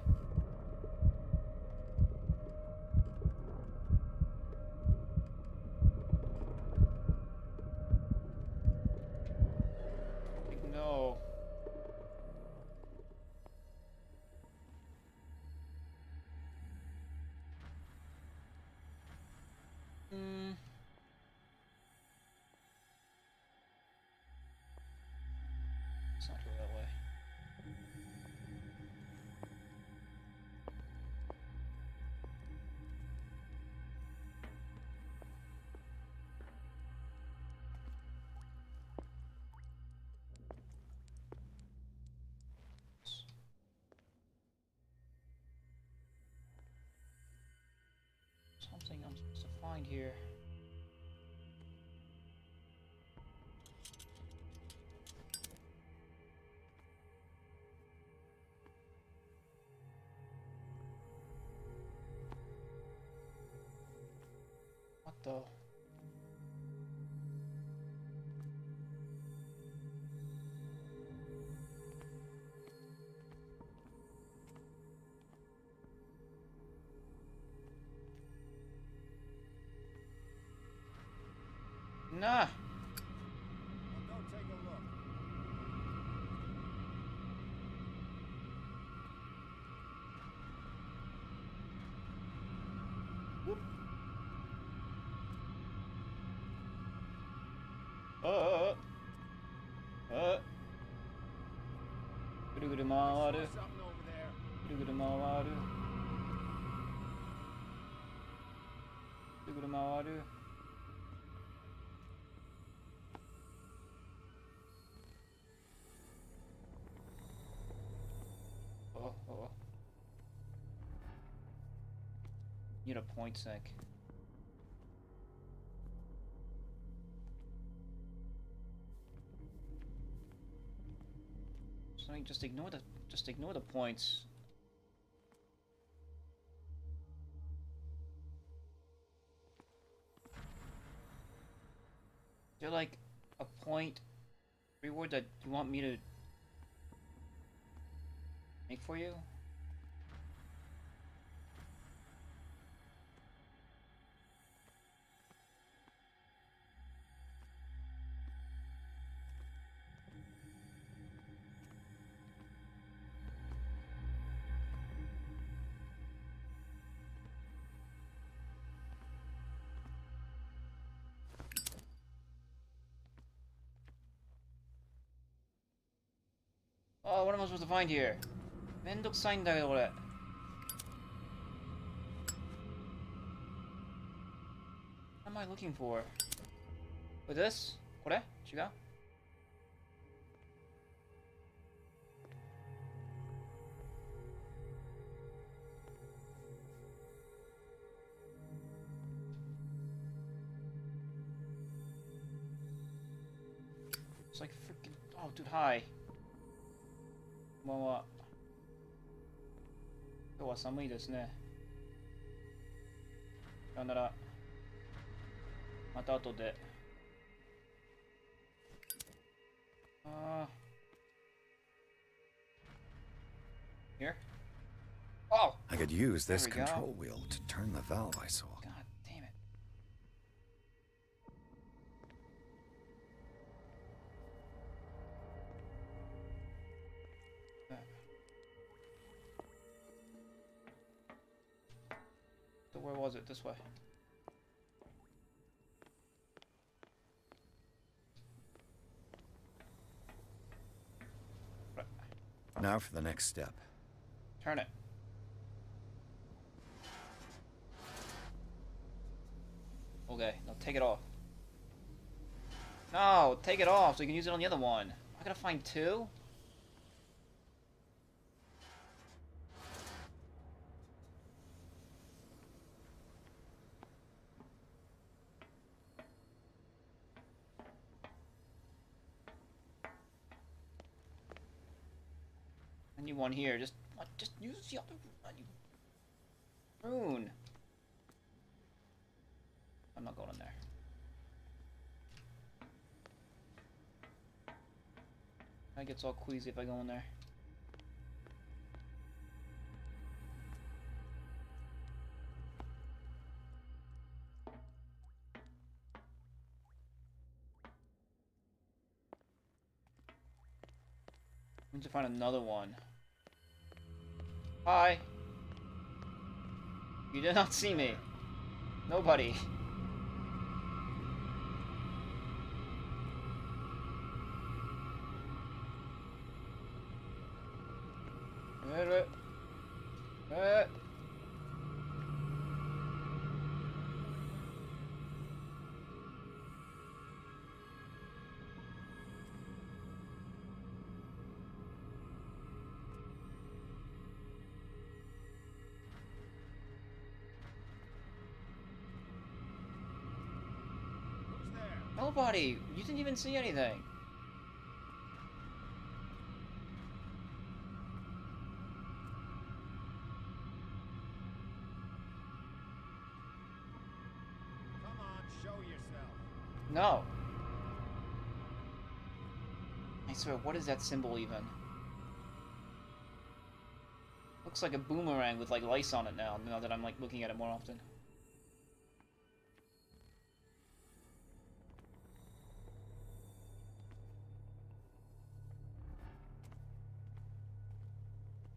No. Let's not go that way. Something I'm supposed to find here. What the? Nah. Go take a look. Whoop. Guru guru mawaru. Guru guru mawaru. Guru guru mawaru. Need a point sink. So just ignore the points. Is there like a point reward that you want me to make for you? Oh, what am I supposed to find here? めんどくさいんだけどこれ。What am I looking for? With this? これ？違う？ It's like freaking. Oh, dude, hi. こんばんは。今日は寒いですね。さよなら。また後で。Here? Oh! I could use this There we go. control wheel to turn the valve I saw. God damn it. So where was it? This way. Now for the next step. Turn it. Okay, now take it off. No, take it off so you can use it on the other one. I gotta find two? I need one here. Just use the other rune. I'm not going in there. I get all queasy if I go in there. I need to find another one. Hi. You did not see me. Nobody. Nobody! You didn't even see anything! Come on, show yourself. No! I swear, what is that symbol even? Looks like a boomerang with like lice on it now that I'm like looking at it more often.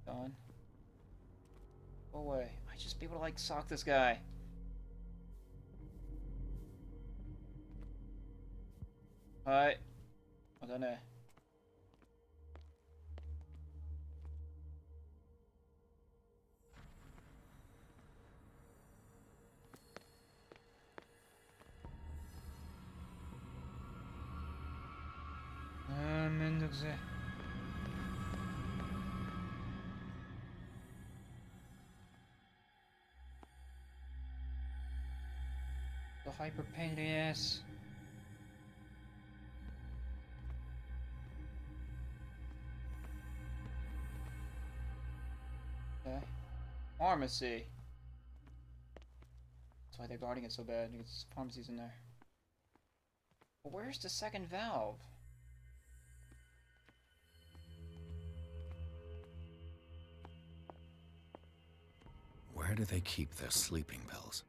Gone. Go away. I just be able to like sock this guy. Alright. I don't know. The hyper pain in the ass. Okay. Pharmacy. That's why they're guarding it so bad, because pharmacy's in there. But where's the second valve? Where do they keep their sleeping pills?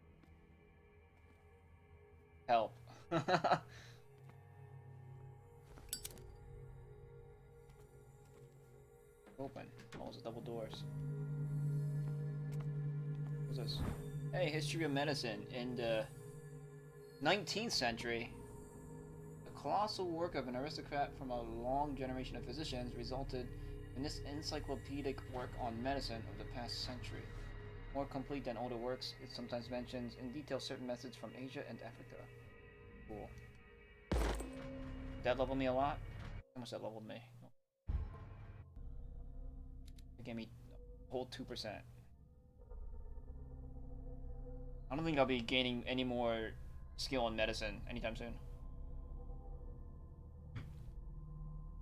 Help. Open. Oh, it's double doors. What's this? Hey, history of medicine. In the 19th century, the colossal work of an aristocrat from a long generation of physicians resulted in this encyclopedic work on medicine of the past century. More complete than older works, it sometimes mentions in detail certain methods from Asia and Africa. Cool. That leveled me a lot? How much that leveled me? It gave me a whole 2%. I don't think I'll be gaining any more skill in medicine anytime soon.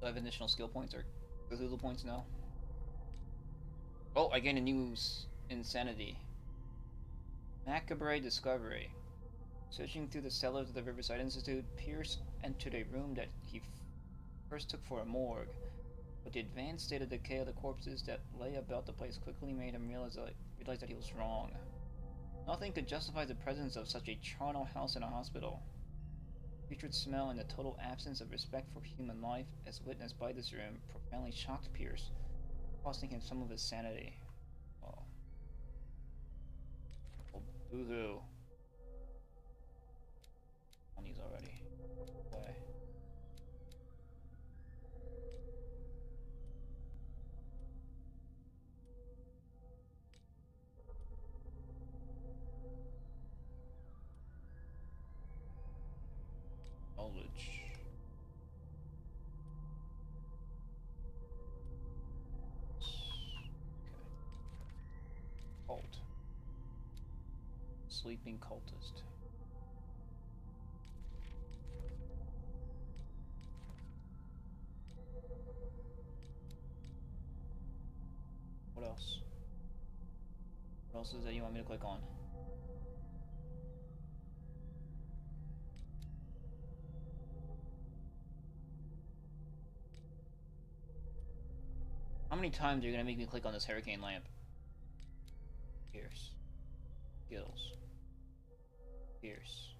Do I have additional skill points or Cthulhu points now? Oh, I gained a new insanity. Macabre discovery. Searching through the cellars of the Riverside Institute, Pierce entered a room that he first took for a morgue. But the advanced state of decay of the corpses that lay about the place quickly made him realize that he was wrong. Nothing could justify the presence of such a charnel house in a hospital. Putrid smell and the total absence of respect for human life, as witnessed by this room, profoundly shocked Pierce, costing him some of his sanity. Oh. Oh, boo-hoo. On these already. Why? Knowledge. Okay. Cult. Sleeping cultist. What else? What else is that you want me to click on? How many times are you gonna make me click on this hurricane lamp? Pierce. Gills. Pierce.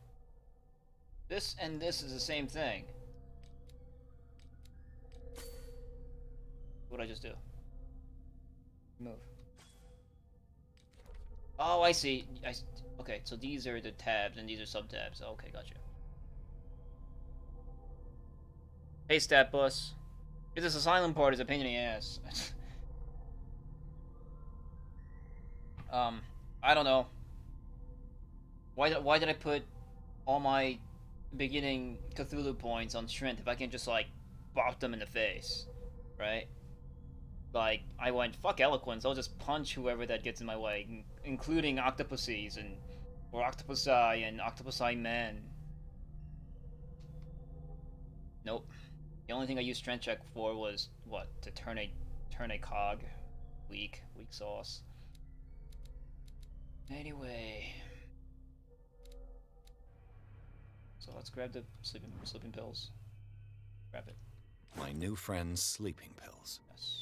This and this is the same thing. What'd I just do? Move. Oh, I see. Okay, so these are the tabs and these are sub-tabs. Okay, gotcha. Hey, stat bus. This asylum part is a pain in the ass. I don't know. Why did I put all my beginning Cthulhu points on strength if I can just like bop them in the face, right? Like I went fuck eloquence. I'll just punch whoever that gets in my way, including octopuses or octopusi and octopusi men. Nope. The only thing I used strength check for was what? To turn a cog. Weak sauce. Anyway. So let's grab the sleeping pills. Grab it. My new friend's sleeping pills. Yes.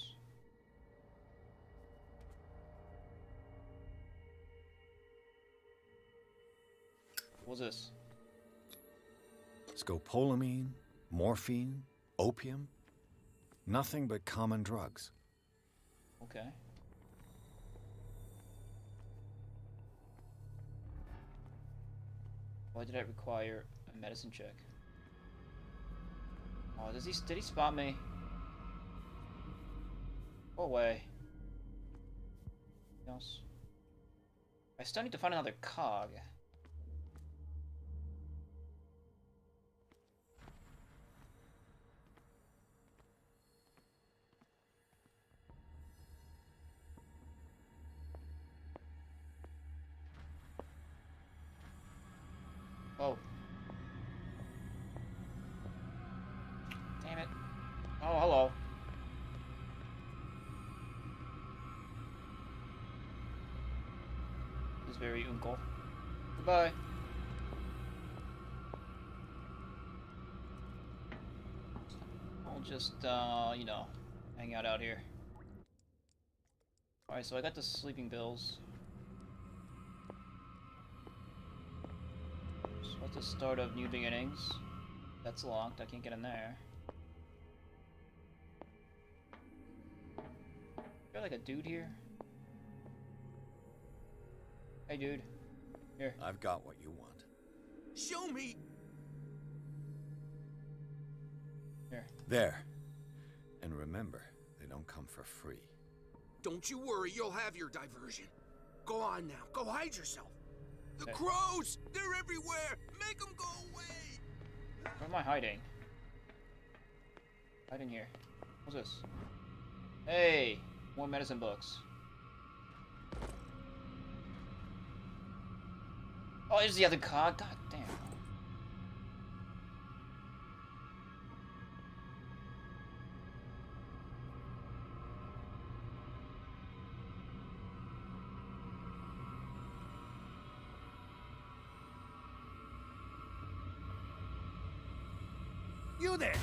What's this? Scopolamine, morphine, opium. Nothing but common drugs. Okay. Why did that require a medicine check? Oh, did he spot me? Go away. Anything else? I still need to find another cog. Oh was very uncle. Goodbye. I'll just, you know, hang out here. Alright, so I got the sleeping pills. So what's the start of New Beginnings? That's locked, I can't get in there. Is there like a dude here? Hey dude. Here. I've got what you want. Show me! Here. There. And remember, they don't come for free. Don't you worry, you'll have your diversion. Go on now, go hide yourself. The Okay. crows! They're everywhere! Make them go away! Where am I hiding? Hide in here. What's this? Hey! More medicine books. Oh, there's the other card. God damn. You there!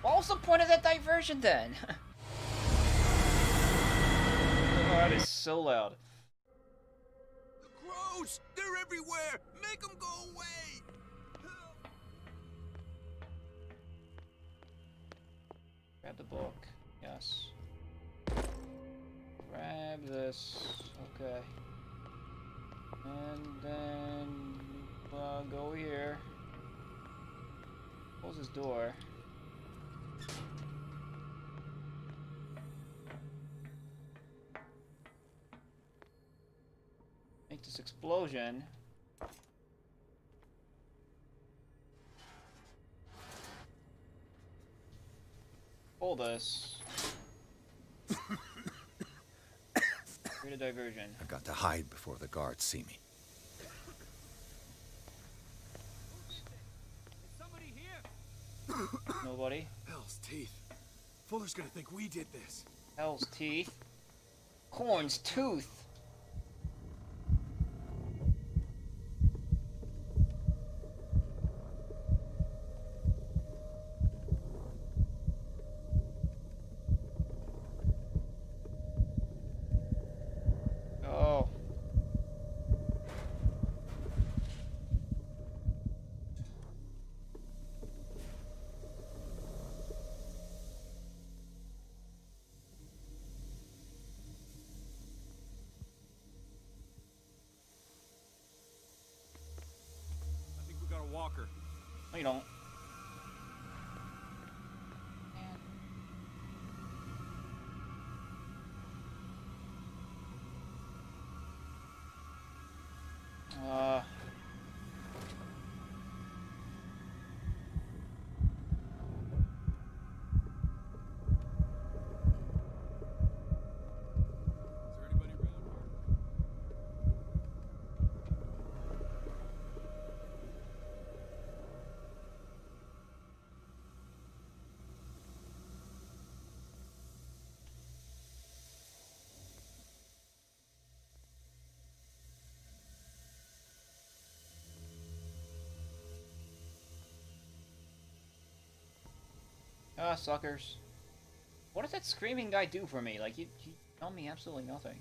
What was the point of that diversion then? Oh, that is so loud. The crows! They're everywhere! Make them go away! Grab the book. Yes. Grab this. Okay. And then go here. Close this door. Make this explosion. Pull this. Create a diversion. I've got to hide before the guards see me. Somebody here? Nobody. Hell's teeth. Fuller's gonna think we did this. Hell's teeth. Corn's tooth. Oh. I think we got a walker. No, you don't. Ah, suckers. What does that screaming guy do for me? Like, he tell me absolutely nothing.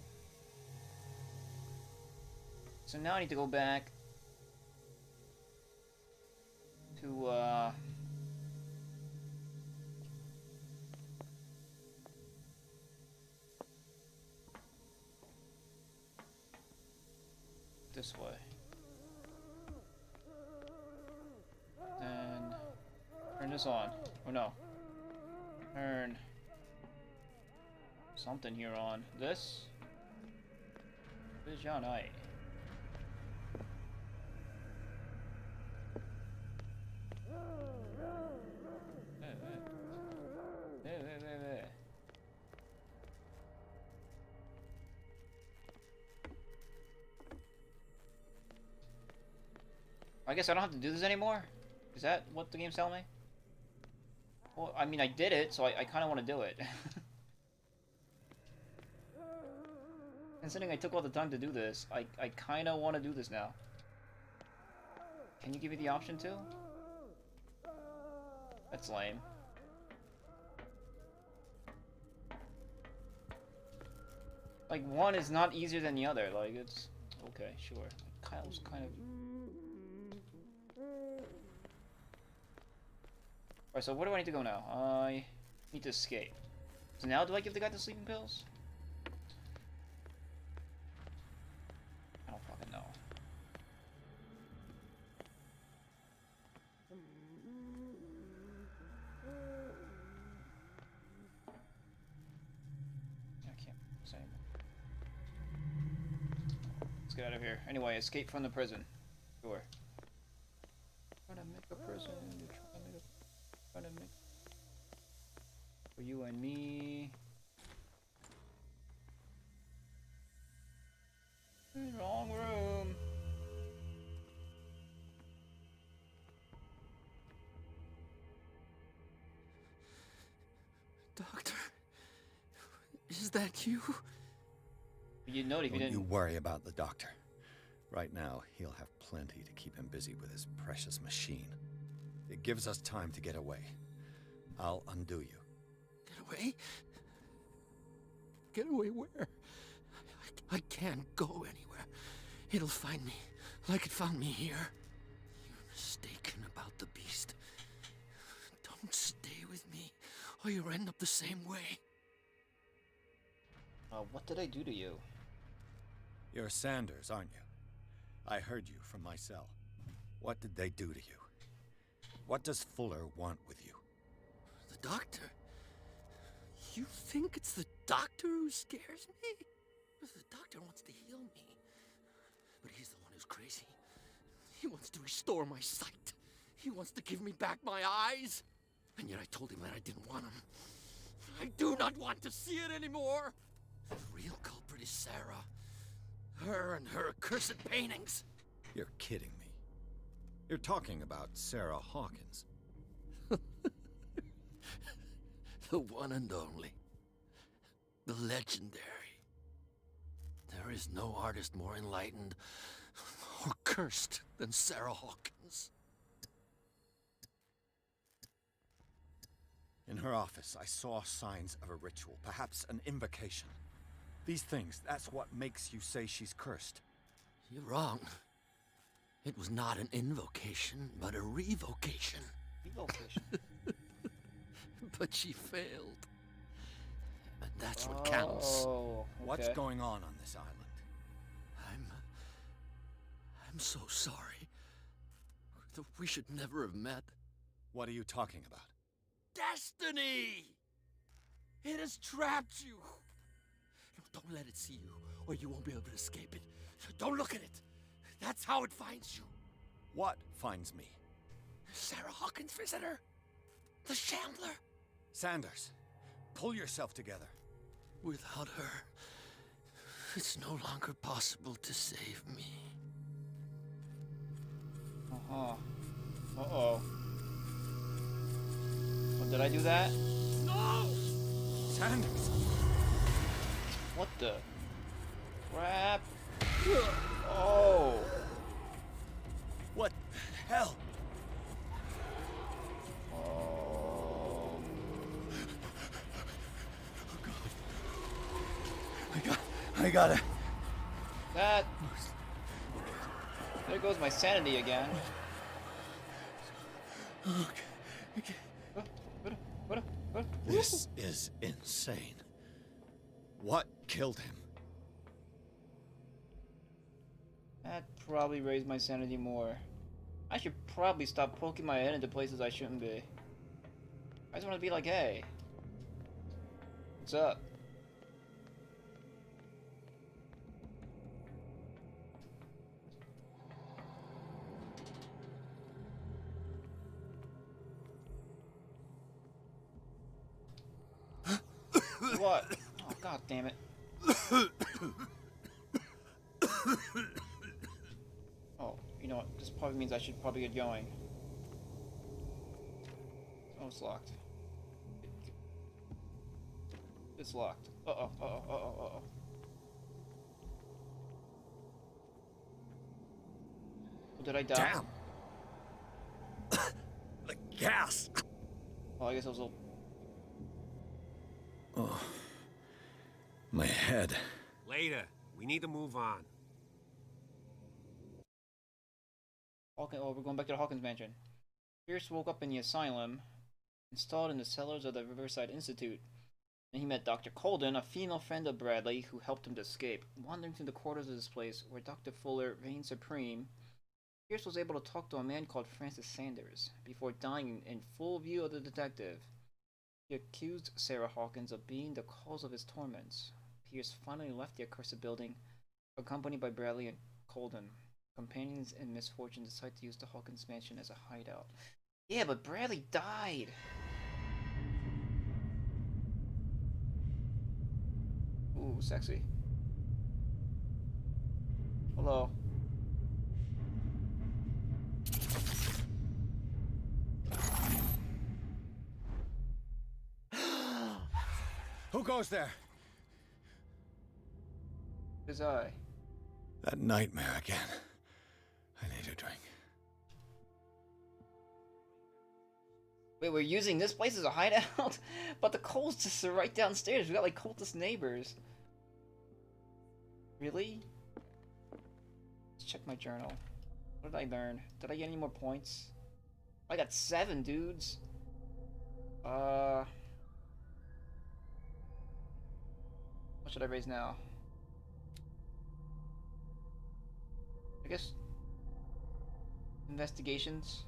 So now I need to go back to, this way. Then turn this on. Oh no. Turn something here on. This is CYANIDE. I guess I don't have to do this anymore? Is that what the game's telling me? Well, I mean, I did it, so I kind of want to do it. Considering I took all the time to do this, I kind of want to do this now. Can you give me the option to? That's lame. Like, one is not easier than the other. Like, it's... Okay, sure. Kyle's kind of... Alright, so where do I need to go now? I need to escape. So now do I give the guy the sleeping pills? I don't fucking know. I can't say anymore. Let's get out of here. Anyway, escape from the prison. Sure. Trying to make a prison. Trying to make for you and me. Wrong room. Doctor, is that you? You know if you didn't. You worry about the doctor. Right now, he'll have plenty to keep him busy with his precious machine. It gives us time to get away. I'll undo you. Get away? Get away where? I can't go anywhere. It'll find me, like it found me here. You're mistaken about the beast. Don't stay with me, or you'll end up the same way. What did I do to you? You're Sanders, aren't you? I heard you from my cell. What did they do to you? What does Fuller want with you? The doctor? You think it's the doctor who scares me? The doctor wants to heal me. But he's the one who's crazy. He wants to restore my sight. He wants to give me back my eyes. And yet I told him that I didn't want him. I do not want to see it anymore. The real culprit is Sarah. Her and her accursed paintings. You're kidding me. You're talking about Sarah Hawkins. The one and only. The legendary. There is no artist more enlightened or cursed than Sarah Hawkins. In her office, I saw signs of a ritual, perhaps an invocation. These things, that's what makes you say she's cursed. You're wrong. It was not an invocation, but a revocation. Revocation? But she failed. And that's what counts. Oh, okay. What's going on this island? I'm so sorry. We should never have met. What are you talking about? Destiny! It has trapped you. No, don't let it see you, or you won't be able to escape it. Don't look at it. That's how it finds you. What finds me? Sarah Hawkins' visitor. The Shambler. Sanders, pull yourself together. Without her, it's no longer possible to save me. Uh-huh. Uh-oh. Oh, did I do that? No! Sanders! What the crap? Oh! What the hell? Oh. I gotta. That. There goes my sanity again. Okay. This is insane. What killed him? That probably raised my sanity more. I should probably stop poking my head into places I shouldn't be. I just want to be like, hey, what's up? What? Oh, god damn it. Oh, you know what? This probably means I should probably get going. Oh, it's locked. It's locked. Uh-oh, uh-oh, uh-oh, uh-oh. Did I die? Damn! The gas! Well, I guess I was a little... Oh. My head. Later. We need to move on. Okay, well, we're going back to the Hawkins mansion. Pierce woke up in the asylum, installed in the cellars of the Riverside Institute. And he met Dr. Colden, a female friend of Bradley, who helped him to escape. Wandering through the corridors of this place, where Dr. Fuller reigned supreme, Pierce was able to talk to a man called Francis Sanders, before dying in full view of the detective. He accused Sarah Hawkins of being the cause of his torments. Pierce finally left the accursed building, accompanied by Bradley and Colden. Companions in misfortune decide to use the Hawkins mansion as a hideout. Yeah, but Bradley died! Ooh, sexy. Hello. Who goes there? His eye. That nightmare again. I need a drink. Wait, we're using this place as a hideout? But the Cole's just right downstairs. We got like cultist neighbors. Really? Let's check my journal. What did I learn? Did I get any more points? I got 7 dudes. What should I raise now? I guess investigations.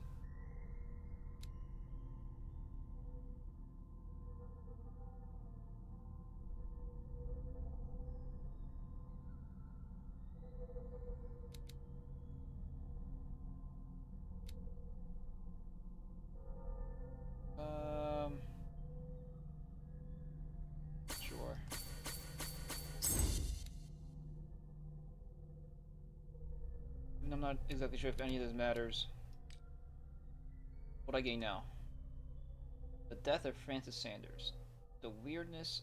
Sure. I'm not exactly sure if any of this matters. What I gain now? The death of Francis Sanders. The weirdness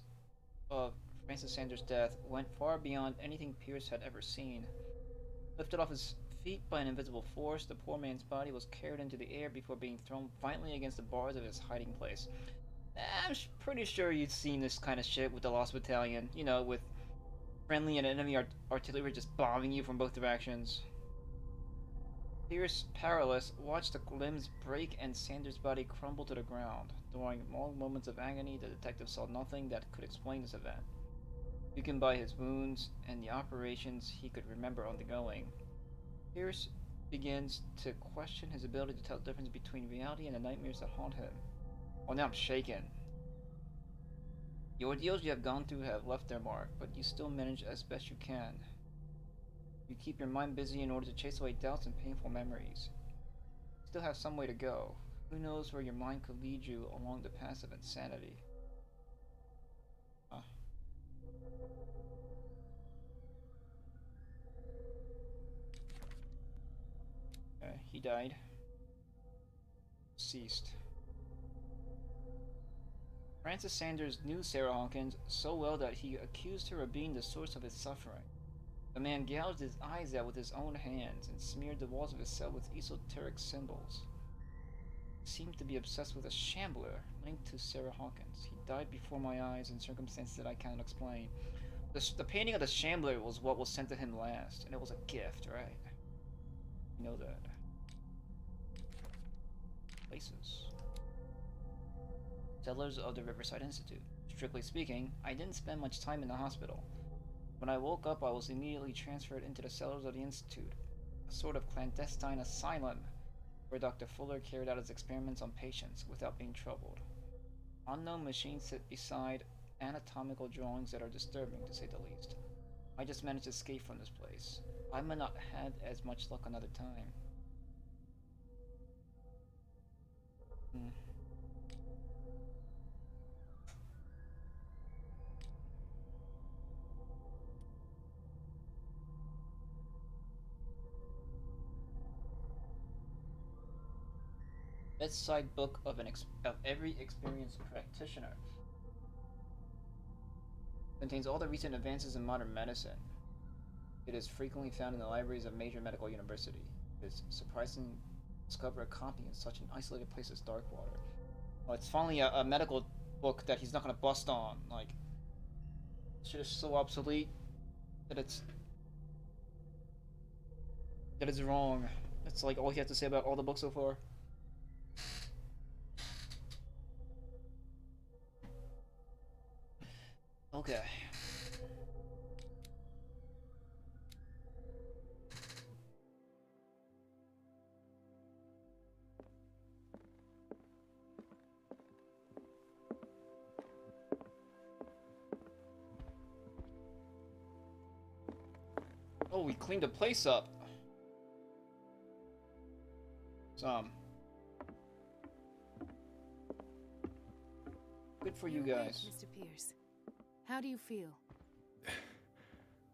of Francis Sanders' death went far beyond anything Pierce had ever seen. Lifted off his feet by an invisible force, the poor man's body was carried into the air before being thrown violently against the bars of his hiding place. I'm pretty sure you've seen this kind of shit with the Lost Battalion, you know, with friendly and enemy artillery just bombing you from both directions. Pierce, powerless, watched the limbs break and Sanders' body crumble to the ground. During long moments of agony, the detective saw nothing that could explain this event. Weakened by his wounds and the operations he could remember undergoing, Pierce begins to question his ability to tell the difference between reality and the nightmares that haunt him. Oh, now I'm shaken. The ordeals you have gone through have left their mark, but you still manage as best you can. You keep your mind busy in order to chase away doubts and painful memories. You still have some way to go. Who knows where your mind could lead you along the path of insanity? Huh. Okay, he died. Ceased. Francis Sanders knew Sarah Hawkins so well that he accused her of being the source of his suffering. The man gouged his eyes out with his own hands and smeared the walls of his cell with esoteric symbols. He seemed to be obsessed with a shambler linked to Sarah Hawkins. He died before my eyes in circumstances that I cannot explain. The painting of the shambler was what was sent to him last, and it was a gift, right? You know that. Places. Cellars of the Riverside Institute. Strictly speaking, I didn't spend much time in the hospital. When I woke up, I was immediately transferred into the cellars of the Institute, a sort of clandestine asylum where Dr. Fuller carried out his experiments on patients without being troubled. Unknown machines sit beside anatomical drawings that are disturbing, to say the least. I just managed to escape from this place. I might not have as much luck another time. Bedside book of every experienced practitioner. Contains all the recent advances in modern medicine. It is frequently found in the libraries of major medical universities. It's surprising to discover a copy in such an isolated place as Darkwater. Well, it's finally a medical book that he's not gonna bust on. Like, shit is so obsolete that it's wrong. It's like all he has to say about all the books so far. Okay. Oh, we cleaned the place up. Some. Good for you guys. Mr. Pierce, how do you feel?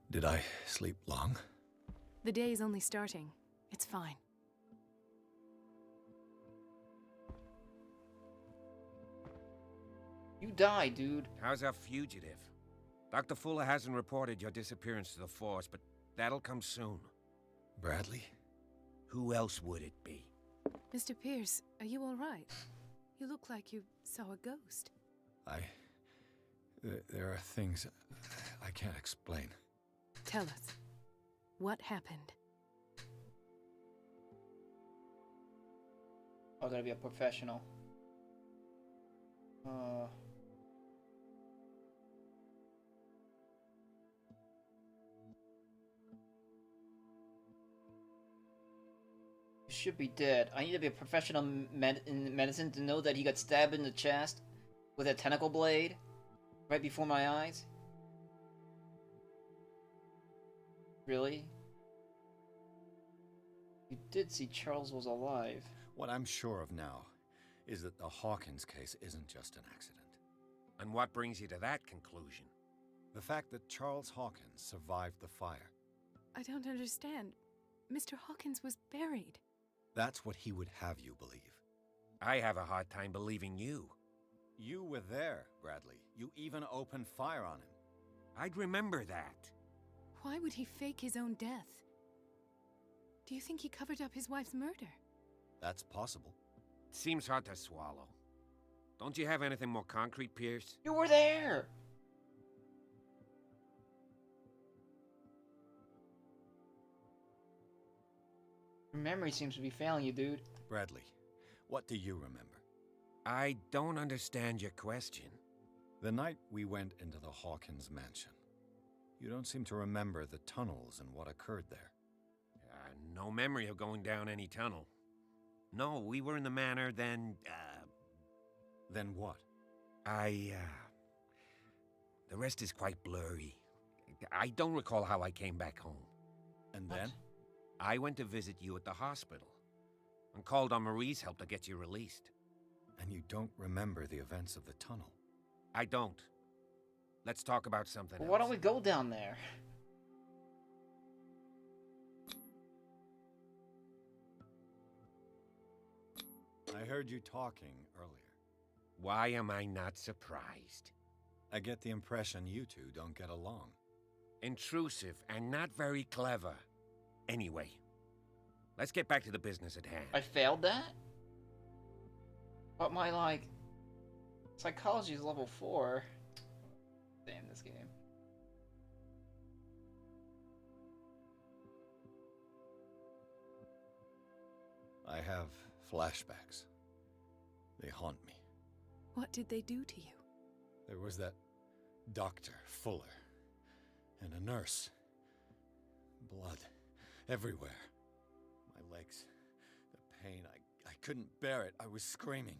Did I sleep long? The day is only starting. It's fine. You died, dude. How's our fugitive? Dr. Fuller hasn't reported your disappearance to the force, but that'll come soon. Bradley? Who else would it be? Mr. Pierce, are you all right? You look like you saw a ghost. There are things I can't explain. Tell us. What happened? I gotta be a professional. He should be dead. I need to be a professional in medicine to know that he got stabbed in the chest with a tentacle blade right before my eyes. Really? You did see Charles was alive. What I'm sure of now is that the Hawkins case isn't just an accident. And what brings you to that conclusion? The fact that Charles Hawkins survived the fire. I don't understand. Mr. Hawkins was buried. That's what he would have you believe. I have a hard time believing you. You were there, Bradley. You even opened fire on him. I'd remember that. Why would he fake his own death? Do you think he covered up his wife's murder? That's possible. Seems hard to swallow. Don't you have anything more concrete, Pierce? You were there! Your memory seems to be failing you, dude. Bradley, what do you remember? I don't understand your question. The night we went into the Hawkins mansion. You don't seem to remember the tunnels and what occurred there. No memory of going down any tunnel. No, we were in the manor, then, Then what? The rest is quite blurry. I don't recall how I came back home. And then? I went to visit you at the hospital, and called on Marie's help to get you released. And you don't remember the events of the tunnel? I don't. Let's talk about something else. Why don't we go down there? I heard you talking earlier. Why am I not surprised? I get the impression you two don't get along. Intrusive and not very clever. Anyway, let's get back to the business at hand. I failed that? But my, like, psychology is level 4. Damn this game. I have flashbacks. They haunt me. What did they do to you? There was that Dr. Fuller and a nurse. Blood everywhere. My legs, the pain, I couldn't bear it. I was screaming.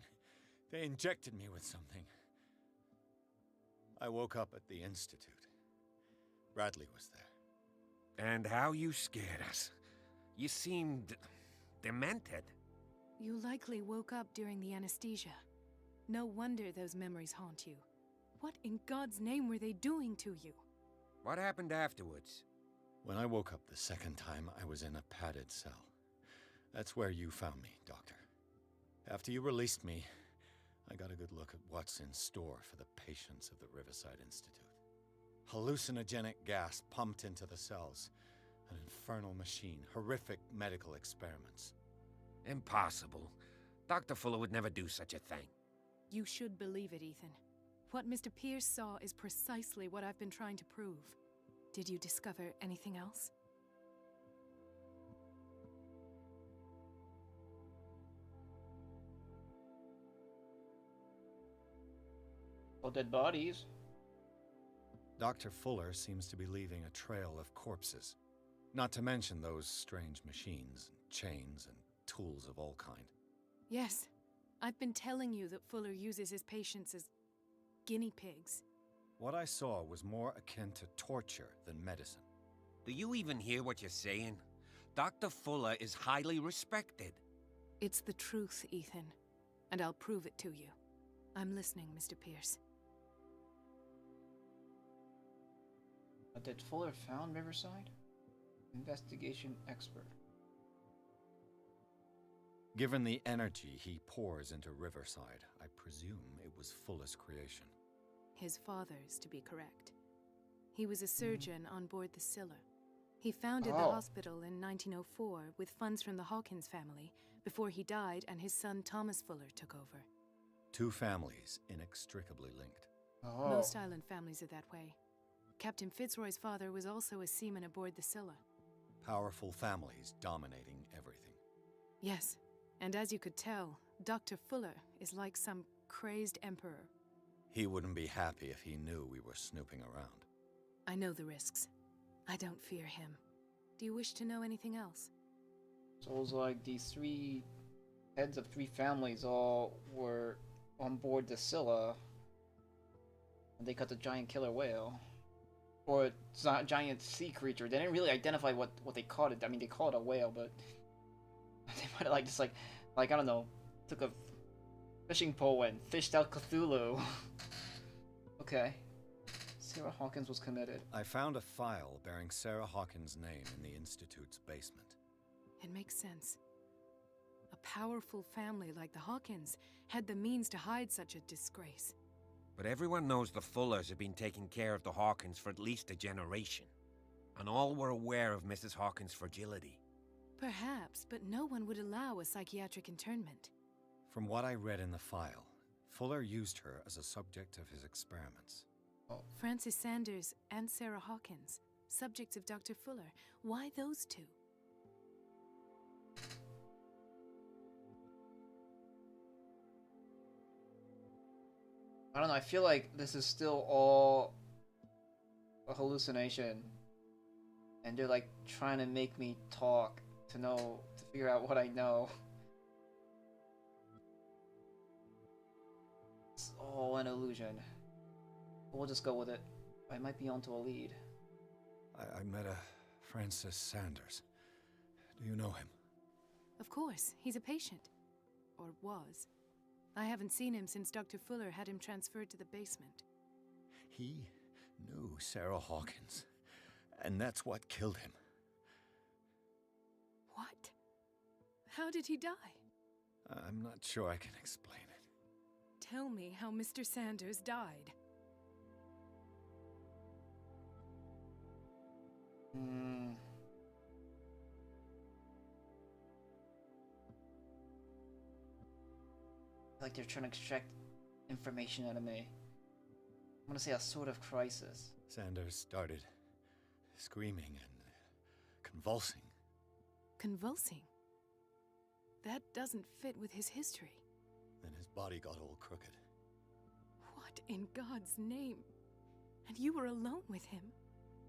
They injected me with something. I woke up at the Institute. Bradley was there. And how you scared us. You seemed demented. You likely woke up during the anesthesia. No wonder those memories haunt you. What in God's name were they doing to you? What happened afterwards? When I woke up the second time, I was in a padded cell. That's where you found me, Doctor. After you released me, I got a good look at what's in store for the patients of the Riverside Institute. Hallucinogenic gas pumped into the cells, An infernal machine, horrific medical experiments. Impossible. Dr. Fuller would never do such a thing. You should believe it, Ethan. What Mr. Pierce saw is precisely what I've been trying to prove. Did you discover anything else? All dead bodies. Dr. Fuller seems to be leaving a trail of corpses. Not to mention those strange machines, chains, and tools of all kind. Yes. I've been telling you that Fuller uses his patients as guinea pigs. What I saw was more akin to torture than medicine. Do you even hear what you're saying? Dr. Fuller is highly respected. It's the truth, Ethan. And I'll prove it to you. I'm listening, Mr. Pierce. Did Fuller found Riverside? Investigation expert. Given the energy he pours into Riverside, I presume it was Fuller's creation. His father's, to be correct. He was a surgeon on board the Scylla. He founded the hospital in 1904 with funds from the Hawkins family before he died and his son Thomas Fuller took over. Two families inextricably linked. Most island families are that way. Captain Fitzroy's father was also a seaman aboard the Scylla. Powerful families dominating everything. Yes, and as you could tell, Dr. Fuller is like some crazed emperor. He wouldn't be happy if he knew we were snooping around. I know the risks. I don't fear him. Do you wish to know anything else? So it was like these three heads of three families all were on board the Scylla, and they caught the giant killer whale. Or giant sea creature. They didn't really identify what they called it. I mean, they called it a whale, but they might have like I don't know, took a fishing pole and fished out Cthulhu. Okay. Sarah Hawkins was committed. I found a file bearing Sarah Hawkins' name in the Institute's basement. It makes sense. A powerful family like the Hawkins had the means to hide such a disgrace. But everyone knows the Fullers have been taking care of the Hawkins for at least a generation. And all were aware of Mrs. Hawkins' fragility. Perhaps, but no one would allow a psychiatric internment. From what I read in the file, Fuller used her as a subject of his experiments. Francis Sanders and Sarah Hawkins, subjects of Dr. Fuller. Why those two? I don't know, I feel like this is still all a hallucination. And they're like trying to make me talk to figure out what I know. It's all an illusion. We'll just go with it. I might be onto a lead. I met a Francis Sanders. Do you know him? Of course, he's a patient. Or was. I haven't seen him since Dr. Fuller had him transferred to the basement. He knew Sarah Hawkins, and that's what killed him. What? How did he die? I'm not sure I can explain it. Tell me how Mr. Sanders died. Like they're trying to extract information out of me. I'm gonna say a sort of crisis. Sanders started screaming and convulsing. Convulsing? That doesn't fit with his history. Then his body got all crooked. What in God's name? And you were alone with him?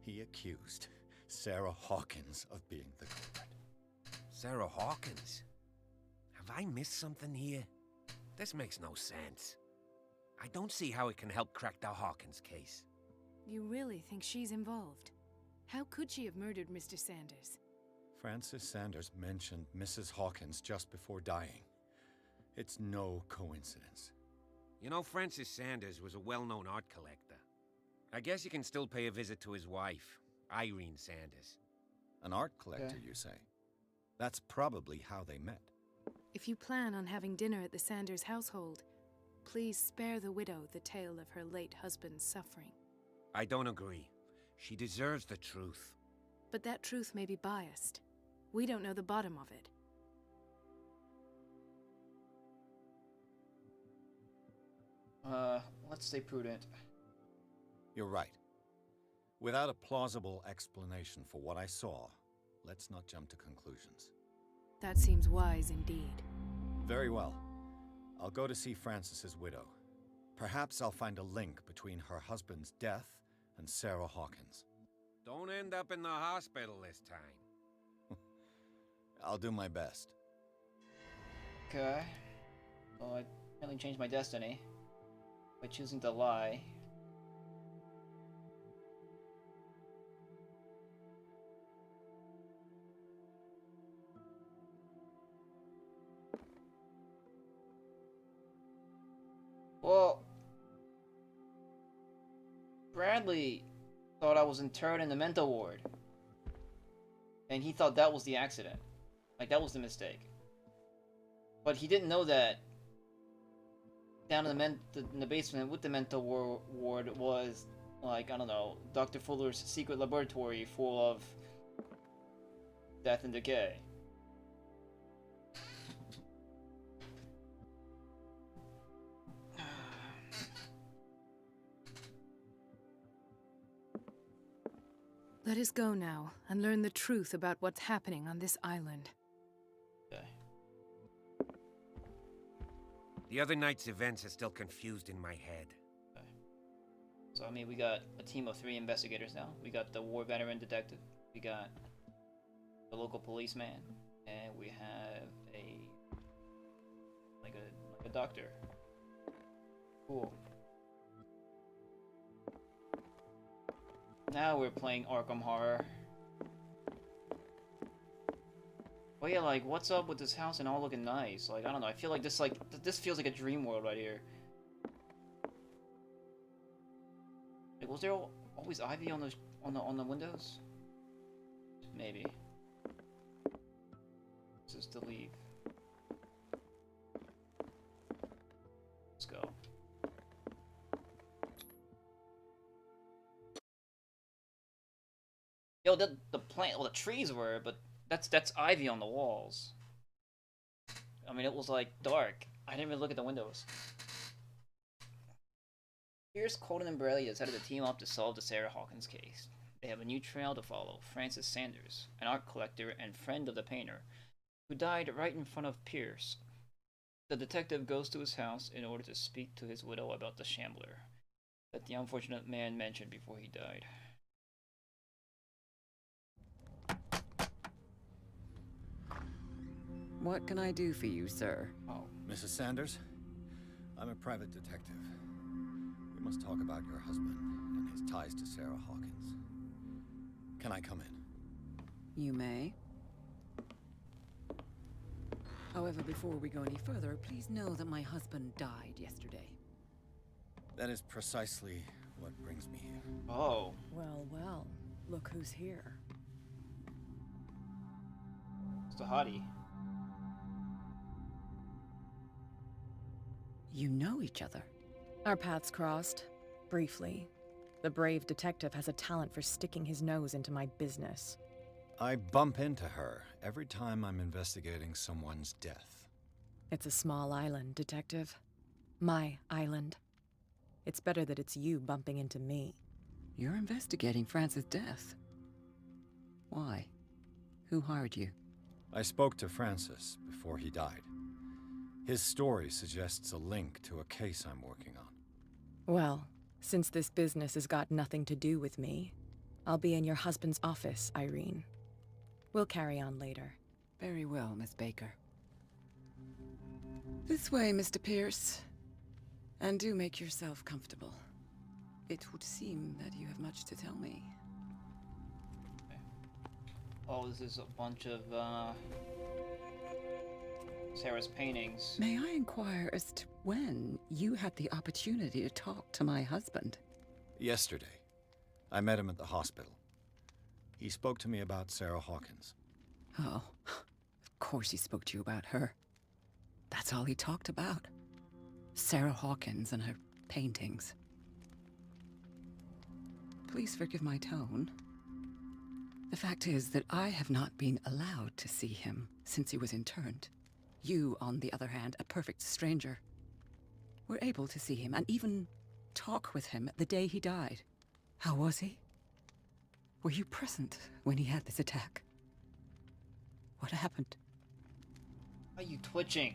He accused Sarah Hawkins of being the culprit. Sarah Hawkins? Have I missed something here? This makes no sense. I don't see how it can help crack the Hawkins case. You really think she's involved? How could she have murdered Mr. Sanders? Francis Sanders mentioned Mrs. Hawkins just before dying. It's no coincidence. You know, Francis Sanders was a well-known art collector. I guess you can still pay a visit to his wife, Irene Sanders. An art collector, you say? That's probably how they met. If you plan on having dinner at the Sanders household, please spare the widow the tale of her late husband's suffering. I don't agree. She deserves the truth. but that truth may be biased. We don't know the bottom of it. Let's stay prudent. You're right. Without a plausible explanation for what I saw, let's not jump to conclusions. That seems wise indeed. Very well. I'll go to see Francis's widow. Perhaps I'll find a link between her husband's death and Sarah Hawkins. Don't end up in the hospital this time. I'll do my best. Okay. Well, I finally changed my destiny by choosing to lie. Well, Bradley thought I was interred in the mental ward. And he thought that was the accident. Like, that was the mistake. But he didn't know that down in the basement with the mental ward was, like, I don't know, Dr. Fuller's secret laboratory full of death and decay. Let us go now and learn the truth about what's happening on this island. Okay. The other night's events are still confused in my head. Okay. So, I mean, we got a team of 3 investigators now. We got the war veteran detective. We got the local policeman. And we have a doctor. Cool. Now we're playing Arkham Horror. Well, yeah, like, what's up with this house and all looking nice? Like, I don't know, I feel like this feels like a dream world right here. Like, was there always ivy on the windows? Maybe. This is to leave. Let's go. Yo, the plant, well, the trees were, but that's ivy on the walls. I mean, it was like dark. I didn't even look at the windows. Pierce, Colton, and Bradley decided to team up to solve the Sarah Hawkins case. They have a new trail to follow. Francis Sanders, an art collector and friend of the painter, who died right in front of Pierce. The detective goes to his house in order to speak to his widow about the shambler that the unfortunate man mentioned before he died. What can I do for you, sir? Oh. Mrs. Sanders, I'm a private detective. We must talk about your husband and his ties to Sarah Hawkins. Can I come in? You may. However, before we go any further, please know that my husband died yesterday. That is precisely what brings me here. Oh. Well, well. Look who's here. It's the hottie. You know each other. Our paths crossed. Briefly. The brave detective has a talent for sticking his nose into my business. I bump into her every time I'm investigating someone's death. It's a small island, Detective. My island. It's better that it's you bumping into me. You're investigating Francis' death. Why? Who hired you? I spoke to Francis before he died. His story suggests a link to a case I'm working on. Well, since this business has got nothing to do with me, I'll be in your husband's office, Irene. We'll carry on later. Very well, Miss Baker. This way, Mr. Pierce. And do make yourself comfortable. It would seem that you have much to tell me. Okay. Oh, this is a bunch of, Sarah's paintings. May I inquire as to when you had the opportunity to talk to my husband? Yesterday. I met him at the hospital. He spoke to me about Sarah Hawkins. Oh, of course he spoke to you about her. That's all he talked about. Sarah Hawkins and her paintings. Please forgive my tone. The fact is that I have not been allowed to see him since he was interned. You, on the other hand, a perfect stranger, were able to see him and even talk with him the day he died. How was he? Were you present when he had this attack? What happened? Why are you twitching?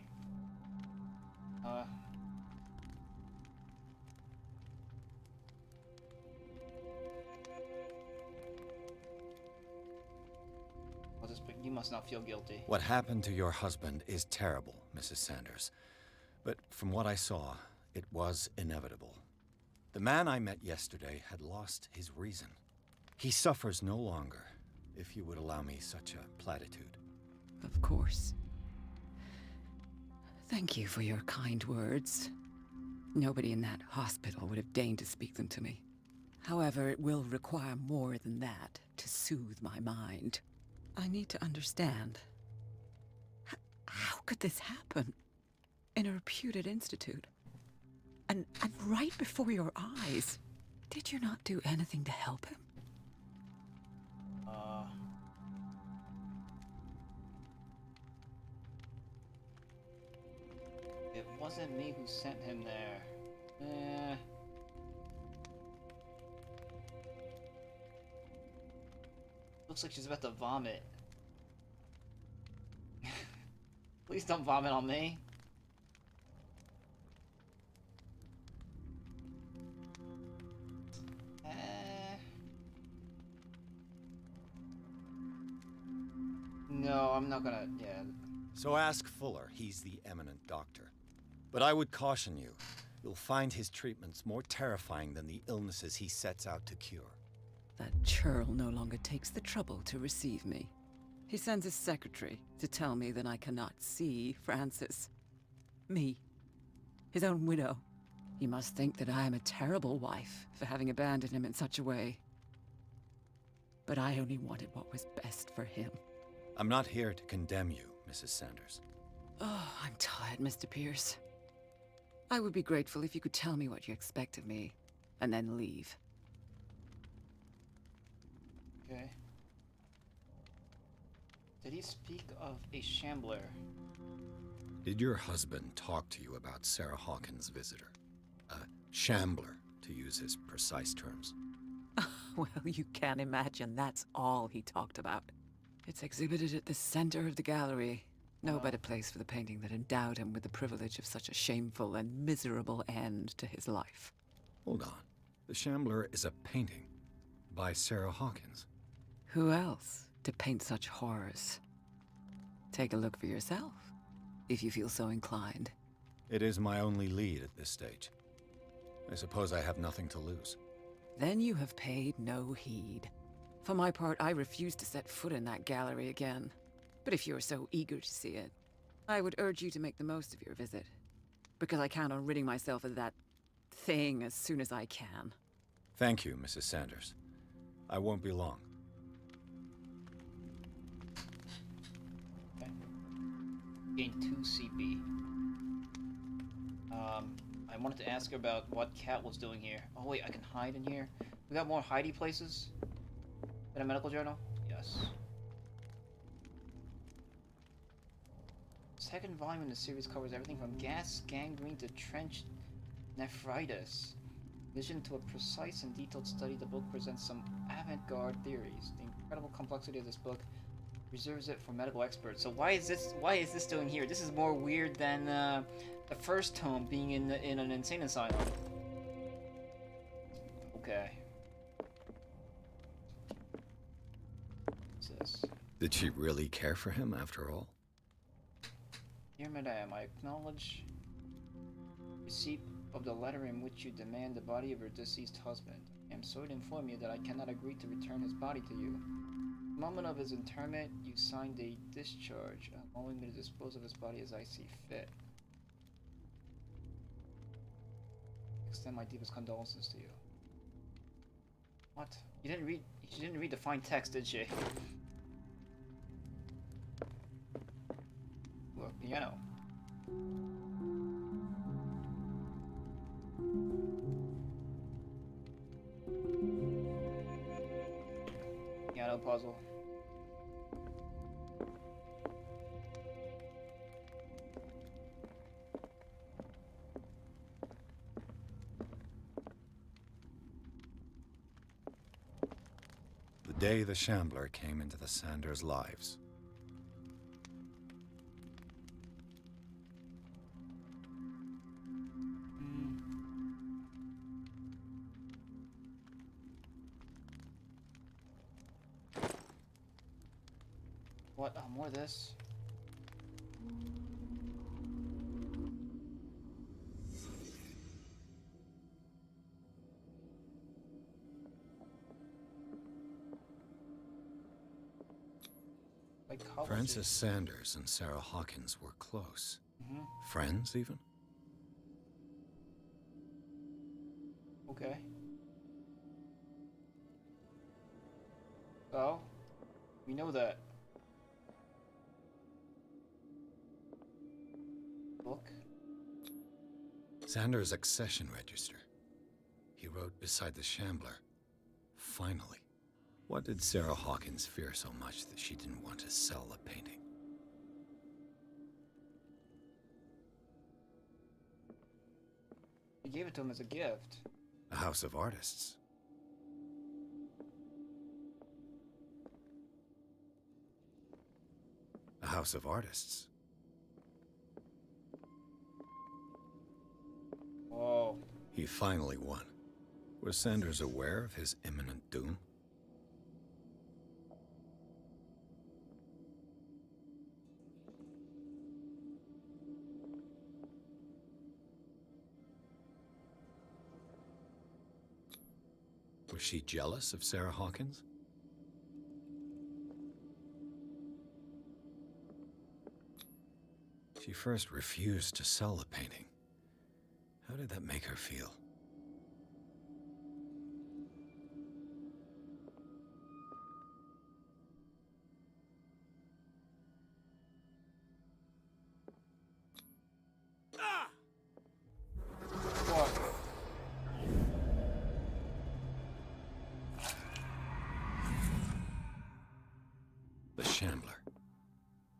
You must not feel guilty. What happened to your husband is terrible, Mrs. Sanders. But from what I saw, it was inevitable. The man I met yesterday had lost his reason. He suffers no longer, if you would allow me such a platitude. Of course. Thank you for your kind words. Nobody in that hospital would have deigned to speak them to me. However, it will require more than that to soothe my mind. I need to understand. How could this happen? In a reputed institute? And right before your eyes? Did you not do anything to help him? It wasn't me who sent him there. Looks like she's about to vomit. Please don't vomit on me. No, I'm not gonna, yeah. So ask Fuller, he's the eminent doctor. But I would caution you, you'll find his treatments more terrifying than the illnesses he sets out to cure. That churl no longer takes the trouble to receive me. He sends his secretary to tell me that I cannot see Francis. Me. His own widow. He must think that I am a terrible wife for having abandoned him in such a way. But I only wanted what was best for him. I'm not here to condemn you, Mrs. Sanders. Oh, I'm tired, Mr. Pierce. I would be grateful if you could tell me what you expect of me, and then leave. Okay. Did he speak of a shambler? Did your husband talk to you about Sarah Hawkins' visitor? A shambler, to use his precise terms. Well, you can imagine that's all he talked about. It's exhibited at the center of the gallery. No better place for the painting that endowed him with the privilege of such a shameful and miserable end to his life. Hold on. The Shambler is a painting by Sarah Hawkins. Who else to paint such horrors? Take a look for yourself, if you feel so inclined. It is my only lead at this stage. I suppose I have nothing to lose. Then you have paid no heed. For my part, I refuse to set foot in that gallery again. But if you're so eager to see it, I would urge you to make the most of your visit. Because I count on ridding myself of that thing as soon as I can. Thank you, Mrs. Sanders. I won't be long. Okay. Gain 2 CP. I wanted to ask her about what Kat was doing here. Oh wait, I can hide in here? We got more hidey places? In a medical journal? Yes. Second volume in the series covers everything from gas gangrene to trench nephritis. In addition to a precise and detailed study, the book presents some avant-garde theories. The incredible complexity of this book reserves it for medical experts. So why is this doing here? This is more weird than the first tome being in an insane asylum. Okay. What's this? Did she really care for him after all? Dear Madame, I acknowledge receipt of the letter in which you demand the body of your deceased husband. I am sorry to inform you that I cannot agree to return his body to you. At the moment of his interment, you signed a discharge, allowing me to dispose of his body as I see fit. Extend my deepest condolences to you. What? She didn't read the fine text, did she? Look, piano. Piano puzzle. day the Shambler came into the Sanders' lives. What? Oh, more of this. Francis Sanders and Sarah Hawkins were close. Friends, even? Okay. Oh, we know that. Book. Sanders' accession register. He wrote beside the Shambler, "Finally." What did Sarah Hawkins fear so much that she didn't want to sell the painting? He gave it to him as a gift. A house of artists. A house of artists. Whoa. He finally won. Was Sanders aware of his imminent doom? Was she jealous of Sarah Hawkins? She first refused to sell the painting. How did that make her feel? The Shambler.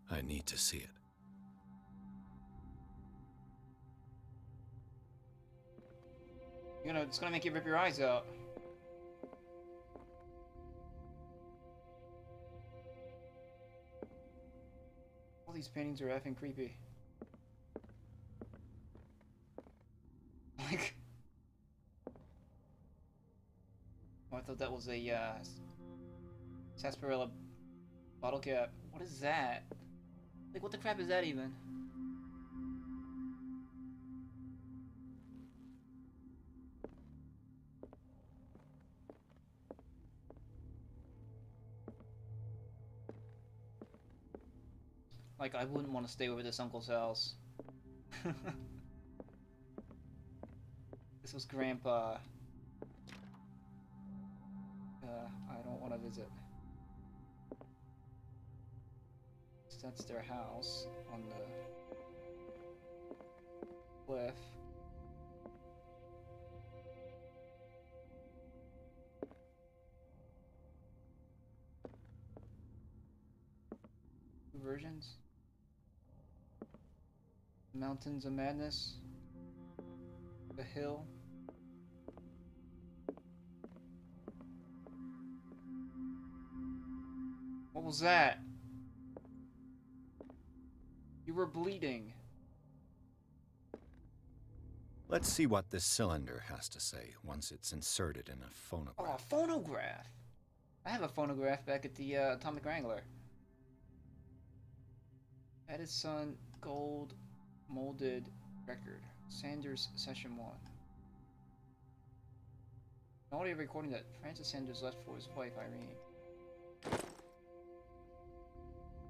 I need to see it. It's gonna make you rip your eyes out. All these paintings are effing creepy. Like, oh, I thought that was a sarsaparilla bottle cap. What is that? Like, what the crap is that even? Like, I wouldn't want to stay over this uncle's house. This was Grandpa. I don't want to visit. So that's their house on the cliff. Two versions. Mountains of Madness. The Hill. What was that? You were bleeding. Let's see what this cylinder has to say once it's inserted in a phonograph. Oh, a phonograph! I have a phonograph back at the Atomic Wrangler. Edison Gold Molded Record. Sanders Session 1. An audio recording that Francis Sanders left for his wife, Irene.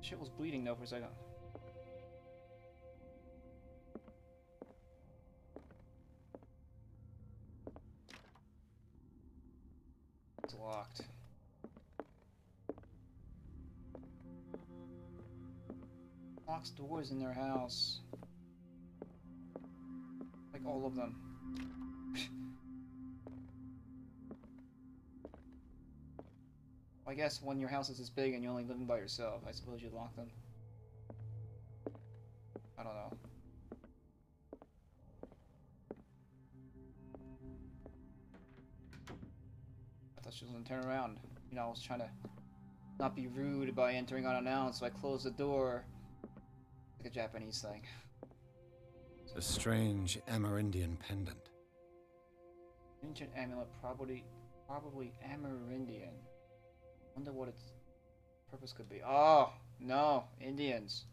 Shit was bleeding though for a second. It's locked. Locks doors in their house. Like all of them. I guess when your house is this big and you're only living by yourself, I suppose you'd lock them. I don't know. I thought she was gonna turn around. You know, I was trying to not be rude by entering unannounced, so I closed the door. Like a Japanese thing. A strange Amerindian pendant. Ancient amulet, probably Amerindian. Wonder what its purpose could be. Oh, no, Indians.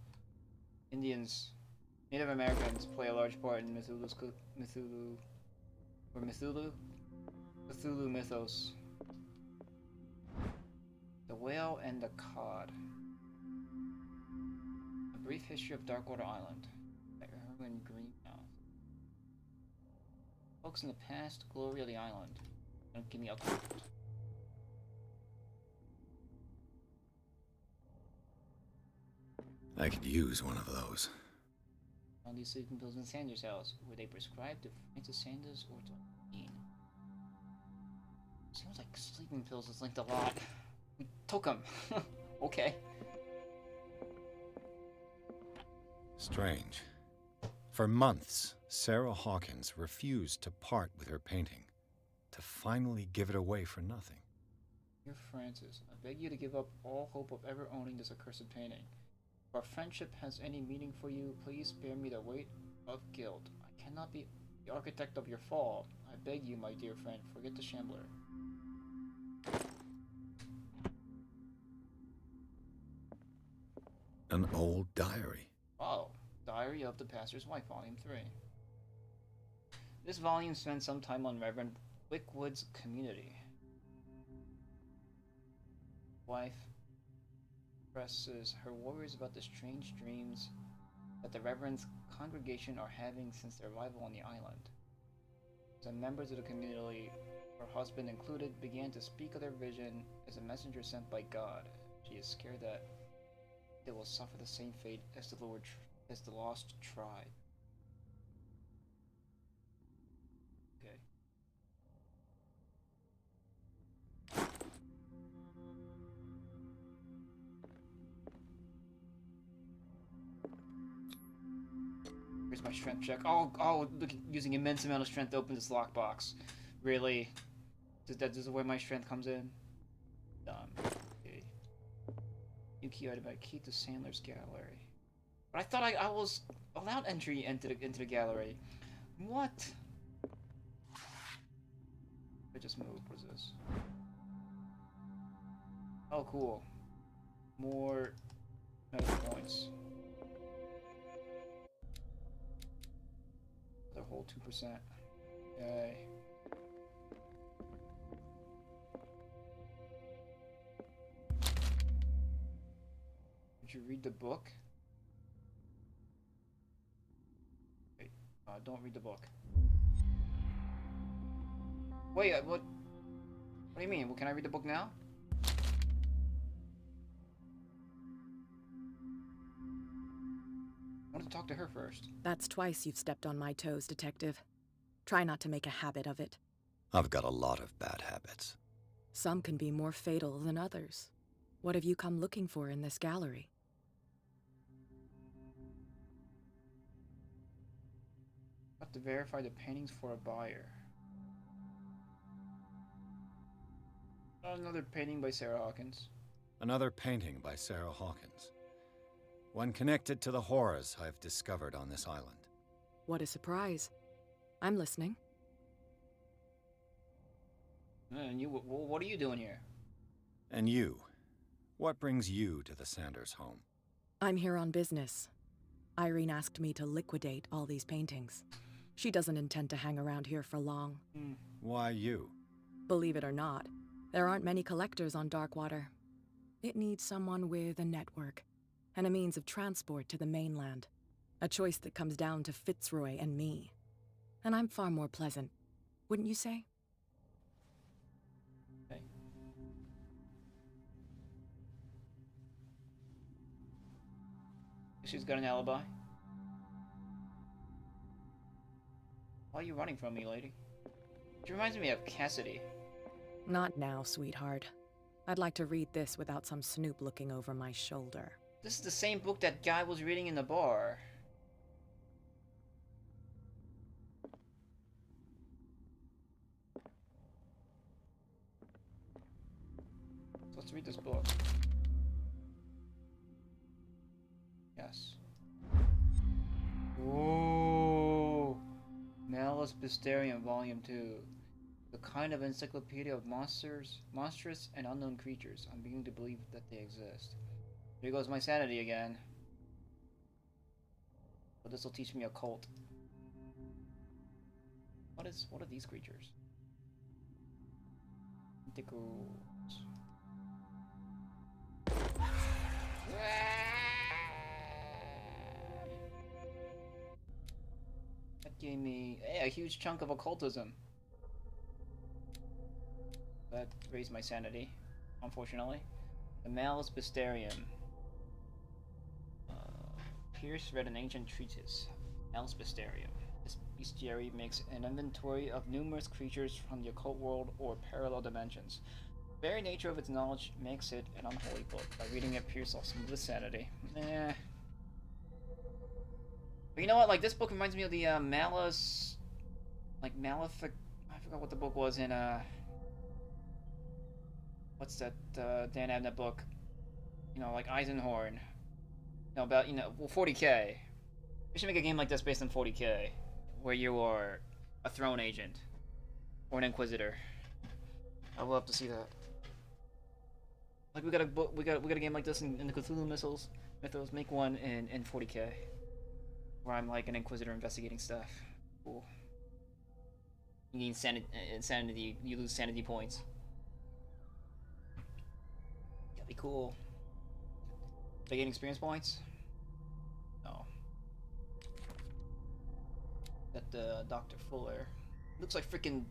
Native Americans play a large part in Cthulhu mythos. The whale and the cod. A brief history of Darkwater Island by Erwin Greenmouth. Focus on the past glory of the island. Don't give me a quote. I could use one of those. Found these sleeping pills in Sanders' house. Were they prescribed to Francis Sanders or to Dean? Seems like sleeping pills is linked a lot. We took them. Okay. Strange. For months, Sarah Hawkins refused to part with her painting, to finally give it away for nothing. Dear Francis, I beg you to give up all hope of ever owning this accursed painting. If our friendship has any meaning for you, please spare me the weight of guilt. I cannot be the architect of your fall. I beg you, my dear friend, forget the shambler. An old diary. Oh, Diary of the Pastor's Wife, Volume 3. This volume spends some time on Reverend Wickwood's community. Wife expresses her worries about the strange dreams that the Reverend's congregation are having since their arrival on the island. The members of the community, her husband included, began to speak of their vision as a messenger sent by God. She is scared that they will suffer the same fate as the lost tribe. Okay. Here's my strength check. Oh, look, using immense amount of strength to open this lockbox. Really? This is where my strength comes in? Done. Okay. New key item, key to Sandler's gallery. But I thought I was allowed entry into the gallery. What? I just moved. What is this? Oh, cool. More medical points. The whole 2%. Yay. Did you read the book? Wait, don't read the book. Wait, what do you mean? Well, can I read the book now? I wanted to talk to her first. That's twice you've stepped on my toes, Detective. Try not to make a habit of it. I've got a lot of bad habits. Some can be more fatal than others. What have you come looking for in this gallery? Have to verify the paintings for a buyer. Another painting by Sarah Hawkins. Another painting by Sarah Hawkins. One connected to the horrors I've discovered on this island. What a surprise. I'm listening. And you, what are you doing here? And you? What brings you to the Sanders home? I'm here on business. Irene asked me to liquidate all these paintings. She doesn't intend to hang around here for long. Why you? Believe it or not, there aren't many collectors on Darkwater. It needs someone with a network and a means of transport to the mainland. A choice that comes down to Fitzroy and me. And I'm far more pleasant, wouldn't you say? Okay. She's got an alibi. Why are you running from me, lady? She reminds me of Cassidy. Not now, sweetheart. I'd like to read this without some snoop looking over my shoulder. This is the same book that guy was reading in the bar. let's read this book. Yes. Ooh. Malus Mysterium, Volume 2. The kind of encyclopedia of monstrous and unknown creatures. I'm beginning to believe that they exist. Here goes my sanity again. But this will teach me occult. What are these creatures? Tentacles. That gave me a huge chunk of occultism. That raised my sanity, unfortunately. The Malus Mysterium. Pierce read an ancient treatise, Malus Mysterium. This bestiary makes an inventory of numerous creatures from the occult world or parallel dimensions. The very nature of its knowledge makes it an unholy book. By reading it, Pierce lost some of his sanity. But you know what? Like, this book reminds me of the Malus, like Malefic. I forgot what the book was in. What's that Dan Abnett book? You know, like Eisenhorn. You know, about, 40K. We should make a game like this based on 40K, where you are a throne agent or an inquisitor. I will have to see that. Like, we got a book, we got a game like this in the Cthulhu mythos. Make one in 40K, where I'm like an inquisitor investigating stuff. Cool. You need insanity. You lose sanity points. That'd be cool. Do I gain experience points? No. Got the Dr. Fuller. Looks like freaking.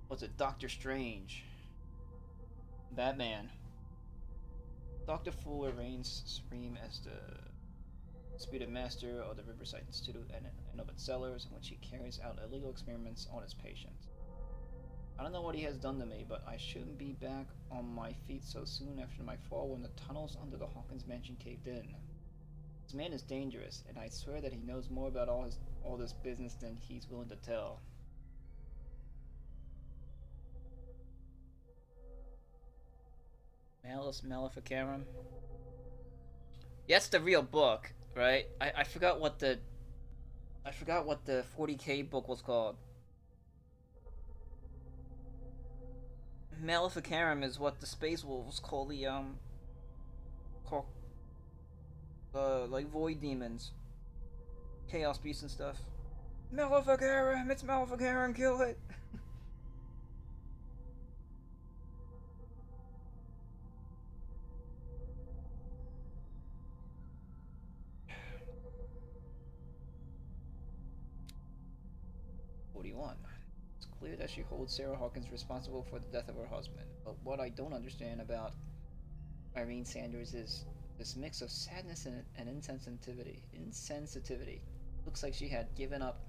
What's it? Doctor Strange. Batman. Dr. Fuller reigns supreme as the disputed master of the Riverside Institute and of its cellars, in which he carries out illegal experiments on his patients. I don't know what he has done to me, but I shouldn't be back on my feet so soon after my fall when the tunnels under the Hawkins mansion caved in. This man is dangerous, and I swear that he knows more about all this business than he's willing to tell. Malus Maleficarum. Yeah, that's the real book, right? I forgot what the 40K book was called. Maleficarum is what the Space Wolves call the like void demons, chaos beasts and stuff. Maleficarum, it's Maleficarum, kill it. It's clear that she holds Sarah Hawkins responsible for the death of her husband, but what I don't understand about Irene Sanders is this mix of sadness and insensitivity. Looks like she had given up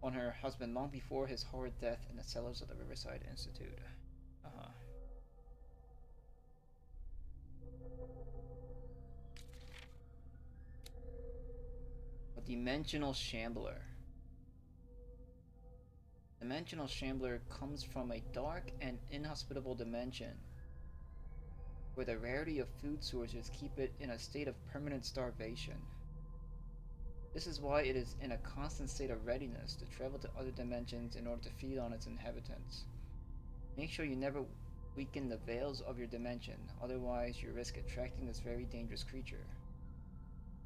on her husband long before his horrid death in the cellars of the Riverside Institute. A dimensional shambler. Dimensional shambler comes from a dark and inhospitable dimension, where the rarity of food sources keep it in a state of permanent starvation. This is why it is in a constant state of readiness to travel to other dimensions in order to feed on its inhabitants. Make sure you never weaken the veils of your dimension, otherwise you risk attracting this very dangerous creature.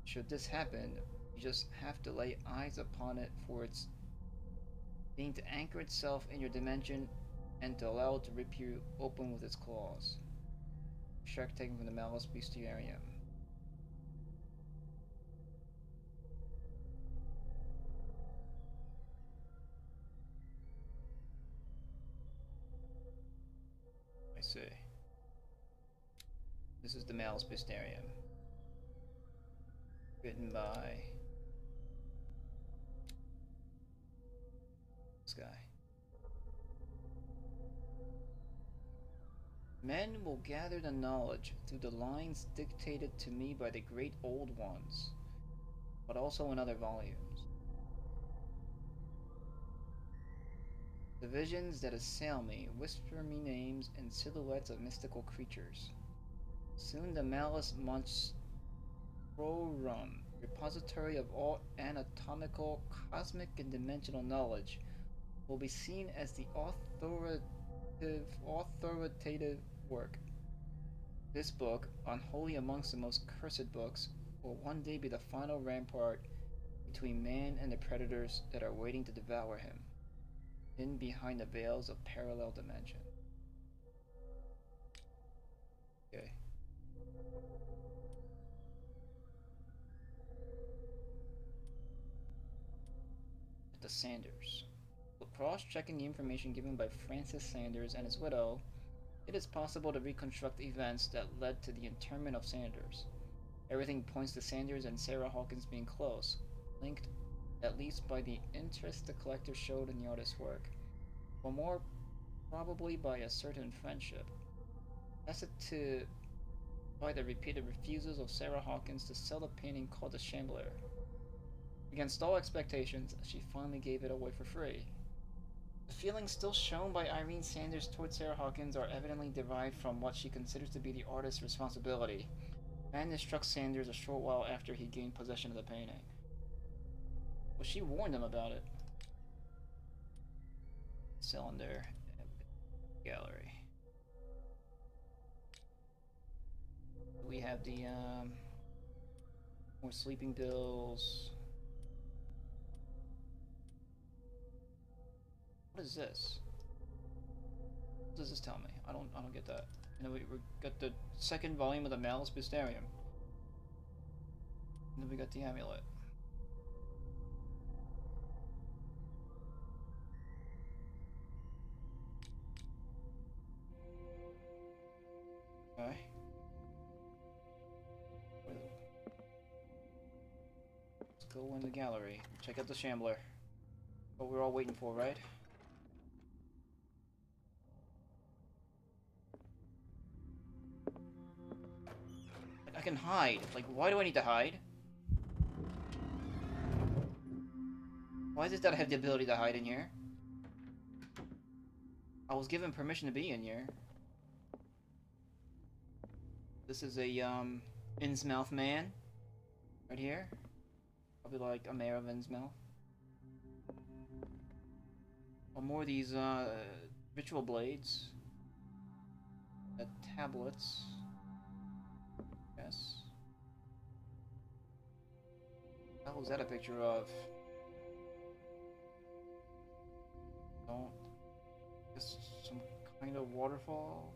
Should this happen, you just have to lay eyes upon it for its being to anchor itself in your dimension and to allow it to rip you open with its claws. Shark taken from the Malus Bestiarium. I see. This is the Malus Bestiarium. Written by this guy. Men will gather the knowledge through the lines dictated to me by the great old ones, but also in other volumes. The visions that assail me whisper me names and silhouettes of mystical creatures. Soon the Malice Monstrorum, repository of all anatomical, cosmic, and dimensional knowledge, will be seen as the authoritative work. This book, unholy amongst the most cursed books, will one day be the final rampart between man and the predators that are waiting to devour him, hidden behind the veils of parallel dimension. Okay. The Sanders. Cross-checking the information given by Francis Sanders and his widow, it is possible to reconstruct events that led to the interment of Sanders. Everything points to Sanders and Sarah Hawkins being close, linked at least by the interest the collector showed in the artist's work, or more probably by a certain friendship. Tested by the repeated refusals of Sarah Hawkins to sell the painting called The Shambler. Against all expectations, she finally gave it away for free. The feelings still shown by Irene Sanders towards Sarah Hawkins are evidently derived from what she considers to be the artist's responsibility. Madness struck Sanders a short while after he gained possession of the painting. Well, she warned him about it. Cylinder gallery. We have the more sleeping pills. What is this? What does this tell me? I don't get that. And then we got the second volume of the Malus Mysterium. And then we got the amulet. Okay. Let's go in the gallery. Check out the Shambler. What we're all waiting for, right? I can hide. Like, why do I need to hide? Why is it that I have the ability to hide in here? I was given permission to be in here. This is a, Innsmouth man. Right here. Probably like a mayor of Innsmouth. Or more of these, ritual blades. Tablets. Yes. What the hell is that a picture of? Don't. Guess some kind of waterfall.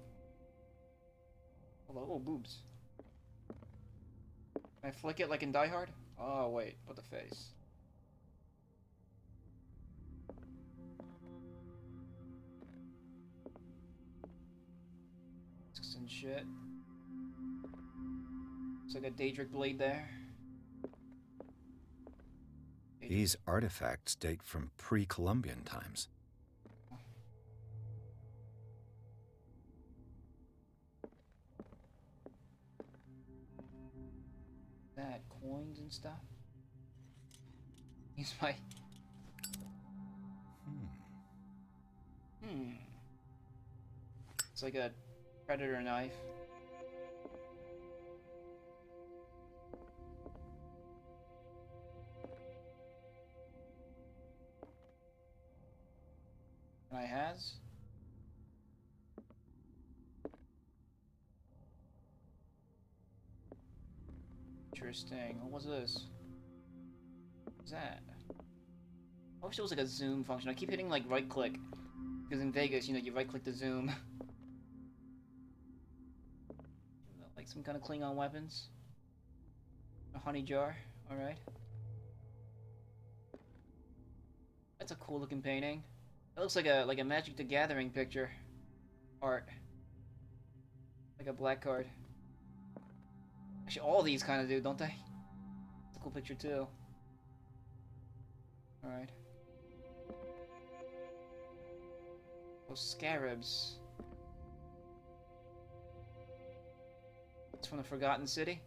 Hello, oh, boobs. Can I flick it like in Die Hard? Oh wait, but the face. Discs and shit. Looks like a Daedric blade there. These artifacts date from pre-Columbian times. That coins and stuff. He's my. It's like a predator knife. And I has. Interesting. What was this? What's that? I wish there was like a zoom function. I keep hitting like right click. Because in Vegas, you know, you right click to zoom. Like some kind of Klingon weapons. A honey jar. Alright. That's a cool looking painting. That looks like a Magic the Gathering picture. Art. Like a black card. Actually, all these kind of do, don't they? It's a cool picture too. Alright. Those scarabs. It's from the Forgotten City.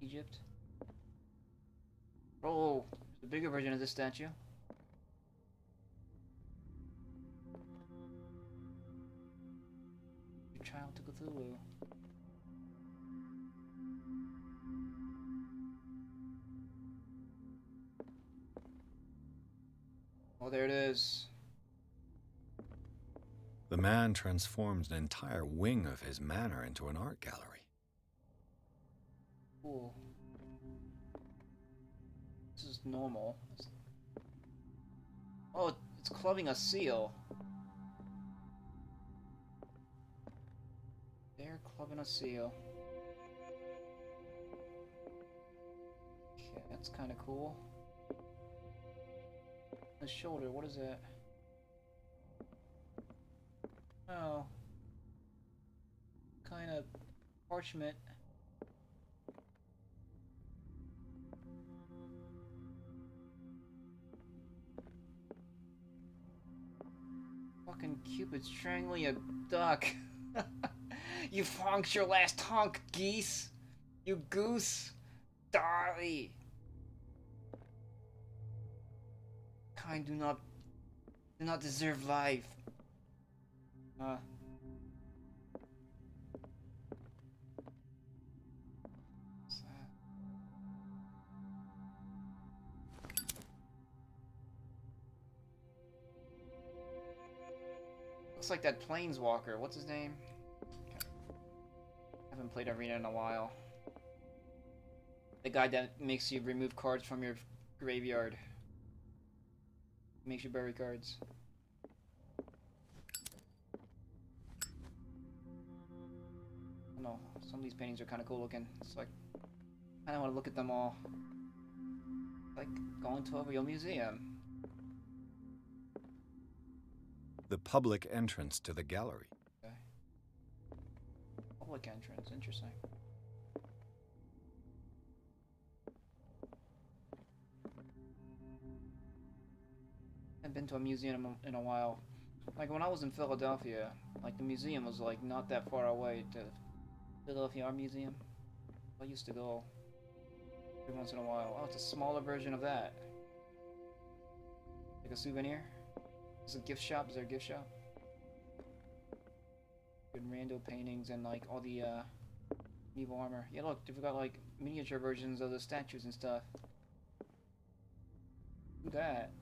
Egypt. Oh, the bigger version of this statue. child to Cthulhu. Oh, there it is. The man transforms an entire wing of his manor into an art gallery. Cool. This is normal. Oh, it's clubbing a seal. They're clubbing a seal. Okay, that's kind of cool. The shoulder, what is that? Oh. Kind of parchment. Fucking Cupid strangling a duck. You honked your last honk, geese. You goose. Dolly. Kind do not deserve life. Looks like that planeswalker. What's his name? Haven't played Arena in a while. The guy that makes you remove cards from your graveyard. Makes you bury cards. I don't know. Some of these paintings are kind of cool looking. It's like I don't want to look at them all. Like going to a real museum. The public entrance to the gallery. Okay. Public entrance, interesting. I've been to a museum in a while. Like when I was in Philadelphia, like the museum was like not that far away to Philadelphia Art Museum. I used to go every once in a while. Oh, it's a smaller version of that. Like a souvenir? Is it a gift shop? Is there a gift shop? Good rando paintings and like all the medieval armor. Yeah, look, they've got like miniature versions of the statues and stuff. Look at that.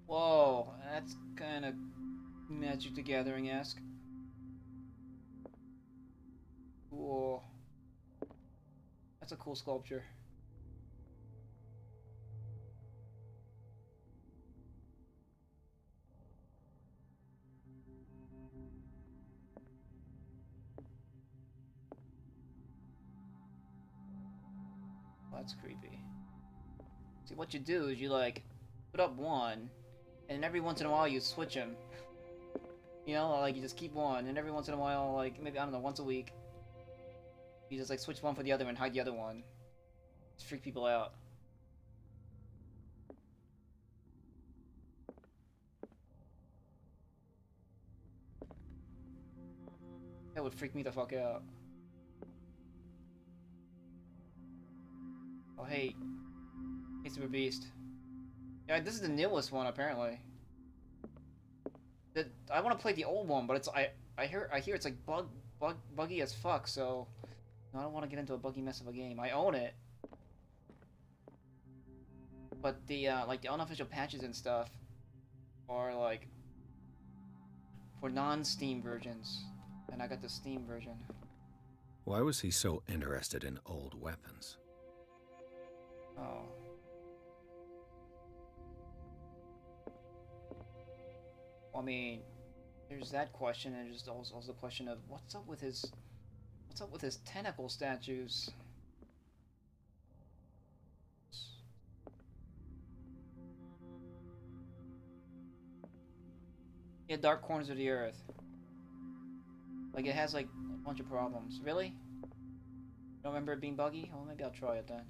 Whoa, that's kind of Magic the Gathering-esque. Cool. That's a cool sculpture. That's creepy. See, what you do is you like put up one, and every once in a while you switch them. You know, like you just keep one, and every once in a while, like maybe I don't know, once a week, you just like switch one for the other and hide the other one. Just freak people out. That would freak me the fuck out. Oh hey, Super Beast. Yeah, this is the newest one apparently. I want to play the old one, but it's I hear it's like buggy as fuck. So I don't want to get into a buggy mess of a game. I own it, but the like the unofficial patches and stuff are like for non-Steam versions, and I got the Steam version. Why was he so interested in old weapons? Oh. I mean, there's that question, and there's also the question of what's up with his tentacle statues. Yeah, Dark Corners of the Earth. Like it has like a bunch of problems. Really? You don't remember it being buggy? Well, maybe I'll try it then.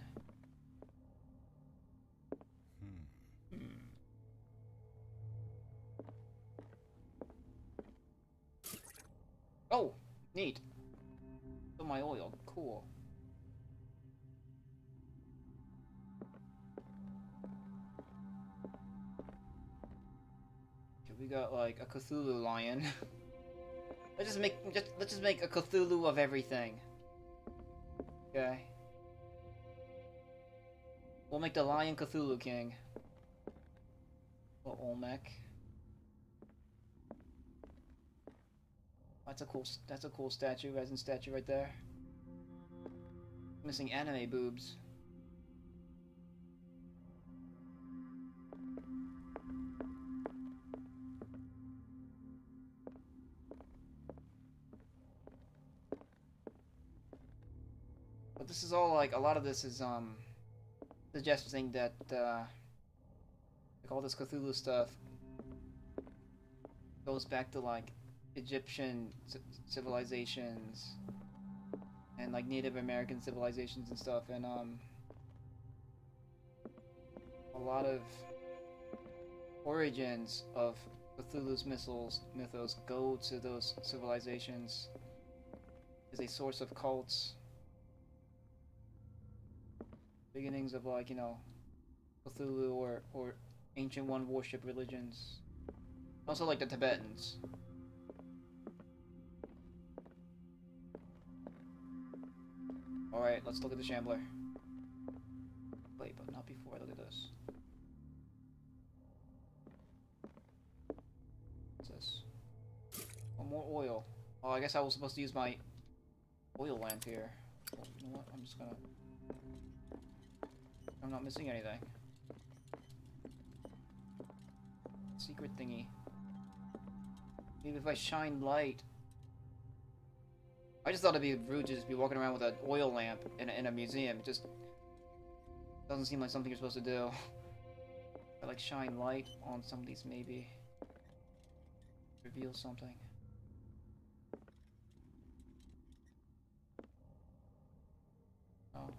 Oh, neat. Fill my oil. Cool. We got like a Cthulhu lion. let's just make a Cthulhu of everything. Okay. We'll make the Lion Cthulhu King. Or Olmec. That's a cool statue, resin statue right there. Missing anime boobs. But this is all like, a lot of this is suggesting that like all this Cthulhu stuff goes back to like Egyptian civilizations and like Native American civilizations and stuff, and a lot of origins of Cthulhu's mythos go to those civilizations as a source of cults. Beginnings of like, you know, Cthulhu or Ancient One worship religions. Also like the Tibetans. Alright, let's look at the Shambler. Wait, but not before I look at this. What's this? Oh, more oil. Oh, I guess I was supposed to use my oil lamp here. Oh, you know what? I'm just gonna... I'm not missing anything. Secret thingy. Maybe if I shine light. I just thought it'd be rude to just be walking around with an oil lamp in a museum. It just doesn't seem like something you're supposed to do. I like shine light on some of these, maybe reveal something. Oh.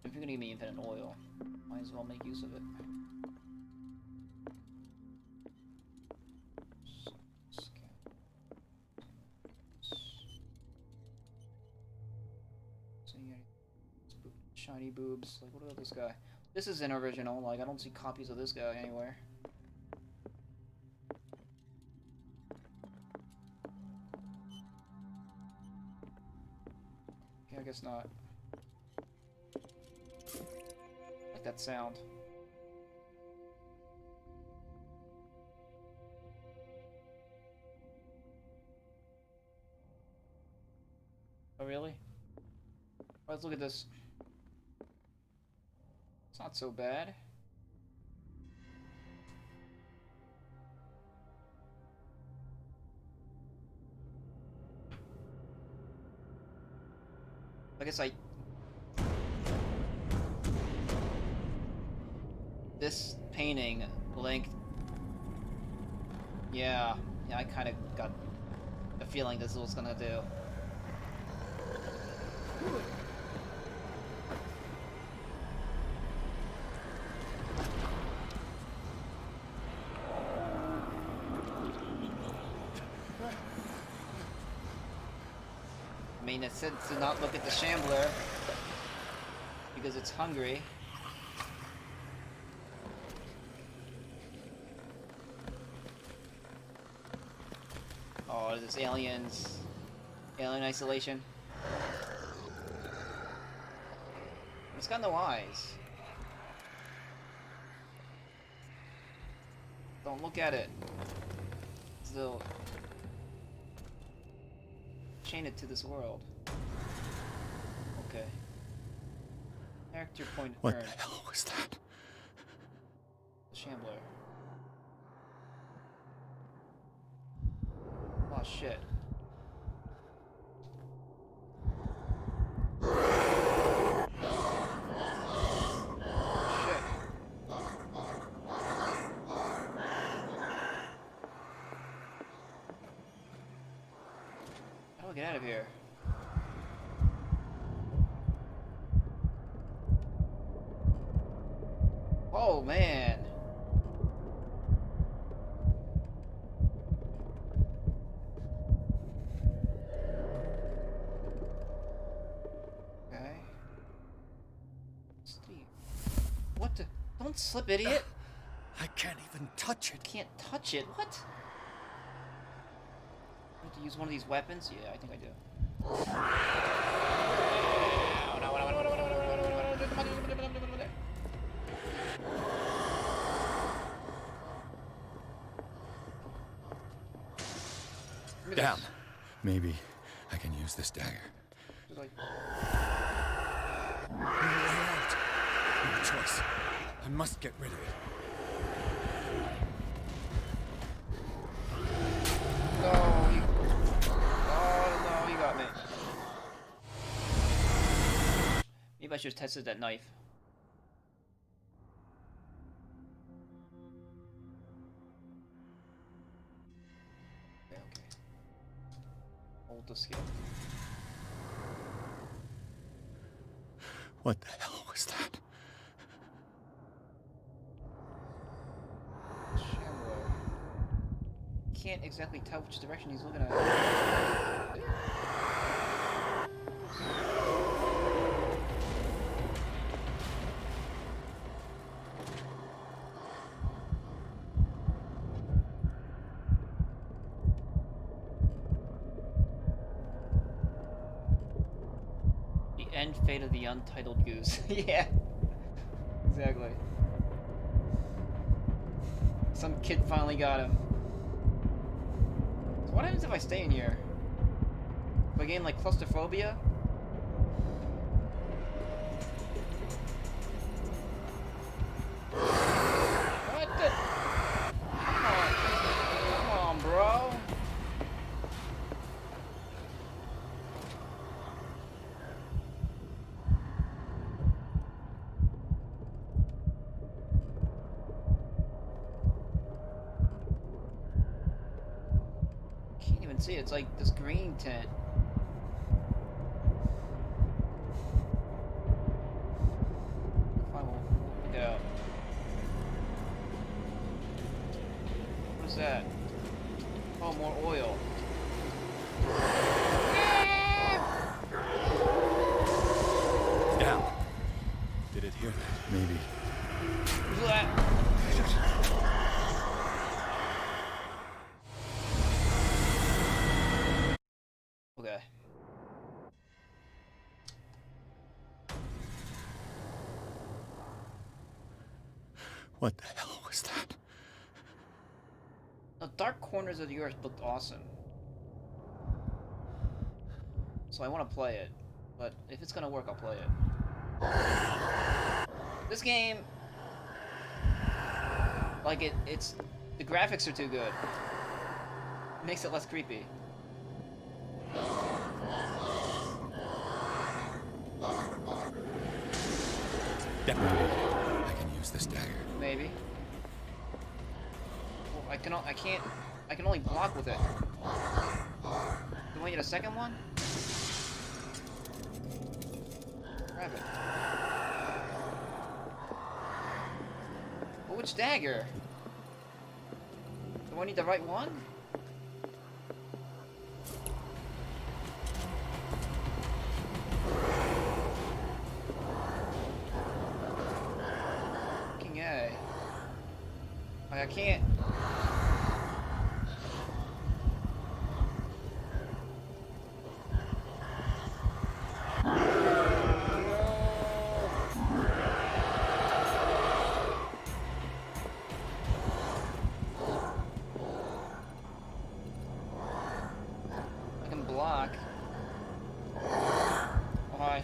If you're gonna give me infinite oil, might as well make use of it. Shiny boobs. Like, what about this guy? This is an original. Like, I don't see copies of this guy anywhere. Okay, I guess not. Like that sound. Oh, really? Let's look at this. It's not so bad. I guess this painting linked. Yeah, I kind of got the feeling this is what's gonna do. I mean, it said to not look at the Shambler because it's hungry. Oh, is this aliens? Alien isolation? It's got no eyes. Don't look at it. Still. Chain it to this world. Okay. Character point What earned. the hell was that? The Shambler. Oh shit. Get out of here. Oh man. Okay. Steve. Don't slip, idiot. I can't even touch it. Can't touch it? What? I have to use one of these weapons? Yeah, I think I do. Down. Maybe I can use this dagger. Like... No choice. I must get rid of it. No, you got me. Maybe I should have tested that knife. Okay. Hold the skill. What the hell was that? Can't exactly tell which direction he's looking at. The end fate of the Untitled Goose. Yeah. Exactly. Some kid finally got him. What happens if I stay in here? Do I gain like claustrophobia? What the? Come on, bro. See, it's like this green tint. Fine, we'll look it out. What is that? Oh, more oil. Down. Did it hear that? Maybe. What's that? Okay. What the hell was that? The dark corners of the earth looked awesome. So I want to play it. But if it's gonna work, I'll play it. This game... Like, it's... The graphics are too good. It makes it less creepy. Definitely. I can use this dagger. Maybe. Well, I can only block with it. Do I need a second one? Grab it. Well, which dagger? Do I need the right one? I can't. I can block. Why?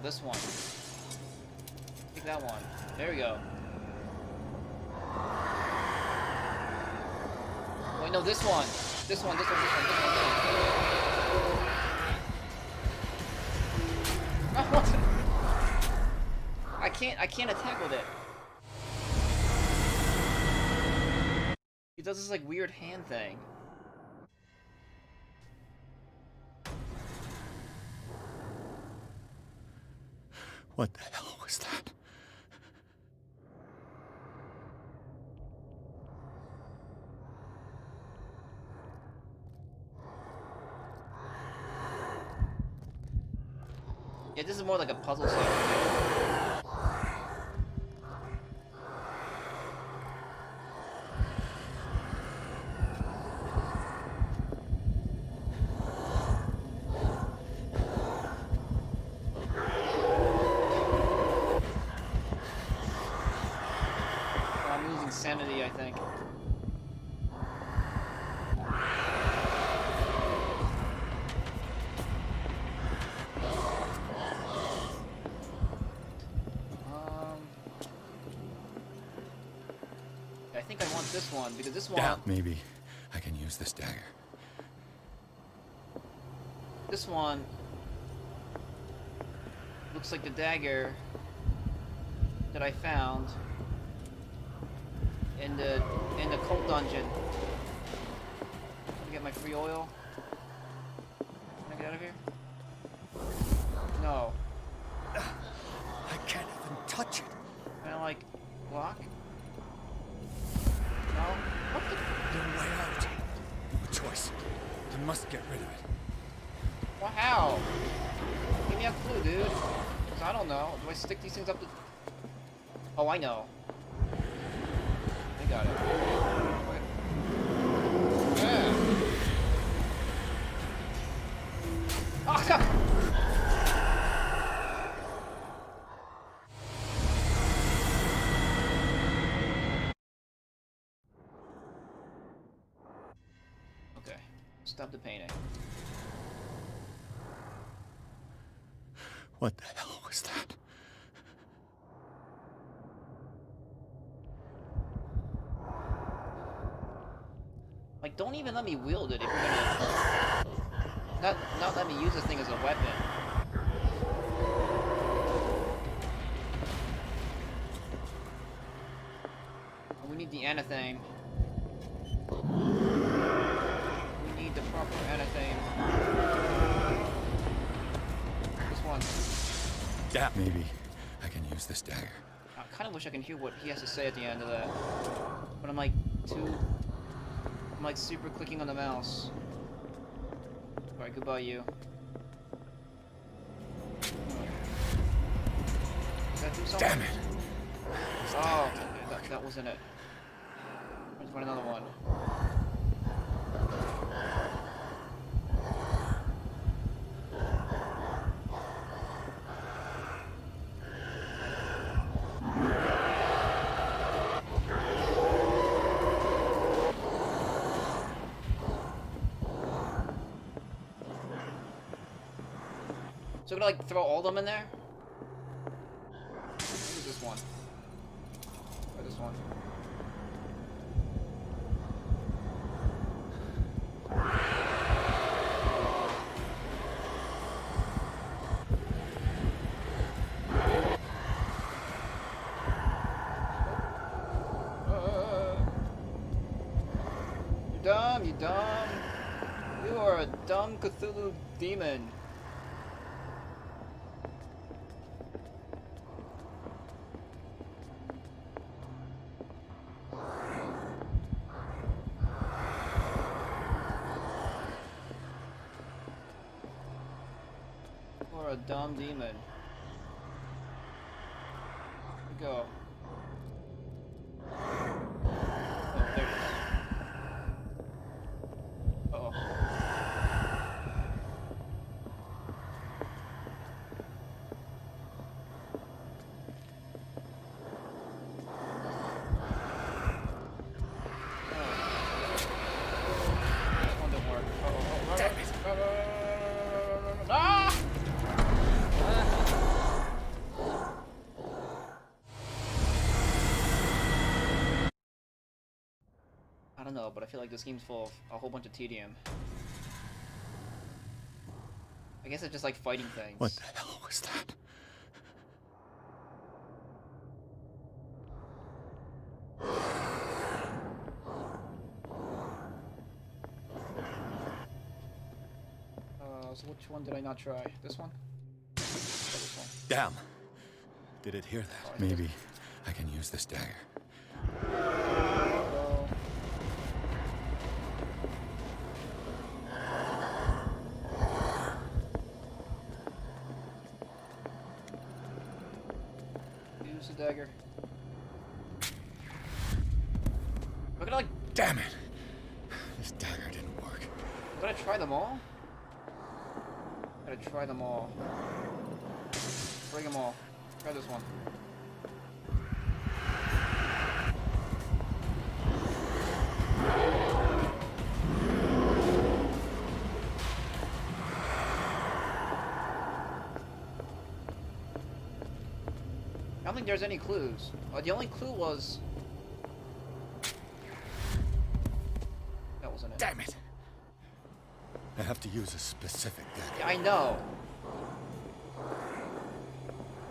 This one. Take that one. There we go. Wait, no, this one. This one. I can't attack with it. He does this like weird hand thing. What the hell was that? Yeah, this is more like a puzzle set. I'm losing sanity, I think. I think I want this one, because this one... Yeah, maybe I can use this dagger. This one... looks like the dagger that I found in the cult dungeon. Can I get my free oil? Can I get out of here? No. I can't even touch it. Can I, like, block? No? What the? No way out. No choice. I must get rid of it. Well, how? Give me a clue, dude. 'Cause I don't know. Do I stick these things up the... Oh, I know. I got it. Yeah. Oh, God. Okay. Stop the painting. What the hell was that? Like, don't even let me wield it if you're gonna... Not let me use this thing as a weapon. We need the anathame. We need the proper anathame. This one. Yeah, maybe I can use this dagger. I kind of wish I can hear what he has to say at the end of that. But I'm like, I'm like super clicking on the mouse. Alright, goodbye you. Does that do something? Damn it! Oh, that wasn't it. Let's find another one. So I'm gonna like throw all of them in there? Use this one. Or this one. You dumb. You are a dumb Cthulhu demon. You are a dumb demon. Here we go. Oh, there it is. Uh-oh. That one didn't work. Uh-oh. Damn it! Ah! I don't know, but I feel like this game's full of a whole bunch of tedium. I guess it's just like fighting things. What the hell was that? So which one did I not try? This one? Or this one? Damn. Did it hear that? Maybe I can use this dagger. the dagger. Look at like. Damn it! This dagger didn't work. Gotta try them all? Gotta try them all. Bring them all. Try this one. I don't think there's any clues. The only clue was... That wasn't it. Damn it! I have to use a specific dagger. Yeah, I know.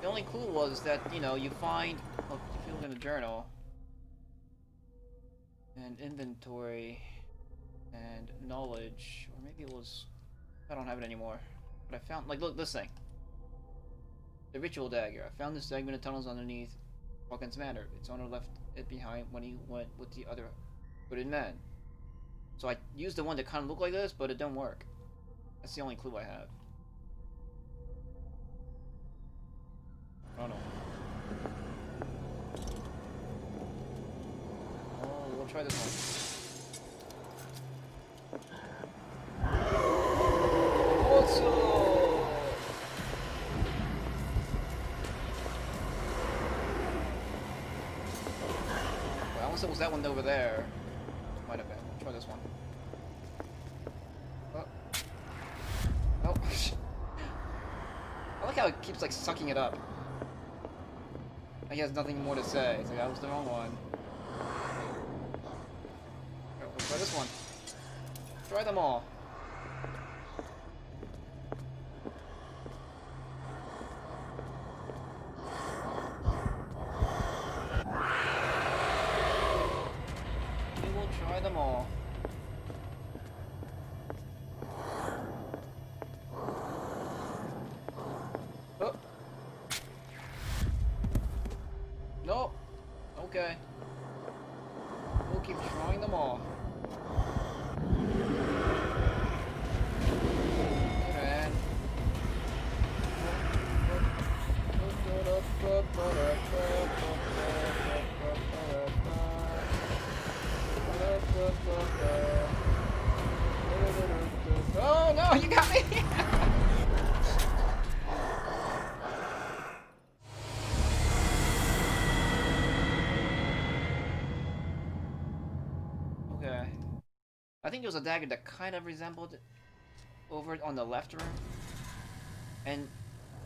The only clue was that, you know, you find... Oh, if you look in the journal... And inventory... And knowledge... Or maybe it was... I don't have it anymore. But I found... Like, look, this thing. The ritual dagger. I found this dagger in the tunnels underneath Hawkins Manor. Its owner left it behind when he went with the other hooded men. So I used the one that kind of looked like this, but it didn't work. That's the only clue I have. Oh no. Oh, we'll try this one. Also. Unless it was that one over there. Might have been. We'll try this one. Oh. Oh. I like how it keeps like sucking it up. Like he has nothing more to say. It's like that was the wrong one. Here, we'll try this one. Try them all. Them all. Oh. No. Okay. We'll keep trying them all. Man. Oh no, you got me! Okay. I think there was a dagger that kind of resembled it over on the left room. And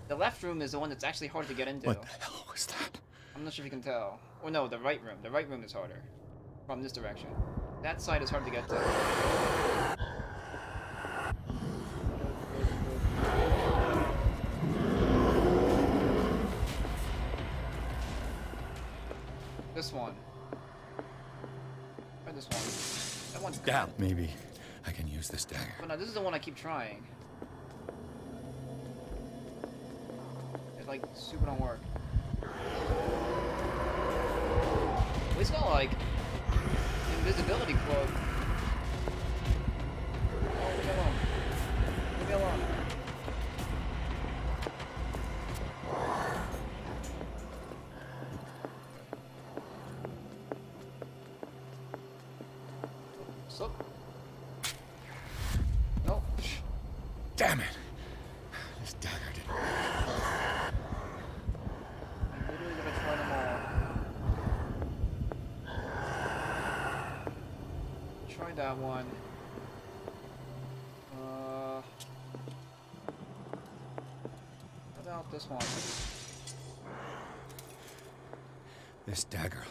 the left room is the one that's actually hard to get into. What the hell was that? I'm not sure if you can tell. Or no, the right room. The right room is harder. From this direction. That side is hard to get to. This one. Try this one. That one's good. Yeah, maybe I can use this dagger. But no, this is the one I keep trying. It's like super don't work. At least got like invisibility cloak. Oh, leave me alone. Leave me alone. So. Nope. Damn it! This dagger didn't work. I'm literally gonna try them all. Try that one. What about this one? This dagger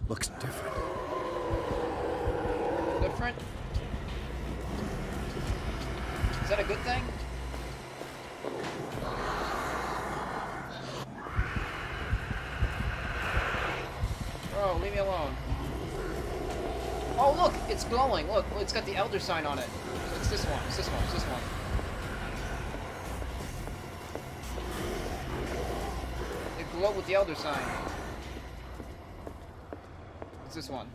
looks different. Different? Is that a good thing? Bro, leave me alone. Oh look, it's glowing. Look, it's got the Elder sign on it. It's this one, it's this one, it's this one. It glowed with the Elder sign. It's this one.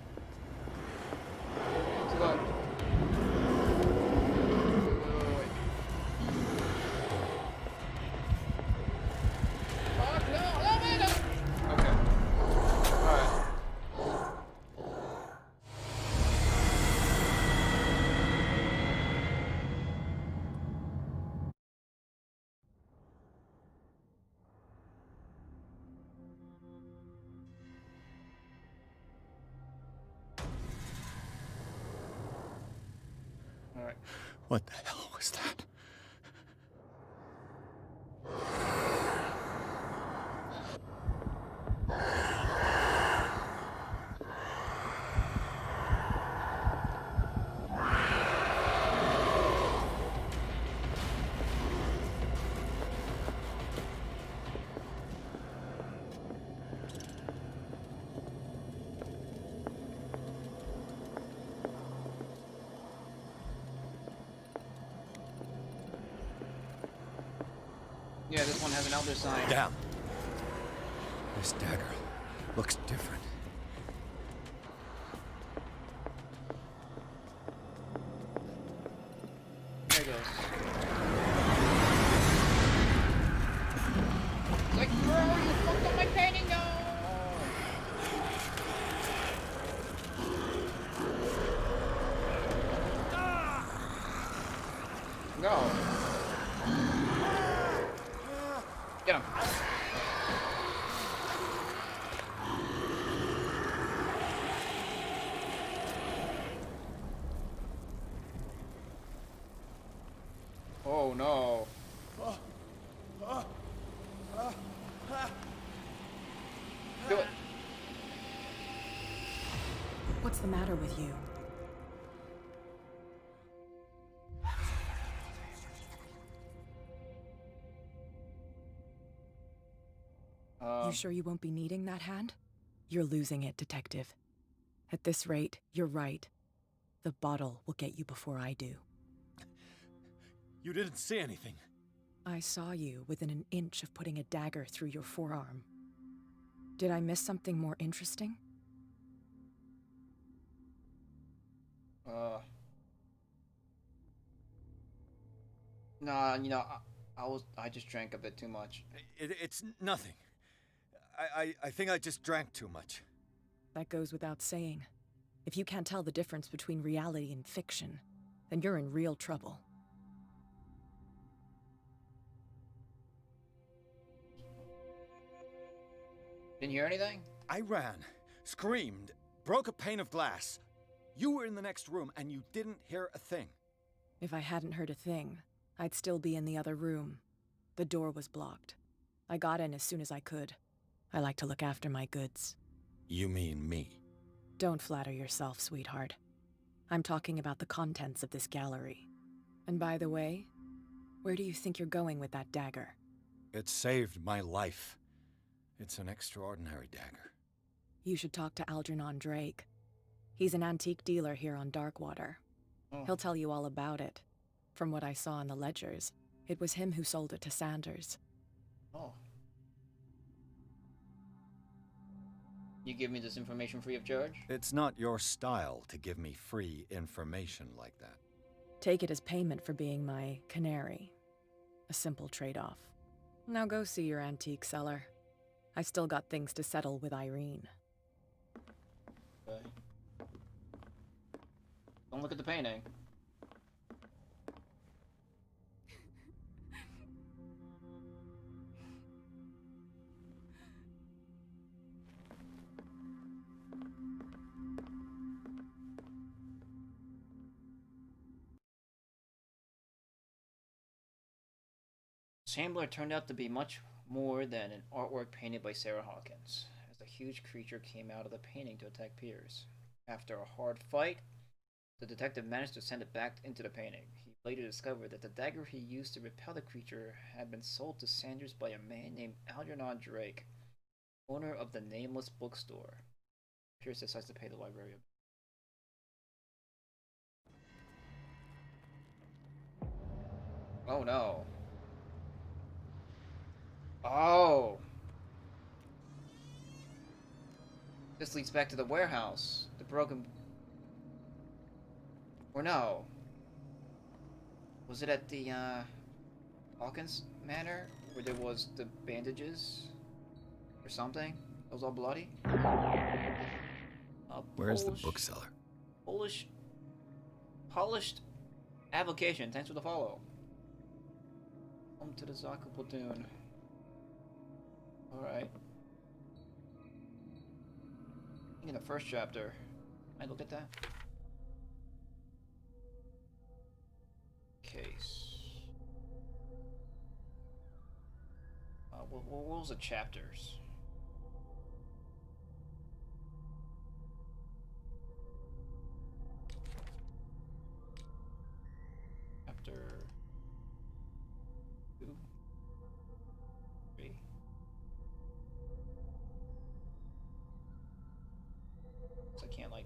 So look. Wait. Fuck, no, no, man, no. Okay. Alright. What the hell was that? Yeah, this one has an elder sign. Down. This dagger looks different. There it goes. It's like, bro, you fucked up my painting, no! No. Get him. Oh no. Do it. What's the matter with you? You sure you won't be needing that hand? You're losing it, Detective. At this rate, you're right. The bottle will get you before I do. You didn't see anything. I saw you within an inch of putting a dagger through your forearm. Did I miss something more interesting? Nah, you know, I just drank a bit too much. It's nothing. I think I just drank too much. That goes without saying. If you can't tell the difference between reality and fiction, then you're in real trouble. Didn't hear anything? I ran, screamed, broke a pane of glass. You were in the next room and you didn't hear a thing. If I hadn't heard a thing, I'd still be in the other room. The door was blocked. I got in as soon as I could. I like to look after my goods. You mean me? Don't flatter yourself, sweetheart. I'm talking about the contents of this gallery. And by the way, where do you think you're going with that dagger? It saved my life. It's an extraordinary dagger. You should talk to Algernon Drake. He's an antique dealer here on Darkwater. Oh. He'll tell you all about it. From what I saw in the ledgers, it was him who sold it to Sanders. Oh. You give me this information free of charge? It's not your style to give me free information like that. Take it as payment for being my canary. A simple trade-off. Now go see your antique seller. I still got things to settle with Irene. Okay. Don't look at the painting. Shambler turned out to be much more than an artwork painted by Sarah Hawkins, as a huge creature came out of the painting to attack Piers. After a hard fight, the detective managed to send it back into the painting. He later discovered that the dagger he used to repel the creature had been sold to Sanders by a man named Algernon Drake, owner of the Nameless bookstore. Piers decides to pay the library. Oh no. Oh! This leads back to the warehouse. The broken... Or no. Was it at the, Hawkins Manor? Where there was the bandages? Or something? It was all bloody? Where's the bookseller? Polished avocation. Thanks for the follow. Home to the Zaku platoon. Alright. In the first chapter. I look at that. case. What was the chapters? Chapter 2, 3. So I can't like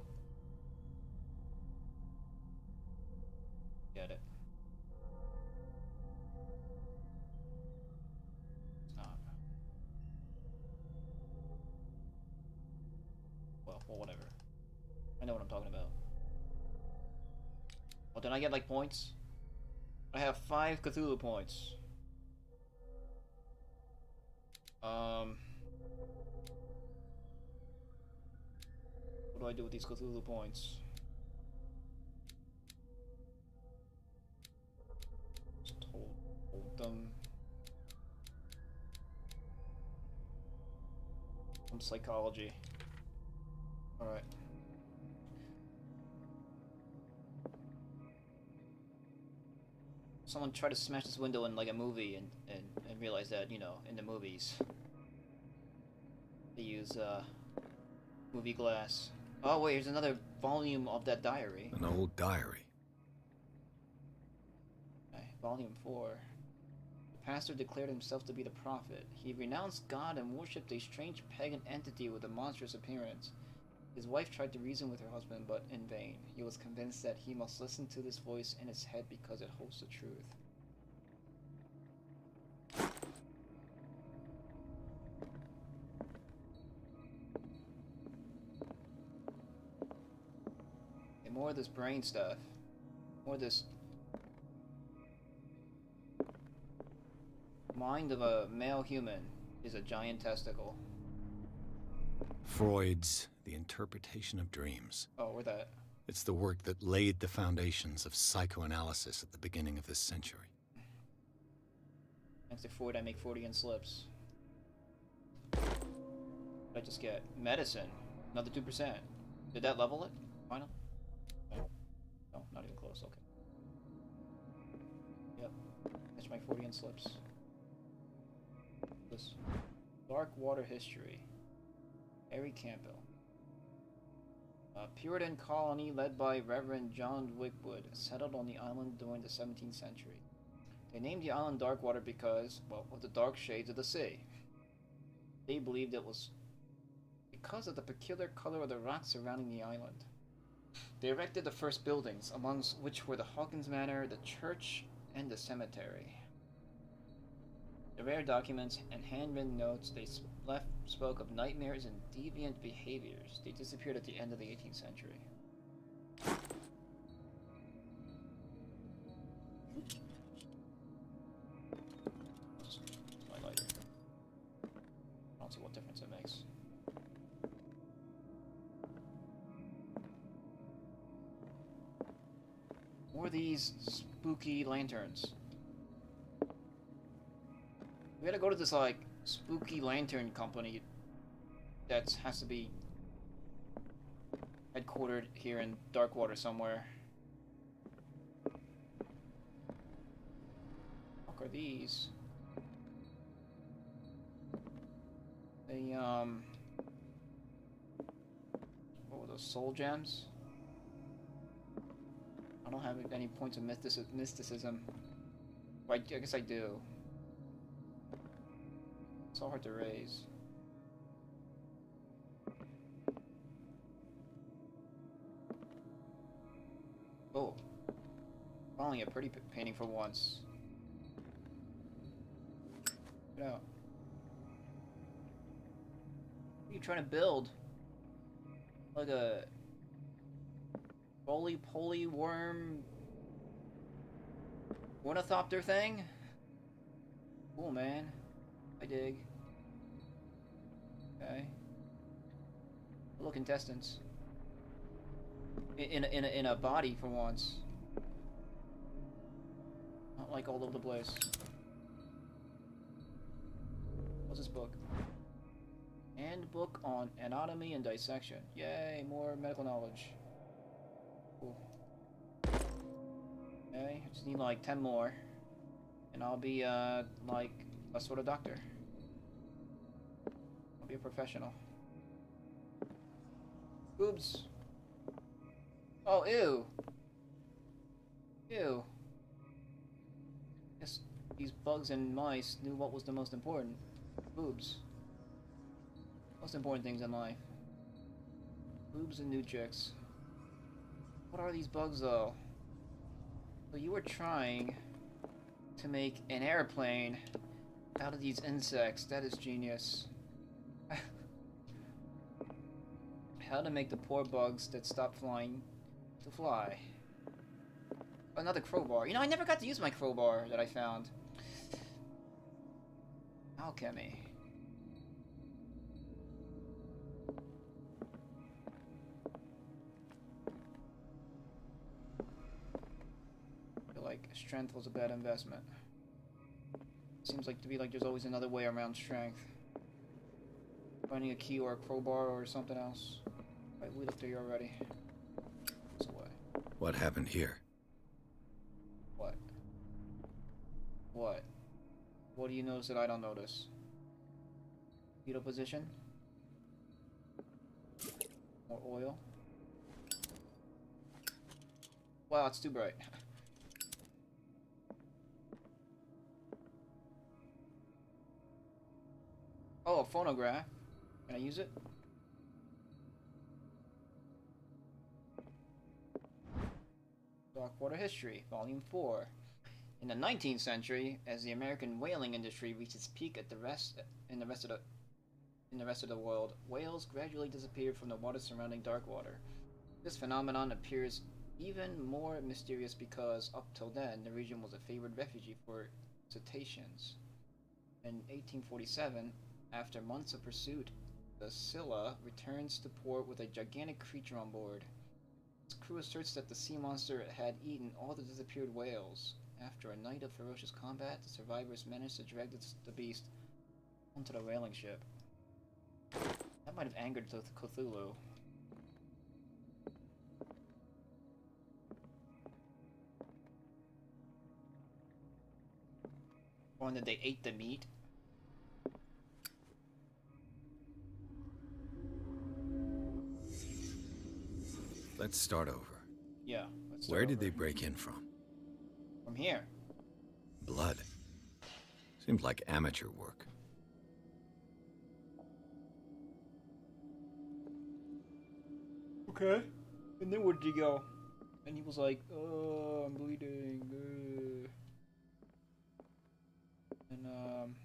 get it. It's not. Well, whatever. I know what I'm talking about. Well, did I get like points? I have 5 Cthulhu points. What do I do with these Cthulhu points? Just hold them. Some psychology. Alright. Someone tried to smash this window in like a movie and realize that, you know, in the movies they use movie glass. Oh wait, here's another volume of that diary. An old diary. Okay, volume 4. The pastor declared himself to be the prophet. He renounced God and worshipped a strange pagan entity with a monstrous appearance. His wife tried to reason with her husband, but in vain. He was convinced that he must listen to this voice in his head because it holds the truth. And more of this brain stuff. More of this mind of a male human is a giant testicle. Freud's The Interpretation of Dreams. Oh, we're that. It's the work that laid the foundations of psychoanalysis at the beginning of this century. Thanks to Freud, I make Freudian slips. What did I just get? Medicine. Another 2%. Did that level it? Final? No. No, not even close. Okay. Yep. That's my Freudian slips. This Darkwater history. Harry Campbell. A Puritan colony led by Reverend John Wigwood settled on the island during the 17th century. They named the island Darkwater because, well, of the dark shades of the sea. They believed it was because of the peculiar color of the rocks surrounding the island. They erected the first buildings, amongst which were the Hawkins Manor, the church, and the cemetery. The rare documents and handwritten notes they left spoke of nightmares and deviant behaviors. They disappeared at the end of the 18th century. Just my lighter. I don't see what difference it makes. More of these spooky lanterns. We gotta go to this, like, spooky lantern company that has to be headquartered here in Darkwater somewhere. What are these? They, what were those, soul gems? I don't have any points of mysticism. Well, I guess I do. It's so hard to raise. Oh. Finally a pretty painting for once. Check it out. What are you trying to build? Like a roly-poly worm ornithopter thing? Cool, man. I dig. Okay. Look, intestines. In a body for once. Not like all over the place. What's this book? Handbook on Anatomy and Dissection. Yay, more medical knowledge. Cool. Okay, I just need like 10 more. And I'll be, like, a sort of doctor. I'll be a professional. Oops. Oh, ew. Ew. Guess these bugs and mice knew what was the most important. Boobs. Most important things in life. Boobs and new chicks. What are these bugs, though? So you were trying to make an airplane out of these insects. That is genius. How to make the poor bugs that stop flying to fly. Another crowbar. You know, I never got to use my crowbar that I found. Alchemy. I feel like strength was a bad investment. Seems like to be like there's always another way around strength. Finding a key or a crowbar or something else. Right, we looked here already. This way. What happened here? What? What? What do you notice that I don't notice? Fetal position? More oil? Wow, it's too bright. Oh, a phonograph. Can I use it? Darkwater History, Volume 4. In the 19th century, as the American whaling industry reached its peak in the rest of the world, whales gradually disappeared from the waters surrounding Darkwater. This phenomenon appears even more mysterious because, up till then, the region was a favored refuge for cetaceans. In 1847, after months of pursuit, the Scylla returns to port with a gigantic creature on board. Its crew asserts that the sea monster had eaten all the disappeared whales. After a night of ferocious combat, the survivors managed to drag the beast onto the whaling ship. That might have angered Cthulhu. Or that they ate the meat. Let's start over. Yeah, let's start Where did over. they break in from? From here. Blood. Seems like amateur work. Okay. And then where'd you go? And he was like, oh, I'm bleeding. And,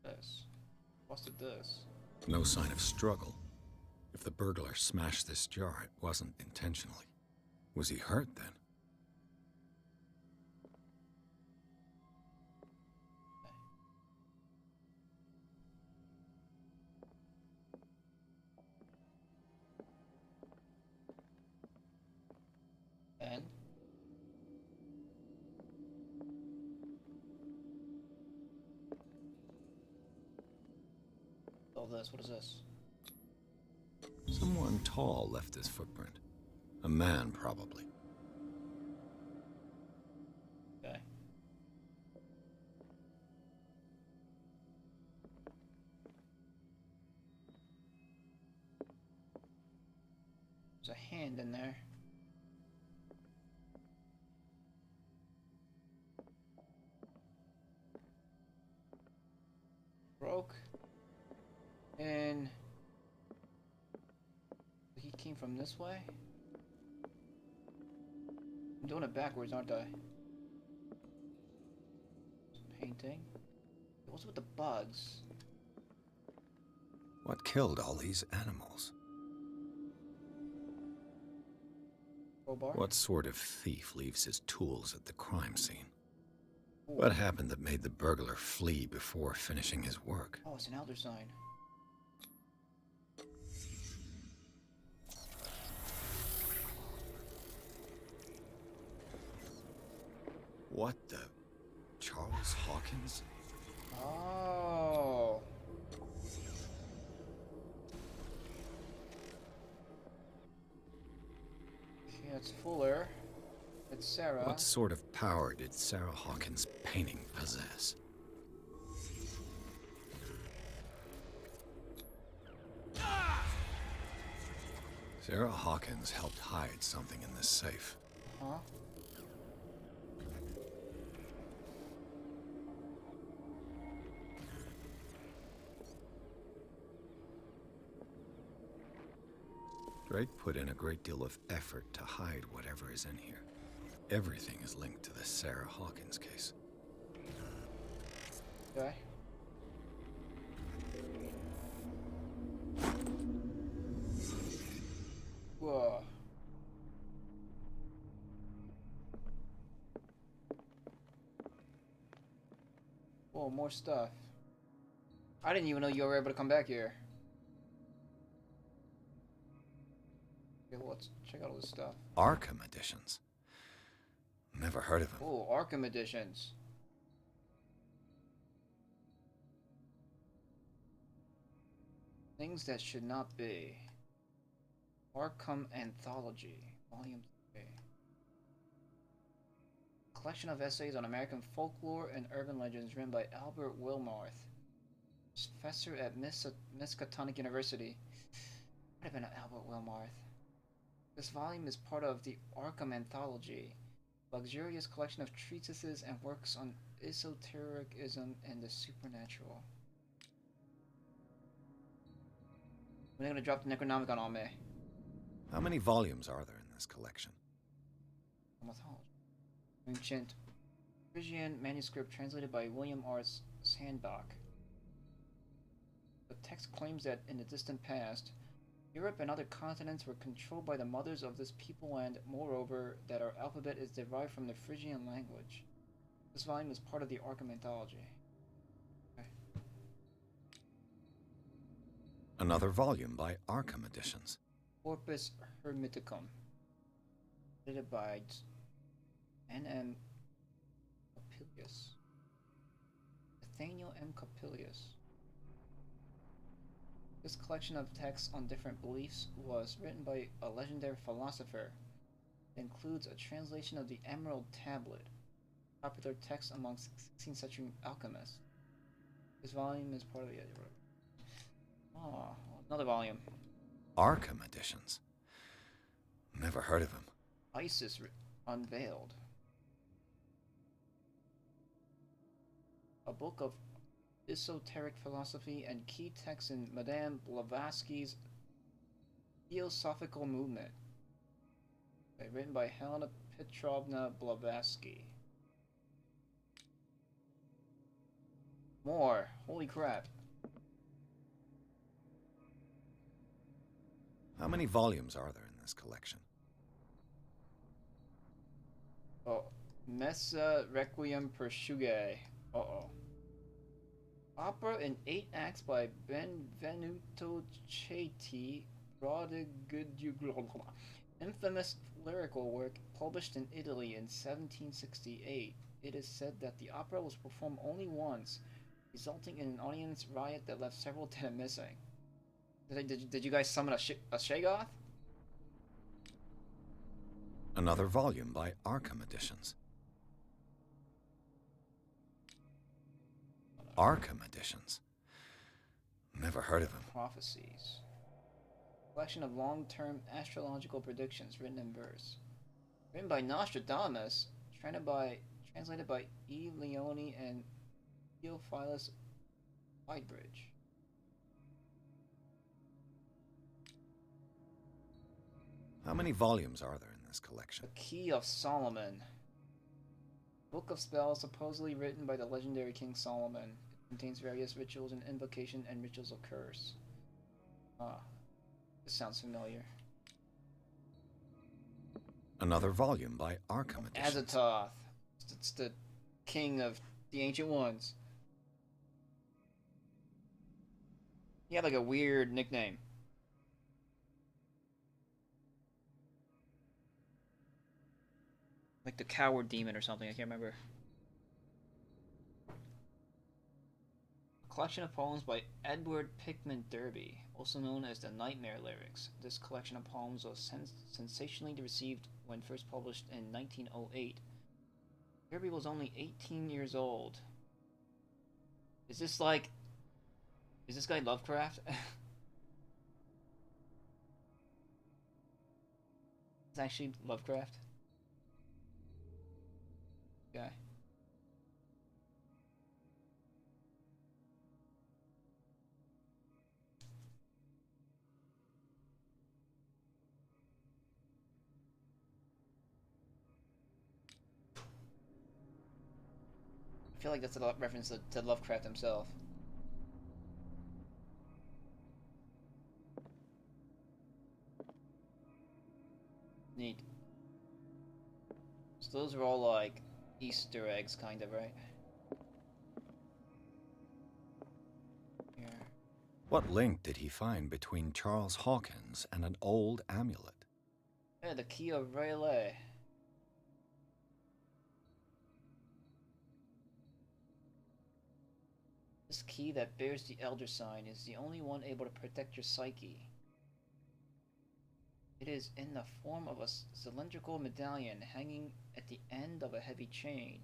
this. Busted this. No sign of struggle. If the burglar smashed this jar, it wasn't intentionally. Was he hurt then? And? Oh, this. What is this? Someone tall left this footprint. A man, probably. Okay. There's a hand in there. Broke. And he came from this way? I'm doing it backwards, aren't I? Painting. What's with the bugs? What killed all these animals? Crowbar? What sort of thief leaves his tools at the crime scene? What happened that made the burglar flee before finishing his work? Oh, it's an elder sign. What the? Charles Hawkins? Oh. Okay, that's Fuller. It's Sarah. What sort of power did Sarah Hawkins' painting possess? Sarah Hawkins helped hide something in this safe. Huh? Drake put in a great deal of effort to hide whatever is in here. Everything is linked to the Sarah Hawkins case. Okay. Whoa. Whoa, more stuff. I didn't even know you were able to come back here. Okay, well, let's check out all this stuff. Arkham editions. Never heard of them. Oh, Arkham editions. Things that should not be. Arkham Anthology, Volume 3. Collection of essays on American folklore and urban legends written by Albert Wilmarth, professor at Miskatonic University. Might have been Albert Wilmarth. This volume is part of the Arkham Anthology, a luxurious collection of treatises and works on esotericism and the supernatural. When are they gonna drop the Necronomicon on me? How many volumes are there in this collection? Mythology. Ancient Frisian manuscript translated by William R. Sandbach. The text claims that in the distant past, Europe and other continents were controlled by the mothers of this people, and, moreover, that our alphabet is derived from the Frisian language. This volume is part of the Arkham Anthology. Okay. Another volume by Arkham Editions. Corpus Hermeticum. Edited by N.M. Coppelius. Nathaniel M. Coppelius. This collection of texts on different beliefs was written by a legendary philosopher. It includes a translation of the Emerald Tablet, a popular text amongst 16th century alchemists. This volume is part of the... Oh, another volume. Arkham Editions. Never heard of him. Isis Unveiled. A book of esoteric philosophy and key texts in Madame Blavatsky's Theosophical Movement. Written by Helena Petrovna Blavatsky. More. Holy crap. How many volumes are there in this collection? Oh, Messa Requiem per Shugai. Uh-oh. Opera in 8 acts by Benvenuto Ceti, infamous lyrical work published in Italy in 1768. It is said that the opera was performed only once, resulting in an audience riot that left several dead missing. Did you guys summon a Shagoth? Another volume by Arkham Editions. Arkham Editions. Never heard of him. Prophecies. Collection of long-term astrological predictions written in verse. Written by Nostradamus, translated by E. Leone and Theophilus Whitebridge. How many volumes are there in this collection? The Key of Solomon. Book of spells supposedly written by the legendary King Solomon. It contains various rituals and invocation and rituals of curse. Ah, this sounds familiar. Another volume by Arkham Editions. Azathoth. It's the king of the Ancient Ones. He had like a weird nickname. Like the Coward Demon or something, I can't remember. collection of poems by Edward Pickman Derby, also known as the Nightmare Lyrics. This collection of poems was sensationally received when first published in 1908. Derby was only 18 years old. Is this guy Lovecraft? It's actually Lovecraft. Guy. I feel like that's a reference to Lovecraft himself. Neat. So those are all like Easter eggs, kind of, right? Here. What link did he find between Charles Hawkins and an old amulet? Yeah, the Key of Rayleigh. This key that bears the Elder Sign is the only one able to protect your psyche. It is in the form of a cylindrical medallion hanging at the end of a heavy chain.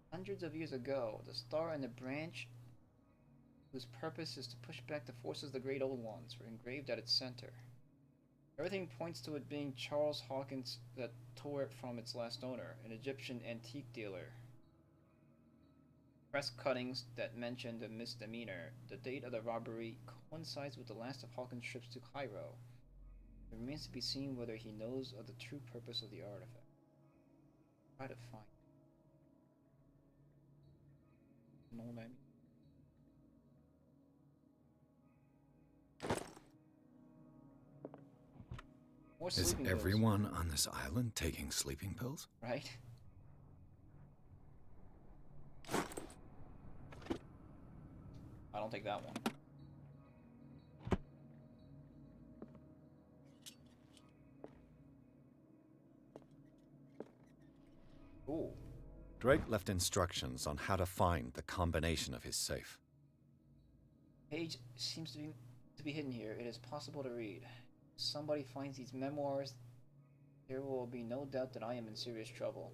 Hundreds of years ago, the star and the branch, whose purpose is to push back the forces of the Great Old Ones, were engraved at its center. Everything points to it being Charles Hawkins that tore it from its last owner, an Egyptian antique dealer. Press cuttings that mention the misdemeanor. The date of the robbery coincides with the last of Hawkins' trips to Cairo. It remains to be seen whether he knows of the true purpose of the artifact. Try to find it. Know what I mean? More Is sleeping pills. everyone on this island taking sleeping pills? Right? I don't take that one. Ooh. Drake left instructions on how to find the combination of his safe. Page seems to be hidden here. It is possible to read. If somebody finds these memoirs, there will be no doubt that I am in serious trouble.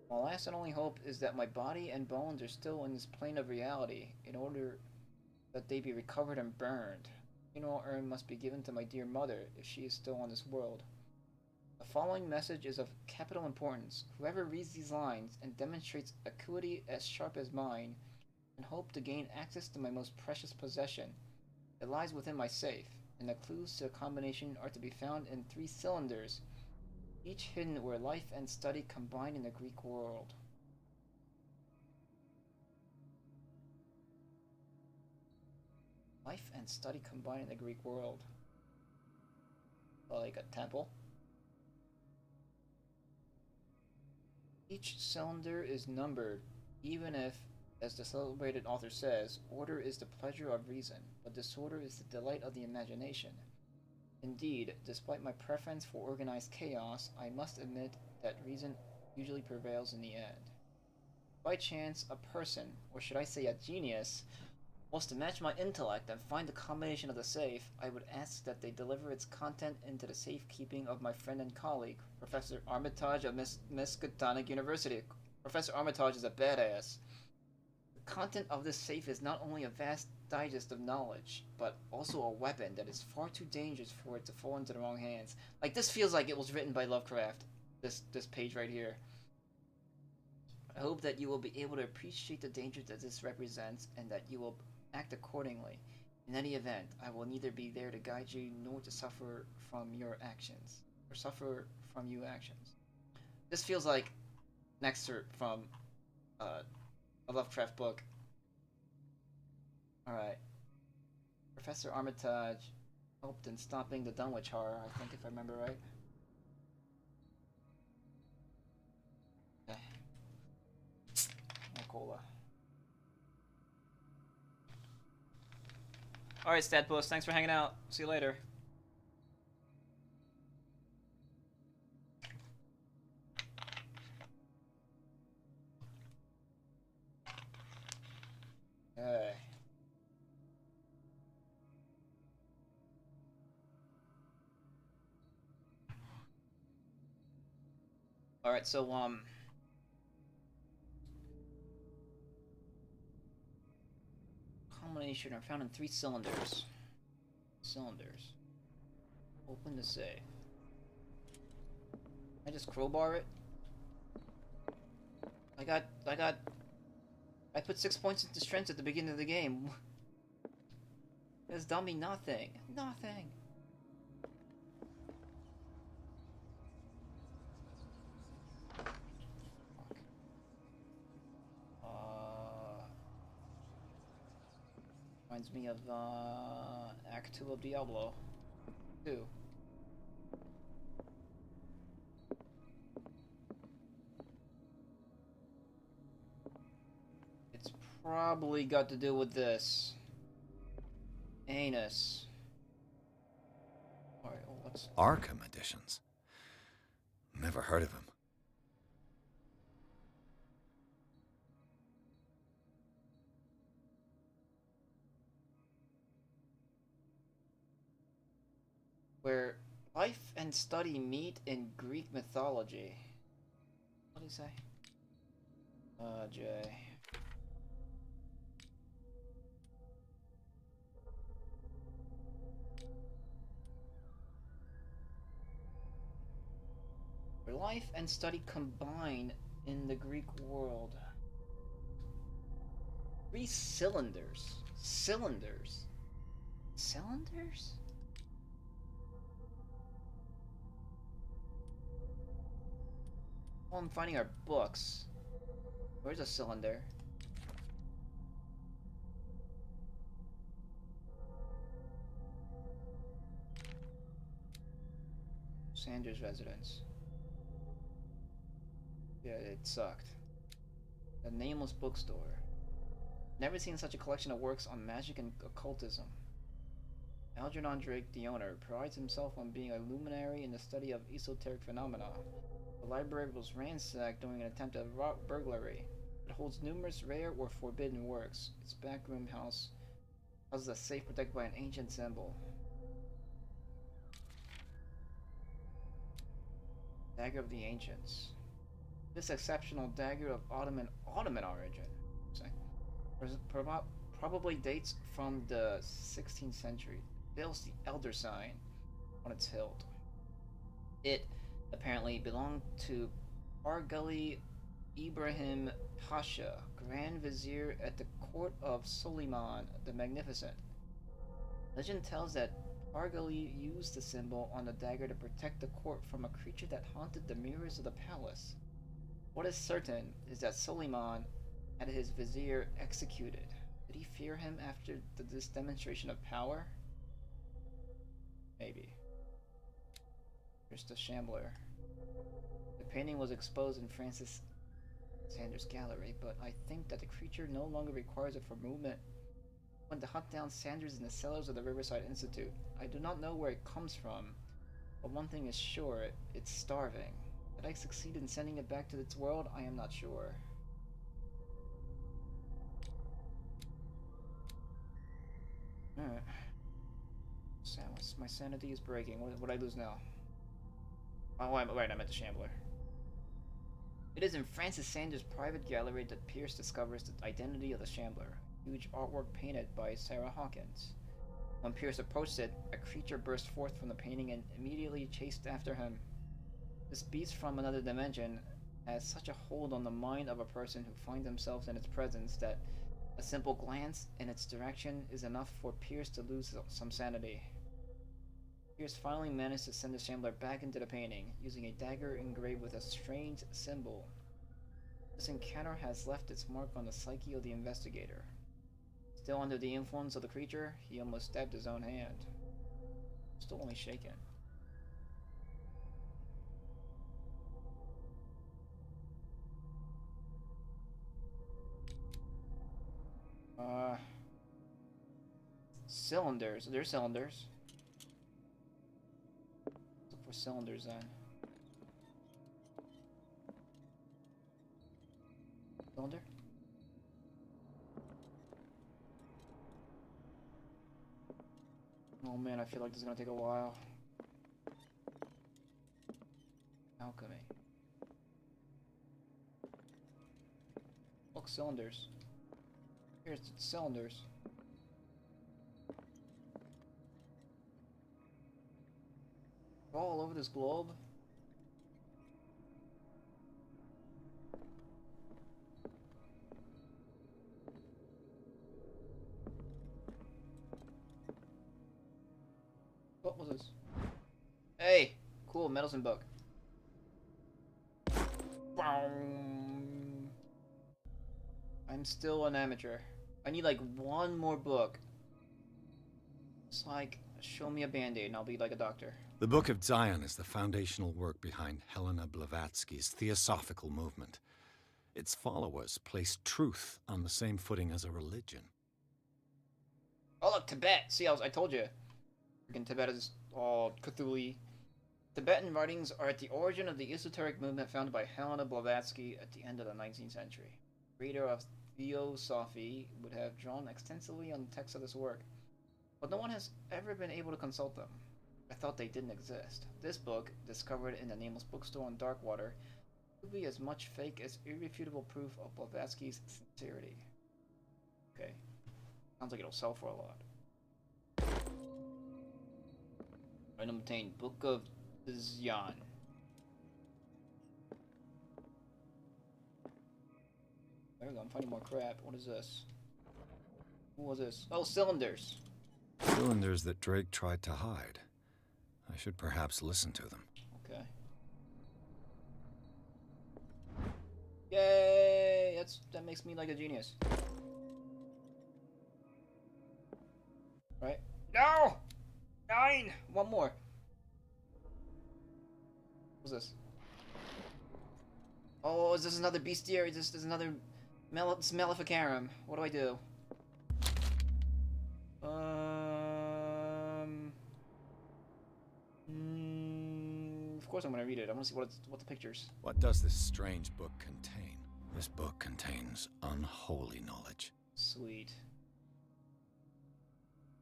My last and only hope is that my body and bones are still in this plane of reality, in order that they be recovered and burned. Funeral urn must be given to my dear mother if she is still on this world. The following message is of capital importance. Whoever reads these lines and demonstrates acuity as sharp as mine can hope to gain access to my most precious possession. It lies within my safe, and the clues to the combination are to be found in 3 cylinders, each hidden where life and study combine in the Greek world. Life and study combine in the Greek world. Like a temple. Each cylinder is numbered, even if, as the celebrated author says, order is the pleasure of reason, but disorder is the delight of the imagination. Indeed, despite my preference for organized chaos, I must admit that reason usually prevails in the end. By chance, a person, or should I say a genius, was to match my intellect and find the combination of the safe, I would ask that they deliver its content into the safekeeping of my friend and colleague, Professor Armitage of Miskatonic University. Professor Armitage is a badass. The content of this safe is not only a vast digest of knowledge, but also a weapon that is far too dangerous for it to fall into the wrong hands. Like, this feels like it was written by Lovecraft, this page right here. I hope that you will be able to appreciate the danger that this represents, and that you will act accordingly. In any event, I will neither be there to guide you nor to suffer from your actions, or suffer from you actions. This feels like an excerpt from a Lovecraft book. Alright. Professor Armitage helped in stopping the Dunwich horror, I think, if I remember right. Okay. Cola. Alright, Stadpuss, thanks for hanging out. See you later. Okay. Alright, so, combination are found in 3 cylinders. Open the safe. I just crowbar it? I put 6 points into strength at the beginning of the game. It's done me nothing. Nothing. Reminds me of Act 2 of Diablo 2. It's probably got to do with this. Anus. Alright, well, what's... Arkham editions? Never heard of him. Where life and study meet in Greek mythology. What did he say? Jay. Where life and study combine in the Greek world. 3 cylinders. Cylinders? All I'm finding are books. Where's a cylinder? Sanders' residence. Yeah, it sucked. The nameless bookstore. Never seen such a collection of works on magic and occultism. Algernon Drake, the owner, prides himself on being a luminary in the study of esoteric phenomena. The library was ransacked during an attempt at burglary. It holds numerous rare or forbidden works. Its backroom house houses a safe protected by an ancient symbol. Dagger of the Ancients. This exceptional dagger of Ottoman origin probably dates from the 16th century. It bears the Elder sign on its hilt. It apparently belonged to Argali Ibrahim Pasha, Grand Vizier at the court of Suleiman the Magnificent. Legend tells that Argali used the symbol on the dagger to protect the court from a creature that haunted the mirrors of the palace. What is certain is that Suleiman had his vizier executed. Did he fear him after this demonstration of power? Maybe. Here's the Shambler. The painting was exposed in Francis Sanders' gallery, but I think that the creature no longer requires it for movement. I went to hunt down Sanders in the cellars of the Riverside Institute. I do not know where it comes from, but one thing is sure, it's starving. Did I succeed in sending it back to its world? I am not sure. Alright. My sanity is breaking. What do I lose now? Oh, right, I'm at the Shambler. It is in Francis Sanders' private gallery that Pierce discovers the identity of the Shambler. Huge artwork painted by Sarah Hawkins. When Pierce approached it, a creature burst forth from the painting and immediately chased after him. This beast from another dimension has such a hold on the mind of a person who finds themselves in its presence that a simple glance in its direction is enough for Pierce to lose some sanity. Pierce finally managed to send the Shambler back into the painting, using a dagger engraved with a strange symbol. This encounter has left its mark on the psyche of the investigator. Still under the influence of the creature, he almost stabbed his own hand. Still only shaken. Cylinders. They're cylinders. Look for cylinders then. Cylinder? Oh man, I feel like this is gonna take a while. Alchemy. Fuck, cylinders. Here's the cylinders. All over this globe. What was this? Hey! Cool, medicine book. I'm still an amateur. I need like one more book. It's like, show me a band-aid and I'll be like a doctor. The Book of Zion is the foundational work behind Helena Blavatsky's Theosophical movement. Its followers place truth on the same footing as a religion. Oh look, Tibet! See, I told you. Freaking Tibet is all Cthulhu. Tibetan writings are at the origin of the esoteric movement founded by Helena Blavatsky at the end of the 19th century. The reader of Theosophy would have drawn extensively on the text of this work, but no one has ever been able to consult them. I thought they didn't exist. This book, discovered in a nameless bookstore on Darkwater, could be as much fake as irrefutable proof of Blavatsky's sincerity. Okay. Sounds like it'll sell for a lot. Item obtained. Book of Zion. There we go, I'm finding more crap. What is this? What was this? Oh, cylinders! Cylinders that Drake tried to hide. I should perhaps listen to them. Okay. Yay! That makes me like a genius. Right? No! 9! One more. What's this? Oh, is this another bestiary? This is another Maleficarum. What do I do? Of course I'm gonna read it. I wanna see what the pictures. What does this strange book contain? This book contains unholy knowledge. Sweet.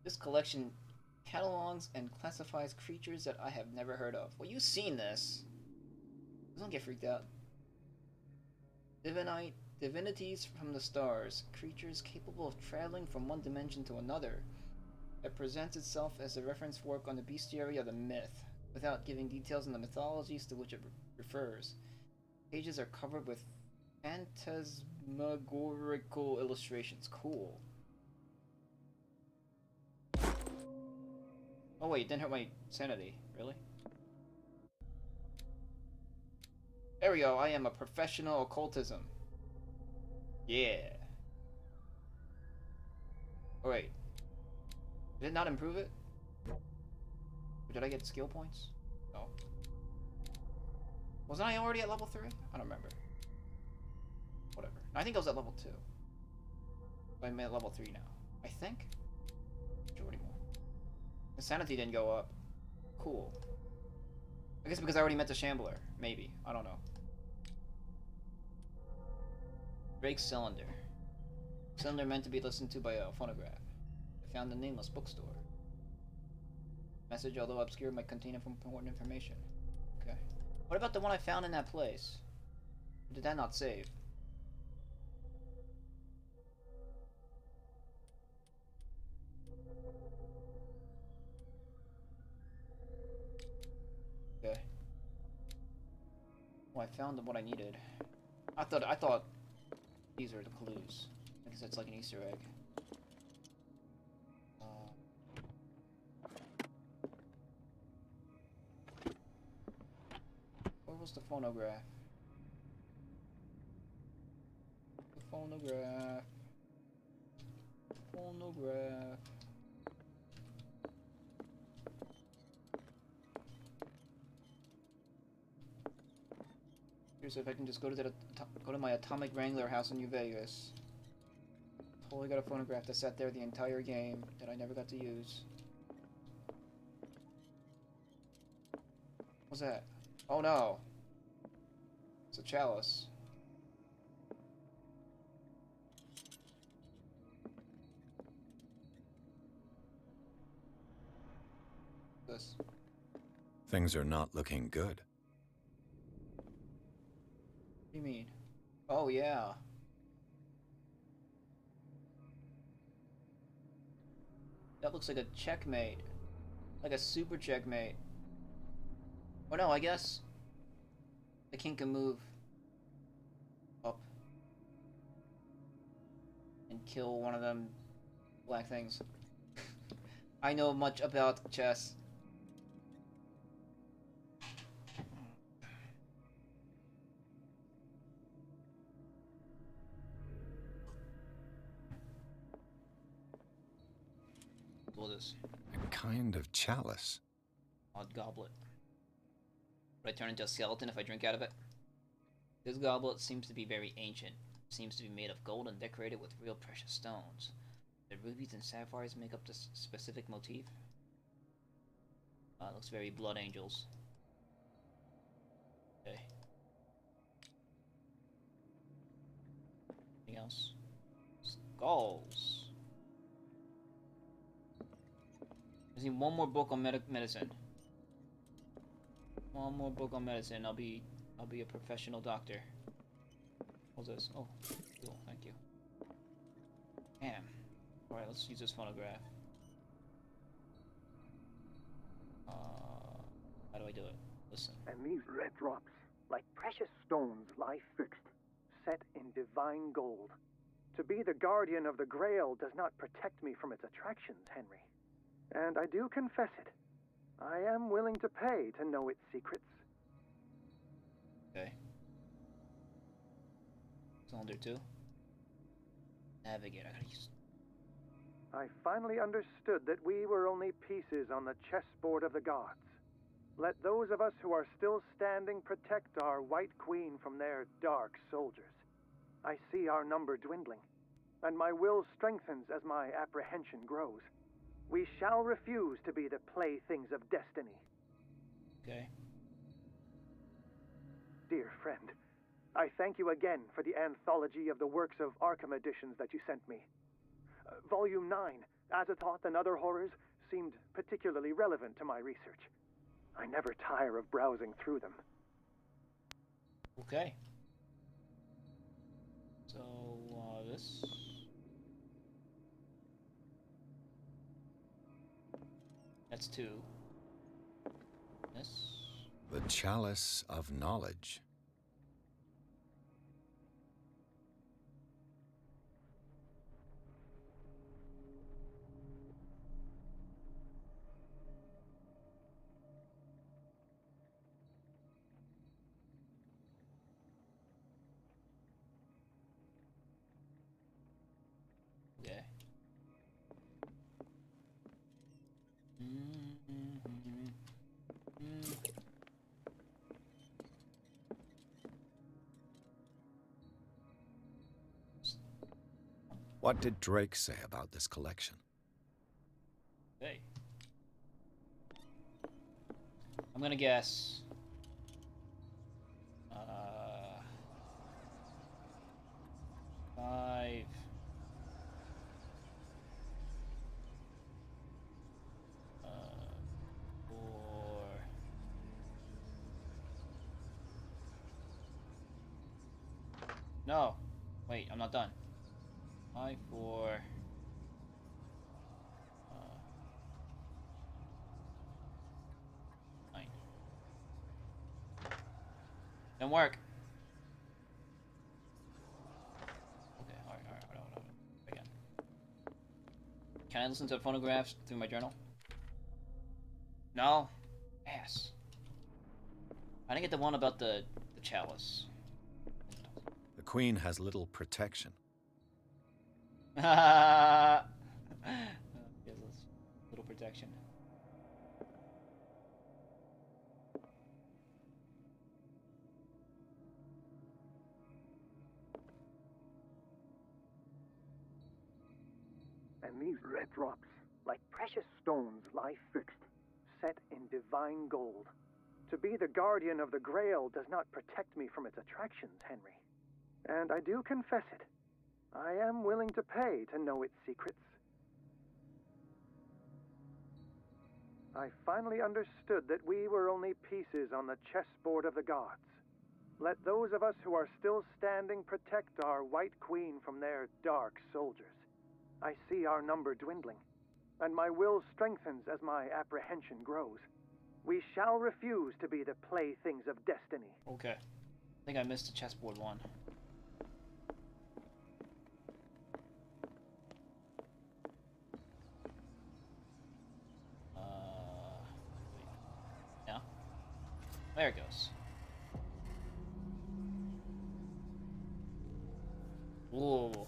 This collection catalogs and classifies creatures that I have never heard of. Well, you've seen this. Don't get freaked out. Divinities from the stars. Creatures capable of traveling from one dimension to another. It presents itself as a reference work on the bestiary of the myth, without giving details on the mythologies to which it refers. Pages are covered with phantasmagorical illustrations. Cool. Oh wait, it didn't hurt my sanity. Really? There we go, I am a professional occultism. Yeah. Oh wait. Did it not improve it? Or did I get skill points? No. Wasn't I already at level 3? I don't remember. Whatever. I think I was at level 2. I'm at level 3 now. I think? Not sure anymore. The sanity didn't go up. Cool. I guess because I already met the Shambler. Maybe. I don't know. Drake's cylinder. Cylinder meant to be listened to by a phonograph. I found the nameless bookstore. Message, although obscure, might contain important information. Okay. What about the one I found in that place? Did that not save? Okay. Well, I found what I needed. I thought these are the clues. I guess it's like an Easter egg. Where was the phonograph? The phonograph. Phonograph. Here's if I can just go to my Atomic Wrangler house in New Vegas. Totally got a phonograph that sat there the entire game that I never got to use. What's that? Oh no! It's a chalice. This. Things are not looking good. What do you mean? Oh yeah. That looks like a checkmate. Like a super checkmate. Or no, I guess the king can move up and kill one of them black things. I know much about chess. What is A kind of chalice. odd goblet? Would I turn into a skeleton if I drink out of it? This goblet seems to be very ancient. It seems to be made of gold and decorated with real precious stones. The rubies and sapphires make up this specific motif. It looks very blood angels. Okay. Anything else? Skulls. I need one more book on medicine. One more book on medicine. I'll be a professional doctor. What's this? Oh, cool. Thank you. Damn. All right, let's use this phonograph. How do I do it? Listen. And these red drops, like precious stones, lie fixed, set in divine gold. To be the guardian of the Grail does not protect me from its attractions, Henry. And I do confess it. I am willing to pay to know its secrets. Okay. Cylinder 2. Navigate. I gotta use. I finally understood that we were only pieces on the chessboard of the gods. Let those of us who are still standing protect our White Queen from their dark soldiers. I see our number dwindling, and my will strengthens as my apprehension grows. We shall refuse to be the playthings of destiny. Okay. Dear friend, I thank you again for the anthology of the works of Arkham editions that you sent me. Volume 9, Azathoth and Other Horrors, seemed particularly relevant to my research. I never tire of browsing through them. Okay. So, this... That's 2. This... The Chalice of Knowledge. Okay. What did Drake say about this collection? Hey. I'm gonna guess. 5. No. Wait, I'm not done. 5, 4. Didn't work. Okay, alright. Again. Can I listen to the phonographs through my journal? No? Ass. I didn't get the one about the chalice. The Queen has little protection. Gives us little protection. And these red drops, like precious stones, lie fixed, set in divine gold. To be the guardian of the Grail does not protect me from its attractions, Henry. And I do confess it. I am willing to pay to know its secrets. I finally understood that we were only pieces on the chessboard of the gods. Let those of us who are still standing protect our White Queen from their dark soldiers. I see our number dwindling, and my will strengthens as my apprehension grows. We shall refuse to be the playthings of destiny. Okay. I think I missed the chessboard one. Yeah. There it goes. Whoa.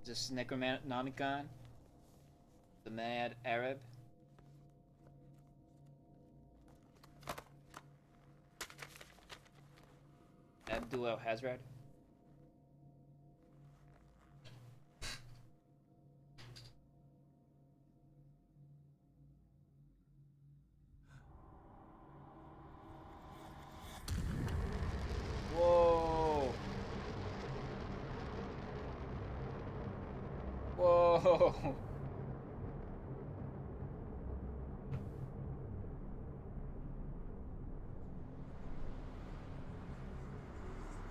Is this Necronomicon? The Mad Arab? Abdul al-Hazrad? Whoa! Whoa!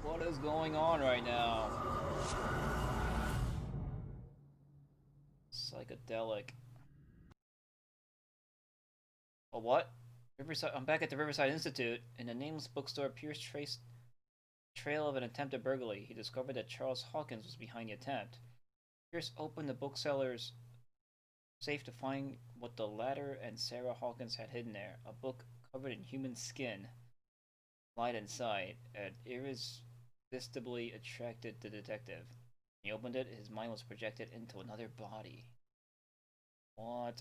What is going on right now? Psychedelic. Oh, what? Riverside. I'm back at the Riverside Institute. In the nameless bookstore, Pierce traced the trail of an attempted burglary. He discovered that Charles Hawkins was behind the attempt. Pierce opened the bookseller's safe to find what the latter and Sarah Hawkins had hidden there. A book covered in human skin lied inside, and irresistibly attracted the detective. When he opened it, his mind was projected into another body. What?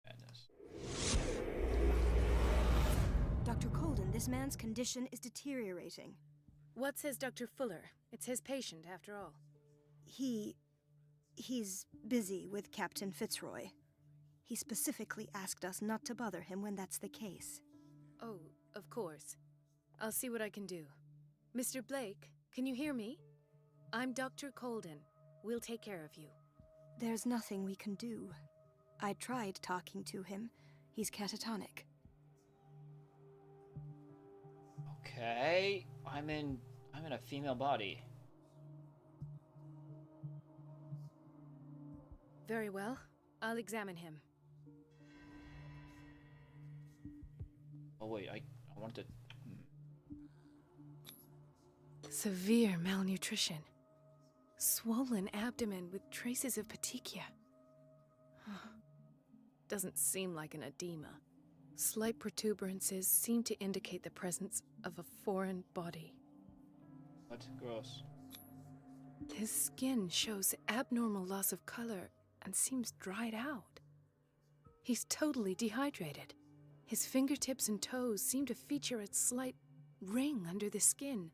Madness. Dr. Colden, this man's condition is deteriorating. What says Dr. Fuller? It's his patient, after all. He's busy with Captain Fitzroy. He specifically asked us not to bother him when that's the case. Oh, of course. I'll see what I can do. Mr. Blake, can you hear me? I'm Dr. Colden. We'll take care of you. There's nothing we can do. I tried talking to him. He's catatonic. Okay, I'm in a female body. Very well. I'll examine him. Oh wait, I want to... Severe malnutrition. Swollen abdomen with traces of petechia. Doesn't seem like an edema. Slight protuberances seem to indicate the presence of a foreign body. What? Gross. His skin shows abnormal loss of color and seems dried out. He's totally dehydrated. His fingertips and toes seem to feature a slight ring under the skin.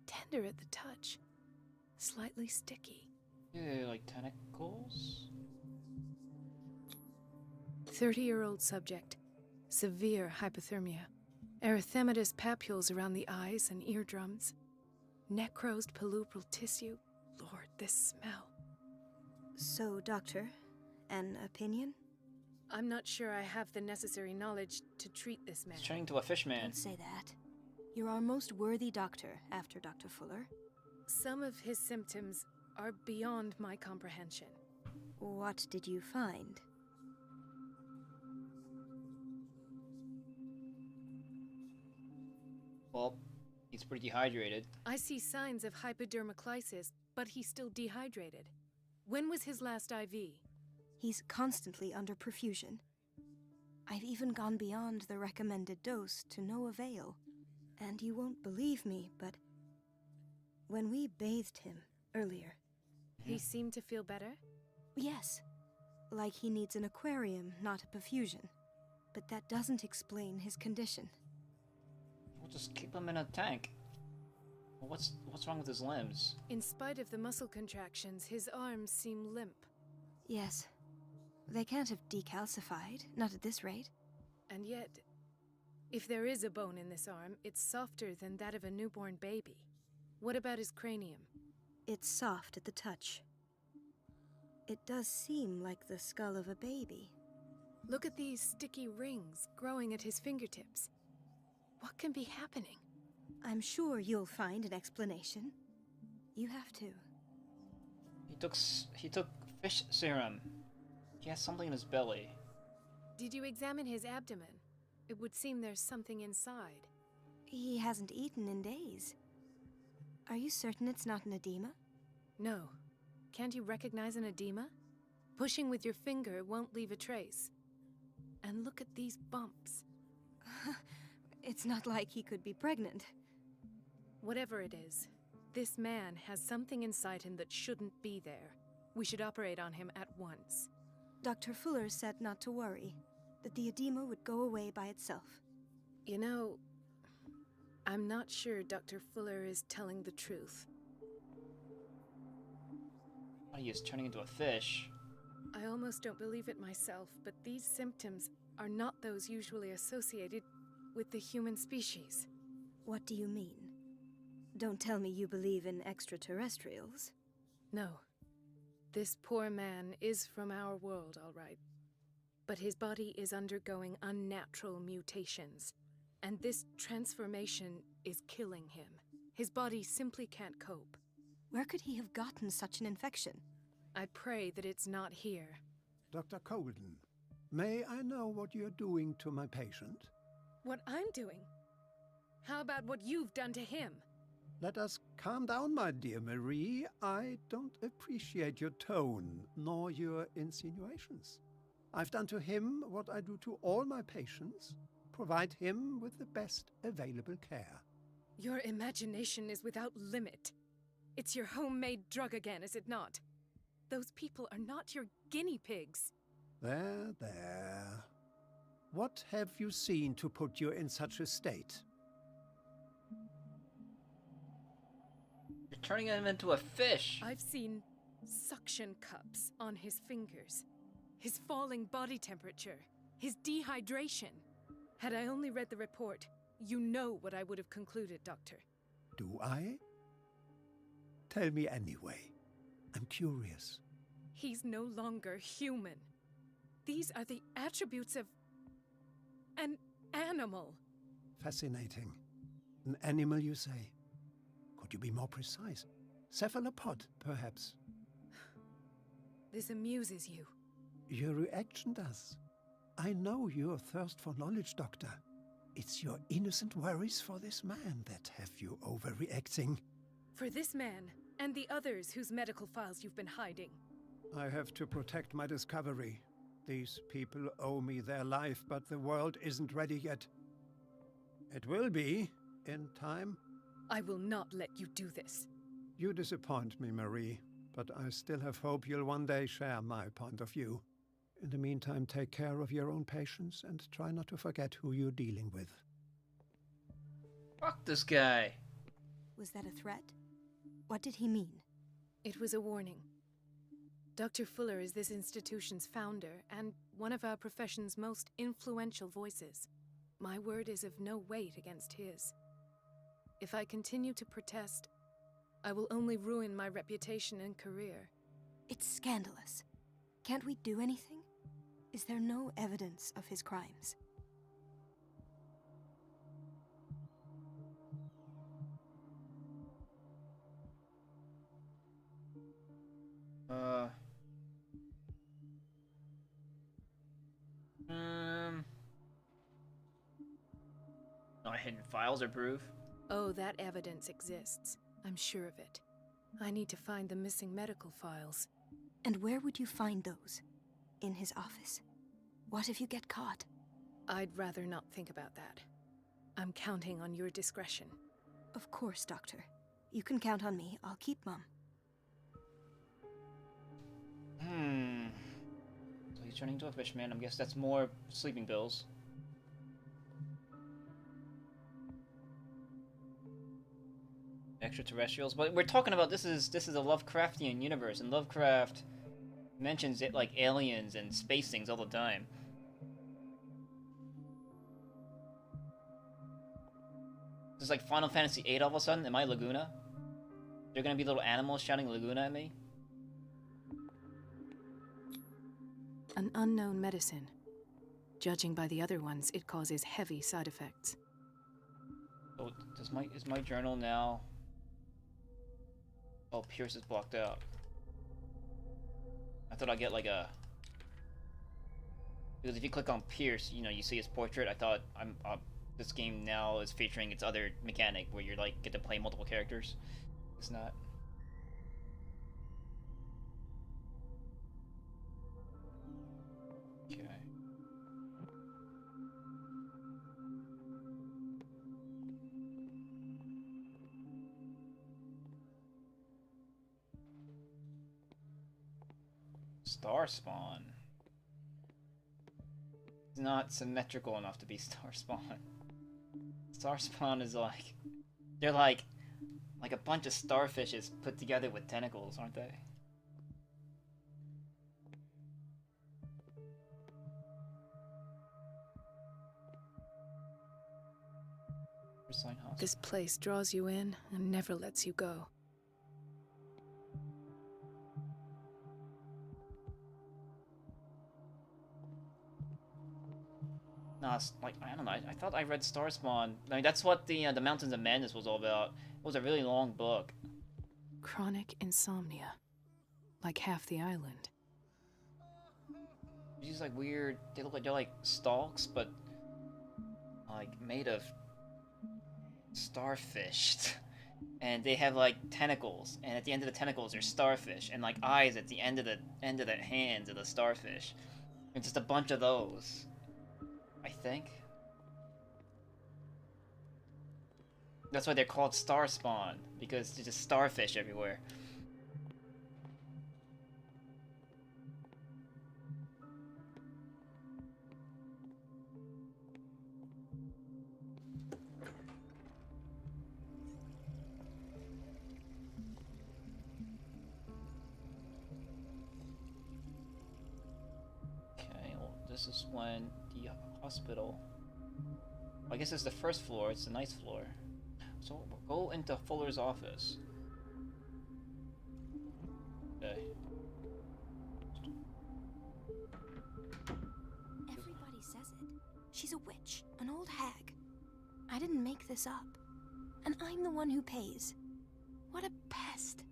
Tender at the touch. Slightly sticky. Yeah, like tentacles? 30-year-old subject. Severe hypothermia. Erythematous papules around the eyes and eardrums. Necrosed palpebral tissue. Lord, this smell. So, Doctor, an opinion? I'm not sure I have the necessary knowledge to treat this man. He's turning to a fish man. Don't say that. You're our most worthy doctor after Dr. Fuller. Some of his symptoms are beyond my comprehension. What did you find? Well, he's pretty dehydrated. I see signs of hypodermoclysis, but he's still dehydrated. When was his last IV? He's constantly under perfusion. I've even gone beyond the recommended dose to no avail. And you won't believe me, but when we bathed him earlier... He seemed to feel better? Yes. Like he needs an aquarium, not a perfusion. But that doesn't explain his condition. We'll just keep him in a tank. Well, what's wrong with his limbs? In spite of the muscle contractions, his arms seem limp. Yes. They can't have decalcified, not at this rate. And yet, if there is a bone in this arm, it's softer than that of a newborn baby. What about his cranium? It's soft at the touch. It does seem like the skull of a baby. Look at these sticky rings growing at his fingertips. What can be happening? I'm sure you'll find an explanation. You have to. He took fish serum. He has something in his belly. Did you examine his abdomen? It would seem there's something inside. He hasn't eaten in days. Are you certain it's not an edema? No. Can't you recognize an edema? Pushing with your finger won't leave a trace. And look at these bumps. It's not like he could be pregnant. Whatever it is, this man has something inside him that shouldn't be there. We should operate on him at once. Dr. Fuller said not to worry, that the edema would go away by itself. You know, I'm not sure Dr. Fuller is telling the truth. He is turning into a fish. I almost don't believe it myself, but these symptoms are not those usually associated with the human species. What do you mean? Don't tell me you believe in extraterrestrials. No. This poor man is from our world, all right. But his body is undergoing unnatural mutations, and this transformation is killing him. His body simply can't cope. Where could he have gotten such an infection? I pray that it's not here. Dr. Colden, may I know what you're doing to my patient? What I'm doing? How about what you've done to him? Let us calm down, my dear Marie. I don't appreciate your tone, nor your insinuations. I've done to him what I do to all my patients, provide him with the best available care. Your imagination is without limit. It's your homemade drug again, is it not? Those people are not your guinea pigs. There, there. What have you seen to put you in such a state? You're turning him into a fish. I've seen suction cups on his fingers, his falling body temperature, his dehydration. Had I only read the report, you know what I would have concluded, Doctor. Do I? Tell me anyway. I'm curious. He's no longer human. These are the attributes of an animal. Fascinating. An animal, you say? Could you be more precise? Cephalopod, perhaps? This amuses you. Your reaction does. I know your thirst for knowledge, Doctor. It's your innocent worries for this man that have you overreacting. For this man, and the others whose medical files you've been hiding. I have to protect my discovery. These people owe me their life, but the world isn't ready yet. It will be, in time. I will not let you do this. You disappoint me, Marie, but I still have hope you'll one day share my point of view. In the meantime, take care of your own patients and try not to forget who you're dealing with. Fuck this guy. Was that a threat? What did he mean? It was a warning. Dr. Fuller is this institution's founder and one of our profession's most influential voices. My word is of no weight against his. If I continue to protest, I will only ruin my reputation and career. It's scandalous. Can't we do anything? Is there no evidence of his crimes? No hidden files or proof? Oh, that evidence exists. I'm sure of it. I need to find the missing medical files. And where would you find those? In his office? What if you get caught? I'd rather not think about that. I'm counting on your discretion. Of course, Doctor. You can count on me. I'll keep Mum. So he's turning into a fish man. I guess that's more sleeping pills. Extraterrestrials, but we're talking about this is a Lovecraftian universe, and Lovecraft mentions it like aliens and space things all the time. This is like Final Fantasy VIII all of a sudden. Am I Laguna? They're gonna be little animals shouting Laguna at me? An unknown medicine. Judging by the other ones, it causes heavy side effects. Oh, is my journal now? Oh, Pierce is blocked out. I thought I'd get like a... Because if you click on Pierce, you know, you see his portrait. I thought this game now is featuring its other mechanic where you're like get to play multiple characters. It's not. Okay. Star Spawn. It's not symmetrical enough to be Star Spawn. Star Spawn is like... They're like a bunch of starfishes put together with tentacles, aren't they? This place draws you in and never lets you go. No, it's like, I don't know, I thought I read Star Spawn. I mean, that's what the Mountains of Madness was all about. It was a really long book. Chronic insomnia. Like half the island. These like weird, they look like they're like stalks, but like made of starfish. And they have like tentacles, and at the end of the tentacles are starfish, and like eyes at the end of the hands of the starfish. And just a bunch of those. I think. That's why they're called Star Spawn, because there's just starfish everywhere. Okay, well, this is when the hospital. I guess it's the first floor, it's the ninth floor. So we'll go into Fuller's office. Okay. Everybody says it. She's a witch, an old hag. I didn't make this up. And I'm the one who pays. What a pest.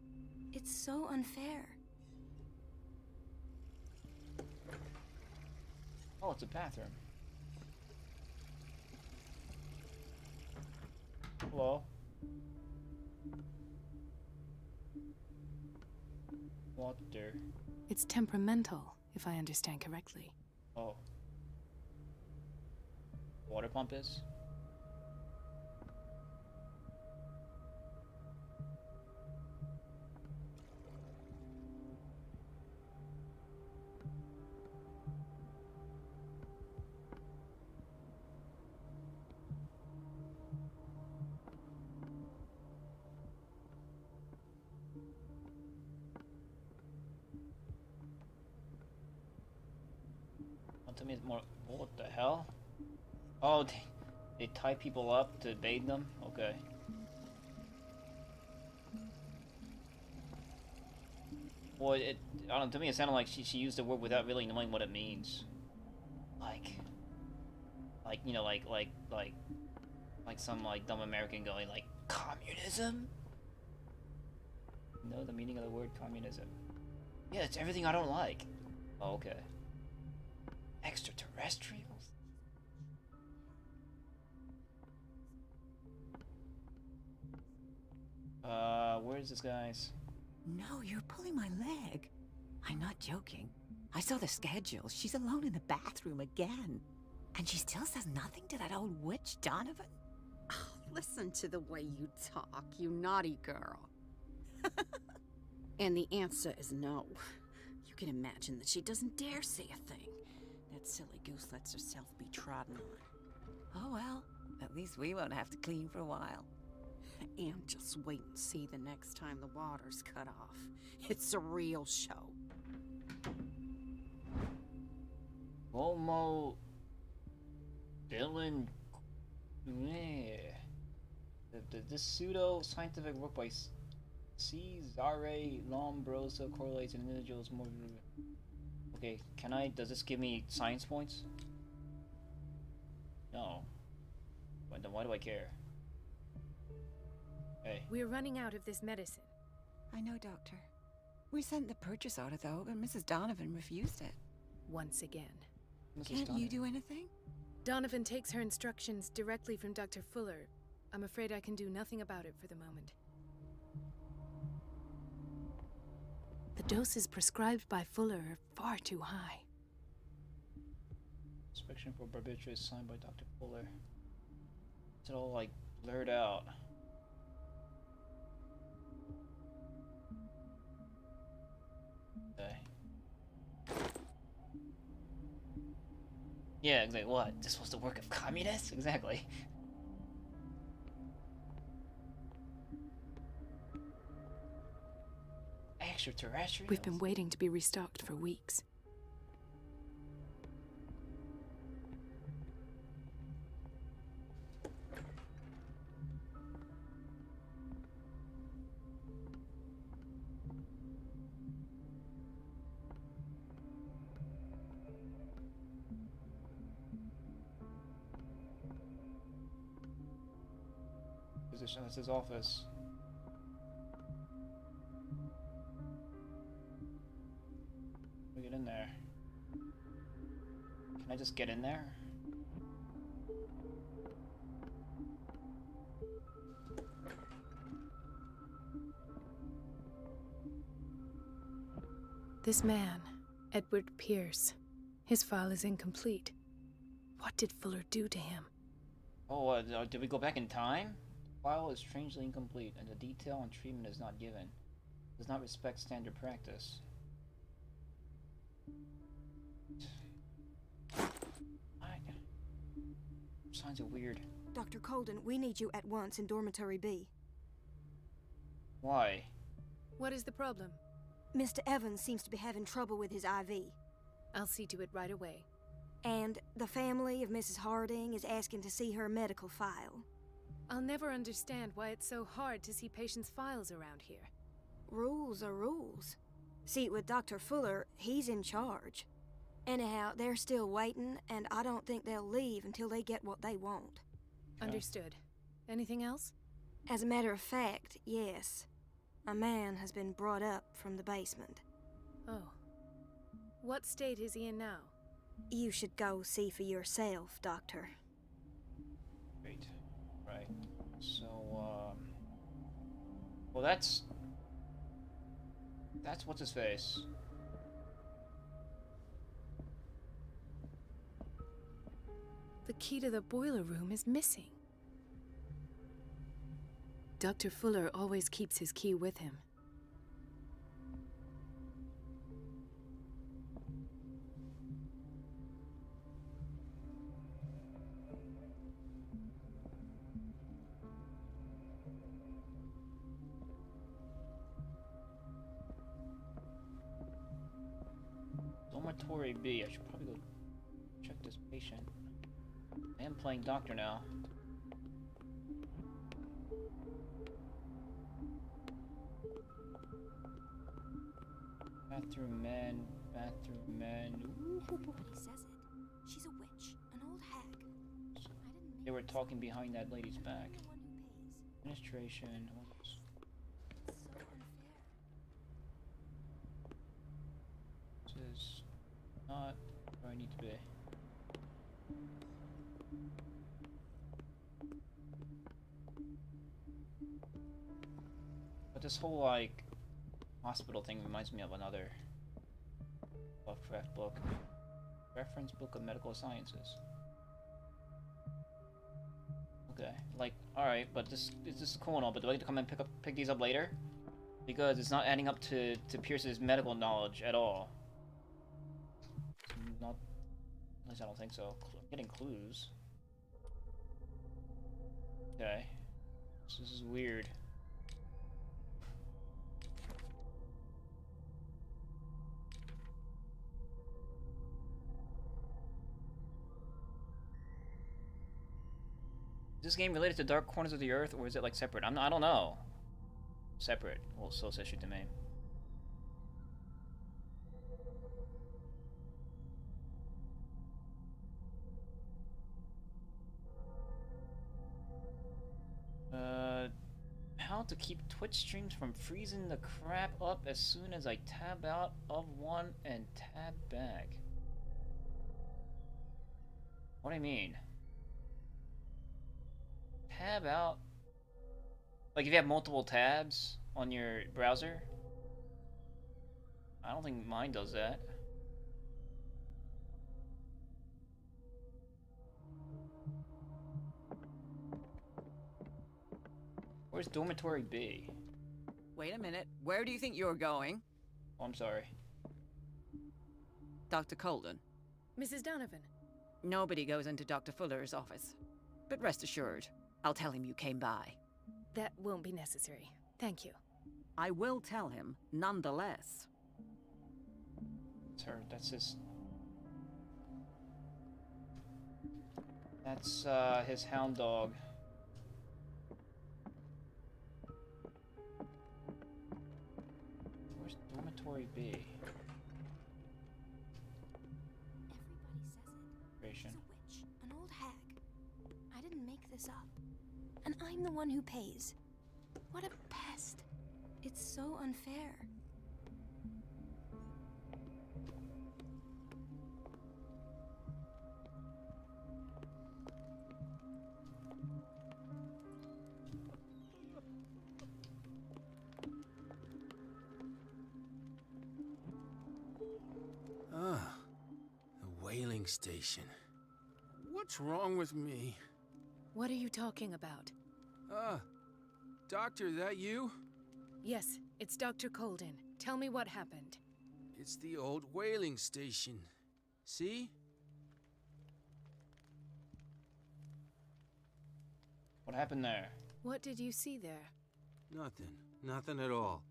It's so unfair. Oh, it's a bathroom. Hello? Water. It's temperamental, if I understand correctly. Oh. Water pump is? To me, it's more. What the hell? Oh, they tie people up to bathe them? Okay. Well, I don't know, to me it sounded like she used the word without really knowing what it means. Like, you know, like some like dumb American going like, communism? You know the meaning of the word communism? Yeah, it's everything I don't like. Oh, okay. Extraterrestrials? Where's this guy's? No, you're pulling my leg. I'm not joking. I saw the schedule. She's alone in the bathroom again. And she still says nothing to that old witch, Donovan? Oh, listen to the way you talk, you naughty girl. And the answer is no. You can imagine that she doesn't dare say a thing. That silly goose lets herself be trodden on. Oh well, at least we won't have to clean for a while. And just wait and see the next time the water's cut off. It's a real show. Homo Dylan. This pseudo-scientific work by Cesare Lombroso correlates an individual's more. Okay, can I? Does this give me science points? No. But then why do I care? Hey. We're running out of this medicine. I know, Doctor. We sent the purchase order, though, but Mrs. Donovan refused it. Once again. Can't you do anything? Donovan takes her instructions directly from Dr. Fuller. I'm afraid I can do nothing about it for the moment. The doses prescribed by Fuller are far too high. Inspection for barbiturates signed by Dr. Fuller. It's all like blurred out. Okay. Yeah, exactly. What? This was the work of communists? Exactly. Extraterrestrials? We've been waiting to be restocked for weeks. That's his office. We get in there. Can I just get in there? This man, Edward Pierce, his file is incomplete. What did Fuller do to him? Oh, did we go back in time? The file is strangely incomplete, and the detail and treatment is not given. Does not respect standard practice. Signs are weird. Dr. Colden, we need you at once in Dormitory B. Why? What is the problem? Mr. Evans seems to be having trouble with his IV. I'll see to it right away. And the family of Mrs. Harding is asking to see her medical file. I'll never understand why it's so hard to see patients' files around here. Rules are rules. See, with Dr. Fuller, he's in charge. Anyhow, they're still waiting, and I don't think they'll leave until they get what they want. Understood. Anything else? As a matter of fact, yes. A man has been brought up from the basement. Oh. What state is he in now? You should go see for yourself, Doctor. Great. Right. So, well, that's what's his face. The key to the boiler room is missing. Dr. Fuller always keeps his key with him. Dormitory B. I should probably go check this patient. I am playing doctor now. Bathroom man, bathroom man. Everybody says it. She's a witch, an old hag. They were talking behind that lady's back. Administration. This is not where I need to be. But this whole, like, hospital thing reminds me of another Lovecraft book. Reference book of medical sciences. Okay, like, alright, but this is cool and all, but do I get to come and pick these up later? Because it's not adding up to Pierce's medical knowledge at all. It's not, at least I don't think so. I'm getting clues. Okay. This is weird. Is this game related to Dark Corners of the Earth, or is it like separate? I don't know. separate. Well, so says she to me. How to keep Twitch streams from freezing the crap up as soon as I tab out of one and tab back. What do you mean? Tab out? Like if you have multiple tabs on your browser? I don't think mine does that. Where's dormitory B? Wait a minute. Where do you think you're going? Oh, I'm sorry. Dr. Colden. Mrs. Donovan. Nobody goes into Dr. Fuller's office. But rest assured, I'll tell him you came by. That won't be necessary. Thank you. I will tell him, nonetheless. It's her. That's his... That's, his hound dog. Where's dormitory B? Everybody says it. She's a witch, an old hag. I didn't make this up. And I'm the one who pays. What a pest. It's so unfair. Ah, the whaling station. What's wrong with me? What are you talking about? Doctor, that you? Yes, it's Dr. Colden. Tell me what happened. It's the old whaling station. See? What happened there? What did you see there? Nothing. Nothing at all.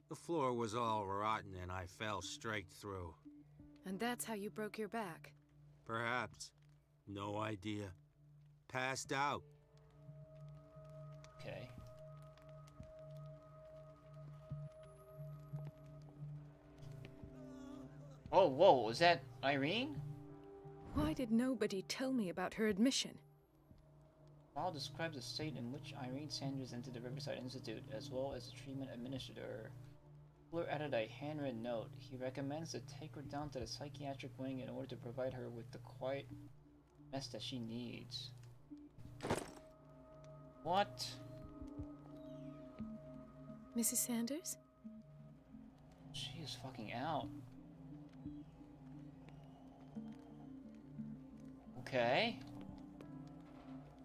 The floor was all rotten and I fell straight through. And that's how you broke your back? Perhaps. No idea. Passed out. Okay. Oh, whoa, was that Irene? Why did nobody tell me about her admission? File describes the state in which Irene Sanders entered the Riverside Institute, as well as the treatment administered to her. Fuller added a handwritten note. He recommends to take her down to the psychiatric wing in order to provide her with the quiet rest that she needs. What? Mrs. Sanders? She is fucking out. Okay.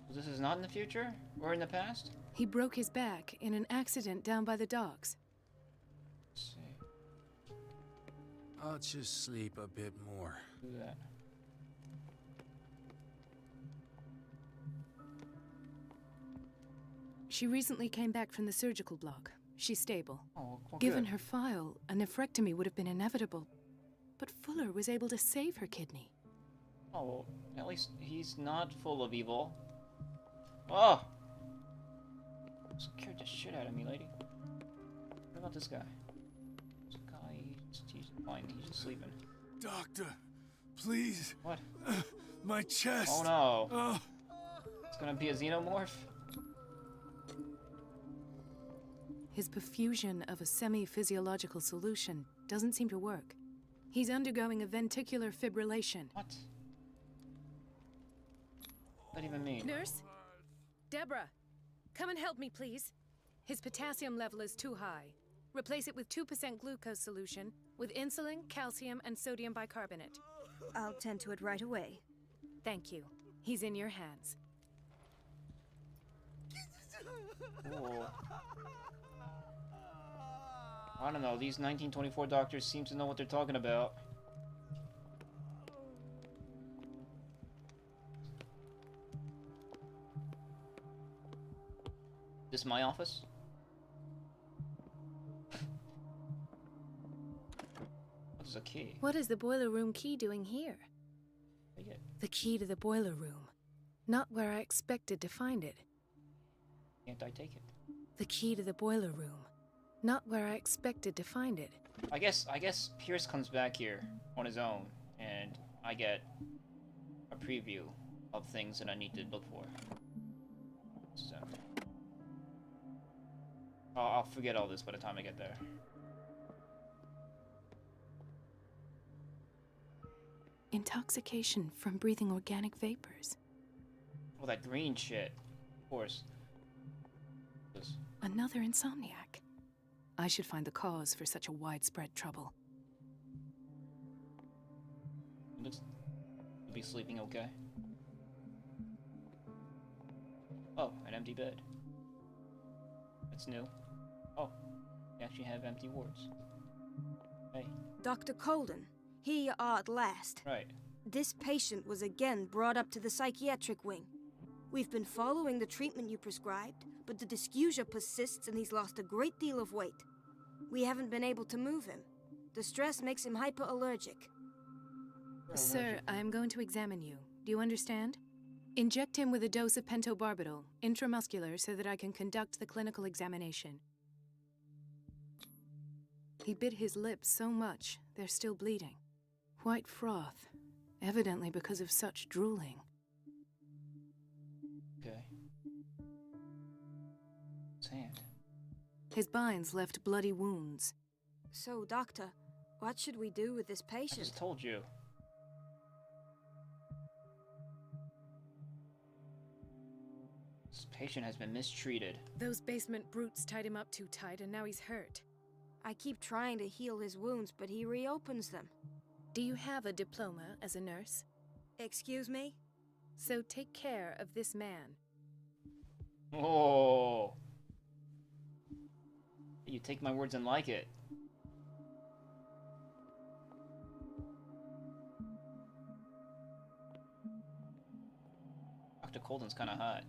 So this is not in the future? Or in the past? He broke his back in an accident down by the docks. Let's see. I'll just sleep a bit more. Do that. She recently came back from the surgical block. She's stable. Oh, well, Given good. her file, a nephrectomy would have been inevitable. But Fuller was able to save her kidney. Oh, well, at least he's not full of evil. Oh! Scared the shit out of me, lady. What about this guy? This guy, he's fine. He's just sleeping. Doctor, please. What? My chest. Oh no. It's gonna be a xenomorph? His perfusion of a semi-physiological solution doesn't seem to work. He's undergoing a ventricular fibrillation. What? What does that even mean? Nurse? Deborah, come and help me, please. His potassium level is too high. Replace it with 2% glucose solution with insulin, calcium, and sodium bicarbonate. I'll tend to it right away. Thank you. He's in your hands. Cool. I don't know, these 1924 doctors seem to know what they're talking about. This is my office? What is a key? What is the boiler room key doing here? Take it. The key to the boiler room. Not where I expected to find it. Can't I take it? The key to the boiler room. Not where I expected to find it. I guess Pierce comes back here on his own, and I get a preview of things that I need to look for. So I'll forget all this by the time I get there. Intoxication from breathing organic vapors. Oh, that green shit. Of course. Another insomniac. I should find the cause for such a widespread trouble. Looks to be sleeping okay. Oh, an empty bed. That's new. Oh, you actually have empty wards. Hey. Dr. Colden, here you are at last. Right. This patient was again brought up to the psychiatric wing. We've been following the treatment you prescribed, but the dysgeusia persists and he's lost a great deal of weight. We haven't been able to move him. The stress makes him hyperallergic. Sir, I am going to examine you. Do you understand? Inject him with a dose of pentobarbital, intramuscular, so that I can conduct the clinical examination. He bit his lips so much, they're still bleeding. White froth, evidently because of such drooling. Okay. His hand. His binds left bloody wounds. So, Doctor, what should we do with this patient? I just told you. This patient has been mistreated. Those basement brutes tied him up too tight, and now he's hurt. I keep trying to heal his wounds, but he reopens them. Do you have a diploma as a nurse? Excuse me? So take care of this man. Oh. You take my words and like it. Dr. Colden's kind of hot.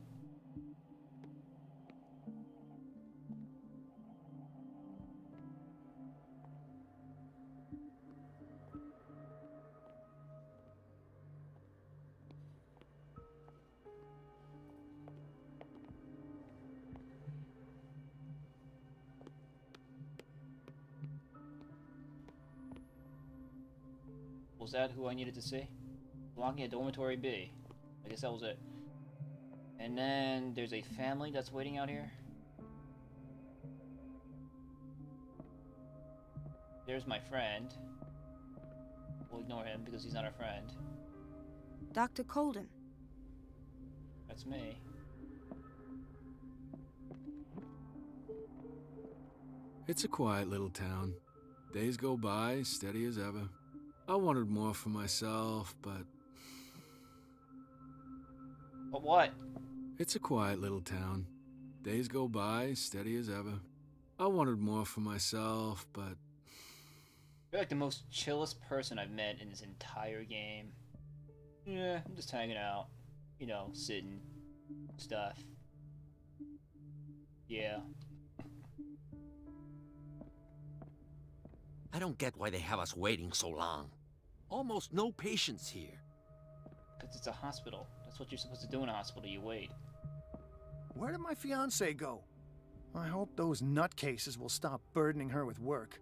Was that who I needed to see? Belonging at dormitory B. I guess that was it. And then there's a family that's waiting out here. There's my friend. We'll ignore him because he's not our friend. Dr. Colden. That's me. It's a quiet little town. Days go by, steady as ever. I wanted more for myself, but... But what? It's a quiet little town. Days go by, steady as ever. I wanted more for myself, but... You're like the most chillest person I've met in this entire game. Yeah, I'm just hanging out. You know, sitting. Stuff. Yeah. I don't get why they have us waiting so long. Almost no patients here. Because it's a hospital. That's what you're supposed to do in a hospital, you wait. Where did my fiancée go? I hope those nutcases will stop burdening her with work.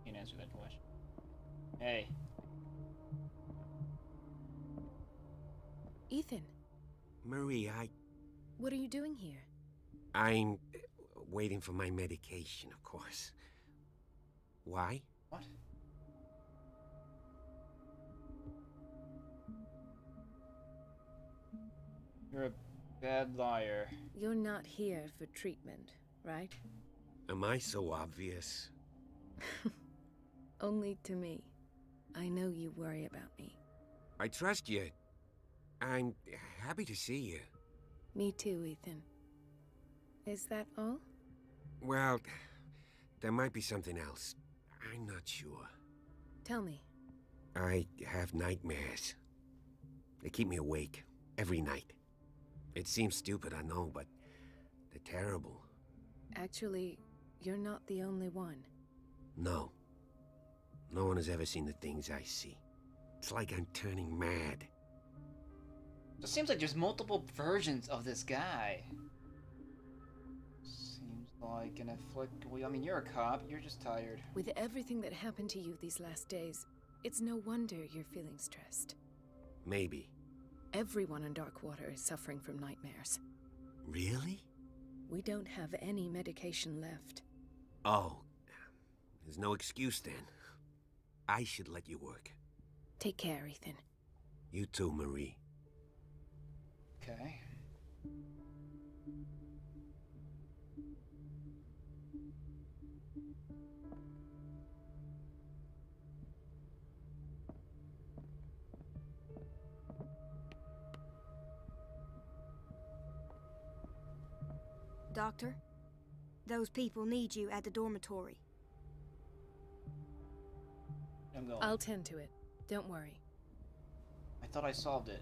Can't answer that question. Hey. Ethan. Marie, What are you doing here? I'm waiting for my medication, of course. Why? What? You're a bad liar. You're not here for treatment, right? Am I so obvious? Only to me. I know you worry about me. I trust you. I'm happy to see you. Me too, Ethan. Is that all? Well, there might be something else. I'm not sure. Tell me. I have nightmares. They keep me awake every night. It seems stupid, I know, but they're terrible. Actually, you're not the only one. No. No one has ever seen the things I see. It's like I'm turning mad. It seems like there's multiple versions of this guy. like an afflict. Well, I mean, you're a cop. You're just tired. With everything that happened to you these last days, it's no wonder you're feeling stressed. Maybe. Everyone in Darkwater is suffering from nightmares. Really? We don't have any medication left. Oh. There's no excuse then. I should let you work. Take care, Ethan. You too, Marie. Okay. Doctor, those people need you at the dormitory. I'm going. I'll tend to it. Don't worry. I thought I solved it.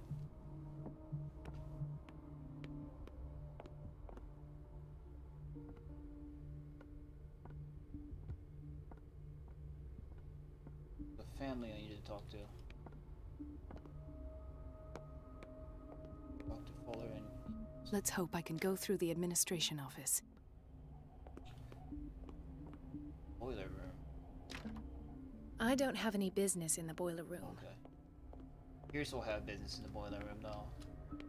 The family I need to talk to. Dr. Fuller and... Let's hope I can go through the administration office. Boiler room. I don't have any business in the boiler room. Okay. Pierce will have business in the boiler room, though. Can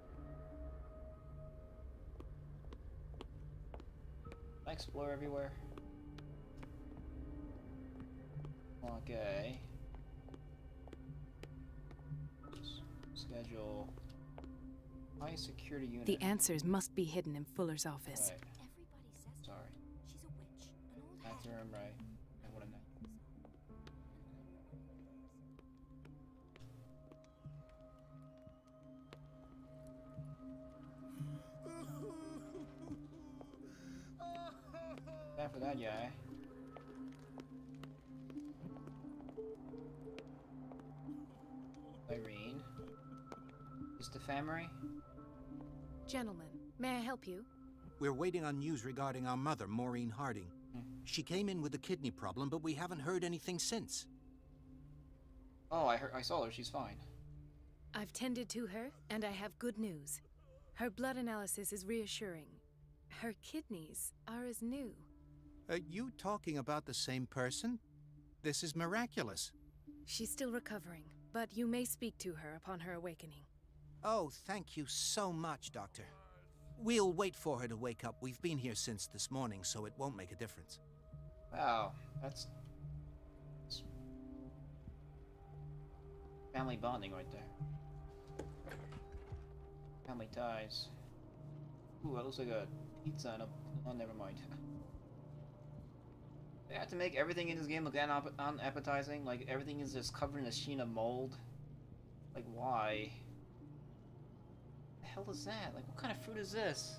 I explore everywhere? Okay. Schedule. High security unit. The answers must be hidden in Fuller's office. Right. Sorry. She's a witch. Bathroom, right. And what a night. Time for that guy. Irene. Is the family? Gentlemen, may I help you? We're waiting on news regarding our mother, Maureen Harding. She came in with a kidney problem, but we haven't heard anything since. Oh, I saw her. She's fine. I've tended to her, and I have good news. Her blood analysis is reassuring. Her kidneys are as new. Are you talking about the same person? This is miraculous. She's still recovering, but you may speak to her upon her awakening. Oh, thank you so much, Doctor. We'll wait for her to wake up. We've been here since this morning, so it won't make a difference. Wow, that's family bonding right there. Family ties. Ooh, that looks like a pizza and a... Oh, never mind. They have to make everything in this game look unappetizing. Like, everything is just covered in a sheen of mold. Like, why? What the hell is that? Like, what kind of fruit is this?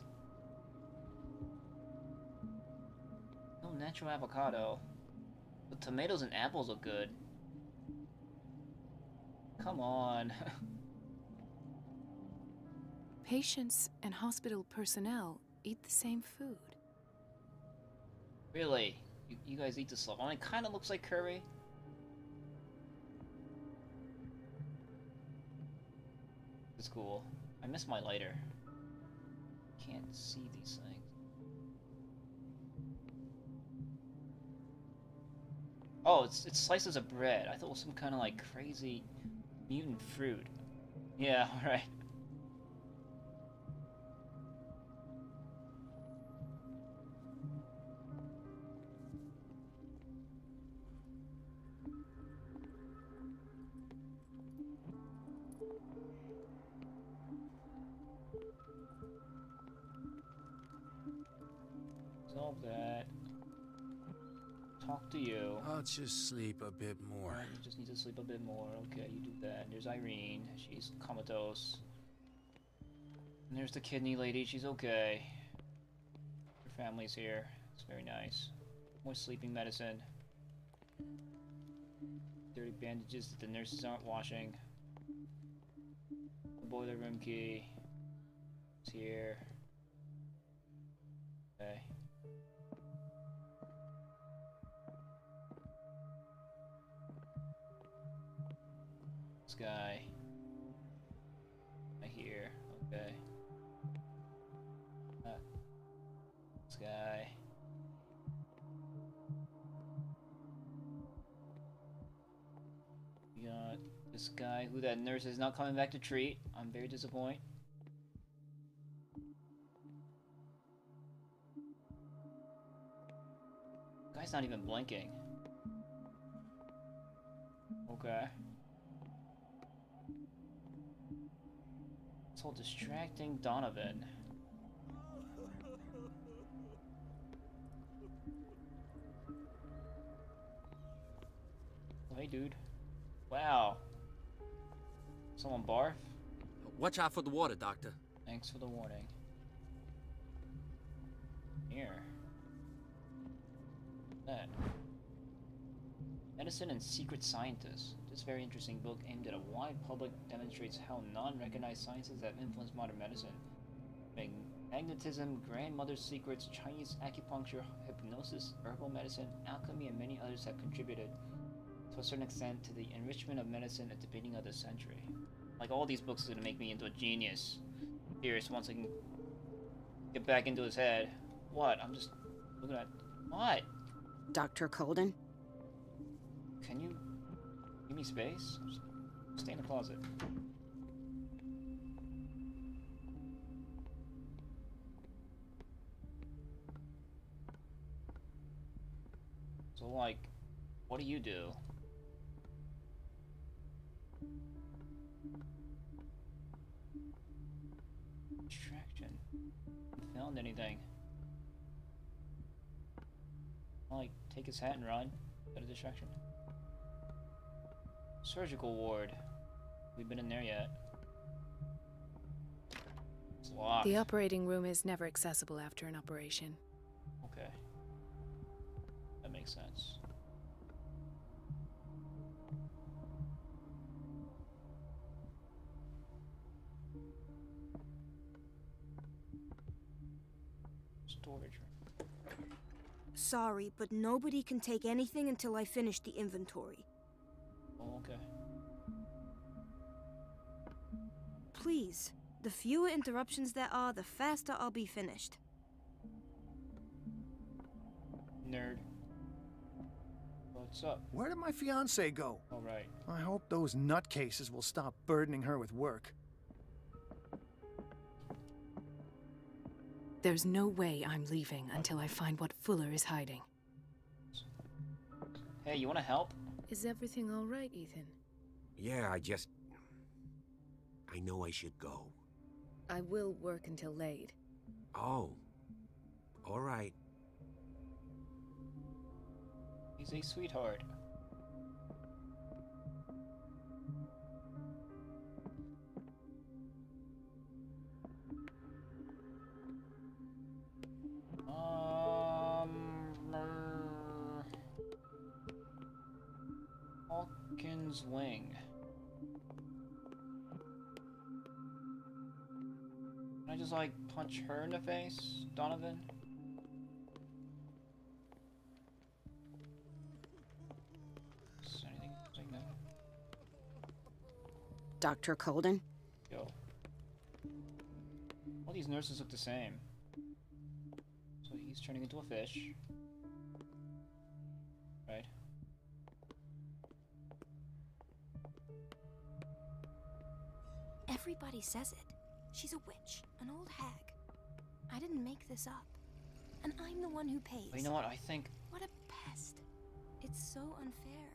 No natural avocado. But tomatoes and apples look good. Come on. Patients and hospital personnel eat the same food. Really? You guys eat this stuff? Well, it kind of looks like curry. It's cool. I miss my lighter. Can't see these things. Oh, it's slices of bread. I thought it was some kind of like crazy mutant fruit. Yeah, alright. Solve that. Talk to you. I'll just sleep a bit more. You just need to sleep a bit more. Okay, you do that. And there's Irene. She's comatose. And there's the kidney lady. She's okay. Her family's here. It's very nice. More sleeping medicine. Dirty bandages that the nurses aren't washing. The boiler room key. It's here. Okay. This guy. Right here. Okay. This guy. got this guy who that nurse is not coming back to treat. I'm very disappointed. Guy's not even blinking. Okay. It's all distracting Donovan. Oh, hey, dude. Wow. Someone barf? Watch out for the water, Doctor. Thanks for the warning. Here. That. Medicine and Secret Scientists. This very interesting book aimed at a wide public demonstrates how non-recognized sciences have influenced modern medicine. Magnetism, grandmother's secrets, Chinese acupuncture, hypnosis, herbal medicine, alchemy, and many others have contributed to a certain extent to the enrichment of medicine at the beginning of the century. Like, all these books are gonna make me into a genius. Pierce, once I can get back into his head. What? I'm just looking at... What? Dr. Colden? Can you give me space? Just stay in the closet. So, like, what do you do? Distraction. Haven't found anything. I'll, like, take his hat and run. Is that a distraction? Surgical ward. We've been in there yet. It's locked. The operating room is never accessible after an operation. Okay. That makes sense. Storage room. Sorry, but nobody can take anything until I finish the inventory. Oh, okay. Please. The fewer interruptions there are, the faster I'll be finished. Nerd. What's up? Where did my fiancée go? All right. I hope those nutcases will stop burdening her with work. There's no way I'm leaving until I find what Fuller is hiding. Hey, you want to help? Is everything all right, Ethan? Yeah, I know I should go. I will work until late. Oh. All right. He's a sweetheart. Hawkins Wing. Can I just, like, punch her in the face, Donovan? Anything like that? Dr. Colden? Yo. All these nurses look the same. So he's turning into a fish. Right. Everybody says it. She's a witch, an old hag. I didn't make this up. And I'm the one who pays. But you know what, I think... What a pest. It's so unfair.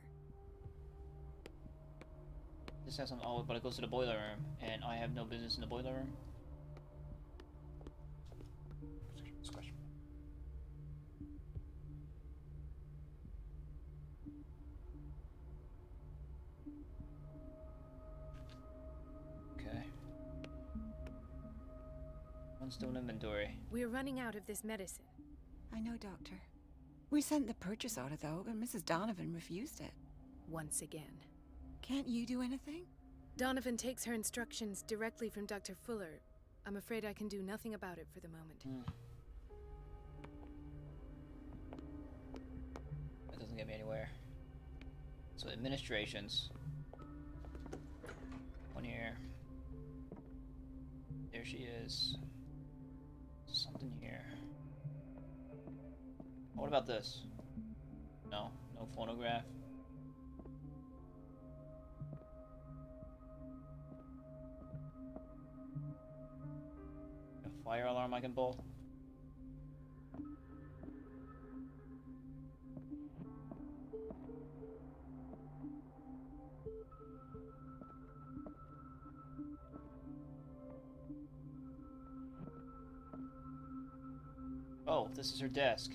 This has some... Oh, but it goes to the boiler room. And I have no business in the boiler room. Still in inventory. We're running out of this medicine. I know, Doctor. We sent the purchase order, though, but Mrs. Donovan refused it. Once again. Can't you do anything? Donovan takes her instructions directly from Dr. Fuller. I'm afraid I can do nothing about it for the moment. That doesn't get me anywhere. So, administrations. One here. There she is. Something here. What about this? No, no phonograph. fire alarm I can pull? Oh, this is her desk.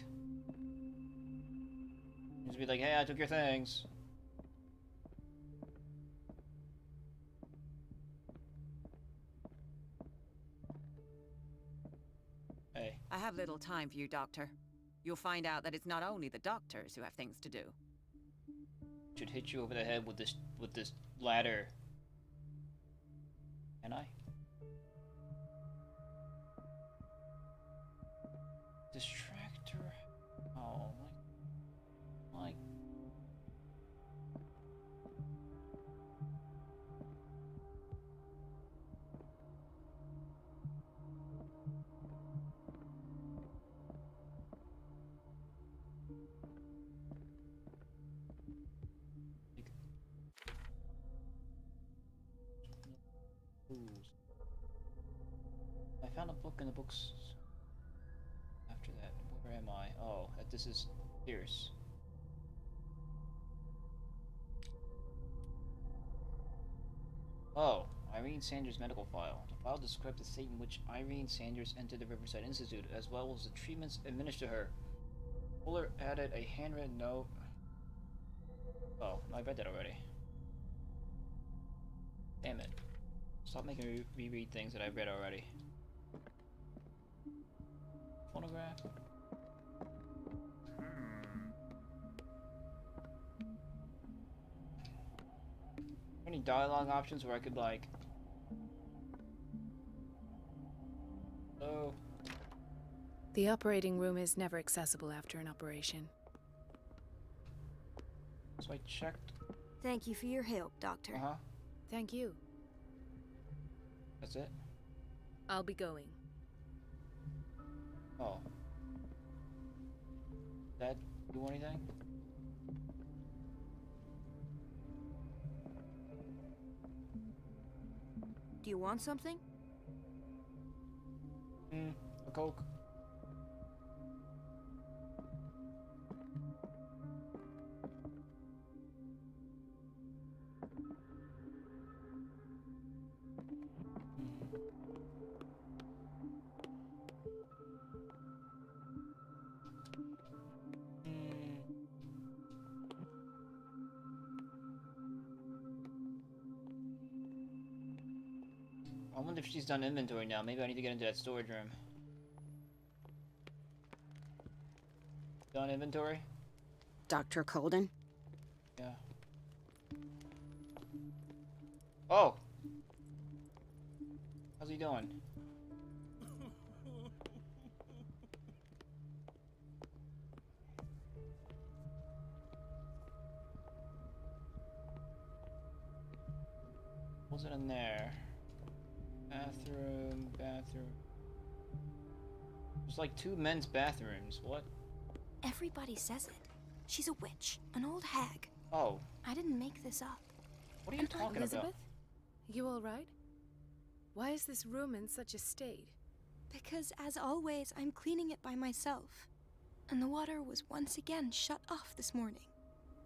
Just be like, hey, I took your things. Hey. I have little time for you, Doctor. You'll find out that it's not only the doctors who have things to do. Should hit you over the head with this ladder. Can I? Distractor. Oh my. I found a book in the books. After that, where am I? Oh, this is Pierce. Oh, Irene Sanders' medical file. The file described the state in which Irene Sanders entered the Riverside Institute, as well as the treatments administered to her. Fuller added a handwritten note. Oh, I read that already. Damn it. Stop making me reread things that I read already. Phonograph? Any dialogue options where I could, like... Oh. The operating room is never accessible after an operation. So I checked. Thank you for your help, Doctor. Uh-huh. Thank you. That's it? I'll be going. Oh. That do anything? Do you want something? A Coke. I wonder if she's done inventory now. Maybe I need to get into that storage room. Done inventory? Dr. Colden? Yeah. Oh! How's he doing? What's it in there? Bathroom. There's like 2 men's bathrooms. What? Everybody says it. She's a witch, an old hag. Oh. I didn't make this up. What are you talking Elizabeth? about? You all right? Why is this room in such a state? Because, as always, I'm cleaning it by myself. And the water was once again shut off this morning.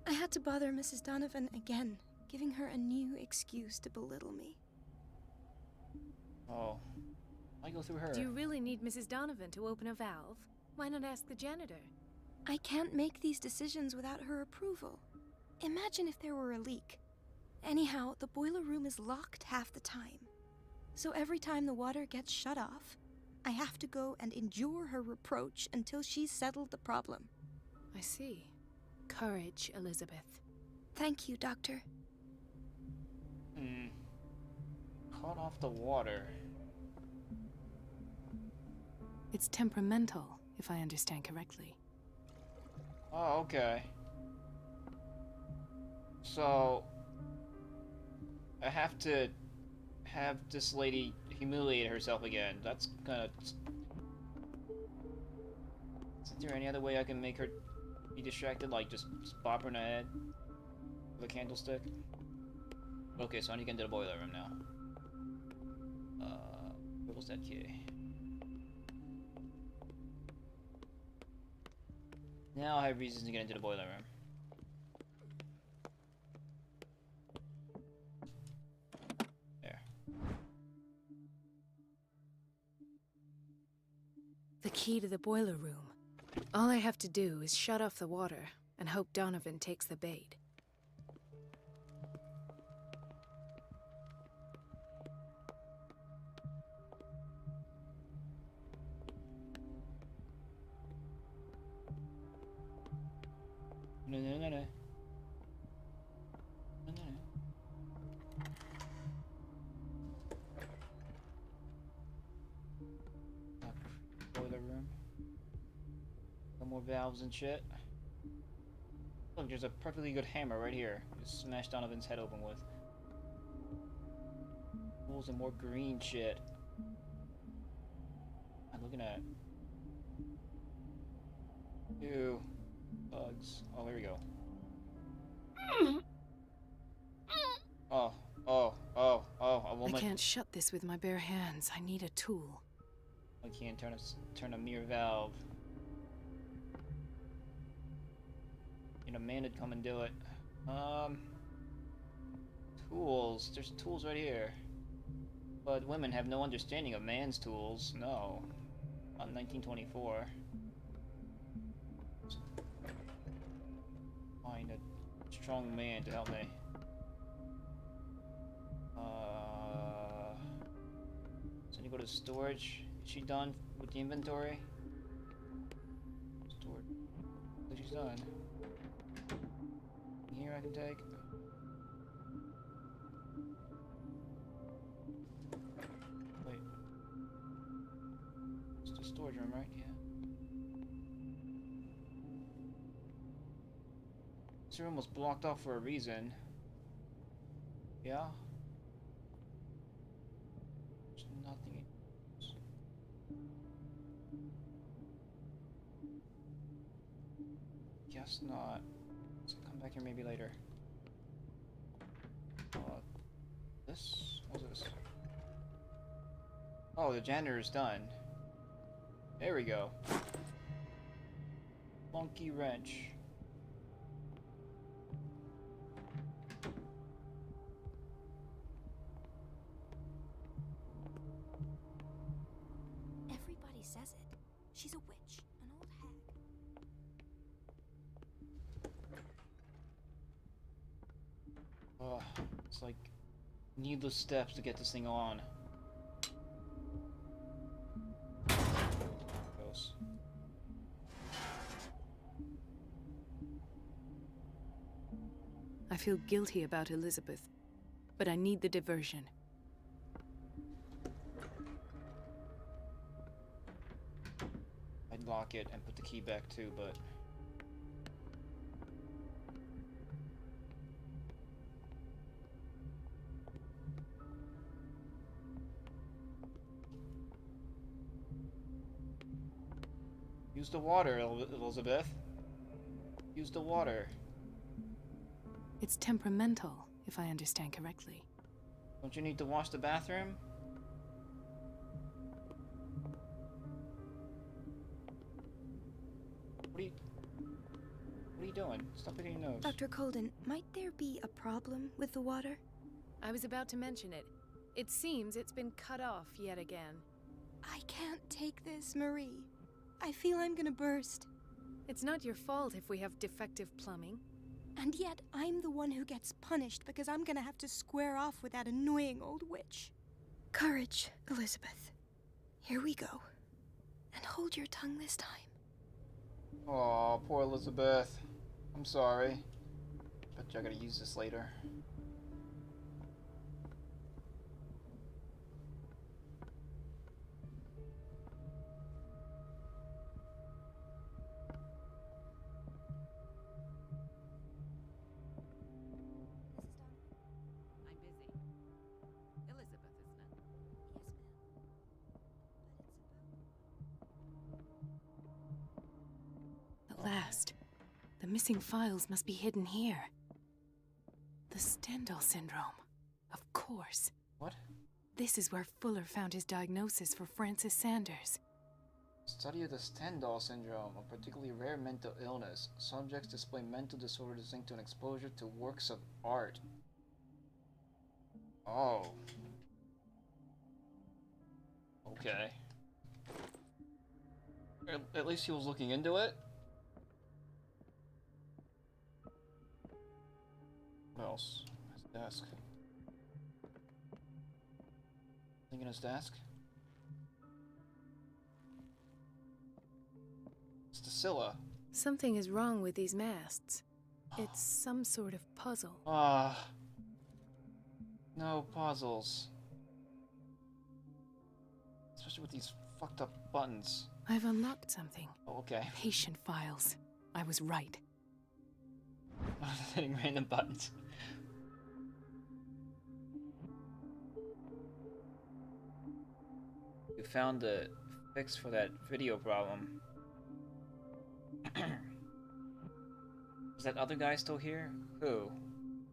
I had to bother Mrs. Donovan again, giving her a new excuse to belittle me. Oh. I go through her. Do you really need Mrs. Donovan to open a valve? Why not ask the janitor? I can't make these decisions without her approval. Imagine if there were a leak. Anyhow, the boiler room is locked half the time. So every time the water gets shut off, I have to go and endure her reproach until she's settled the problem. I see. Courage, Elizabeth. Thank you, Doctor. Cut off the water. It's temperamental, if I understand correctly. Oh, okay. So... I have to have this lady humiliate herself again. That's kinda... Isn't there any other way I can make her be distracted? Like, just bop her in the head with a candlestick? Okay, so I need to get into the boiler room now. Where was that key? Now I have reasons to get into the boiler room. There. The key to the boiler room. All I have to do is shut off the water and hope Donovan takes the bait. No. Boiler room. No more valves and shit. Look, there's a perfectly good hammer right here. Just smash Donovan's head open with. Tools and more green shit. I'm looking at. Ew. Bugs. Oh, here we go. Oh, a woman. I can't shut this with my bare hands. I need a tool. I can't turn a mirror valve. Need a man to come and do it. Tools. There's tools right here. But women have no understanding of man's tools. No. Not in 1924. Find a strong man to help me. So you go to storage. Is she done with the inventory? Storage. I think she's done. Here I can take. Wait. It's the storage room, right? Yeah. This room was blocked off for a reason. Yeah? There's nothing else. Guess not. Let's come back here maybe later. This? What's this? Oh, the janitor is done. There we go. Monkey wrench. Everybody says it. She's a witch, an old hag. Oh, it's like needless steps to get this thing on. Gross. I feel guilty about Elizabeth, but I need the diversion. I'd lock it and put the key back too, but... Use the water, Elizabeth. Use the water. It's temperamental, if I understand correctly. Don't you need to wash the bathroom? What are you doing? Stop hitting your nose. Dr. Colden, might there be a problem with the water? I was about to mention it. It seems it's been cut off yet again. I can't take this, Marie. I feel I'm gonna burst. It's not your fault if we have defective plumbing. And yet, I'm the one who gets punished because I'm gonna have to square off with that annoying old witch. Courage, Elizabeth. Here we go. And hold your tongue this time. Aw, poor Elizabeth. I'm sorry. Bet you I gotta use this later. Last. The missing files must be hidden here. The Stendhal syndrome. Of course. What? This is where Fuller found his diagnosis for Francis Sanders. Study of the Stendhal syndrome, a particularly rare mental illness. Subjects display mental disorders linked to an exposure to works of art. Oh. Okay. At least he was looking into it. What else? His desk. Thing in his desk? It's the Scylla. Something is wrong with these masts. It's some sort of puzzle. Ah. No puzzles. Especially with these fucked up buttons. I've unlocked something. Oh, okay. Patient files. I was right. Hitting random buttons. You found the fix for that video problem. Is that other guy still here? Who?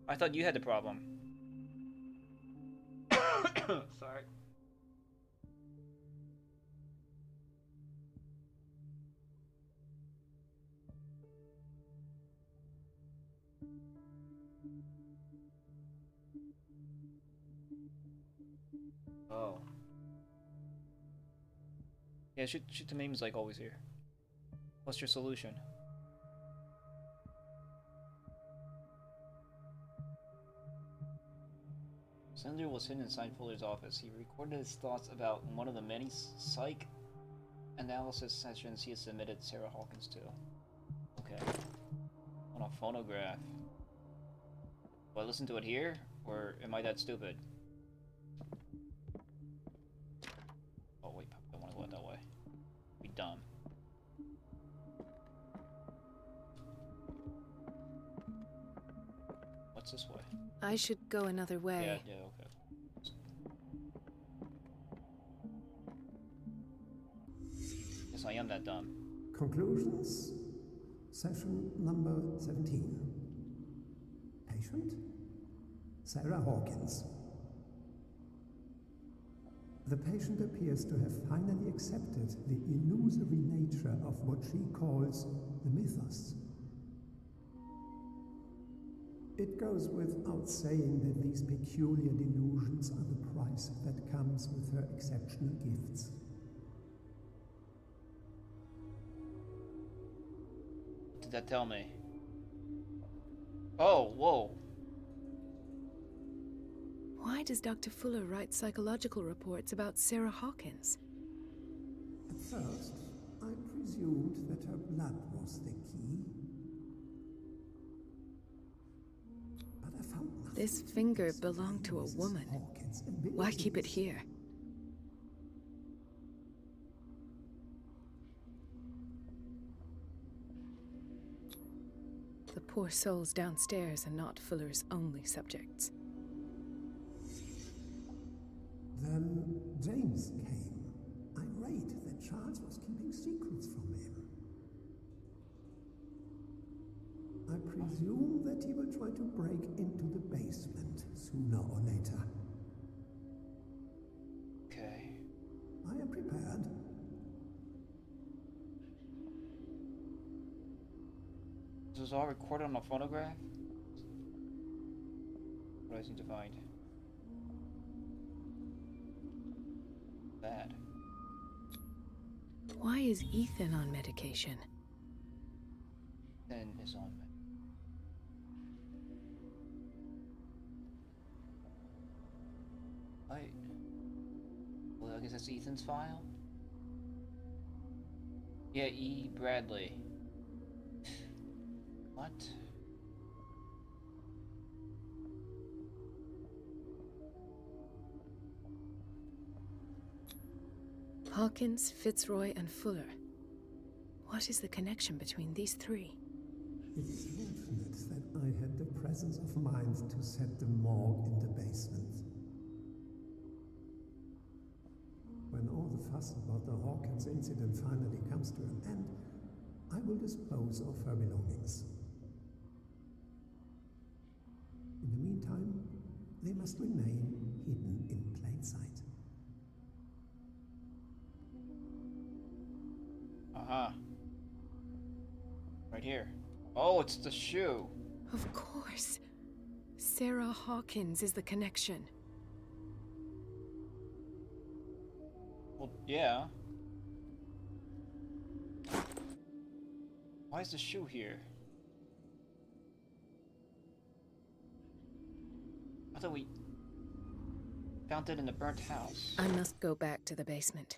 I thought you had the problem. Sorry. Oh. Yeah, shoot the memes like always here. What's your solution? Senator was hidden inside Fuller's office. He recorded his thoughts about one of the many psych analysis sessions he had submitted Sarah Hawkins to. Okay. On a phonograph. Do I listen to it here? Or am I that stupid? Oh wait, I don't want to go that way. Be dumb. What's this way? I should go another way. Yeah, okay. Yes, I am that dumb. Conclusions. Session number 17. Patient? Sarah Hawkins. The patient appears to have finally accepted the illusory nature of what she calls the mythos. It goes without saying that these peculiar delusions are the price that comes with her exceptional gifts. What did that tell me? Oh, whoa. Why does Dr. Fuller write psychological reports about Sarah Hawkins? At first, I presumed that her blood was the key. But I found nothing. This finger belonged to a woman. Why keep it here? The poor souls downstairs are not Fuller's only subjects. Then James came, irate that Charles was keeping secrets from him. I presume that he will try to break into the basement sooner or later. Okay. I am prepared. This was all recorded on a phonograph? What do I need to find? Bad. Why is Ethan on medication? Ethan is on medication. Right. Well, I guess that's Ethan's file? Yeah, E. Bradley. What? Hawkins, Fitzroy, and Fuller. What is the connection between these three? It is fortunate that I had the presence of mind to set the morgue in the basement. When all the fuss about the Hawkins incident finally comes to an end, I will dispose of her belongings. In the meantime, they must remain hidden in plain sight. Uh-huh. Right here. Oh, it's the shoe. Of course. Sarah Hawkins is the connection. Well, yeah. Why is the shoe here? I thought we found it in the burnt house. I must go back to the basement.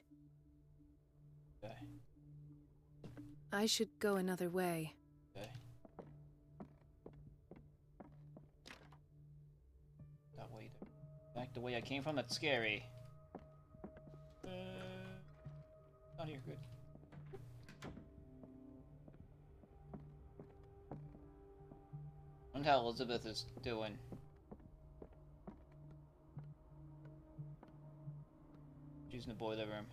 Okay. I should go another way. Okay. That way. Back the way I came from? That's scary. Not here, good. I wonder how Elizabeth is doing. She's in the boiler room.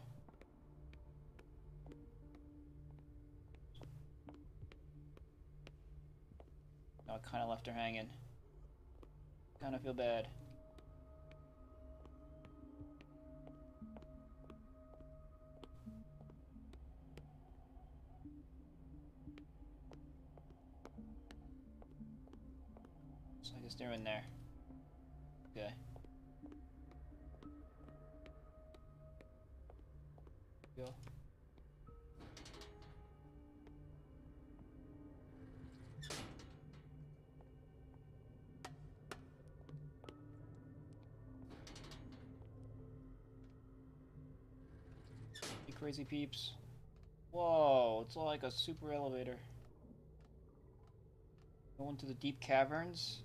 No, I kind of left her hanging. Kind of feel bad. So I guess they're in there. Okay. Go. You crazy peeps. Whoa, it's like a super elevator. Going to the deep caverns?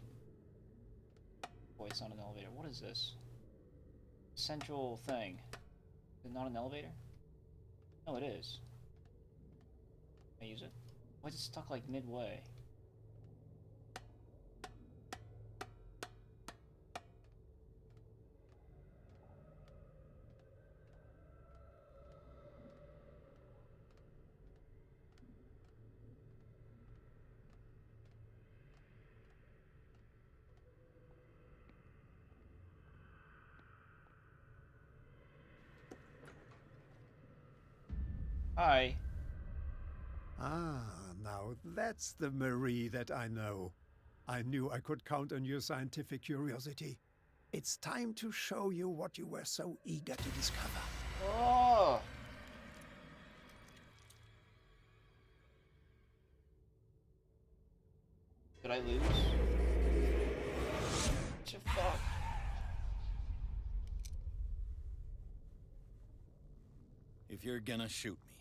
Boy, it's not an elevator. What is this? Central thing. Is it not an elevator? No, it is. Can I use it? Why is it stuck like midway? Hi. Ah, now that's the Marie that I know. I knew I could count on your scientific curiosity. It's time to show you what you were so eager to discover. Oh! Did I lose? What the fuck? If you're gonna shoot me,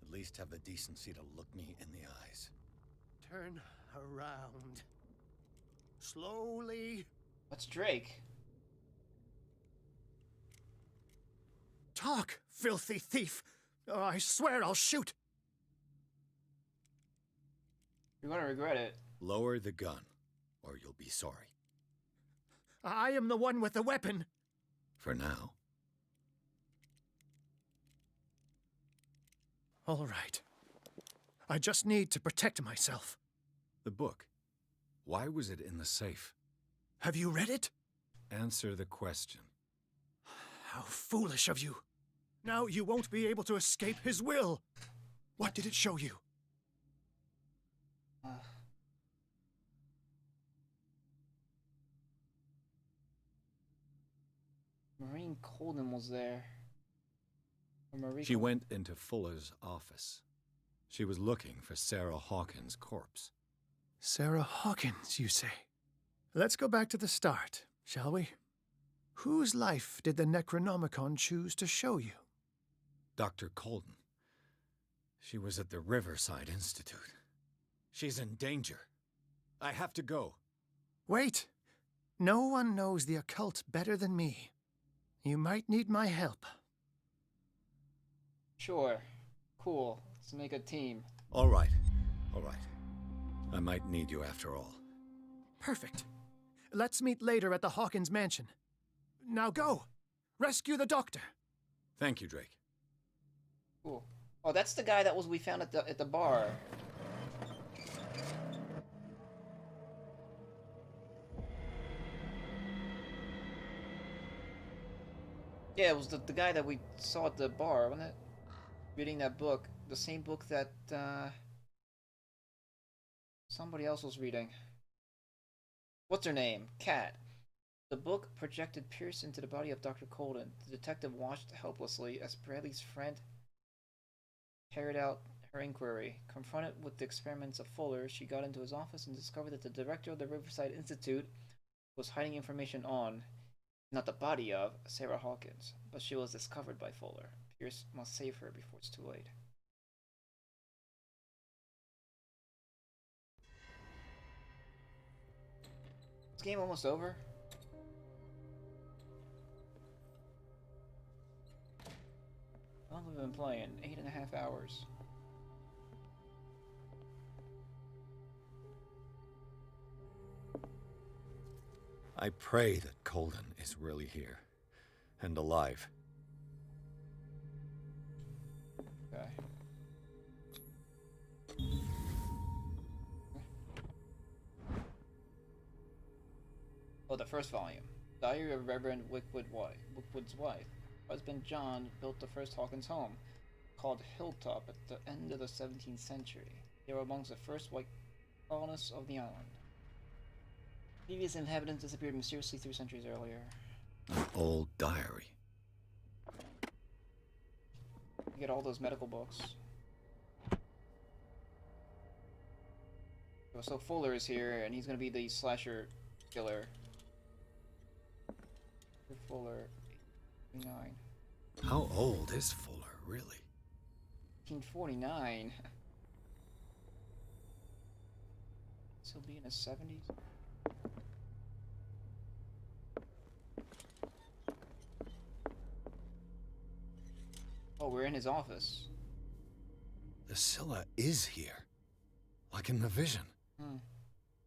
at least have the decency to look me in the eyes. Turn around. Slowly. What's Drake? Talk, filthy thief! Oh, I swear I'll shoot! You're gonna regret it. Lower the gun, or you'll be sorry. I am the one with the weapon! For now. All right. I just need to protect myself. The book. Why was it in the safe? Have you read it? Answer the question. How foolish of you. Now you won't be able to escape his will. What did it show you? Maureen Colden was there. She went into Fuller's office. She was looking for Sarah Hawkins' corpse. Sarah Hawkins, you say? Let's go back to the start, shall we? Whose life did the Necronomicon choose to show you? Dr. Colden. She was at the Riverside Institute. She's in danger. I have to go. Wait. No one knows the occult better than me. You might need my help. Sure. Cool. Let's make a team. All right. All right. I might need you after all. Perfect. Let's meet later at the Hawkins mansion. Now go! Rescue the doctor! Thank you, Drake. Cool. Oh, that's the guy that we found at the bar. Yeah, it was the guy that we saw at the bar, wasn't it? Reading that book. the same book that somebody else was reading. What's her name? Kat. The book projected Pierce into the body of Dr. Colden. The detective watched helplessly as Bradley's friend carried out her inquiry. Confronted with the experiments of Fuller, she got into his office and discovered that the director of the Riverside Institute was hiding information on, not the body of, Sarah Hawkins, but she was discovered by Fuller. Pierce must save her before it's too late. Is this game almost over? How long have we been playing? 8.5 hours. I pray that Colden is really here and alive. Okay. Oh, the first volume. Diary of Reverend Wickwood's wife. Husband John built the first Hawkins home, called Hilltop, at the end of the 17th century. They were amongst the first white colonists of the island. Previous inhabitants disappeared mysteriously 3 centuries earlier. An old diary. You get all those medical books. So Fuller is here, and he's gonna be the slasher killer. Fuller, 89. How old is Fuller, really? 1949. He'll be in his 70s. Oh, we're in his office. The Scylla is here. Like in the vision. Hmm.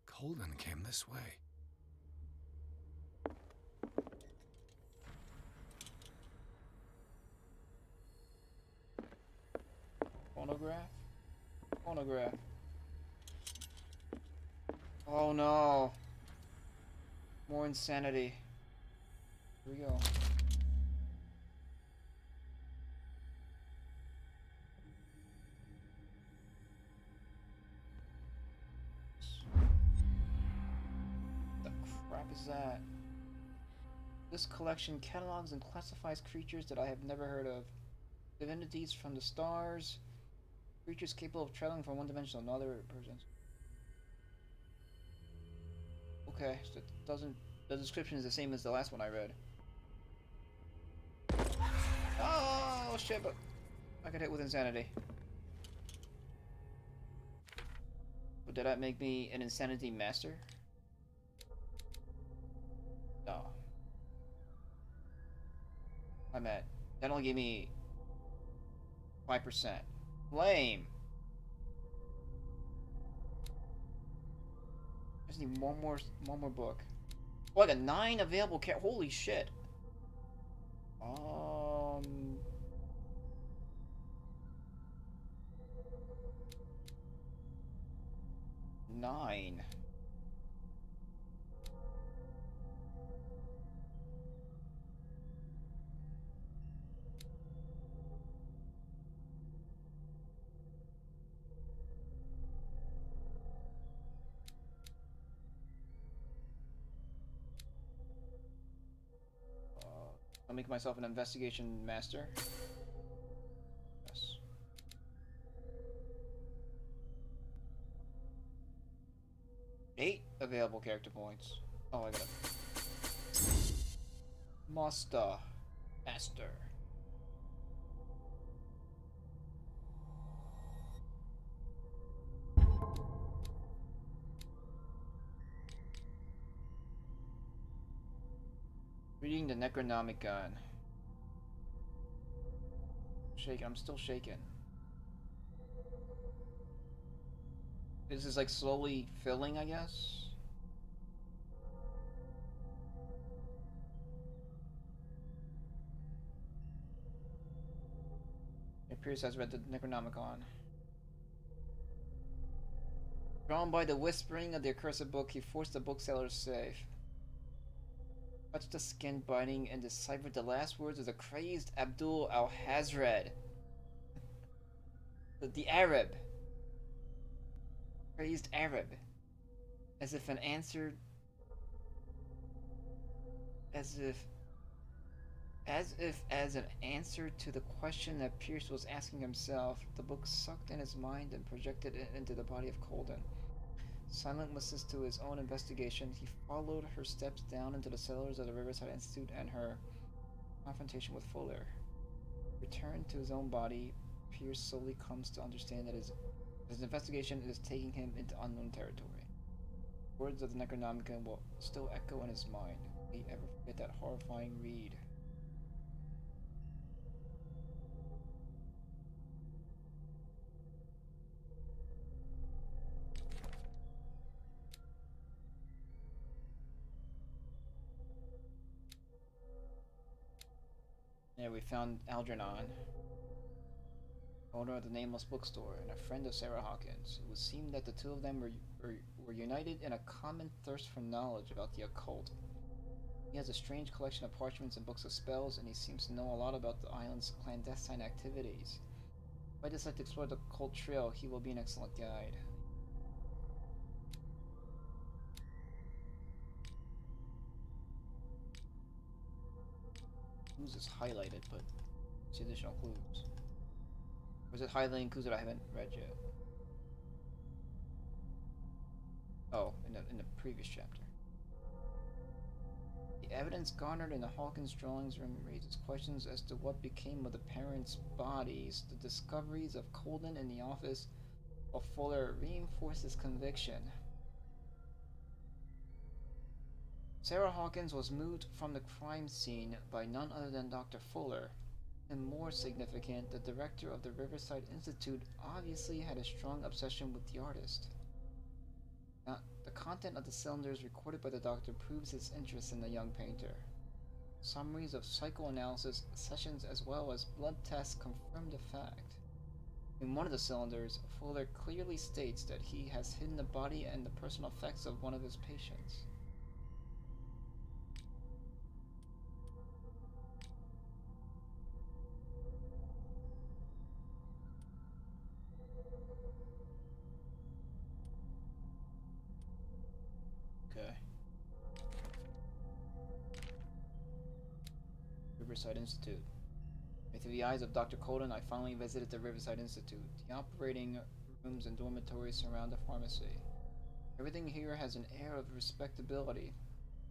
Colden came this way. Phonograph? Phonograph. Oh no. More insanity. Here we go. The crap is that? This collection catalogs and classifies creatures that I have never heard of. Divinities from the stars. Creatures capable of traveling from one dimension to another person. Okay, so it doesn't. The description is the same as the last one I read. Oh shit! But I got hit with insanity. But did that make me an insanity master? No. I'm at. That only gave me 5%. Lame. I just need one more book. Oh, I got 9 available. Holy shit. 9. I'll make myself an investigation master. Yes. Eight available character points. Oh, I got it. Master. Reading the Necronomicon. Shaking. I'm still shaking. This is like slowly filling, I guess. Pierce has read the Necronomicon. Drawn by the whispering of the accursed book, he forced the bookseller's safe. Touched the skin binding and deciphered the last words of the crazed Abdul al-Hazred. The Arab. Praised Arab. As if an answer... As an answer to the question that Pierce was asking himself, the book sucked in his mind and projected it into the body of Colden. Silent witness to his own investigation, he followed her steps down into the cellars of the Riverside Institute and her confrontation with Fuller. Returned to his own body, Pierce slowly comes to understand that his investigation is taking him into unknown territory. Words of the Necronomicon will still echo in his mind. Will he ever forget that horrifying read? There we found Algernon, owner of the Nameless Bookstore and a friend of Sarah Hawkins. It would seem that the two of them were united in a common thirst for knowledge about the occult. He has a strange collection of parchments and books of spells, and he seems to know a lot about the island's clandestine activities. If I decide to explore the occult trail, he will be an excellent guide. Clues is highlighted, but see additional clues. Or is it highlighting clues that I haven't read yet? Oh, in the previous chapter. The evidence garnered in the Hawkins drawings room raises questions as to what became of the parents' bodies. The discoveries of Colden in the office of Fuller reinforce his conviction. Sarah Hawkins was moved from the crime scene by none other than Dr. Fuller. And more significant, the director of the Riverside Institute obviously had a strong obsession with the artist. Now, the content of the cylinders recorded by the doctor proves his interest in the young painter. Summaries of psychoanalysis sessions as well as blood tests confirm the fact. In one of the cylinders, Fuller clearly states that he has hidden the body and the personal effects of one of his patients. Riverside Institute. Through the eyes of Dr. Colden, I finally visited the Riverside Institute. The operating rooms and dormitories surround the pharmacy. Everything here has an air of respectability.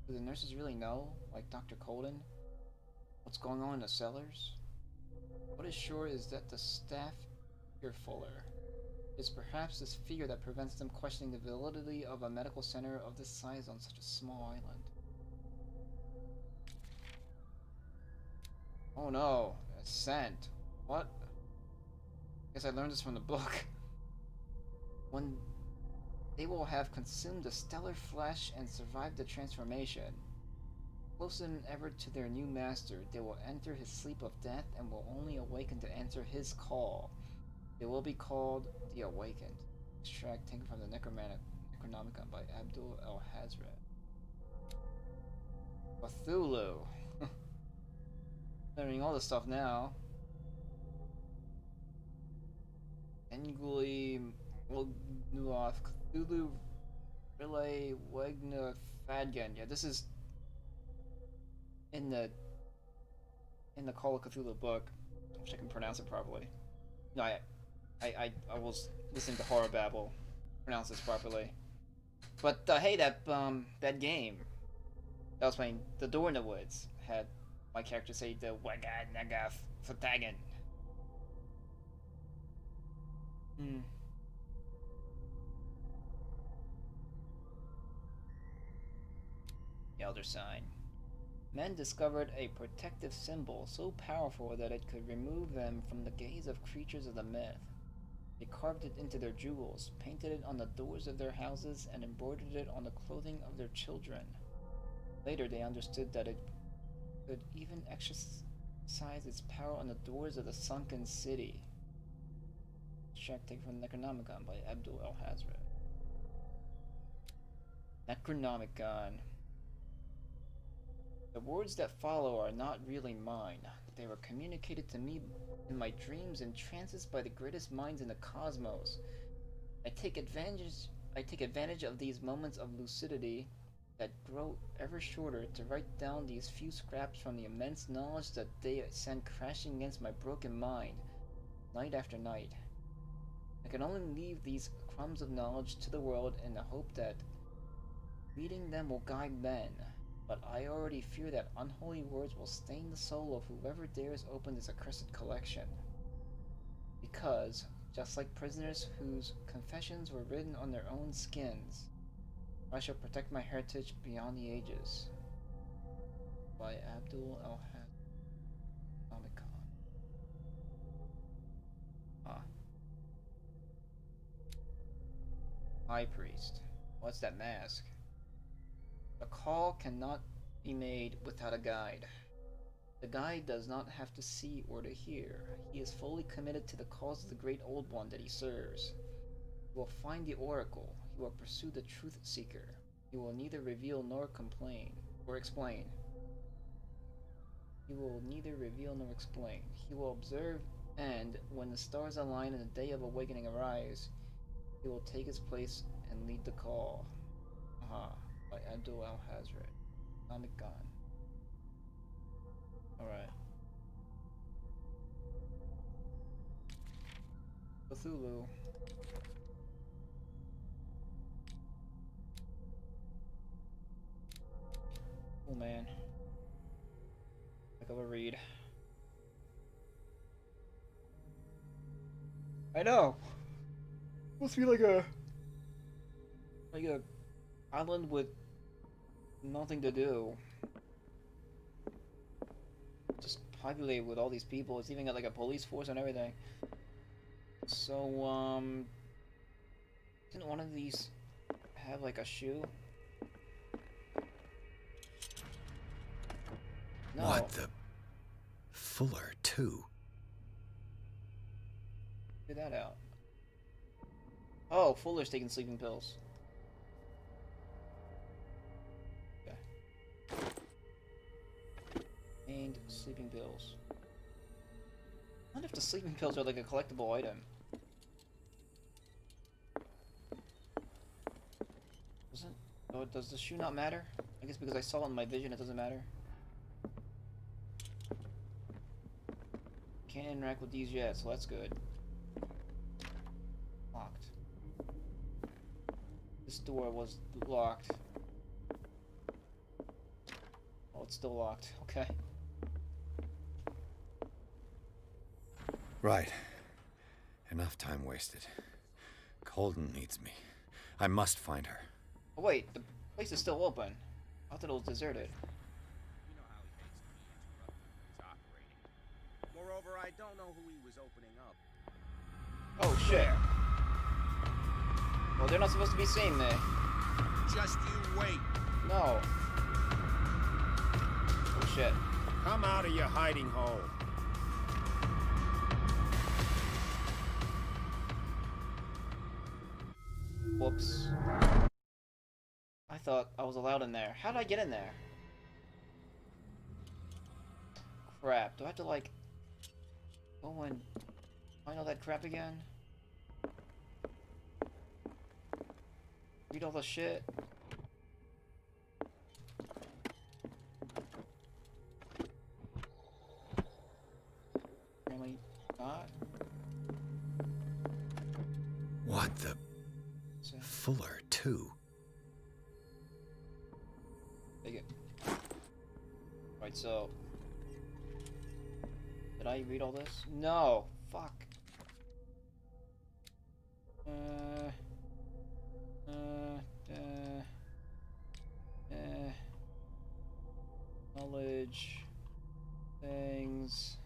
Do the nurses really know, like Dr. Colden, what's going on in the cellars? What is sure is that the staff fear Fuller. It's perhaps this fear that prevents them questioning the validity of a medical center of this size on such a small island. Oh no, a scent. What? Guess I learned this from the book. When they will have consumed the stellar flesh and survived the transformation, closer than ever to their new master, they will enter his sleep of death and will only awaken to answer his call. They will be called the Awakened. Extract taken from the Necronomicon by Abdul El-Hazred. Cthulhu. Learning all this stuff now. Enguli Wognuoth Cthulhu Relay Wegna Fadgen. Yeah, this is in the Call of Cthulhu book. I wish I can pronounce it properly. No, I was listening to Horror Babble pronounce this properly. But hey, that game that I was playing, The Door in the Woods, had my character say the Waga Naga Fatagan. The Elder Sign. Men discovered a protective symbol so powerful that it could remove them from the gaze of creatures of the myth. They carved it into their jewels, painted it on the doors of their houses, and embroidered it on the clothing of their children. Later they understood that it could even exercise its power on the doors of the sunken city. Extract taken from the Necronomicon by Abdul El-Hazred. Necronomicon. The words that follow are not really mine. They were communicated to me in my dreams and trances by the greatest minds in the cosmos. I take advantage of these moments of lucidity that grow ever shorter to write down these few scraps from the immense knowledge that they send crashing against my broken mind, night after night. I can only leave these crumbs of knowledge to the world in the hope that reading them will guide men, but I already fear that unholy words will stain the soul of whoever dares open this accursed collection. Because, just like prisoners whose confessions were written on their own skins, I shall protect my heritage beyond the ages. By Abdul Al-Hamid. High Priest. What's that mask? A call cannot be made without a guide. The guide does not have to see or to hear. He is fully committed to the cause of the great old one that he serves. He will find the oracle. He will pursue the truth seeker. He will neither reveal nor explain. He will neither reveal nor explain. He will observe, and when the stars align and the day of awakening arrives, he will take his place and lead the call. By Abdul Al-Hazred. Comic Gun. Alright. Cthulhu. Oh man. Like of a read. I know! Must be like a island with nothing to do. Just populated with all these people. It's even got like a police force and everything. So, didn't one of these have like a shoe? No. What the? Fuller, too. Figure that out. Oh, Fuller's taking sleeping pills. Okay. And sleeping pills. I wonder if the sleeping pills are like a collectible item. Does the shoe not matter? I guess because I saw it in my vision, it doesn't matter. Can't interact with these yet, so that's good. Locked. This door was locked. Oh, it's still locked. Okay. Right. Enough time wasted. Colden needs me. I must find her. Oh wait, the place is still open. I thought it was deserted. You know how he makes me interrupt his operating. Moreover, I don't know who he was opening up. Oh shit. Well, they're not supposed to be seeing me. Just you wait. No. Oh shit. Come out of your hiding hole. Whoops. I thought I was allowed in there. How did I get in there? Crap. Do I have to like go and find all that crap again? Read all the shit? Apparently not. What the? Fuller, too. Take it. Right, so... Did I read all this? No! Fuck. Knowledge. Things.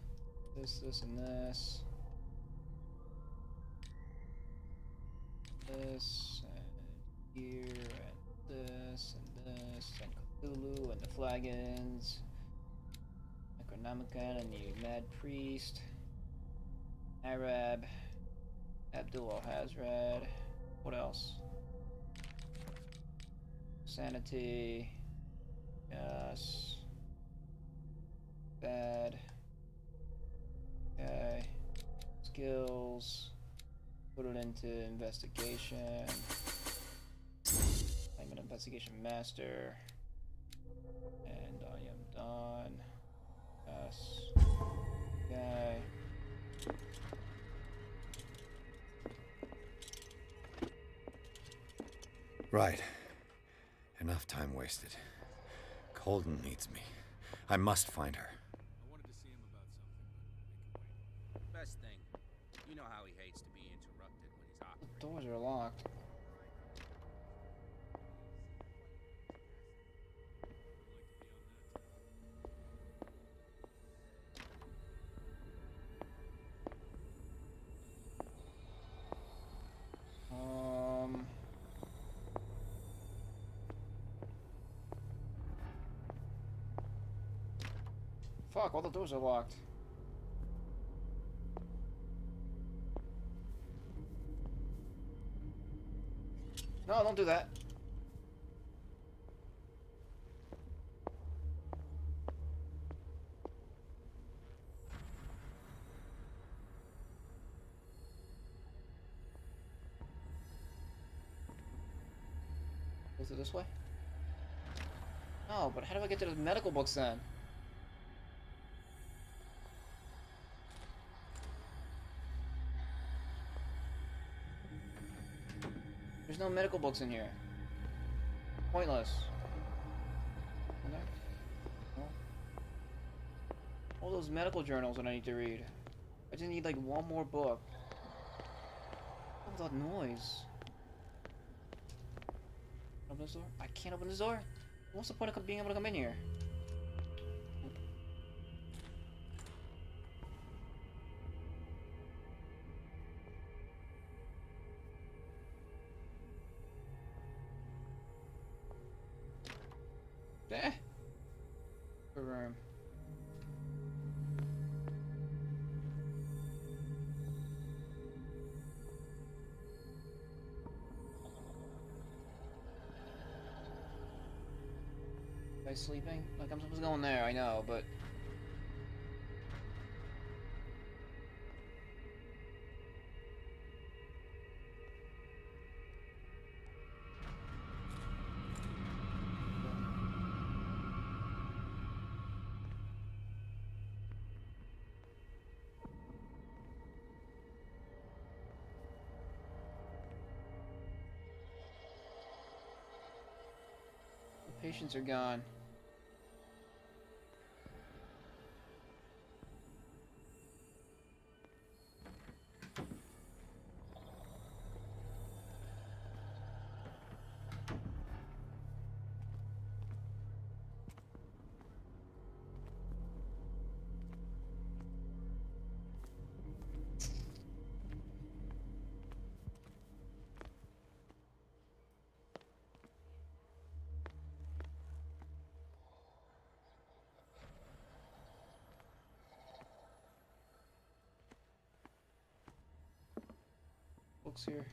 This, and this. This, and here, and this, and Cthulhu, and the Flagons. Necronomicon, and the Mad Priest. Arab. Abdul Al-Hazred. What else? Sanity. Yes. Bad. Okay. Skills. Put it into investigation. I'm an investigation master. And I am done. Yes. Okay. Right. Enough time wasted. Colden needs me. I must find her. I wanted to see him about something, but Best thing. You know how he hates to be interrupted when he's operating. The doors are locked. Fuck, all the doors are locked. No, don't do that. Is it this way? No, but how do I get to the medical books then? There's no medical books in here. Pointless. In there? No. All those medical journals that I need to read. I just need like one more book. All that noise. Open this door? I can't open this door? What's the point of being able to come in here? Eh. The room. Am I sleeping? Like I'm supposed to go in there, I know, but the patients are gone. Books here.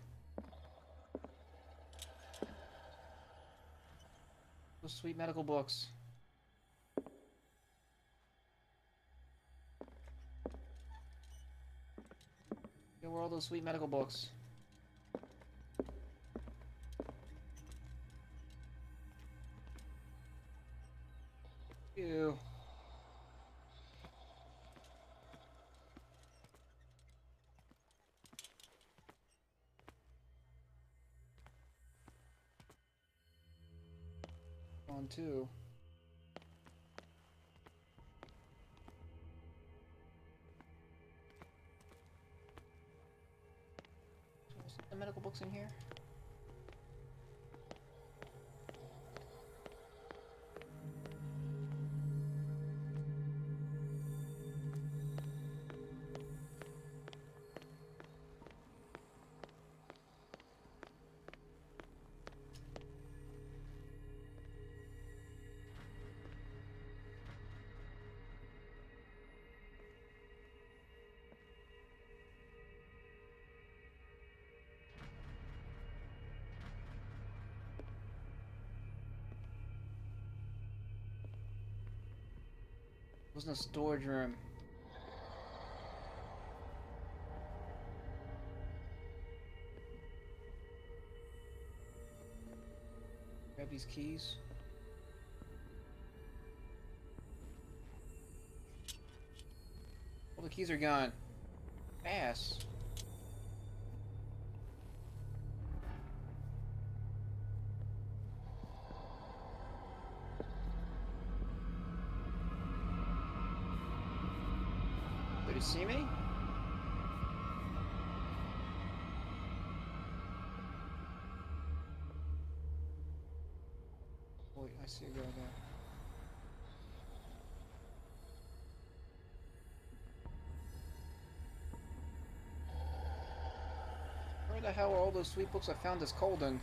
Those sweet medical books. Yeah, where are all those sweet medical books? Ew. On too. So the medical books in here? Wasn't a storage room. Grab these keys. All the keys are gone. Ass. Did he see me? Wait, I see a guy there. Where the hell are all those sweet books I found this cold in?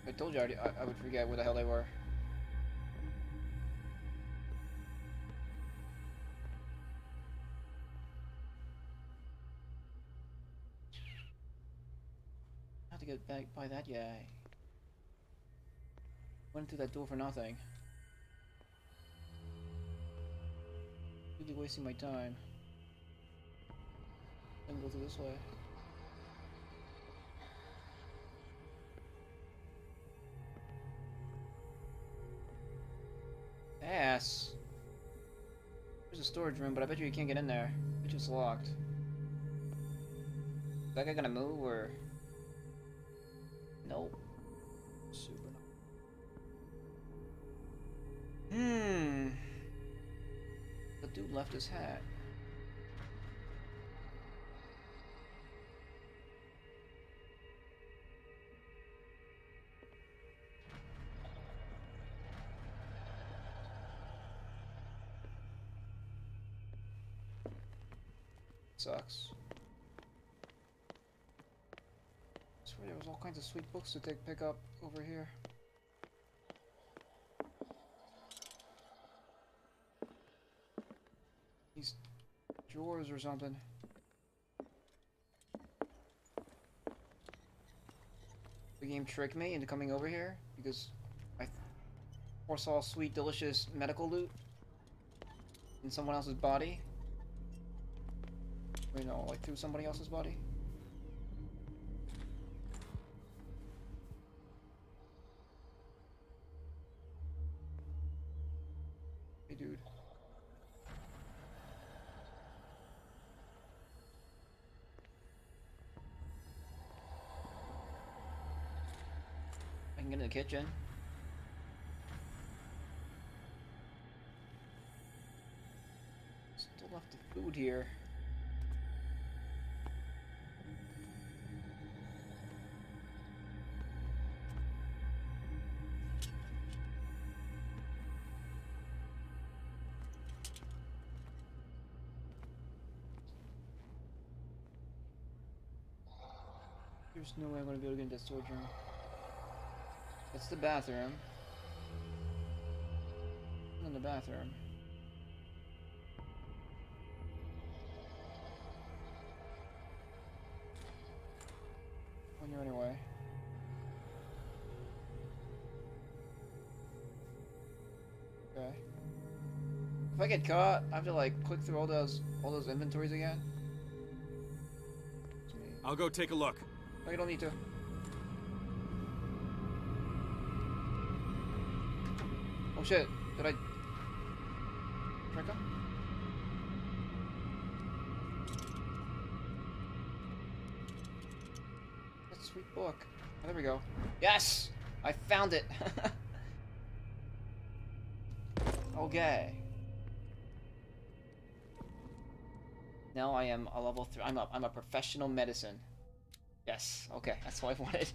I told you I would forget where the hell they were. I have to get back by that guy. Went through that door for nothing. Really wasting my time. Then go through this way. Ass. There's a storage room, but I bet you can't get in there. It's just locked. Is that guy gonna move or? Nope. Super. The dude left his hat. Sucks. I swear there was all kinds of sweet books to pick up over here. These drawers or something. The game tricked me into coming over here because I foresaw sweet, delicious medical loot in someone else's body. You know, like through somebody else's body. Hey, dude. I can get in the kitchen. Still left the food here. There's no way I'm gonna be able to get into that storage room. That's the bathroom. In the bathroom. On your anyway. Okay. If I get caught, I have to like click through all those inventories again. I'll go take a look. No, you don't need to. Oh shit, did I trick him? That sweet book. Oh, there we go. Yes! I found it! Okay. Now I am a level 3. I'm a professional medicine. Yes, okay, that's what I wanted.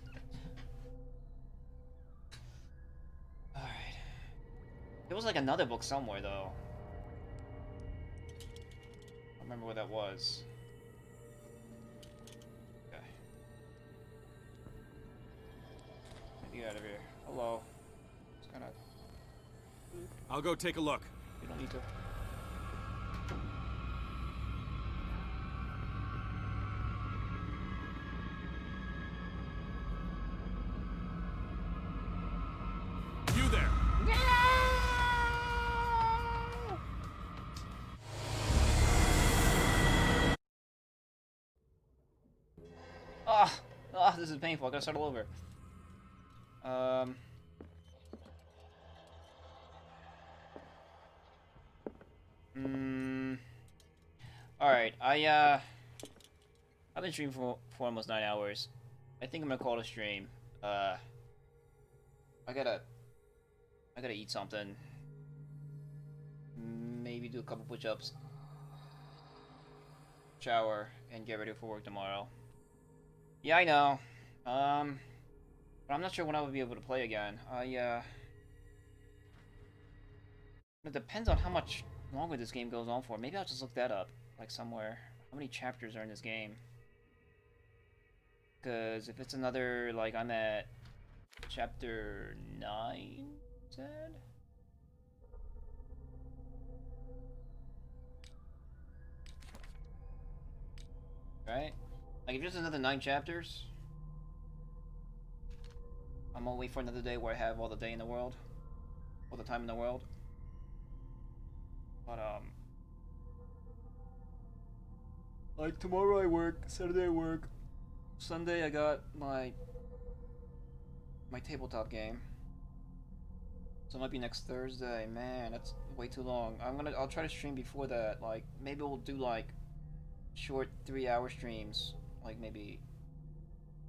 Alright. There was like another book somewhere though. I don't remember what that was. Okay. Get out of here. Hello. It's kinda... I'll go take a look. You don't need to. Ah, this is painful. I gotta start all over. Alright, I've been streaming for almost 9 hours. I think I'm gonna call it a stream. I gotta eat something. Maybe do a couple push-ups. Shower, and get ready for work tomorrow. Yeah, I know. But I'm not sure when I will be able to play again. It depends on how much longer this game goes on for. Maybe I'll just look that up, like somewhere. How many chapters are in this game? Because if it's another, like, I'm at chapter 9, said? Right? Like, if there's another 9 chapters, I'm gonna wait for another day where I have all the day in the world. All the time in the world. But, like, tomorrow I work, Saturday I work, Sunday I got my tabletop game. So it might be next Thursday. Man, that's way too long. I'll try to stream before that. Like, maybe we'll do, like, short 3-hour streams, like maybe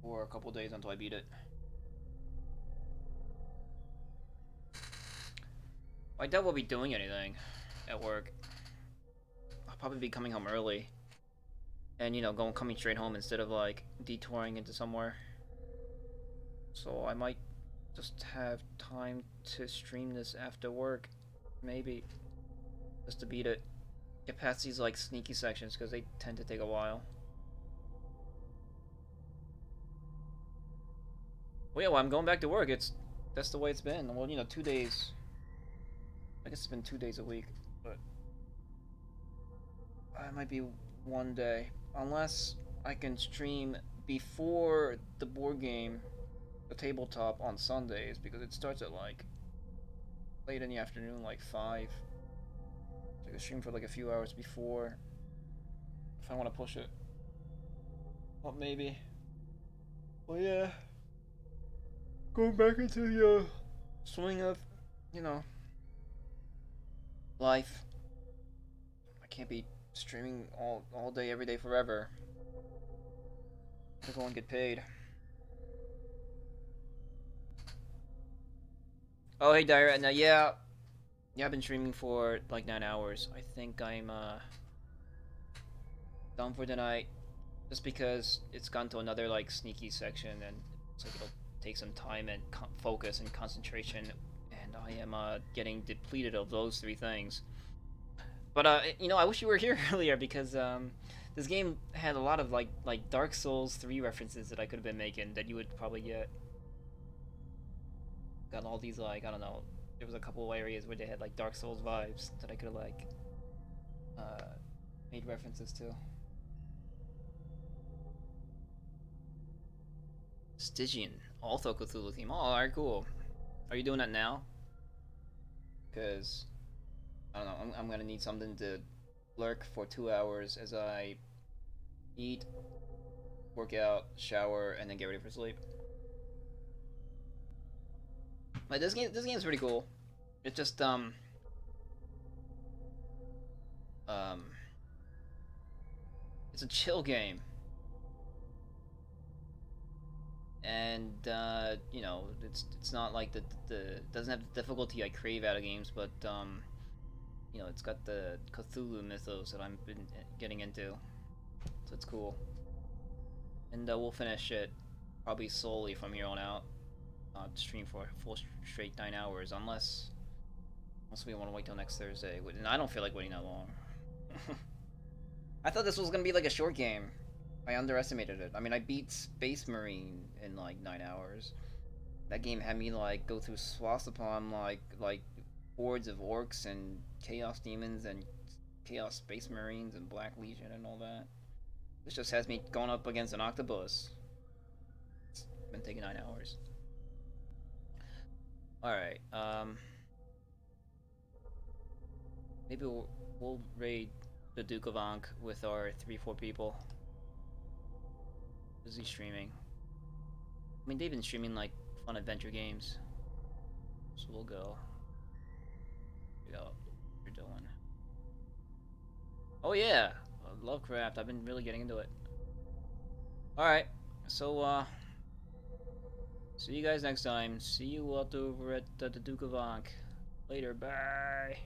for a couple days until I beat it. I doubt we'll be doing anything at work. I'll probably be coming home early and, you know, coming straight home instead of, like, detouring into somewhere. So I might just have time to stream this after work, maybe, just to beat it. Get past these, like, sneaky sections, because they tend to take a while. Well, yeah, well, I'm going back to work. That's the way it's been. Well, you know, 2 days. I guess it's been 2 days a week, but it might be 1 day. Unless I can stream before the board game, the tabletop, on Sundays, because it starts at, like, late in the afternoon, like 5. I can stream for like a few hours before if I want to push it. Well, maybe. Well, yeah. Going back into the swing of, you know, life. I can't be streaming all day, every day, forever. To go and get paid. Oh, hey, Dyra. Now, yeah, I've been streaming for like 9 hours. I think I'm done for tonight, just because it's gone to another like sneaky section, and it's like it'll take some time and focus and concentration, and I am getting depleted of those 3 things. But you know, I wish you were here earlier, because this game had a lot of like Dark Souls 3 references that I could have been making that you would probably get. Got all these, like, I don't know, there was a couple of areas where they had like Dark Souls vibes that I could have like made references to. Stygian, also Cthulhu theme. Oh, alright, cool. Are you doing that now? Because I don't know, I'm gonna need something to lurk for 2 hours as I eat, work out, shower, and then get ready for sleep. But this game's pretty cool. It's just it's a chill game. And you know, it's not like the doesn't have the difficulty I crave out of games, but you know, it's got the Cthulhu mythos that I've been getting into, so it's cool. And we'll finish it probably solely from here on out. Stream for a full straight 9 hours, unless we want to wait till next Thursday. And I don't feel like waiting that long. I thought this was gonna be like a short game. I underestimated it. I mean, I beat Space Marine in like 9 hours. That game had me like go through swaths upon like hordes of orcs and chaos demons and chaos Space Marines and Black Legion and all that. This just has me going up against an octopus. It's been taking 9 hours. Alright, maybe we'll raid the Duke of Ankh with our 3-4 people. Is he streaming? I mean, they've been streaming like fun adventure games, so we'll go. Figure out what you're doing. Oh yeah, Lovecraft. I've been really getting into it. All right, so see you guys next time. See you out over at the Duke of Ankh. Later, bye.